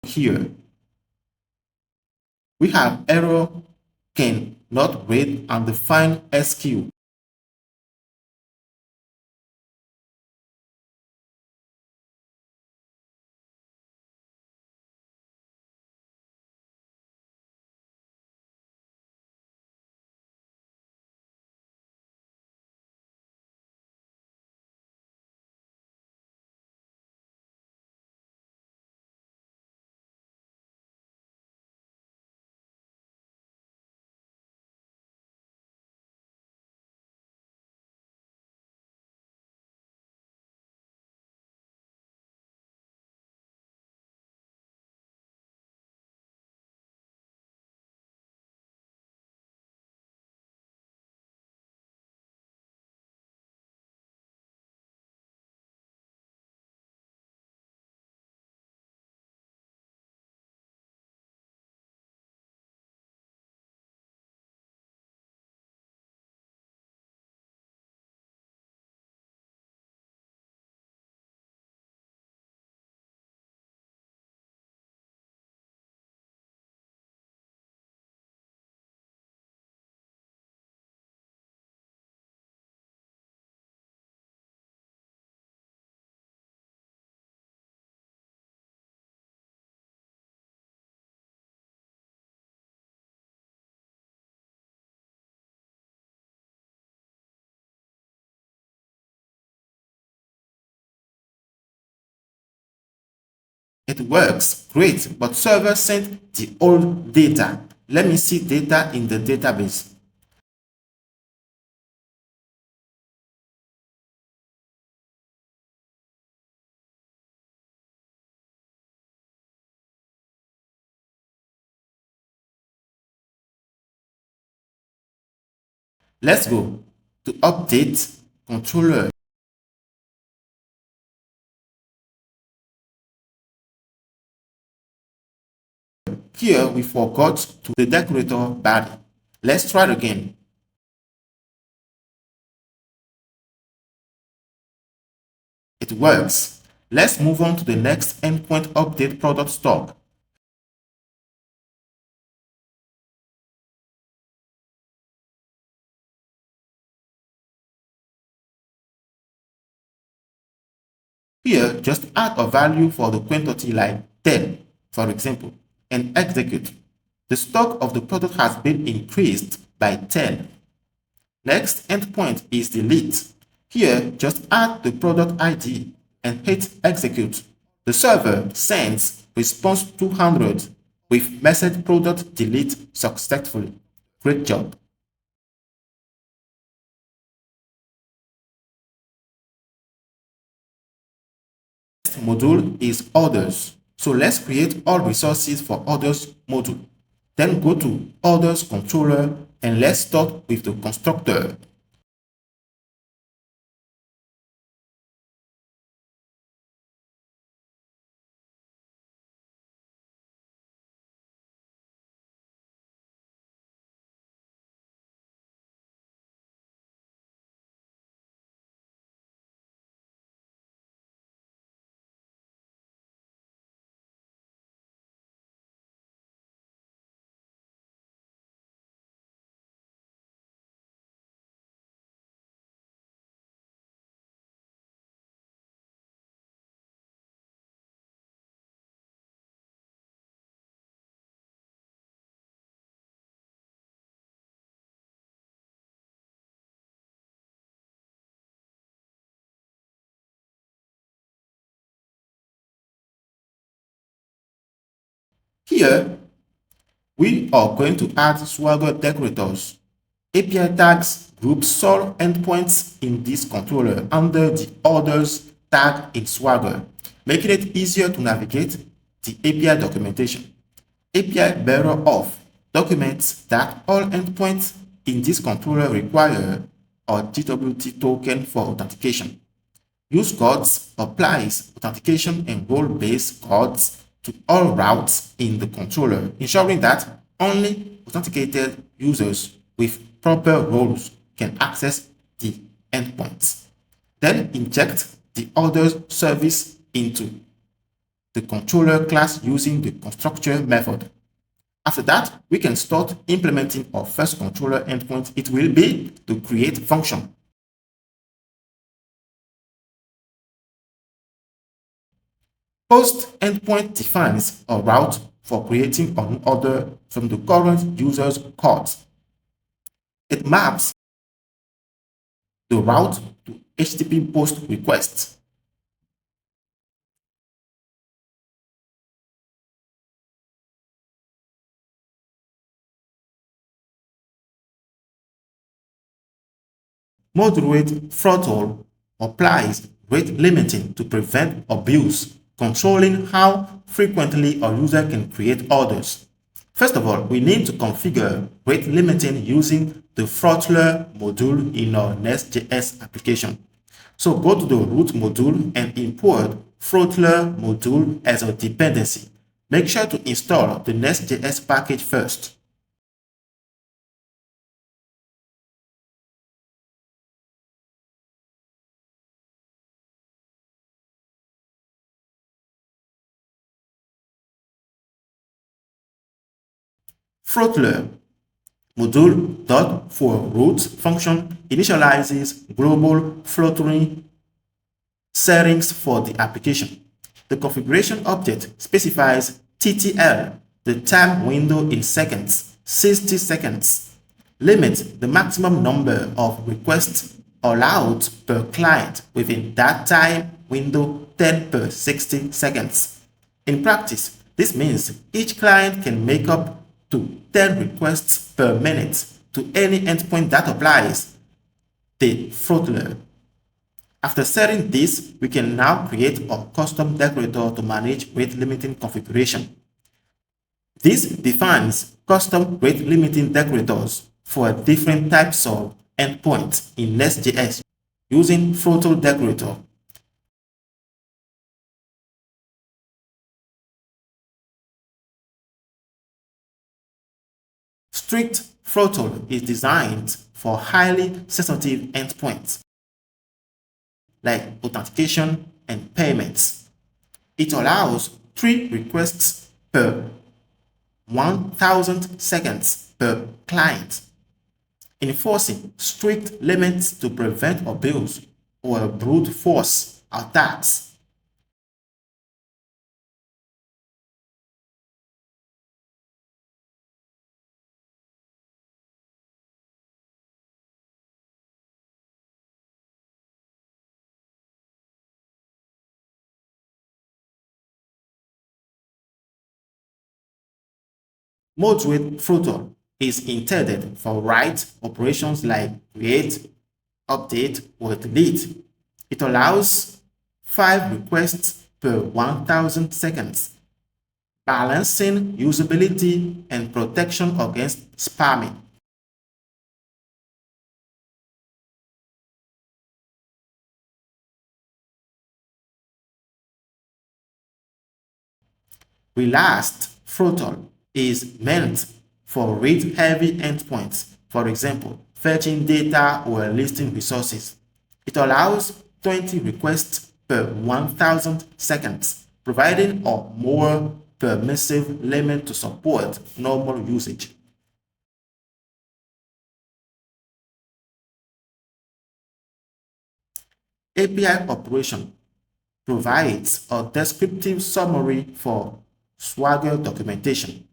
here. We have error can not read undefined SQ. It works great, but server sent the old data. Let me see data in the database. Let's go to update controller. Here we forgot to the decorator body. Let's try it again. It works. Let's move on to the next endpoint update product stock. Here, just add a value for the quantity like 10, for example, and execute. The stock of the product has been increased by 10. Next endpoint is delete. Here, just add the product ID and hit execute. The server sends response 200 with message product delete successfully. Great job. Next module is orders. So let's create all resources for orders module. Then go to orders controller and let's start with the constructor. Here, we are going to add Swagger decorators. API tags group all endpoints in this controller under the orders tag in Swagger, making it easier to navigate the API documentation. API bearer of documents that all endpoints in this controller require a JWT token for authentication. Use CRUDs applies authentication and role-based CRUDs to all routes in the controller, ensuring that only authenticated users with proper roles can access the endpoints. Then inject the order service into the controller class using the constructor method. After that, we can start implementing our first controller endpoint. It will be the create function. Post endpoint defines a route for creating an order from the current user's card. It maps the route to HTTP post requests. Moderate throttle applies rate limiting to prevent abuse, controlling how frequently a user can create orders. First of all, we need to configure rate limiting using the throttler module in our Nest.js application. So go to the root module and import throttler module as a dependency. Make sure to install the NestJS package first. Throttler module dot for root function initializes global throttling settings for the application. The configuration update specifies TTL, the time window in seconds, 60 seconds. Limit the maximum number of requests allowed per client within that time window 10 per 60 seconds. In practice, this means each client can make up to 10 requests per minute to any endpoint that applies the throttler. After setting this, we can now create a custom decorator to manage rate limiting configuration. This defines custom rate limiting decorators for different types of endpoints in Nest.js using throttle decorator. Strict throttle is designed for highly sensitive endpoints like authentication and payments. It allows 3 requests per 1000 seconds per client, enforcing strict limits to prevent abuse or brute force attacks. Moderate throttle is intended for write operations like create, update, or delete. It allows 5 requests per 1000 seconds, balancing usability and protection against spamming. Relaxed throttle is meant for read-heavy endpoints, for example, fetching data or listing resources. It allows 20 requests per 1000 seconds, providing a more permissive limit to support normal usage. API operation provides a descriptive summary for Swagger documentation.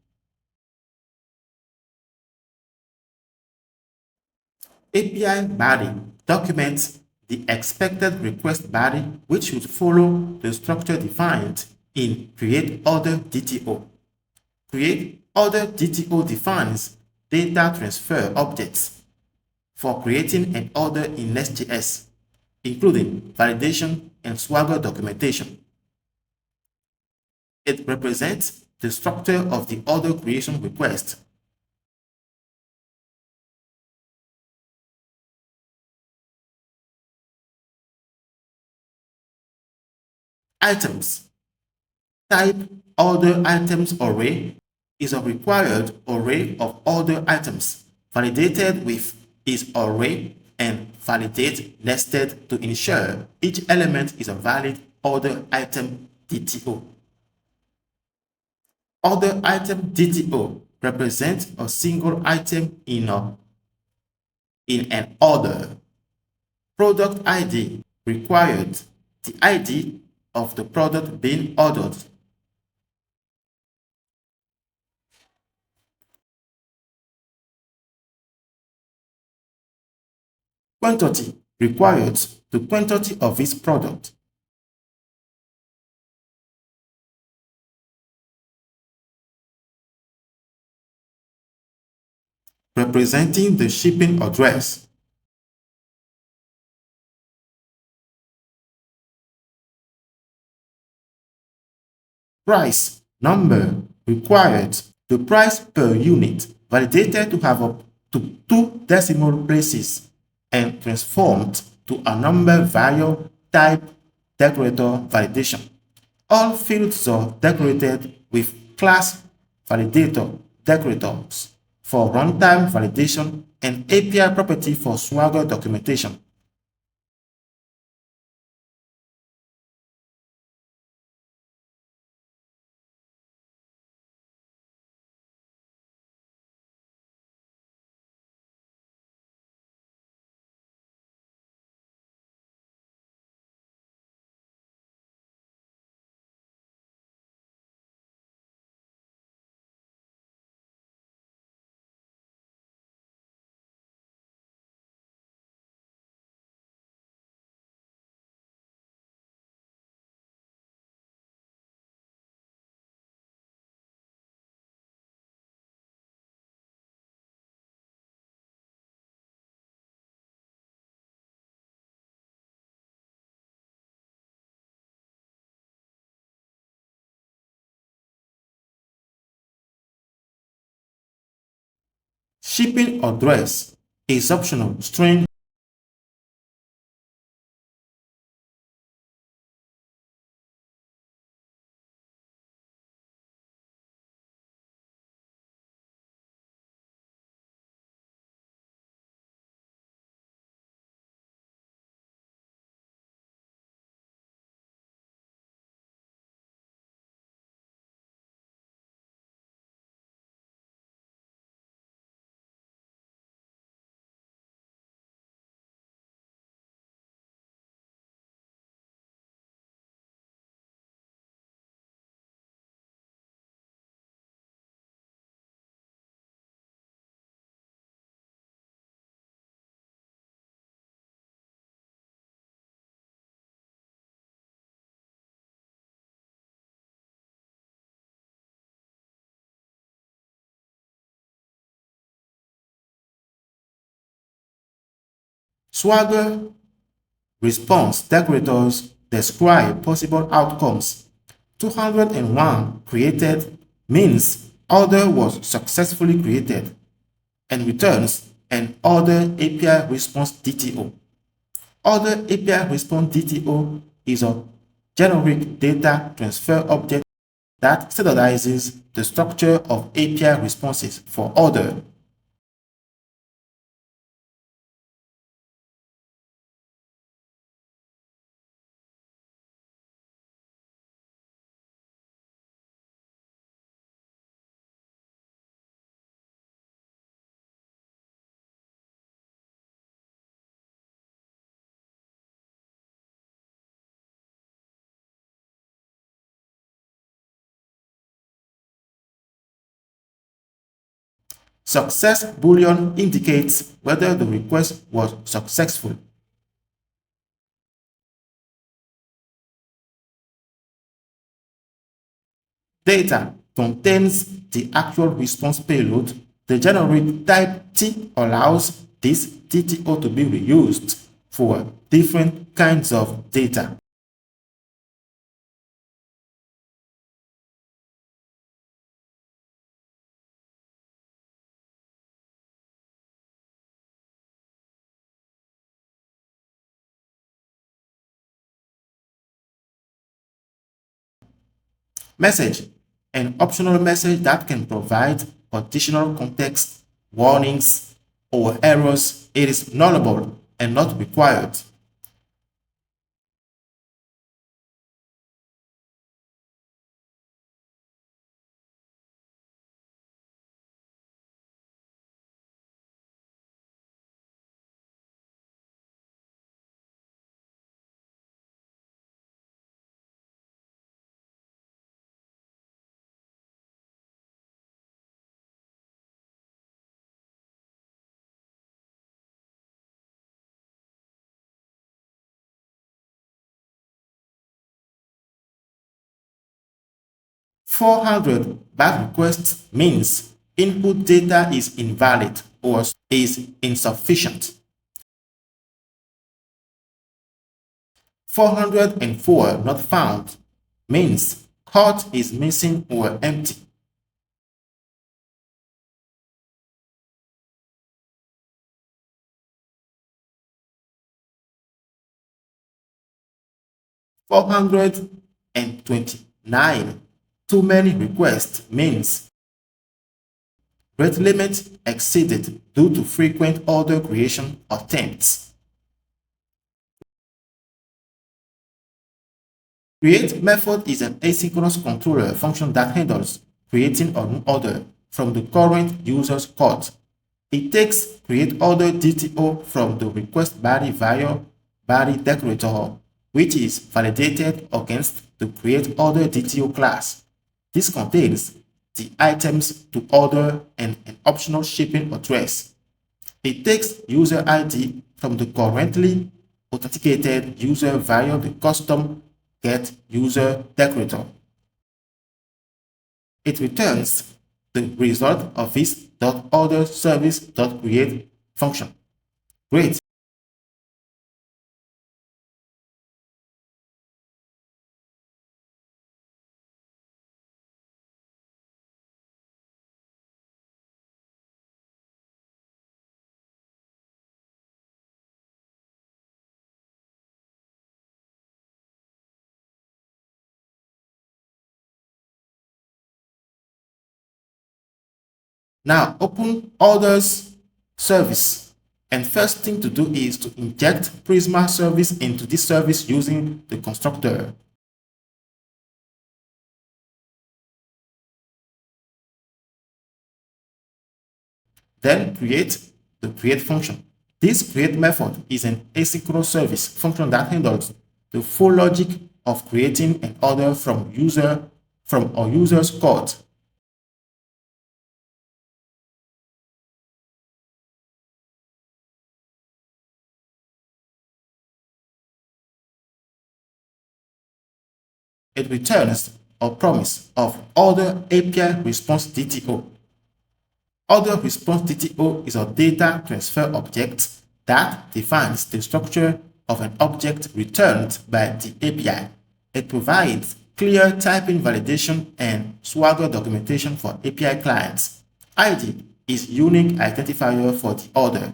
API body documents the expected request body, which should follow the structure defined in create order DTO. Create order DTO defines data transfer objects for creating an order in NestJS, including validation and Swagger documentation. It represents the structure of the order creation request. Items. Type order items array is a required array of order items validated with is array and validate nested to ensure each element is a valid order item DTO. Order item DTO represents a single item in an order. Product ID required the ID of the product being ordered. Quantity required the quantity of this product. Representing the shipping address. Price number required the price per unit validated to have up to 2 decimal places and transformed to a number variable type decorator validation. All fields are decorated with class validator decorators for runtime validation and API property for Swagger documentation. Shipping address is optional string Swagger response decorators describe possible outcomes. 201 created means order was successfully created and returns an order API response DTO. Order API response DTO is a generic data transfer object that standardizes the structure of API responses for order. Success boolean indicates whether the request was successful. Data contains the actual response payload. The generic type T allows this TTO to be reused for different kinds of data. Message, an optional message that can provide additional context, warnings, or errors. It is nullable and not required. "400 bad requests" means input data is invalid or is insufficient. 404 not found means CRUD is missing or empty. 429 too many requests means rate limit exceeded due to frequent order creation attempts. Create method is an asynchronous controller function that handles creating an order from the current user's code. It takes create order DTO from the request body via body decorator, which is validated against the create order DTO class. This contains the items to order and an optional shipping address. It takes user ID from the currently authenticated user via the custom get user decorator. It returns the result of this .order service.create function. Great. Now open others service, and first thing to do is to inject Prisma service into this service using the constructor. Then create the create function. This create method is an asynchronous service function that handles the full logic of creating an order from a user's code. It returns a promise of order API response DTO. Order response DTO is a data transfer object that defines the structure of an object returned by the API. It provides clear typing validation and Swagger documentation for API clients. ID is unique identifier for the order.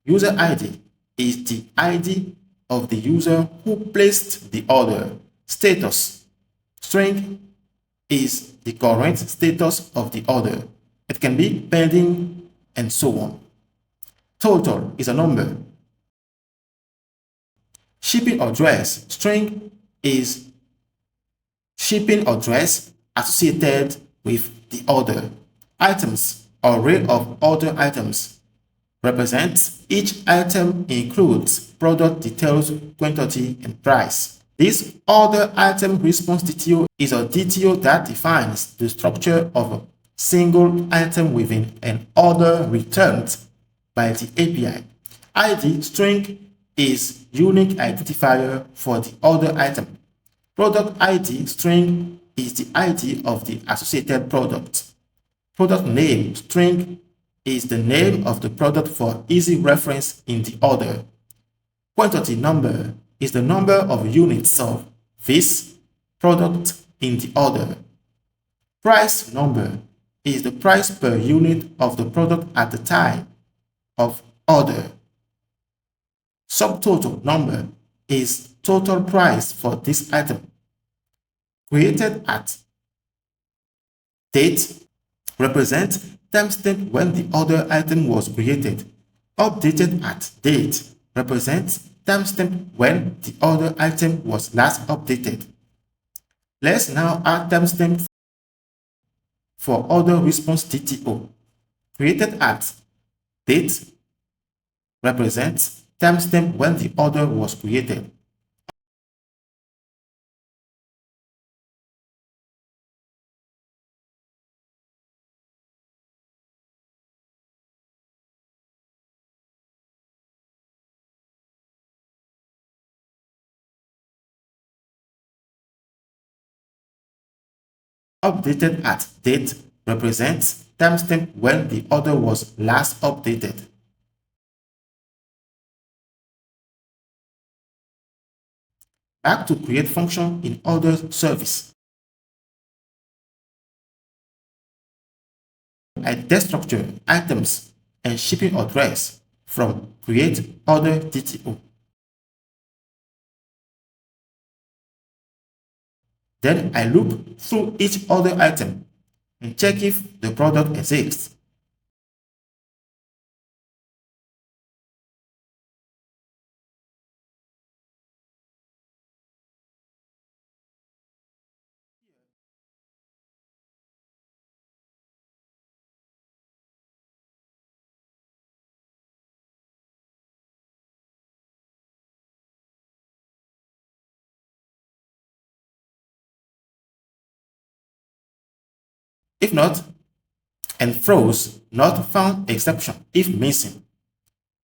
User ID is the ID of the user who placed the order. Status string is the current status of the order. It can be pending and so on. Total is a number. Shipping address string is shipping address associated with the order. Items, array of order items, represents each item includes product details, quantity, and price. This order item response DTO is a DTO that defines the structure of a single item within an order returned by the API. ID string is unique identifier for the order item. Product ID string is the ID of the associated product. Product name string is the name of the product for easy reference in the order. Quantity number is the number of units of this product in the order. Price number is the price per unit of the product at the time of order. Subtotal number is total price for this item. Created at date represents timestamp when the order item was created. Updated at date represents timestamp when the order item was last updated. Let's now add timestamp for order response DTO. Created at date represents timestamp when the order was created. Updated at date represents timestamp when the order was last updated. Back to create function in order service. I destructure items and shipping address from create order DTO. Then I loop through each order item and check if the product exists. If not, and throws not found exception if missing.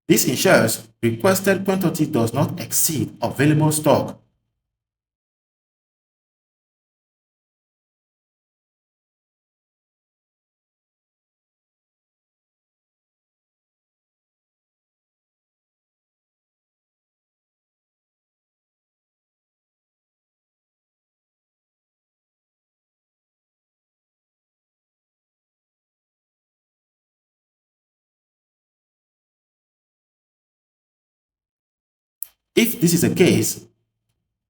This ensures requested quantity does not exceed available stock. If this is the case,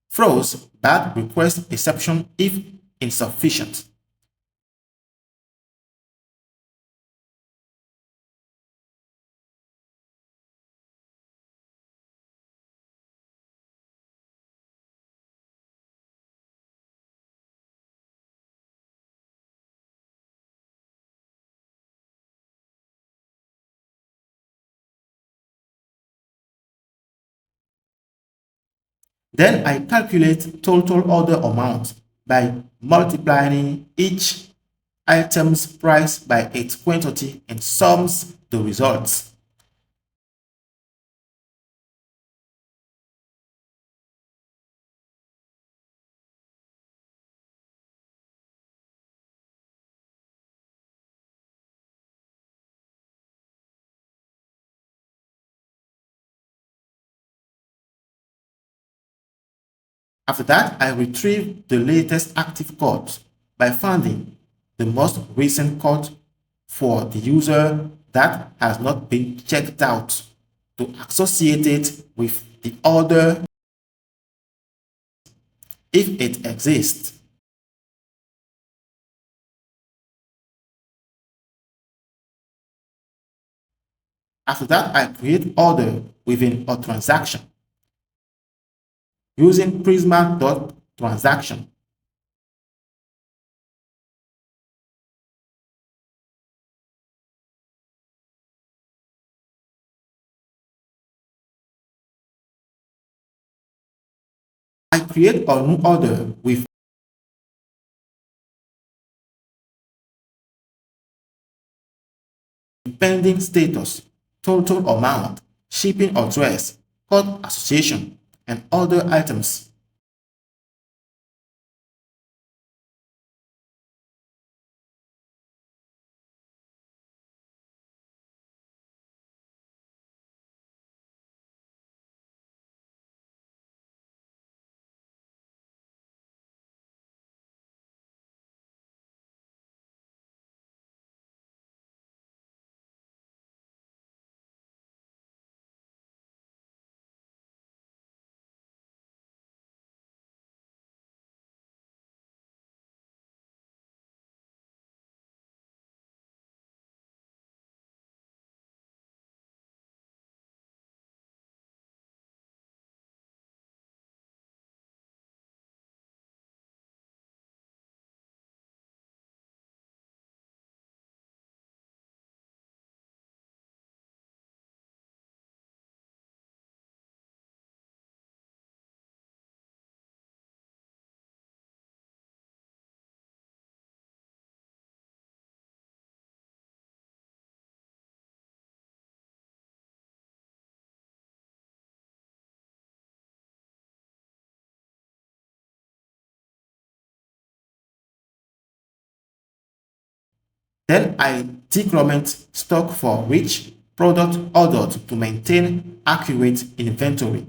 throws bad request exception if insufficient. Then I calculate total order amount by multiplying each item's price by its quantity and sums the results. After that, I retrieve the latest active code by finding the most recent code for the user that has not been checked out to associate it with the order if it exists. After that, I create order within a transaction using Prisma.transaction. I create a new order with pending status, total amount, shipping address, code association, and other items. Then I decrement stock for each product ordered to maintain accurate inventory.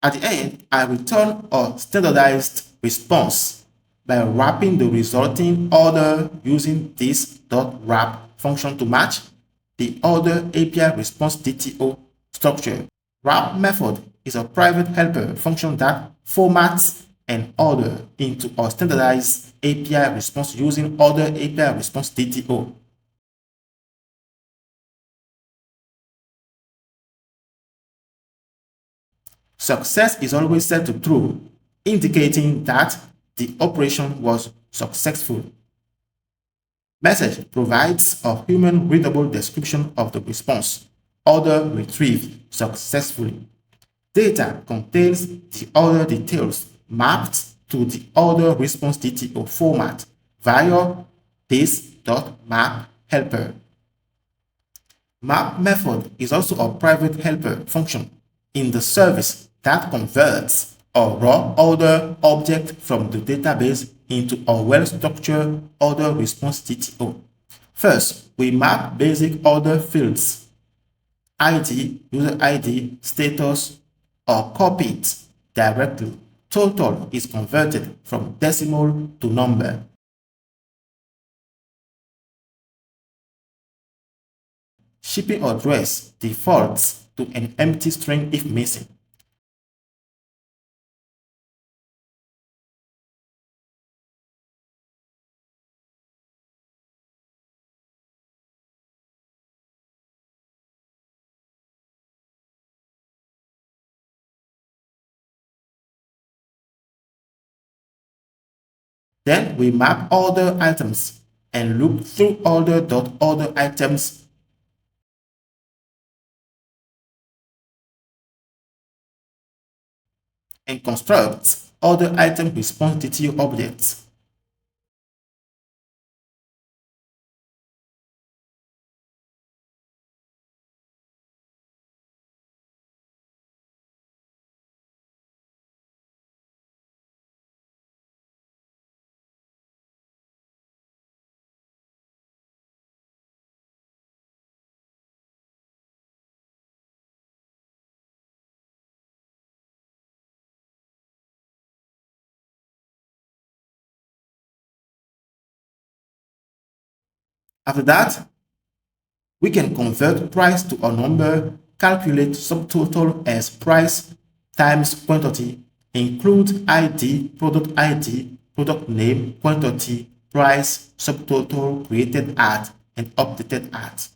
At the end, I return a standardized response by wrapping the resulting order using this .wrap function to match the order API response DTO structure. Wrap method is a private helper function that formats an order into a standardized API response using order API response DTO. Success is always set to true, indicating that the operation was successful. Message provides a human readable description of the response. Order retrieved successfully. Data contains the order details mapped to the order response DTO format via this.map helper. Map method is also a private helper function in the service that converts a raw order object from the database into a well-structured order response DTO. First, we map basic order fields, ID, user ID, status, or copy it directly. Total is converted from decimal to number. Shipping address defaults to an empty string if missing. Then we map order items and loop through order.order items and construct order item response DTO objects. After that, we can convert price to a number, calculate subtotal as price times quantity, include ID, product name, quantity, price, subtotal, created at, and updated at.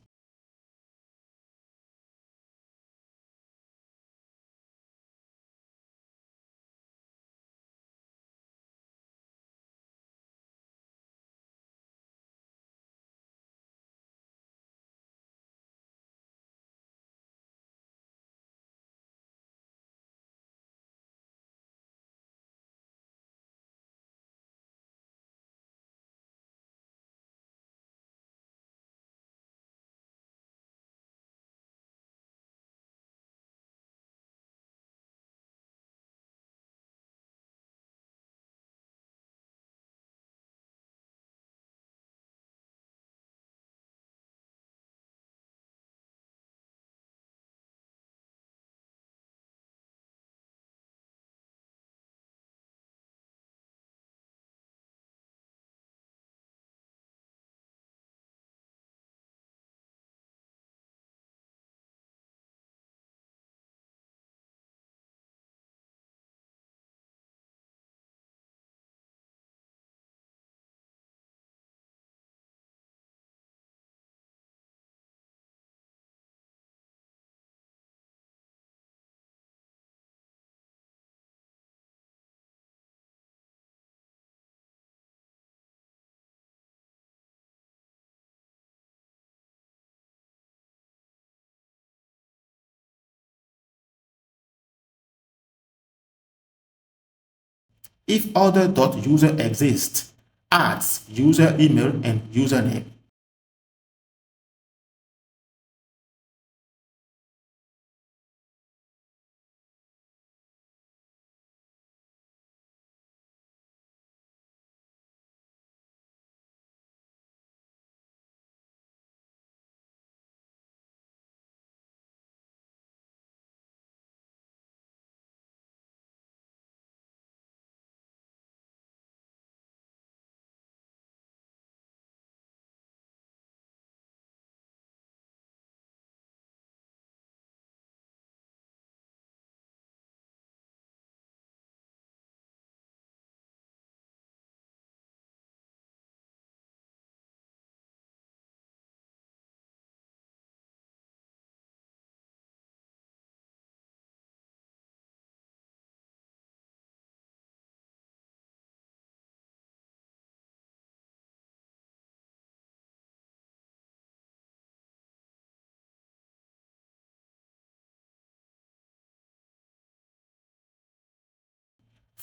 If order.user exists, adds user email and username.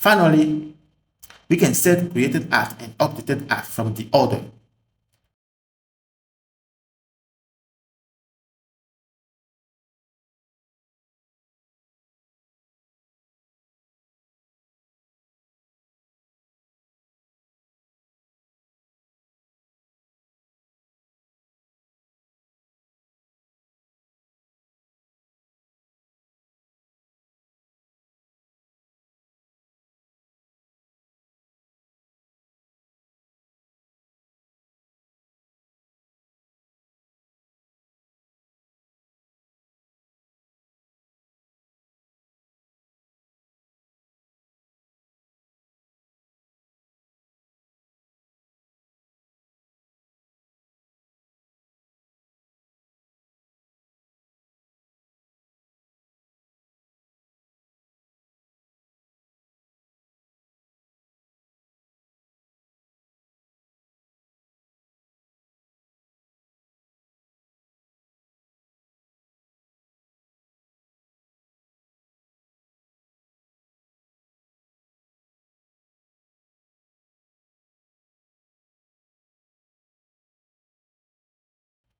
Finally, we can set created at and updated at from the order.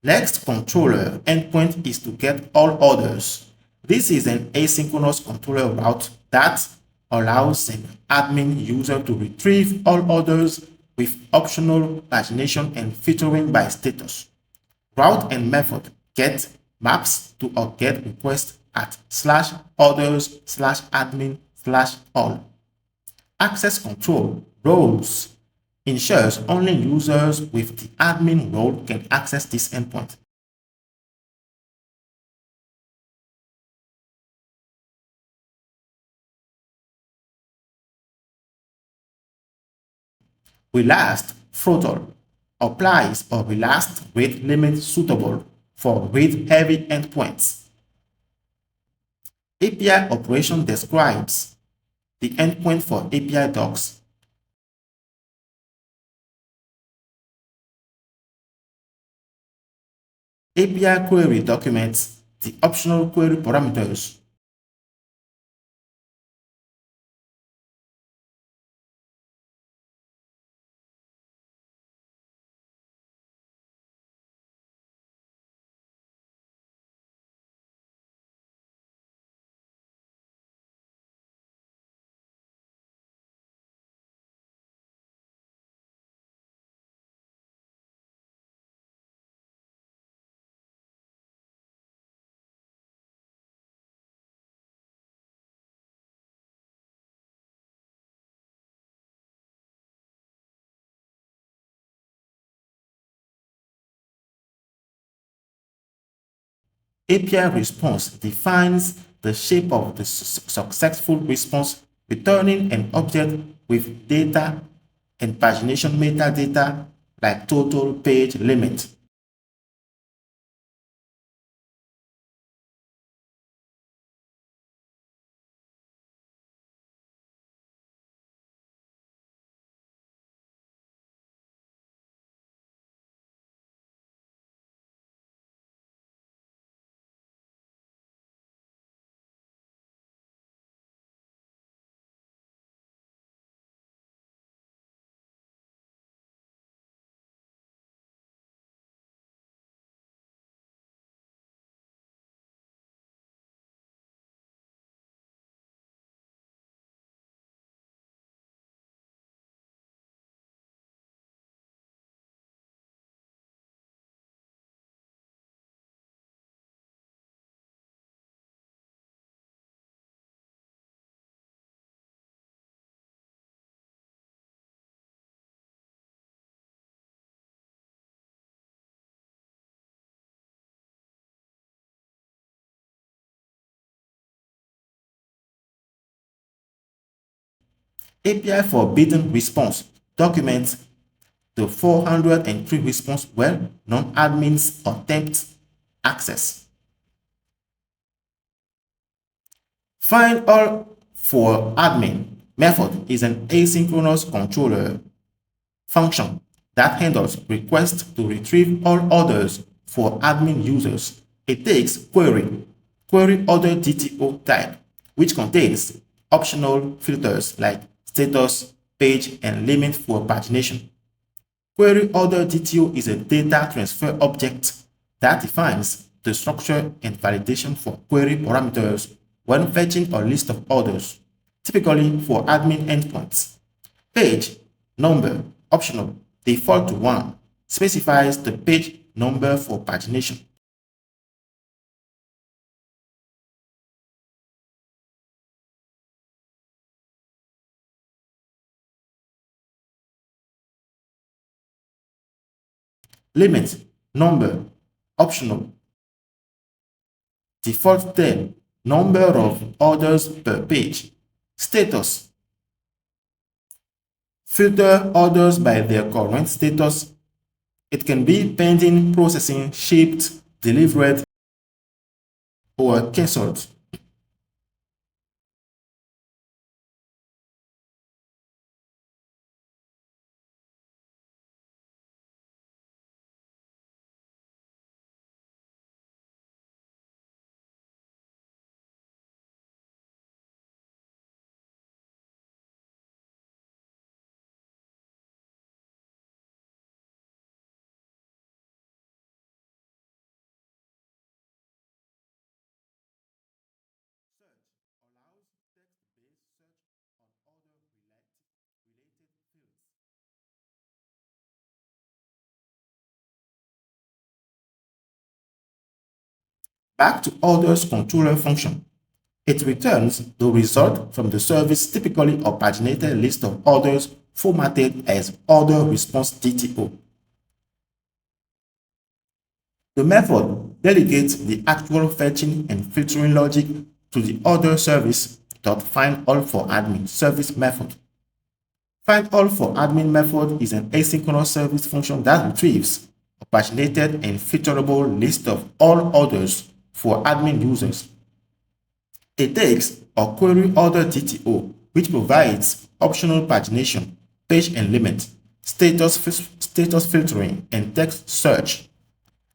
Next controller endpoint is to get all orders. This is an asynchronous controller route that allows an admin user to retrieve all orders with optional pagination and filtering by status. Route and method get maps to a get request at /orders/admin/all. Access control roles ensures only users with the admin role can access this endpoint. Relast throttle applies a relast rate limit suitable for rate-heavy endpoints. API operation describes the endpoint for API docs. API query documents the optional query parameters. API response defines the shape of the successful response, returning an object with data and pagination metadata like total page limit. API forbidden response documents the 403 response where non-admins attempt access. Find all for admin method is an asynchronous controller function that handles requests to retrieve all orders for admin users. It takes query order DTO type, which contains optional filters like status, page, and limit for pagination. Query order DTO is a data transfer object that defines the structure and validation for query parameters when fetching a list of orders, typically for admin endpoints. Page number, optional, default to 1, specifies the page number for pagination. Limit, number, optional, default 10, number of orders per page. Status, filter orders by their current status. It can be pending, processing, shipped, delivered, or cancelled. Back to orders controller function. It returns the result from the service, typically a paginated list of orders formatted as order response DTO. The method delegates the actual fetching and filtering logic to the order service .findAllForAdmin service method. FindAllForAdmin method is an asynchronous service function that retrieves a paginated and filterable list of all orders for admin users. It takes a query order DTO, which provides optional pagination, page and limit, status filtering, and text search,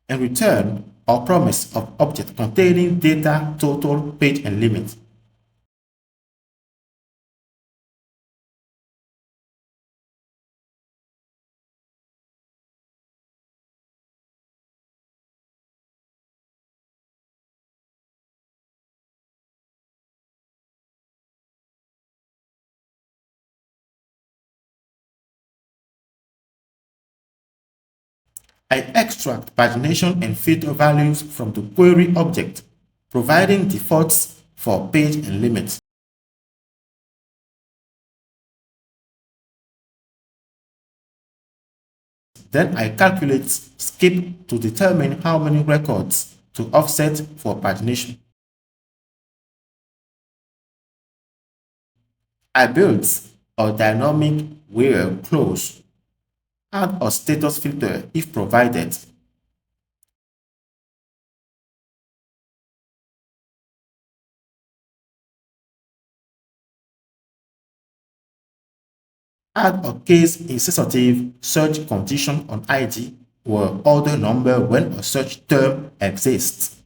and return a promise of object containing data, total, page, and limit. I extract pagination and filter values from the query object, providing defaults for page and limit. Then I calculate skip to determine how many records to offset for pagination. I built a dynamic where close, add a status filter if provided. Add a case-insensitive search condition on ID or order number when a search term exists.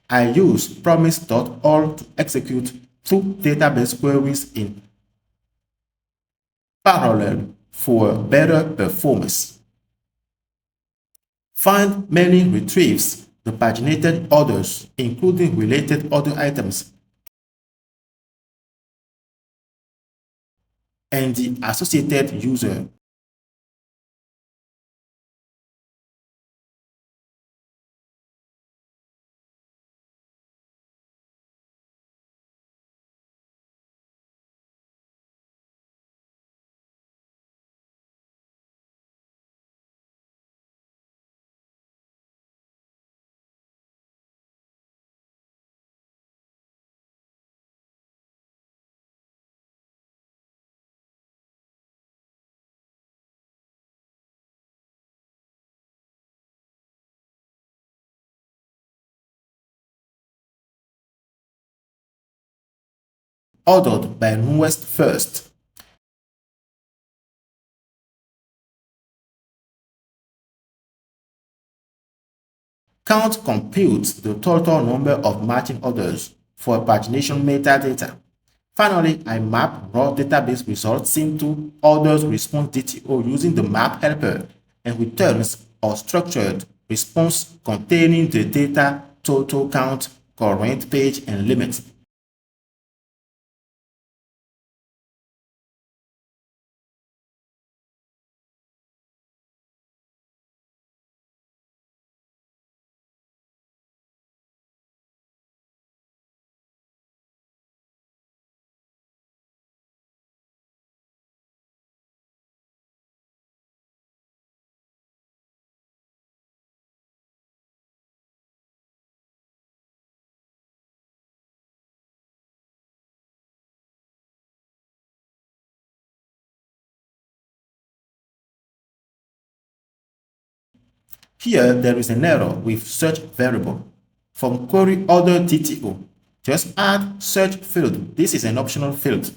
I use promise.all to execute two database queries in parallel for better performance. Find many retrieves the paginated orders, including related order items, and the associated user. Ordered by newest first. Count computes the total number of matching orders for pagination metadata. Finally, I map raw database results into orders response DTO using the map helper and returns a structured response containing the data, total count, current page, and limit. Here, there is an error with search variable. From query order DTO, just add search field. This is an optional field.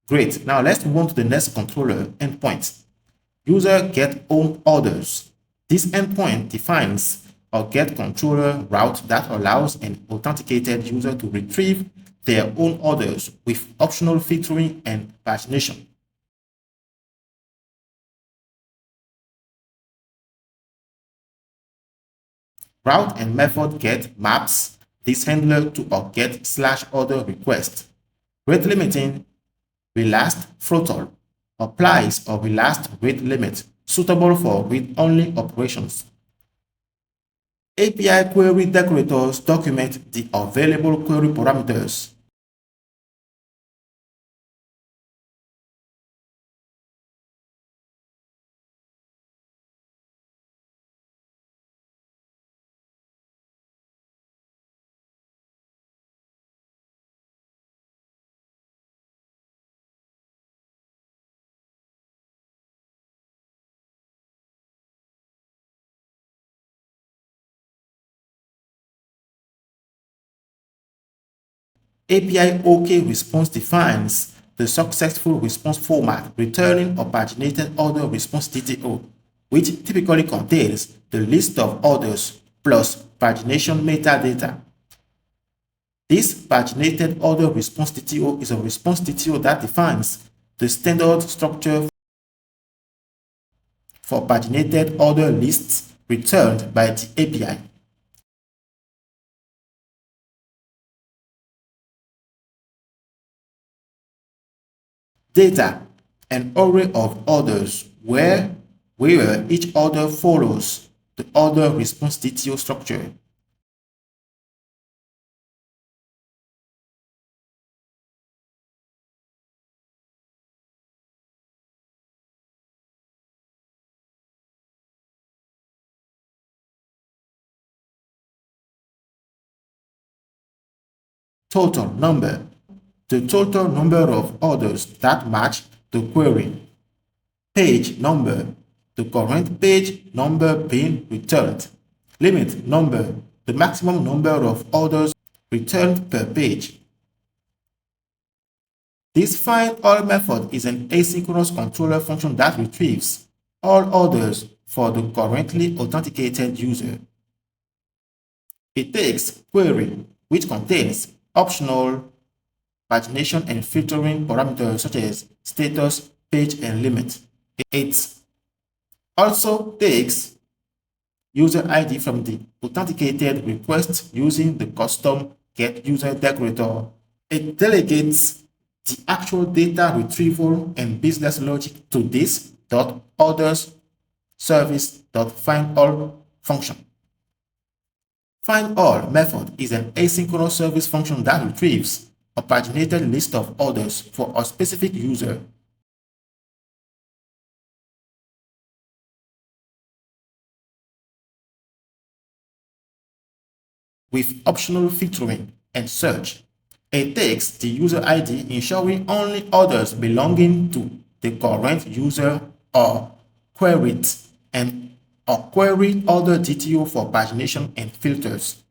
Great. Now let's move on to the next controller endpoint. User get own orders. This endpoint defines a get controller route that allows an authenticated user to retrieve their own orders with optional filtering and pagination. Route and method get maps this handler to a get/order request. Rate limiting relast throttle applies a relast rate limit suitable for read-only operations. API query decorators document the available query parameters. API OK response defines the successful response format, returning a paginated order response DTO, which typically contains the list of orders plus pagination metadata. This paginated order response DTO is a response DTO that defines the standard structure for paginated order lists returned by the API. Data, an array of orders where each order follows the order response DTO structure. Total number, the total number of orders that match the query. Page number, the current page number being returned. Limit number, the maximum number of orders returned per page. This findAll method is an asynchronous controller function that retrieves all orders for the currently authenticated user. It takes query, which contains optional pagination and filtering parameters such as status, page, and limit. It also takes user ID from the authenticated request using the custom getUser decorator. It delegates the actual data retrieval and business logic to this .others service.findAll function. FindAll method is an asynchronous service function that retrieves a paginated list of orders for a specific user. With optional filtering and search. It takes the user ID, ensuring only orders belonging to the current user are queried, and a queried order DTO for pagination and filters.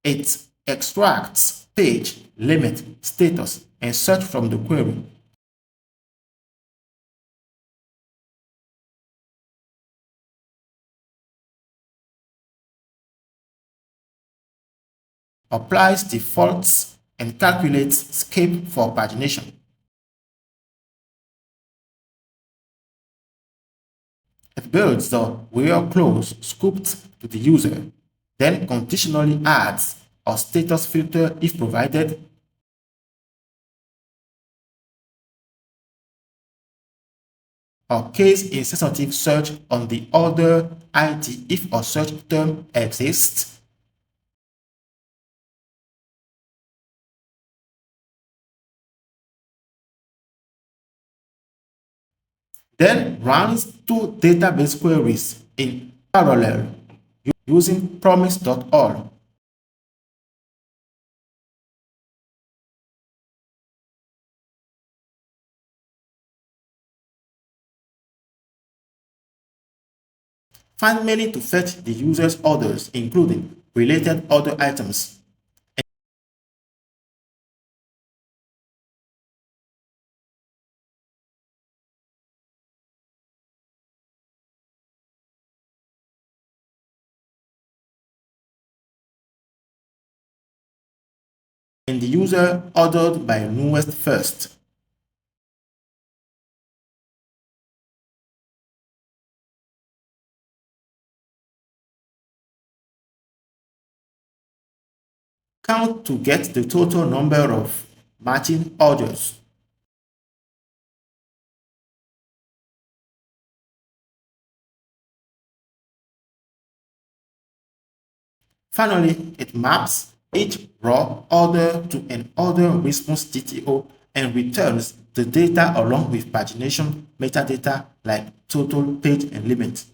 It extracts page, limit, status, and search from the query. Applies defaults and calculates scape for pagination. It builds the where clause scooped to the user, then conditionally adds a status filter if provided, or case-insensitive search on the order ID if a search term exists, then runs two database queries in parallel using promise.all. Find many to fetch the user's orders, including related order items. And the user ordered by newest first. Count to get the total number of matching orders. Finally, it maps each raw order to an order response DTO and returns the data along with pagination metadata like total, page, and limit.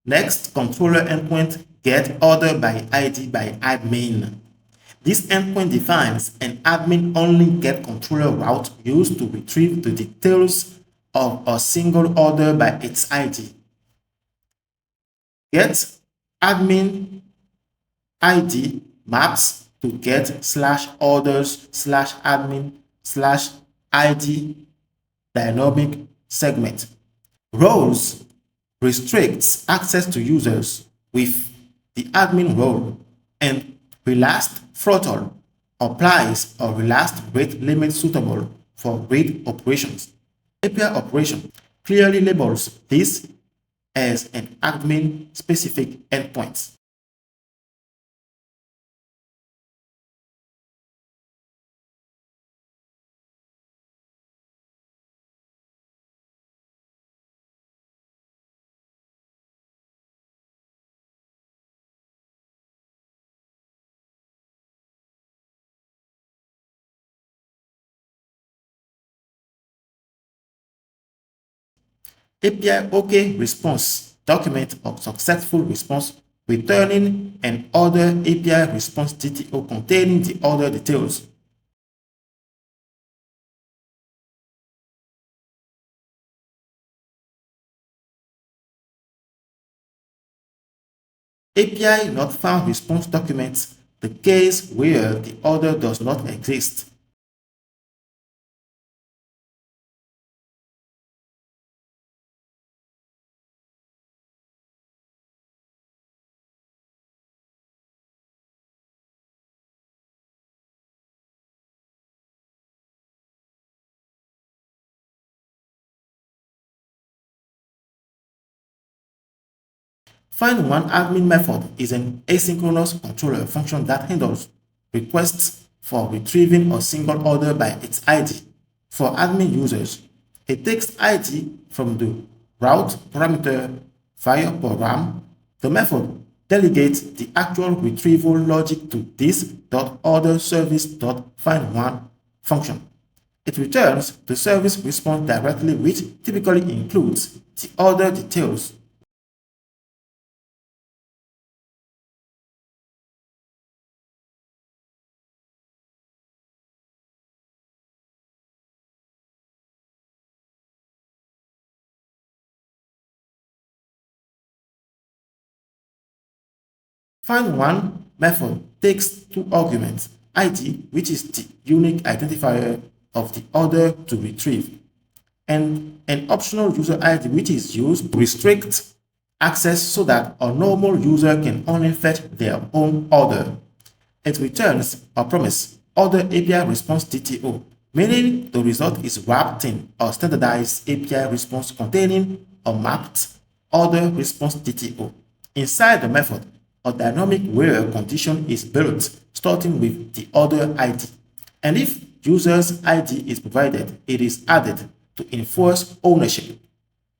Next, controller endpoint get order by ID by admin. This endpoint defines an admin-only get controller route used to retrieve the details of a single order by its ID. Get admin ID maps to get slash orders slash admin slash ID dynamic segment. Roles restricts access to users with the admin role, and relast throttle applies a relast rate limit suitable for read operations. API operation clearly labels this as an admin specific endpoint. API OK response document a successful response returning an order API response DTO containing the order details. API not found response documents the case where the order does not exist. Find one admin method is an asynchronous controller function that handles requests for retrieving a single order by its ID. For admin users, it takes ID from the route parameter via program. The method delegates the actual retrieval logic to this.orderService.findOne function. It returns the service response directly, which typically includes the order details. Find1 method takes two arguments, ID, which is the unique identifier of the order to retrieve, and an optional user ID, which is used to restrict access so that a normal user can only fetch their own order. It returns a promise, order API response DTO, meaning the result is wrapped in a standardized API response containing a mapped order response DTO. Inside the method, a dynamic where condition is built, starting with the order ID. And if user's ID is provided, it is added to enforce ownership.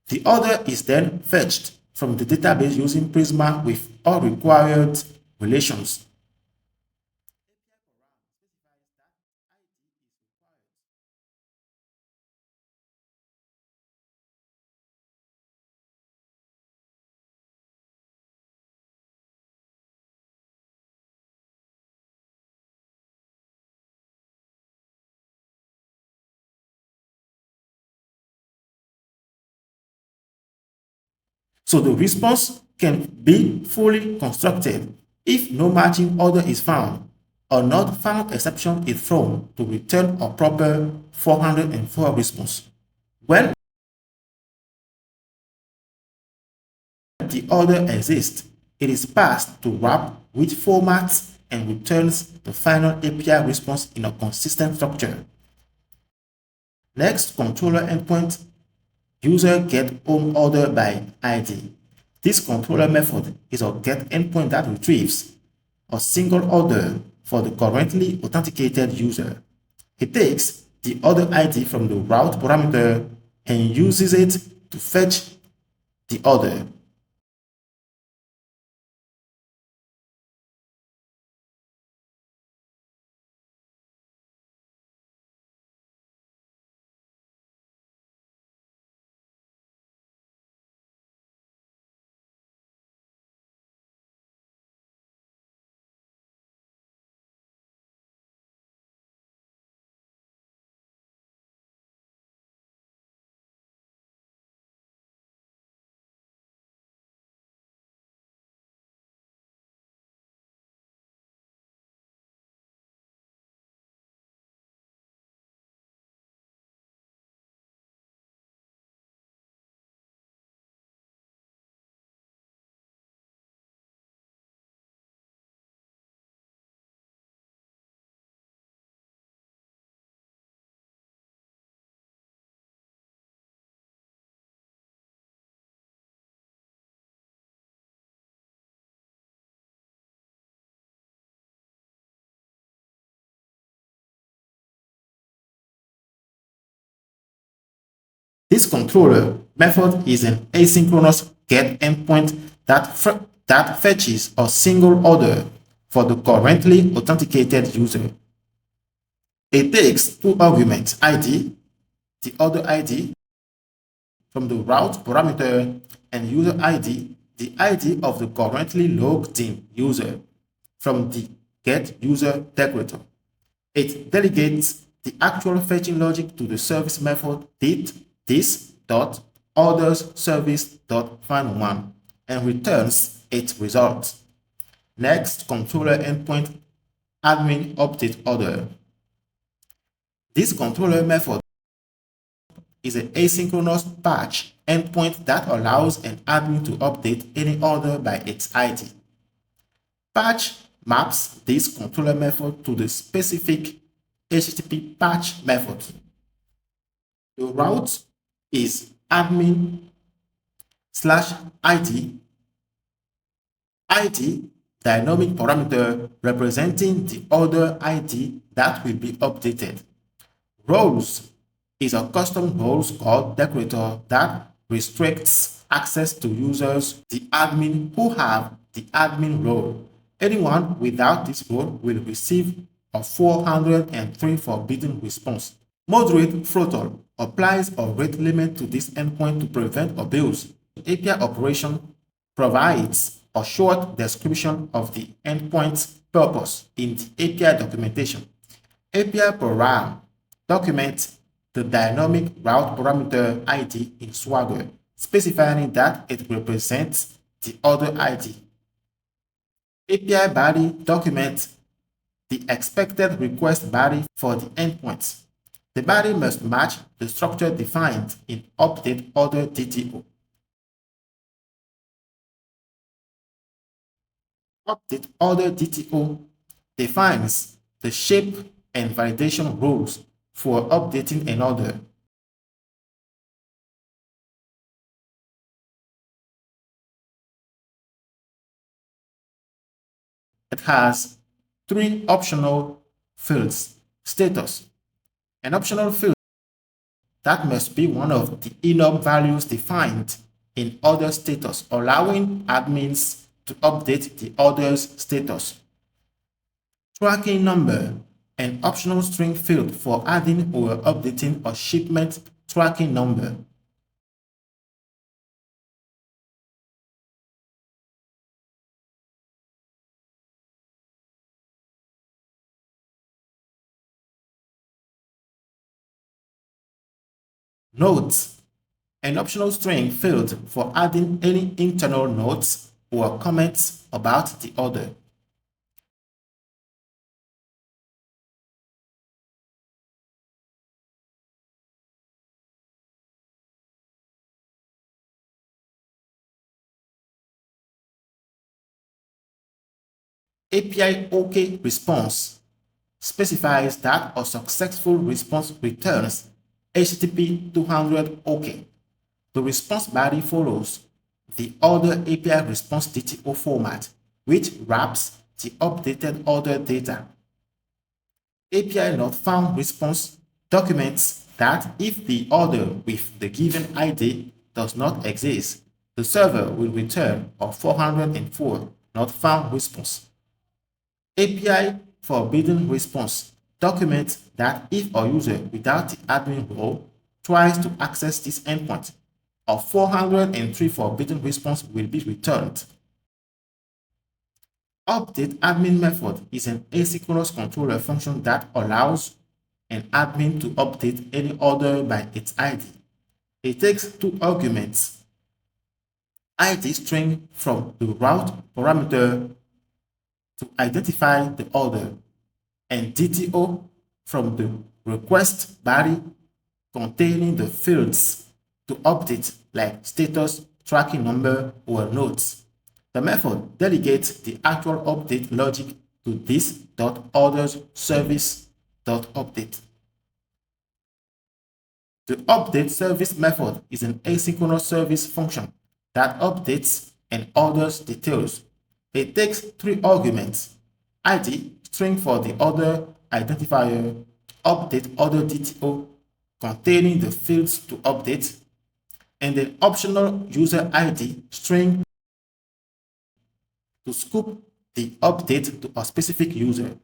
The order is then fetched from the database using Prisma with all required relations. So the response can be fully constructed if no matching order is found. A not found exception is thrown to return a proper 404 response. When the order exists, it is passed to wrap which formats and returns the final API response in a consistent structure. Next, controller endpoint user get home order by ID. This controller method is a get endpoint that retrieves a single order for the currently authenticated user. It takes the order ID from the route parameter and uses it to fetch the order. This controller method is an asynchronous get endpoint that fetches a single order for the currently authenticated user. It takes two arguments, ID, the order ID, from the route parameter and user ID, the ID of the currently logged in user from the getUser decorator. It delegates the actual fetching logic to the service method this.orders_service.find1 and returns its result. Next, controller endpoint admin update order. This controller method is an asynchronous patch endpoint that allows an admin to update any order by its ID. Patch maps this controller method to the specific HTTP patch method. The route is admin/ID, ID dynamic parameter representing the order ID that will be updated. Roles is a custom roles called decorator that restricts access to users, the admin who have the admin role. Anyone without this role will receive a 403 forbidden response. Moderate throttle applies a rate limit to this endpoint to prevent abuse. API operation provides a short description of the endpoint's purpose in the API documentation. API program documents the dynamic route parameter ID in Swagger, specifying that it represents the order ID. API body documents the expected request body for the endpoint. The body must match the structure defined in update order DTO. Update order DTO defines the shape and validation rules for updating an order. It has three optional fields: status, an optional field that must be one of the enum values defined in order status, allowing admins to update the order's status. Tracking number, an optional string field for adding or updating a shipment tracking number. Notes, an optional string field for adding any internal notes or comments about the order. API OK response specifies that a successful response returns HTTP 200 OK. The response body follows the order API response DTO format, which wraps the updated order data. API not found response documents that if the order with the given ID does not exist, the server will return a 404 not found response. API forbidden response documents that if a user without the admin role tries to access this endpoint, a 403 forbidden response will be returned. Update admin method is an asynchronous controller function that allows an admin to update any order by its ID. It takes two arguments: ID string from the route parameter to identify the order, and DTO from the request body containing the fields to update like status, tracking number, or notes. The method delegates the actual update logic to this.ordersService.update. The update service method is an asynchronous service function that updates an order's details. It takes three arguments: ID, string for the order identifier, update order DTO containing the fields to update, and an optional user ID string to scoop the update to a specific user.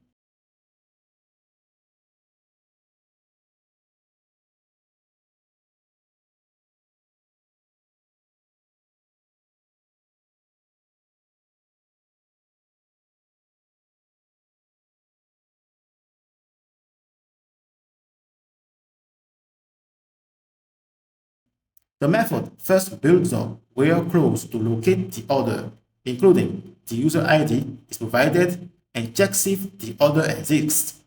The method first builds a where clause to locate the order, including the user ID is provided, and checks if the order exists.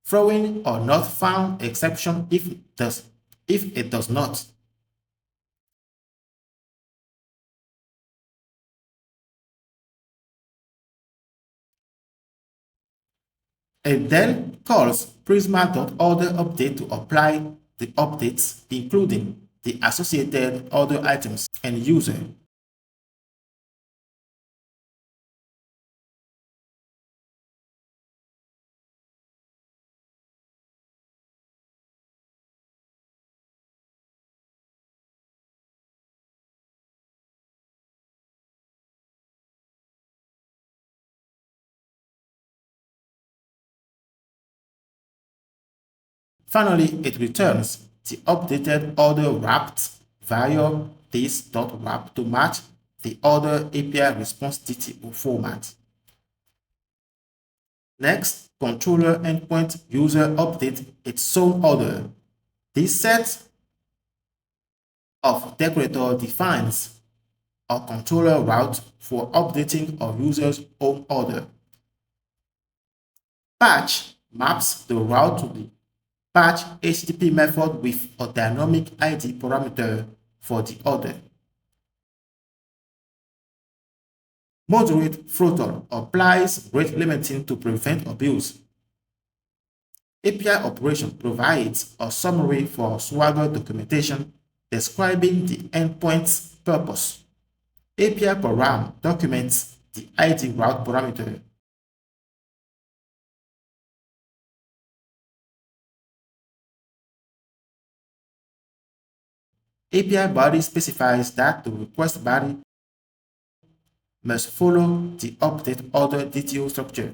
Throwing or not found exception if it does not. It then calls Prisma.orderUpdate to apply the updates, including the associated order items and user. Finally, it returns the updated order wrapped via this.wrap to match the order API response DTO format. Next, controller endpoint user update its own order. This set of decorator defines a controller route for updating a user's own order. Patch maps the route to the patch HTTP method with a dynamic ID parameter for the order. Moderate throttle applies rate limiting to prevent abuse. API operation provides a summary for Swagger documentation describing the endpoint's purpose. API param documents the ID route parameter. API body specifies that the request body must follow the update order DTO structure.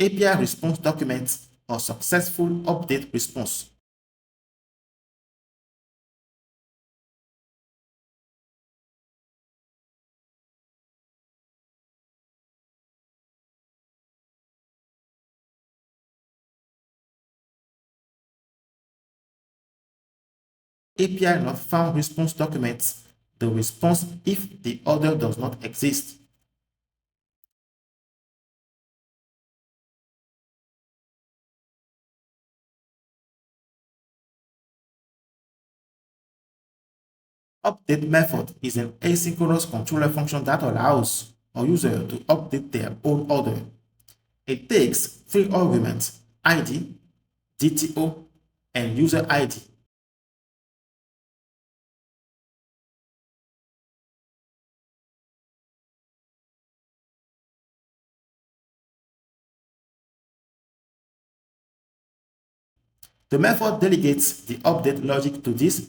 API response documents a successful update response. API not found response documents the response if the order does not exist. Update method is an asynchronous controller function that allows a user to update their own order. It takes three arguments: ID, DTO, and user ID. The method delegates the update logic to this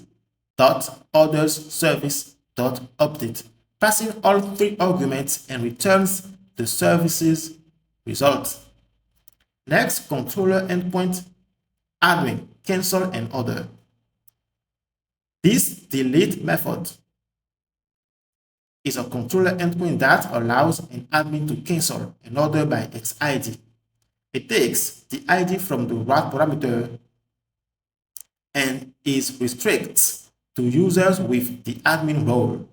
.orders service.update, passing all three arguments and returns the service's result. Next, controller endpoint, admin, cancel, and order. This delete method is a controller endpoint that allows an admin to cancel an order by its ID. It takes the ID from the route parameter and is restricted to users with the admin role.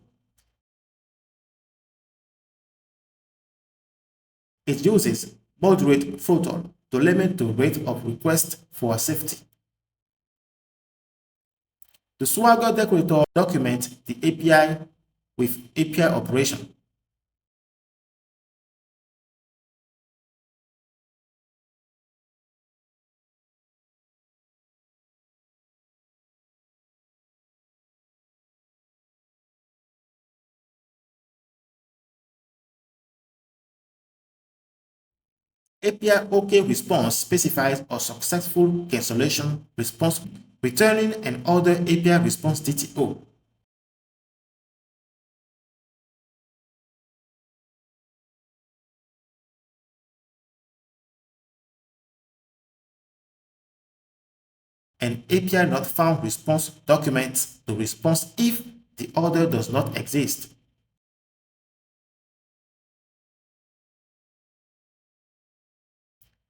It uses moderate throttle to limit the rate of request for safety. The Swagger decorator documents the API with API operation. API OK response specifies a successful cancellation response, returning an order API response TTO. An API not found response documents the response if the order does not exist.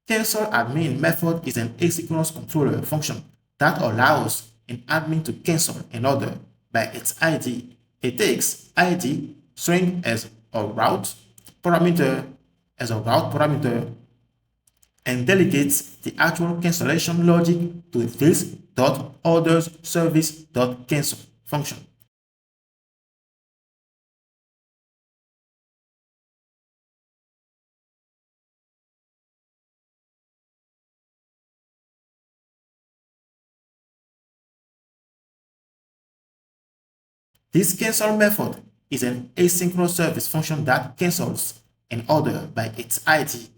Cancel admin method is an asynchronous controller function that allows an admin to cancel an order by its ID. It takes ID string as a route parameter and delegates the actual cancellation logic to this.ordersService.cancel function. This cancel method is an asynchronous service function that cancels an order by its ID.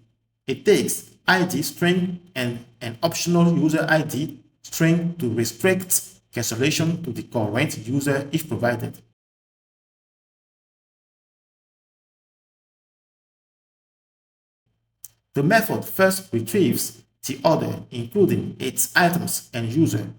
It takes ID string and an optional user ID string to restrict cancellation to the current user if provided. The method first retrieves the order, including its items and user.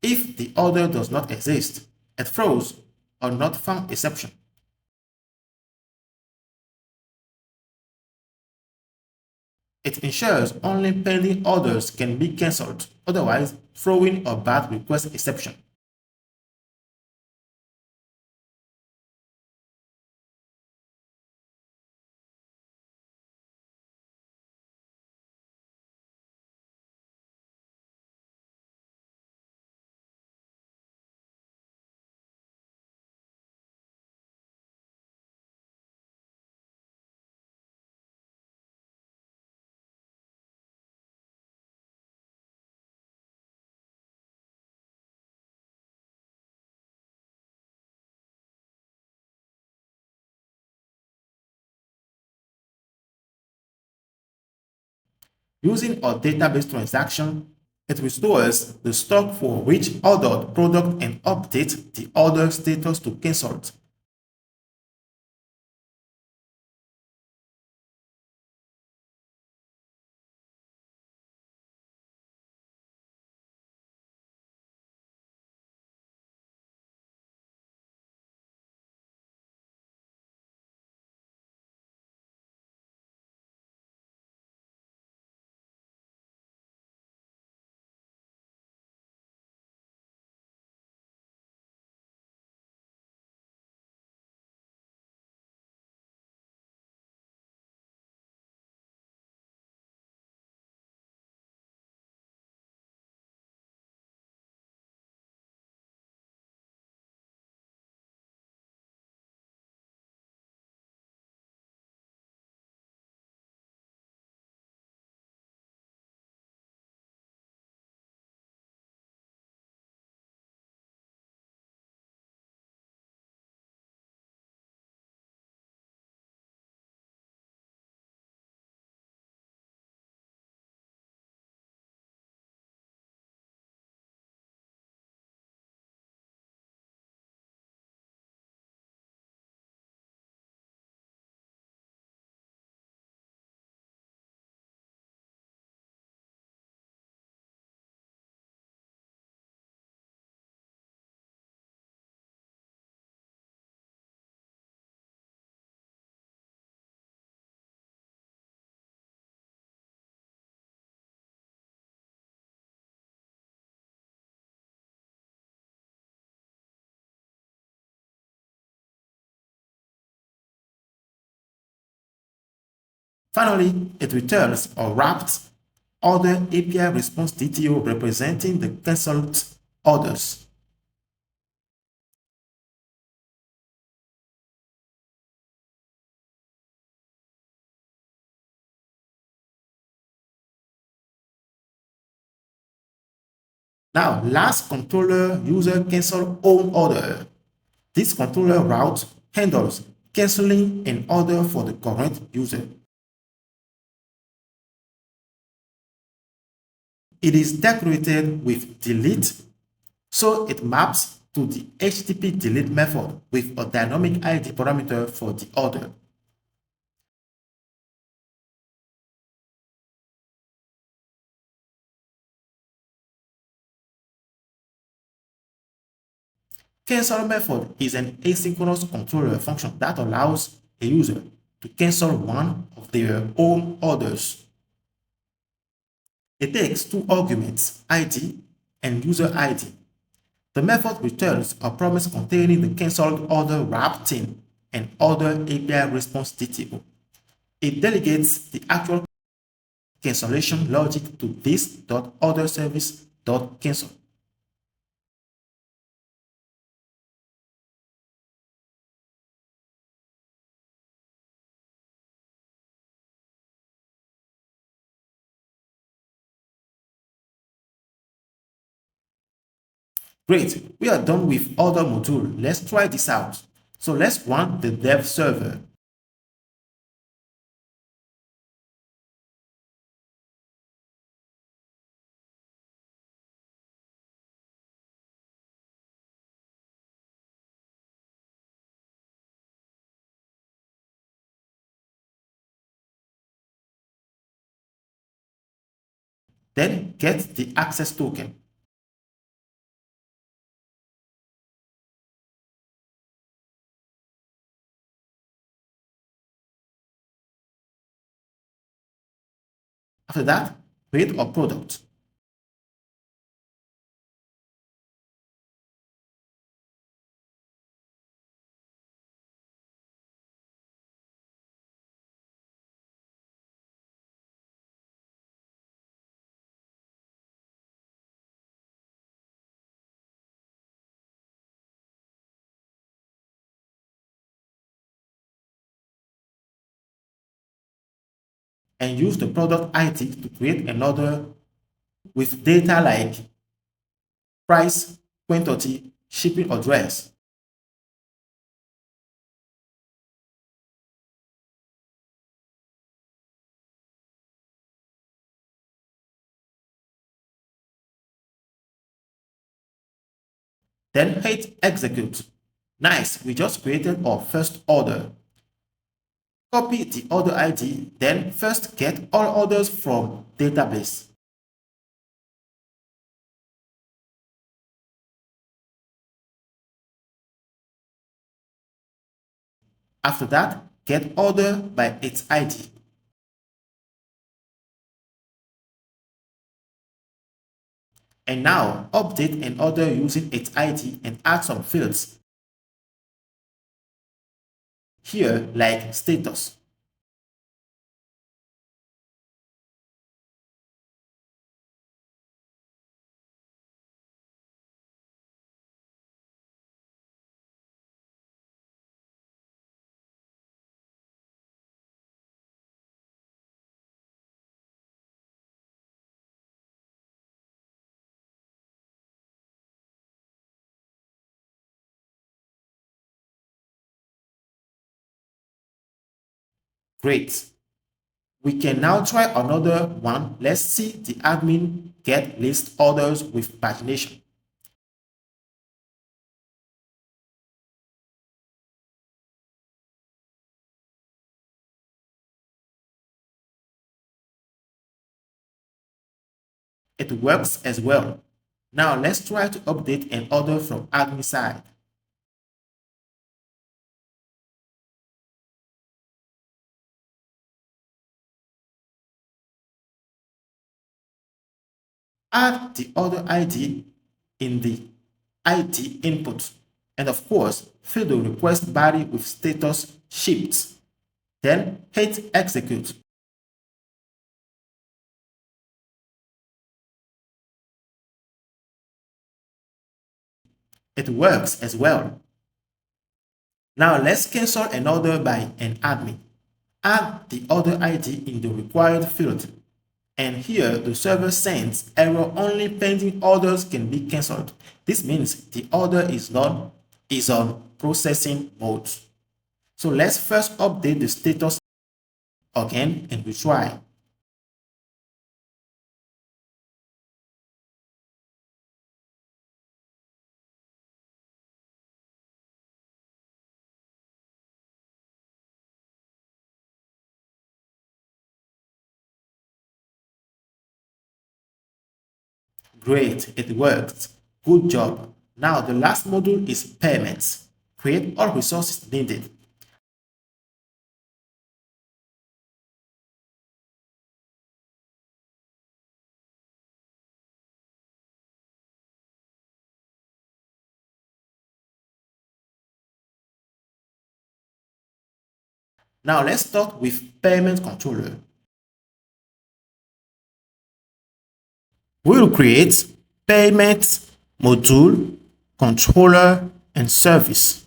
If the order does not exist, it throws a not found exception. It ensures only pending orders can be cancelled, otherwise throwing a bad request exception. Using a database transaction, it restores the stock for which ordered product and updates the order status to cancelled. Finally, it returns a wrapped order API response DTO representing the canceled orders. Now, last controller user cancel own order. This controller route handles canceling an order for the current user. It is decorated with delete, so it maps to the HTTP delete method with a dynamic ID parameter for the order. Cancel method is an asynchronous controller function that allows a user to cancel one of their own orders. It takes two arguments, ID and user ID. The method returns a promise containing the cancelled order wrapped in an order API response DTO. It delegates the actual cancellation logic to this.orderService.cancel. Great, we are done with order module. Let's try this out. So let's run the dev server. Then get the access token. After that, create a product. And use the product ID to create another with data like price, quantity, shipping address. Then hit execute. Nice, we just created our first order. Copy the order ID, then first get all orders from database. After that, get order by its ID. And now update an order using its ID and add some fields. Here, like status. Great. We can now try another one. Let's see the admin get list orders with pagination. It works as well. Now let's try to update an order from admin side. Add the order ID in the ID input, and of course, fill the request body with status shipped. Then hit execute. It works as well. Now let's cancel an order by an admin. Add the order ID in the required field. And here the server sends error only pending orders can be cancelled. This means the order is on processing mode. So let's first update the status again and retry. Great, it worked. Good job. Now the last module is payments. Create all resources needed. Now let's start with payment controller. We will create payment module, controller, and service.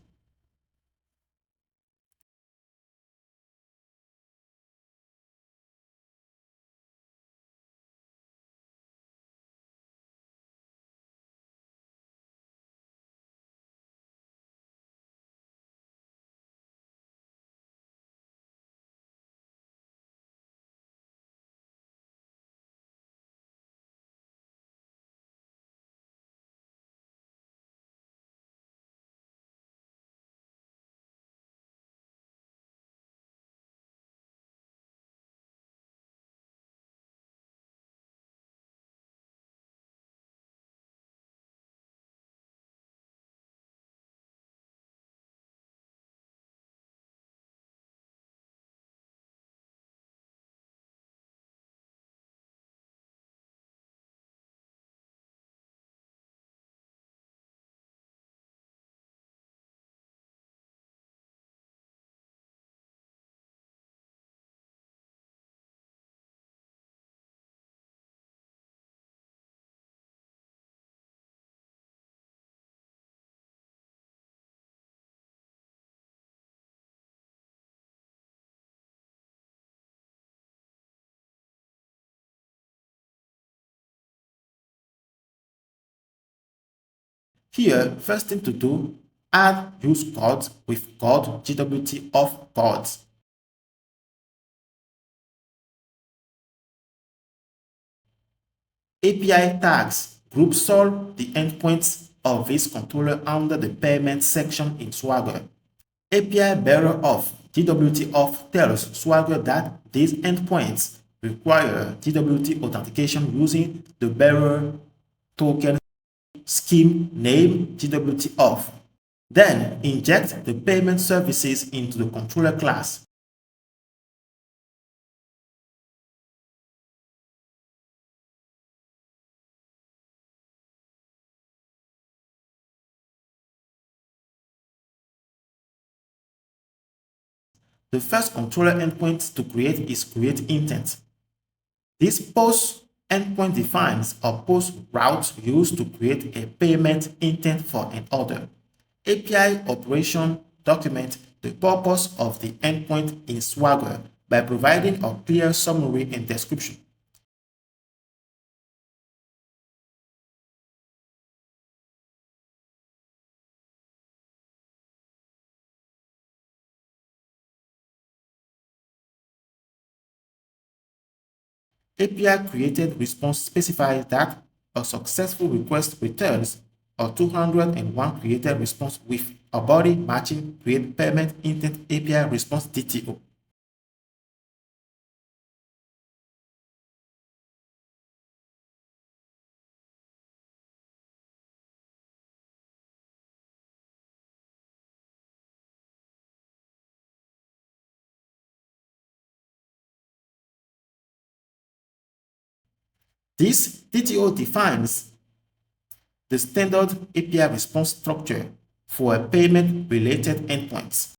Here, first thing to do, add use cards with card JWT of cards. API tags group solve the endpoints of this controller under the payment section in Swagger. API bearer of JWT of tells Swagger that these endpoints require JWT authentication using the bearer token scheme name JWT of. Then inject the payment services into the controller class. The first controller endpoint to create is create intent. This post endpoint defines a post route used to create a payment intent for an order. API operation document the purpose of the endpoint in Swagger by providing a clear summary and description. API created response specifies that a successful request returns a 201 created response with a body matching create payment intent API response DTO. This DTO defines the standard API response structure for a payment-related endpoints.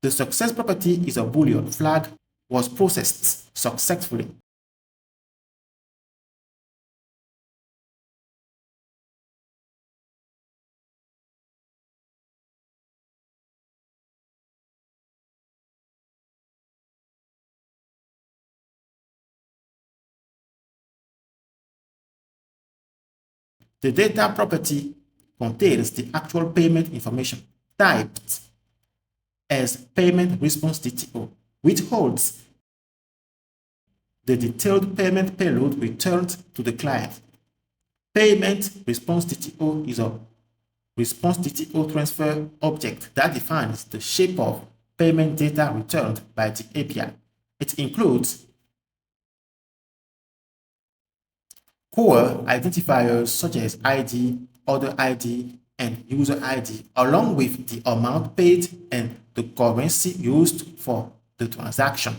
The success property is a Boolean flag was processed successfully. The data property contains the actual payment information typed as payment response DTO, which holds the detailed payment payload returned to the client. Payment response DTO is a response DTO transfer object that defines the shape of payment data returned by the API. It includes core identifiers such as ID, order ID, and user ID, along with the amount paid and the currency used for the transaction.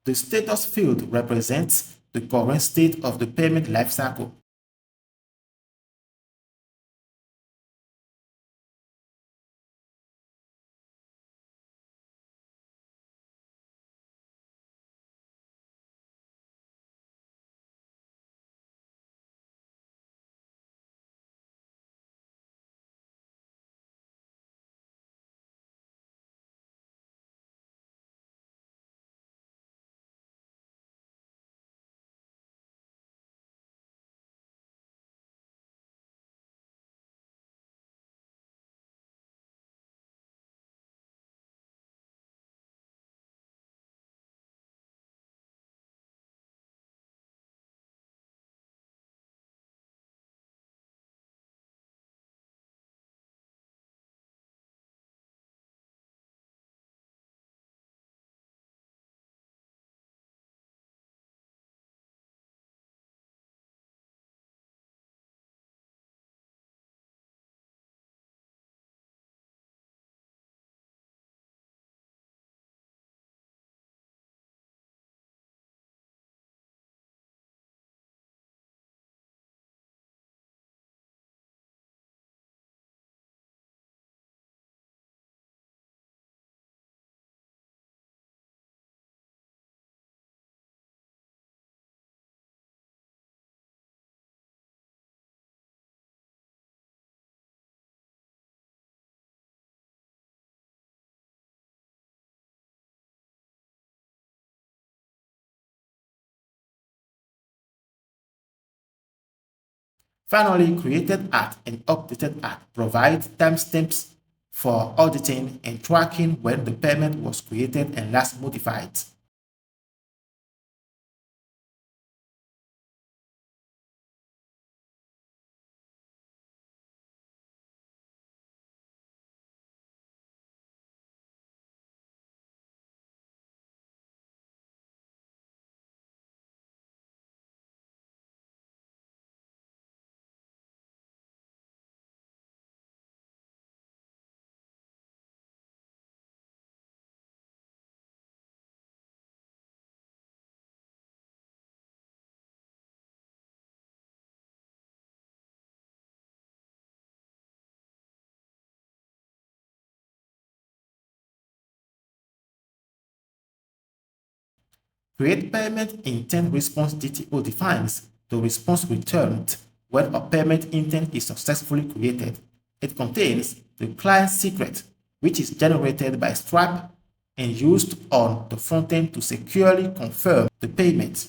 The status field represents the current state of the payment lifecycle. Finally, created at and updated at provide timestamps for auditing and tracking when the payment was created and last modified. Create payment intent response DTO defines the response returned when a payment intent is successfully created. It contains the client secret, which is generated by Stripe and used on the frontend to securely confirm the payment.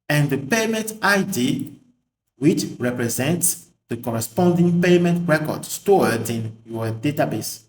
And the payment ID, which represents the corresponding payment record stored in your database.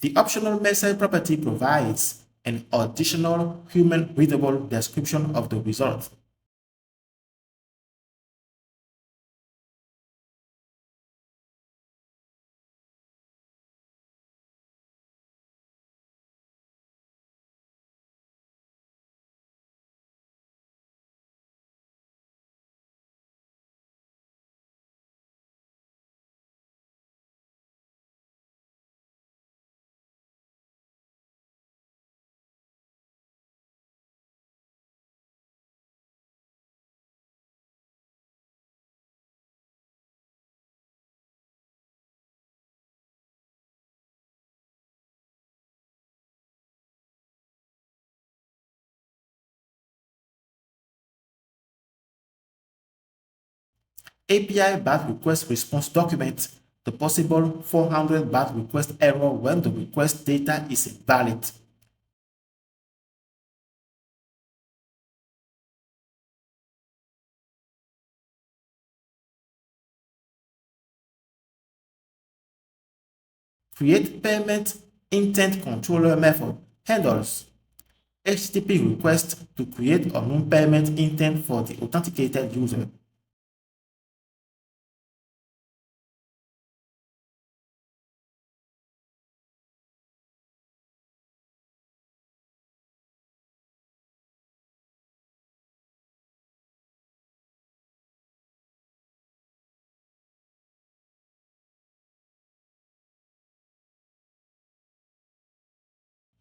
The optional message property provides an additional human-readable description of the result. API BAT request response documents the possible 400 BAT request error when the request data is invalid. Create payment intent controller method handles HTTP request to create a known payment intent for the authenticated user.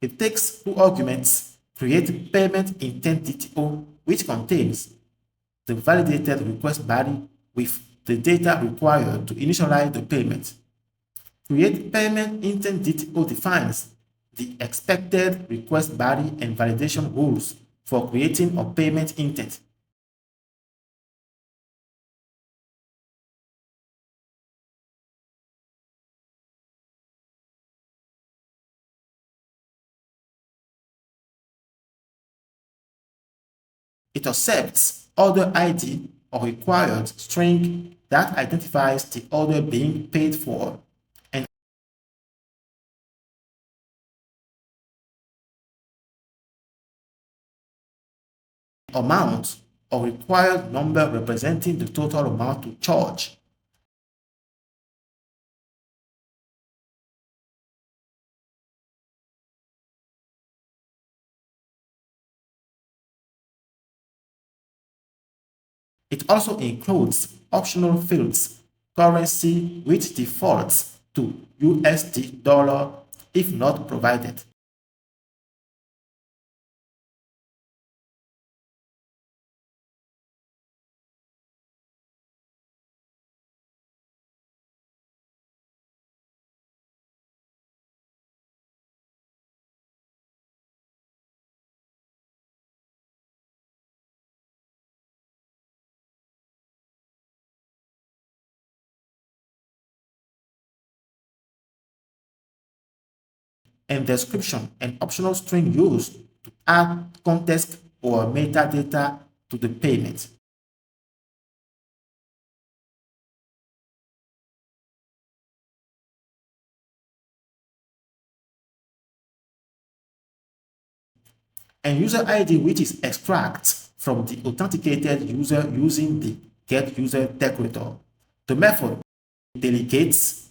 It takes two arguments, create payment intent DTO, which contains the validated request body with the data required to initialize the payment. Create payment intent DTO defines the expected request body and validation rules for creating a payment intent. It accepts order ID or required string that identifies the order being paid for and amount or required number representing the total amount to charge. It also includes optional fields, currency which defaults to USD dollar if not provided. And description, an optional string used to add context or metadata to the payment. And user ID, which is extracts from the authenticated user using the getUser decorator. The method delegates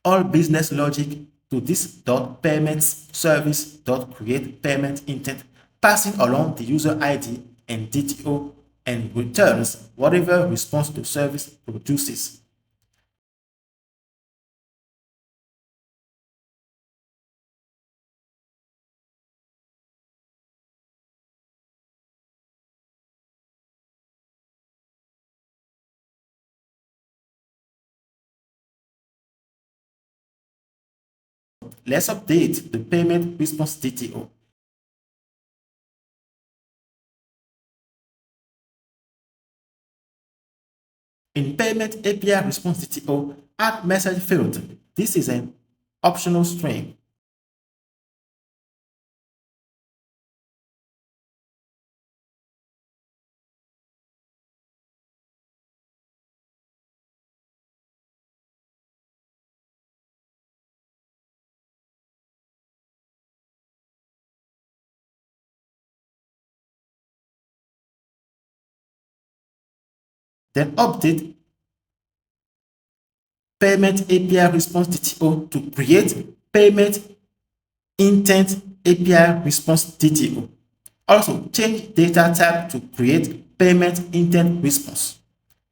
all business logic to this .payments service .create payment intent, passing along the user ID and DTO, and returns whatever response the service produces. Let's update the payment response DTO. In payment API response DTO, add message field. This is an optional string. Then update payment API response DTO to create payment intent API response DTO. Also, change data type to create payment intent response.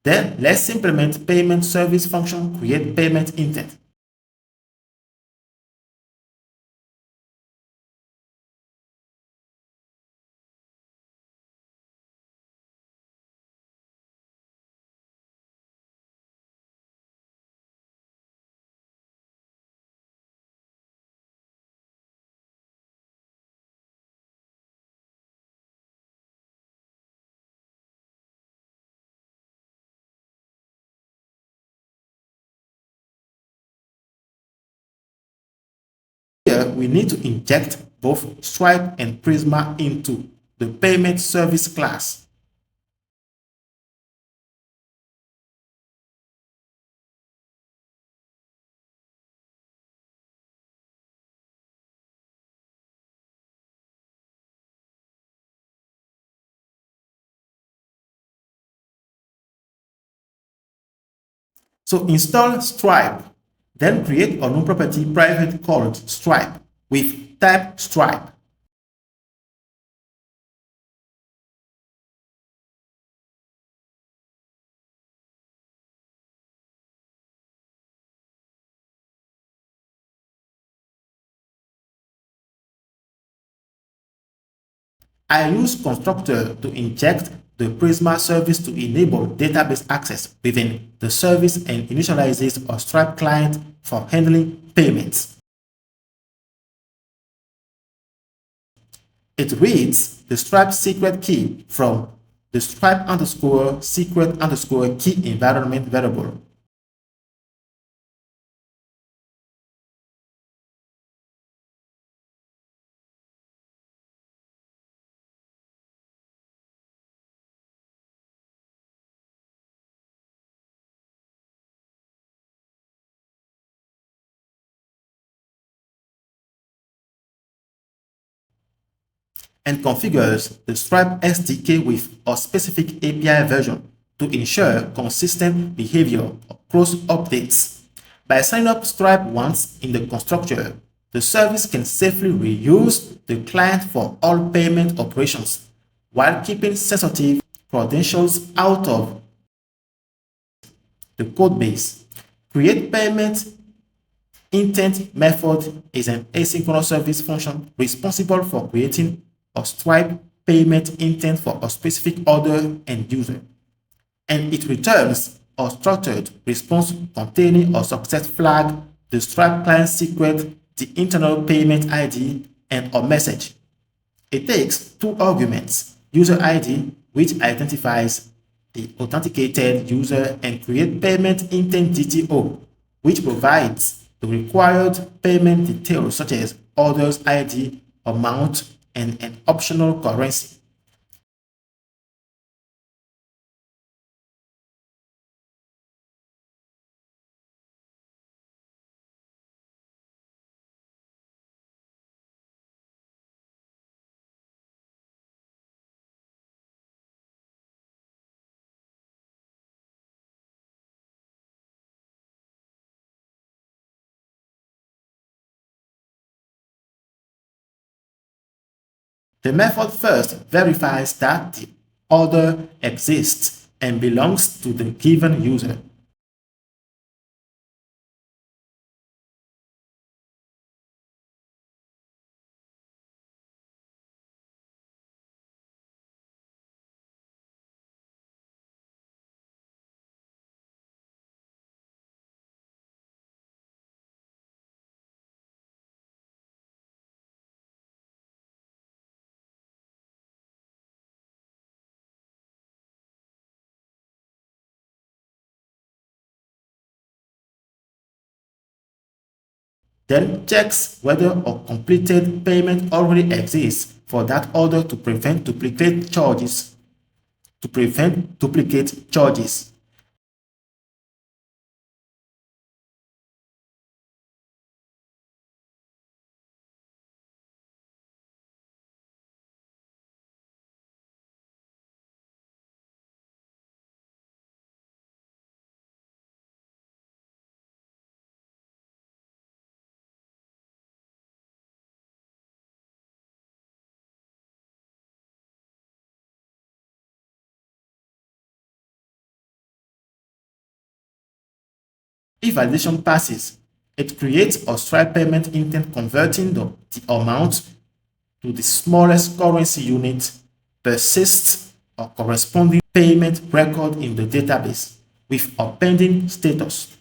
Then let's implement payment service function create payment intent. Here, we need to inject both Stripe and Prisma into the payment service class. So install Stripe, then create a new property private called Stripe with type Stripe. I use constructor to inject the Prisma service to enable database access within the service and initializes a Stripe client for handling payments. It reads the Stripe secret key from the Stripe underscore secret underscore key environment variable. And configures the Stripe SDK with a specific API version to ensure consistent behavior across updates. By signing up Stripe once in the constructor, the service can safely reuse the client for all payment operations while keeping sensitive credentials out of the codebase. Create payment intent method is an asynchronous service function responsible for creating a Stripe payment intent for a specific order and user, and it returns a structured response containing a success flag, the Stripe client secret, the internal payment ID, and a message. It takes two arguments, user ID, which identifies the authenticated user, and create payment intent DTO, which provides the required payment details such as orders ID, amount, and an optional currency. The method first verifies that the order exists and belongs to the given user. Then checks whether a completed payment already exists for that order to prevent duplicate charges. If validation passes, it creates a Stripe payment intent converting the amount to the smallest currency unit, persists a corresponding payment record in the database with a pending status.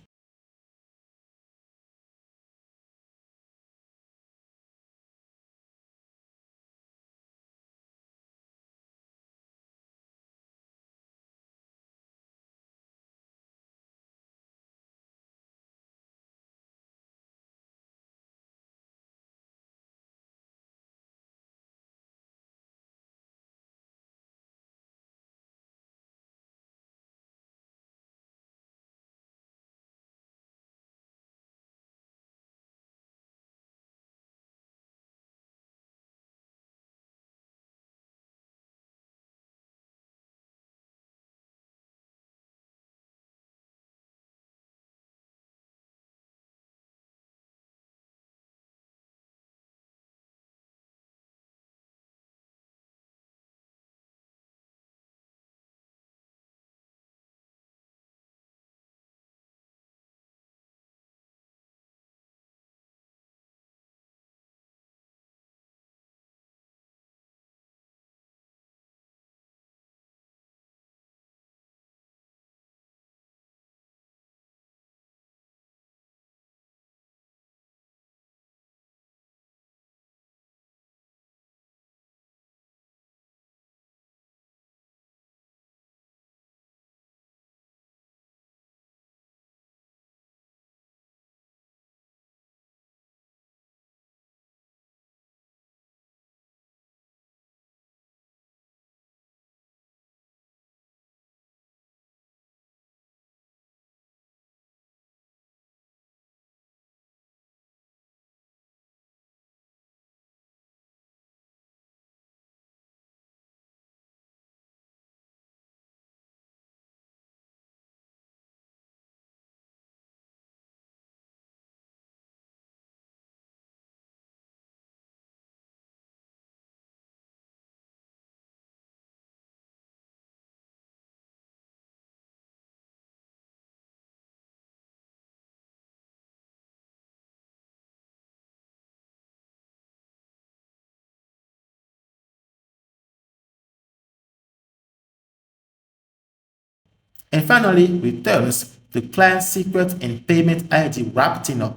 And finally, returns the client secret and payment ID wrapped in a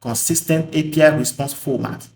consistent API response format.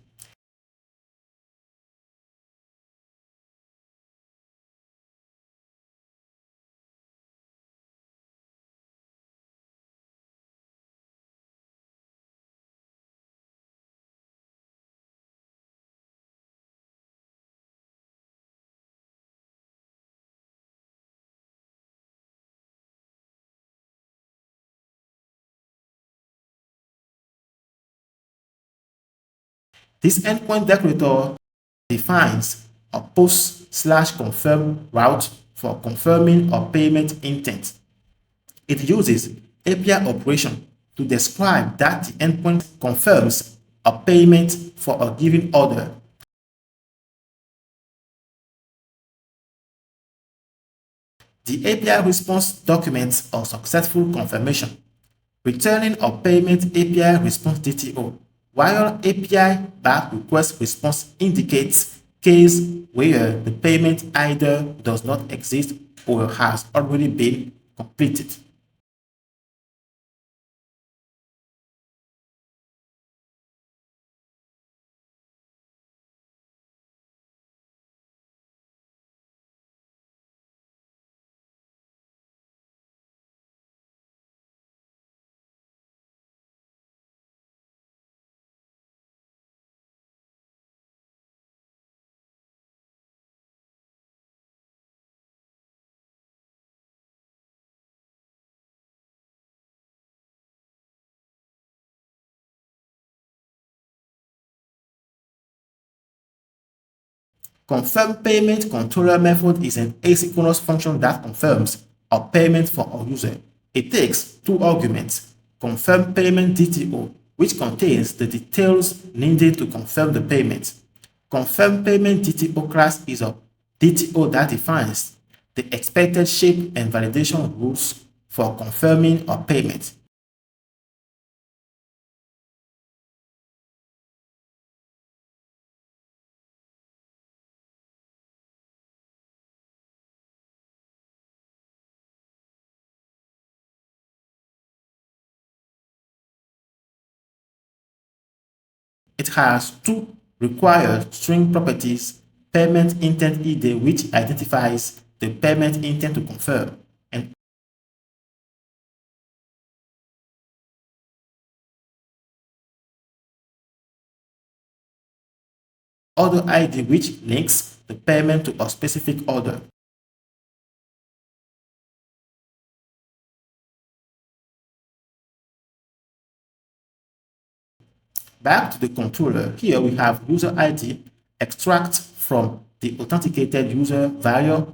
This endpoint decorator defines a post/confirm route for confirming a payment intent. It uses API operation to describe that the endpoint confirms a payment for a given order. The API response documents a successful confirmation, returning a payment API response DTO, while API back request response indicates case where the payment either does not exist or has already been completed. Confirm payment controller method is an asynchronous function that confirms a payment for a user. It takes two arguments: confirm payment DTO, which contains the details needed to confirm the payment. Confirm payment DTO class is a DTO that defines the expected shape and validation rules for confirming a payment. It has two required string properties: payment intent ID, which identifies the payment intent to confirm, and order ID, which links the payment to a specific order. Back to the controller, here we have user ID extract from the authenticated user via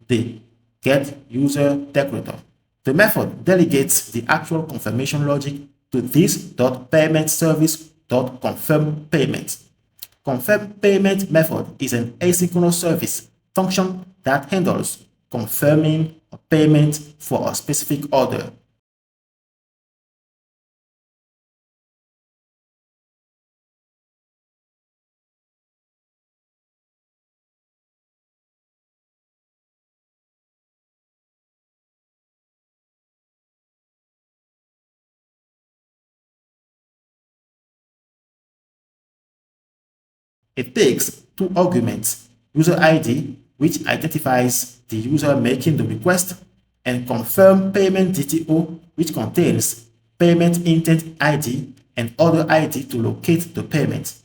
the getUserDecorator. The method delegates the actual confirmation logic to this.paymentService.confirmPayment. Confirm payment method is an asynchronous service function that handles confirming a payment for a specific order. It takes two arguments: user ID, which identifies the user making the request, and confirm payment DTO, which contains payment intent ID and order ID to locate the payment.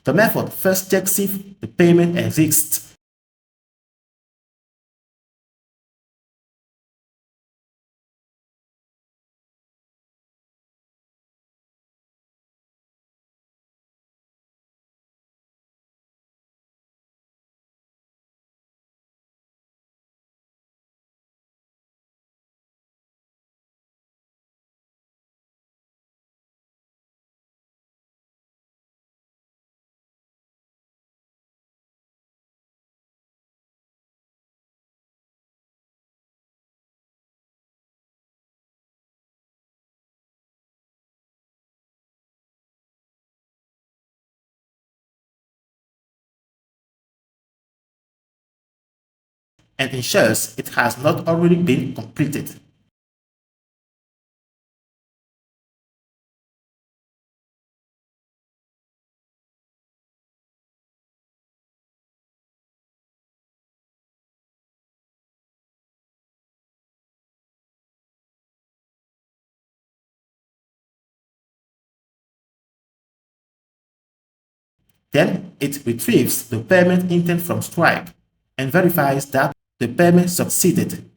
The method first checks if the payment exists. and ensures it has not already been completed. Then it retrieves the payment intent from Stripe and verifies that the payment succeeded.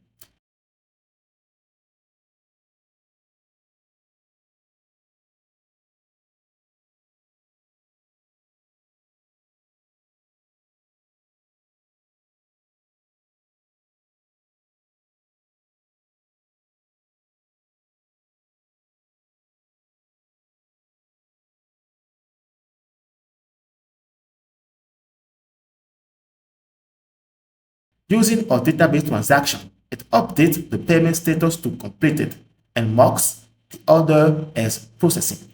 Using a database transaction, it updates the payment status to completed and marks the order as processing.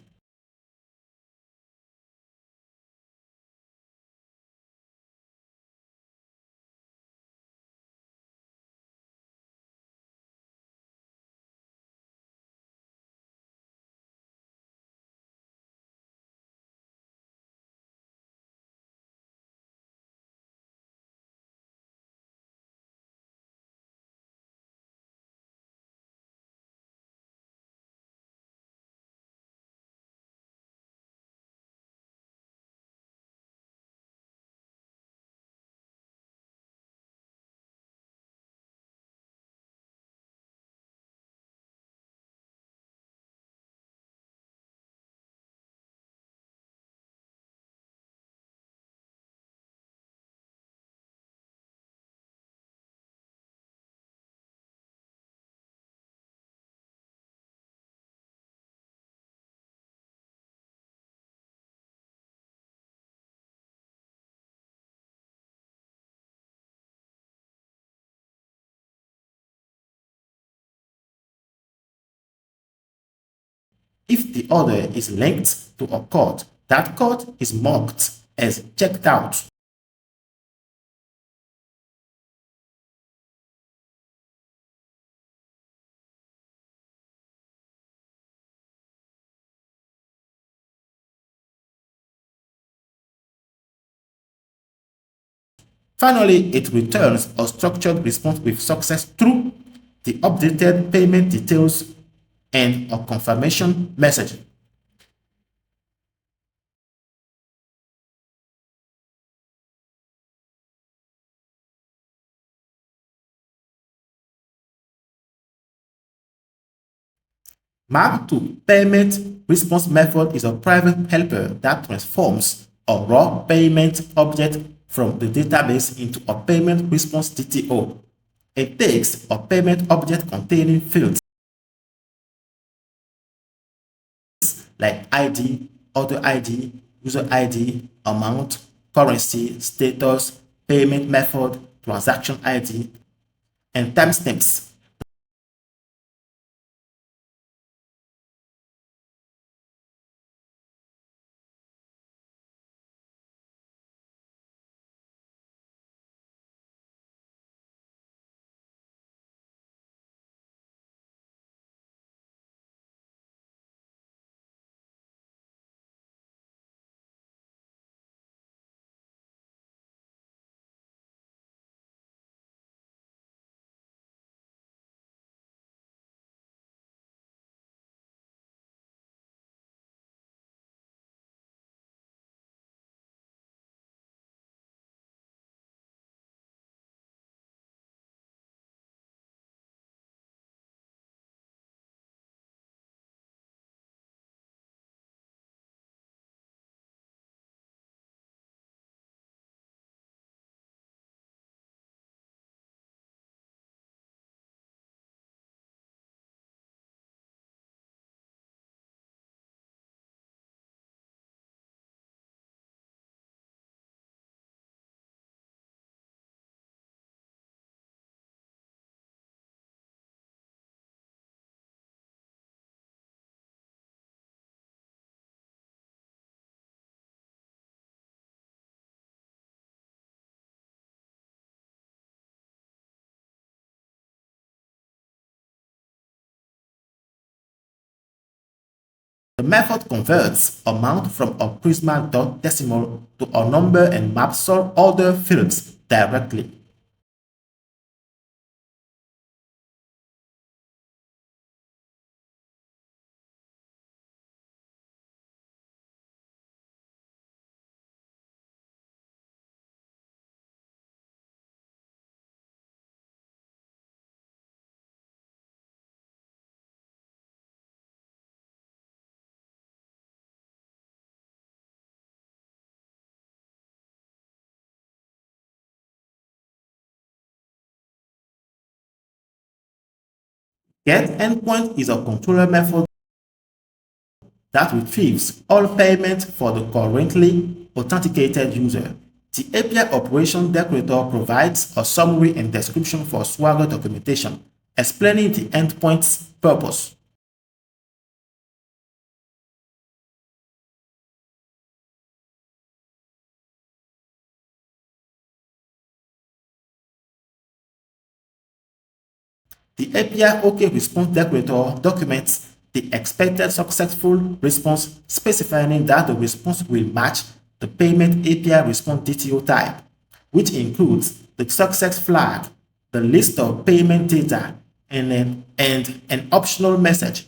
If the order is linked to a code, that code is marked as checked out. Finally, it returns a structured response with success through the updated payment details and a confirmation message. Mark 2 payment response method is a private helper that transforms a raw payment object from the database into a payment response DTO. It takes a payment object containing fields like ID, auto ID, user ID, amount, currency, status, payment method, transaction ID, and timestamps. method converts amount from a Prisma dot decimal to a number and maps all other fields directly. GetEndpoint is a controller method that retrieves all payments for the currently authenticated user. The API operation decorator provides a summary and description for Swagger documentation, explaining the endpoint's purpose. The API OK response decorator documents the expected successful response, specifying that the response will match the payment API response DTO type, which includes the success flag, the list of payment data, and an optional message.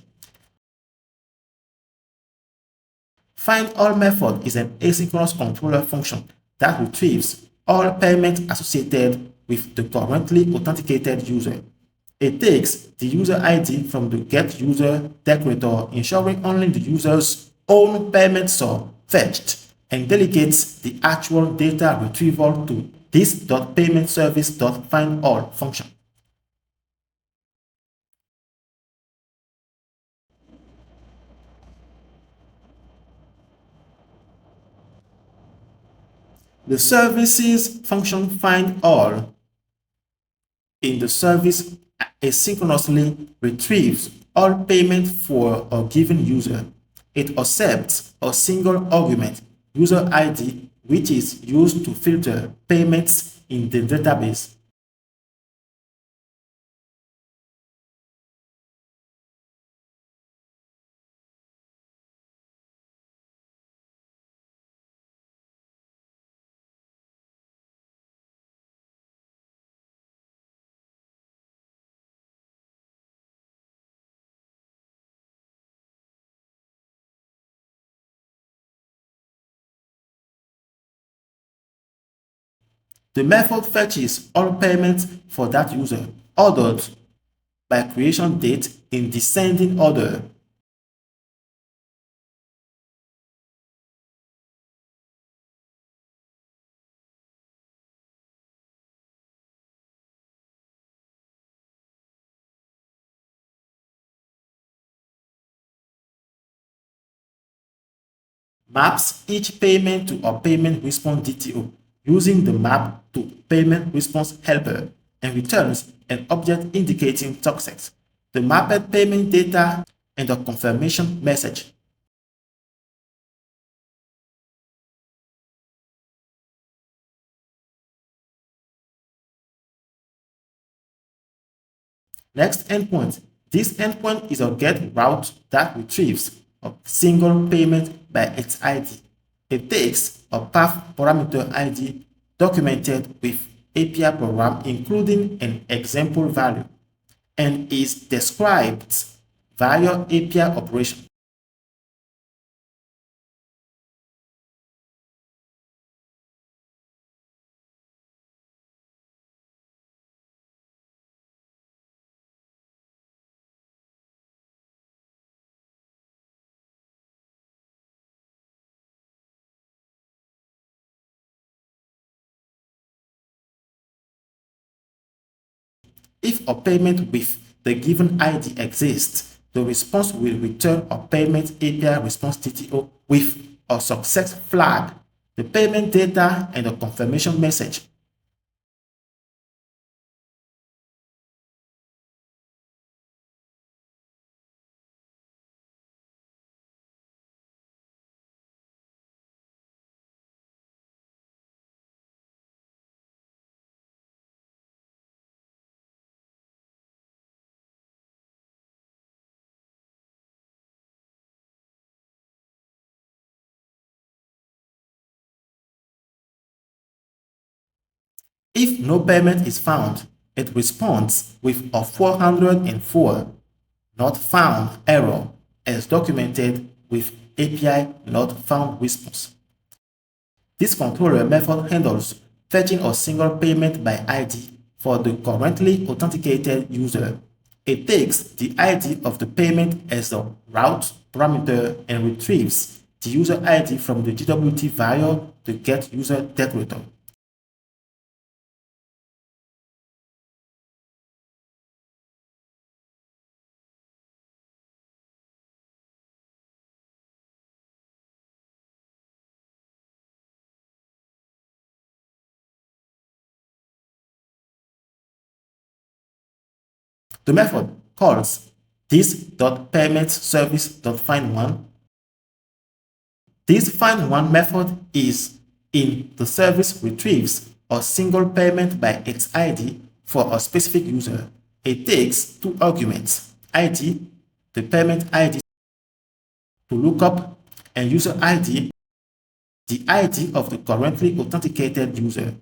Find all method is an asynchronous controller function that retrieves all payments associated with the currently authenticated user. It takes the user ID from the getUser decorator, ensuring only the user's own payments are fetched, and delegates the actual data retrieval to this.paymentservice.findAll function. The The services function findAll in the service asynchronously retrieves all payment for a given user. It accepts a single argument, user ID, which is used to filter payments in the database. The method fetches all payments for that user, ordered by creation date in descending order. Maps each payment to a payment response DTO using the map to payment response helper, and returns an object indicating success, the mapped payment data, and a confirmation message. Next endpoint. This endpoint is a get route that retrieves a single payment by its ID. It takes a path parameter ID documented with API program, including an example value, and is described via API operation. If a payment with the given ID exists, the response will return a payment API response TTO with a success flag, the payment data, and a confirmation message. If no payment is found, it responds with a 404 not found error as documented with API not found response. This controller method handles fetching a single payment by ID for the currently authenticated user. It takes the ID of the payment as a route parameter and retrieves the user ID from the JWT variable to get user decorator. The method calls this.paymentService.findOne. This findOne method is in the service retrieves a single payment by its ID for a specific user. It takes two arguments, ID, the payment ID to look up, and user ID, the ID of the currently authenticated user.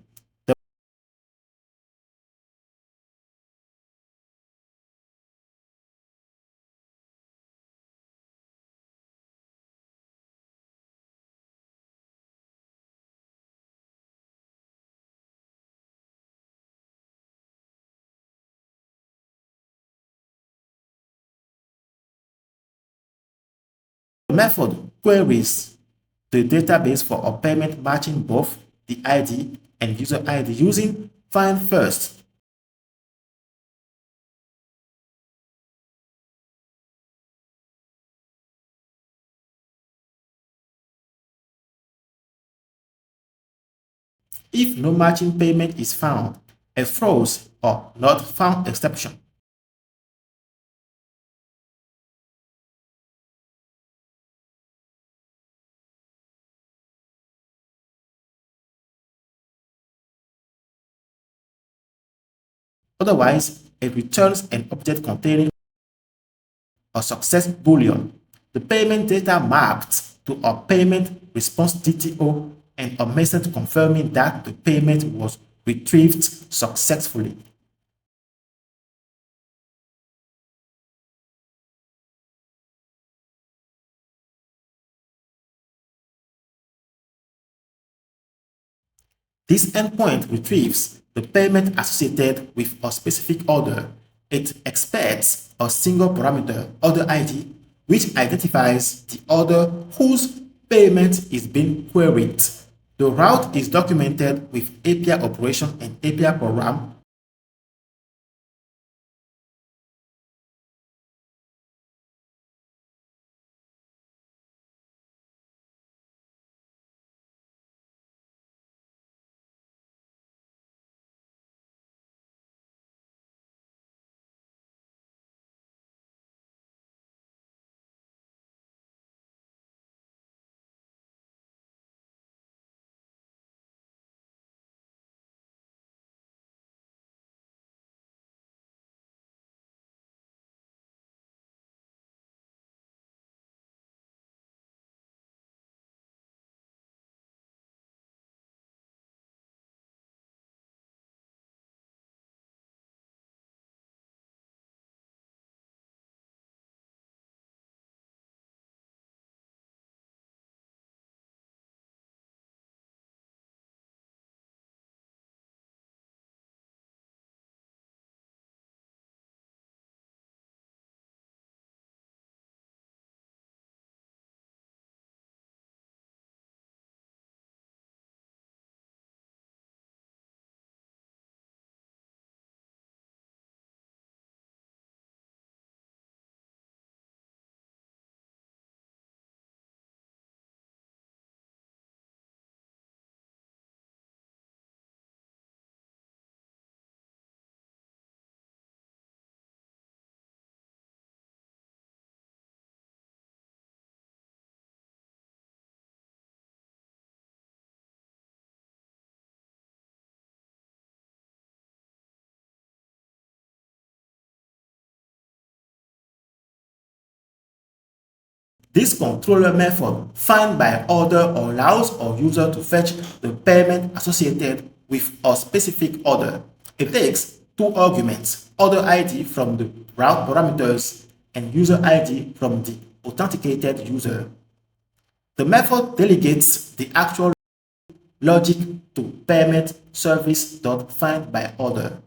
The method queries the database for a payment matching both the ID and user ID using find first. If no matching payment is found, a throws or not found exception. Otherwise, it returns an object containing a success boolean, the payment data mapped to a payment response DTO, and a message confirming that the payment was retrieved successfully. This endpoint retrieves the payment associated with a specific order. It expects a single parameter, order ID, which identifies the order whose payment is being queried. The route is documented with API operation and API program. This controller method find by order allows a user to fetch the payment associated with a specific order. It takes two arguments, order ID from the route parameters and user ID from the authenticated user. The method delegates the actual logic to payment service.findByOrder.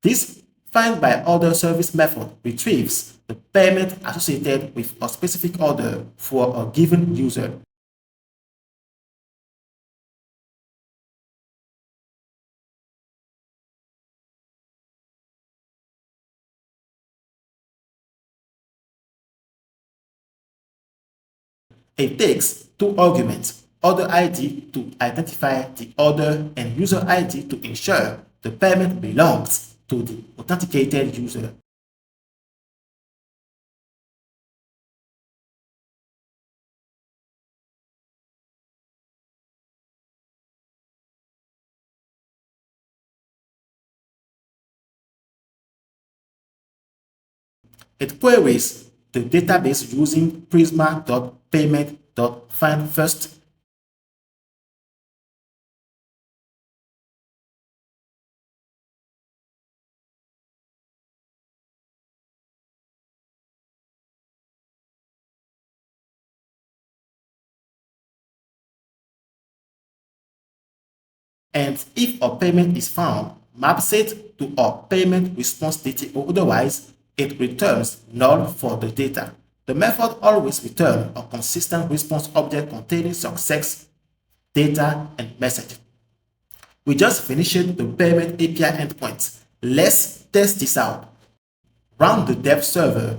This findByOrder service method retrieves the payment associated with a specific order for a given user. It takes two arguments, order ID to identify the order and user ID to ensure the payment belongs to the authenticated user. It queries the database using prisma.payment.findFirst. And if a payment is found, maps it to a payment response DTO, otherwise it returns null for the data. The method always returns a consistent response object containing success, data, and message. We just finished the payment API endpoint. Let's test this out. Run the dev server.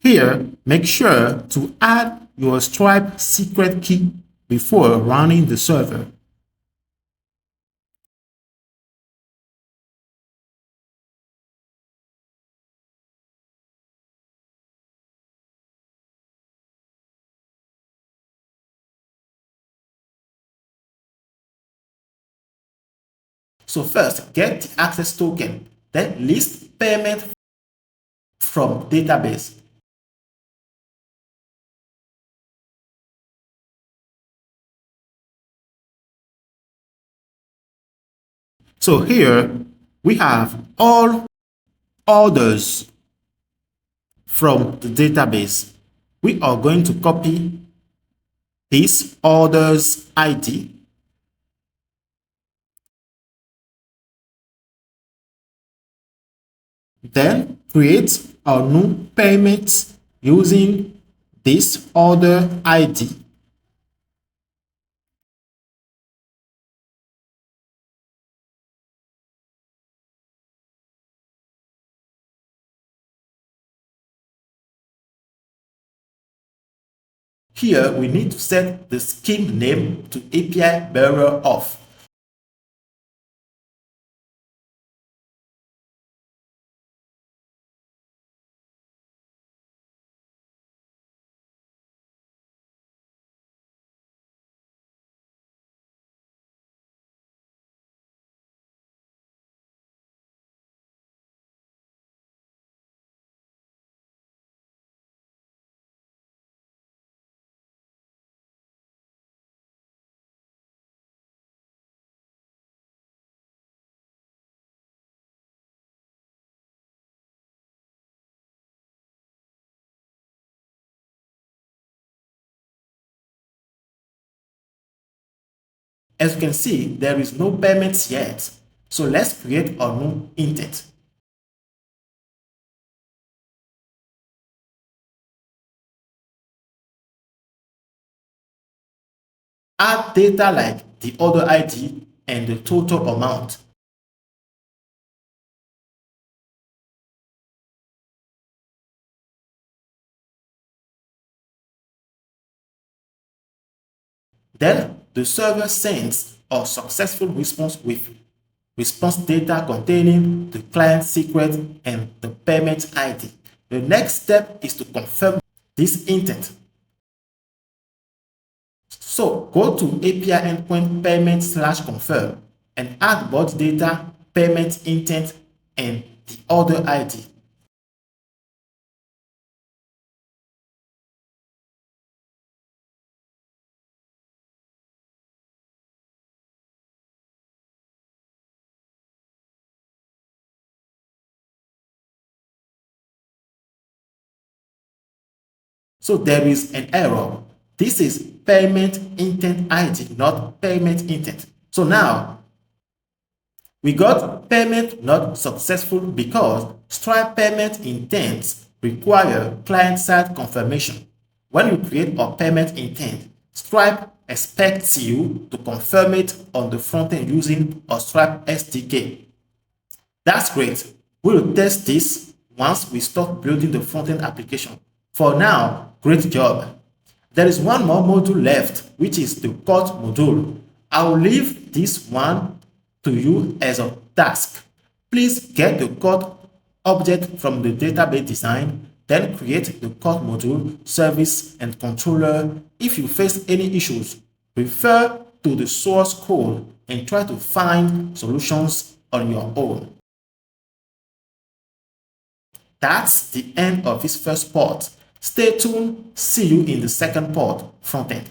Here, make sure to add your Stripe secret key before running the server. So first, get the access token, then list payment from database. So here we have all orders from the database. We are going to copy this orders ID then create a new payment using this order ID. Here we need to set the scheme name to API bearer of. As you can see, there is no payments yet. So let's create a new intent. Add data like the order ID and the total amount. Then the server sends a successful response with response data containing the client secret and the payment ID. The next step is to confirm this intent. So go to API endpoint payment/confirm and add both data, payment intent, and the order ID. So there is an error. This is payment intent ID, not payment intent. So now we got payment not successful because Stripe payment intents require client-side confirmation. When you create a payment intent, Stripe expects you to confirm it on the frontend using a Stripe SDK. That's great. We'll test this once we start building the frontend application. For now, great job. There is one more module left, which is the CRUD module. I'll leave this one to you as a task. Please get the CRUD object from the database design, then create the CRUD module, service, and controller. If you face any issues, refer to the source code and try to find solutions on your own. That's the end of this first part. Stay tuned. See you in the second part, Frontend.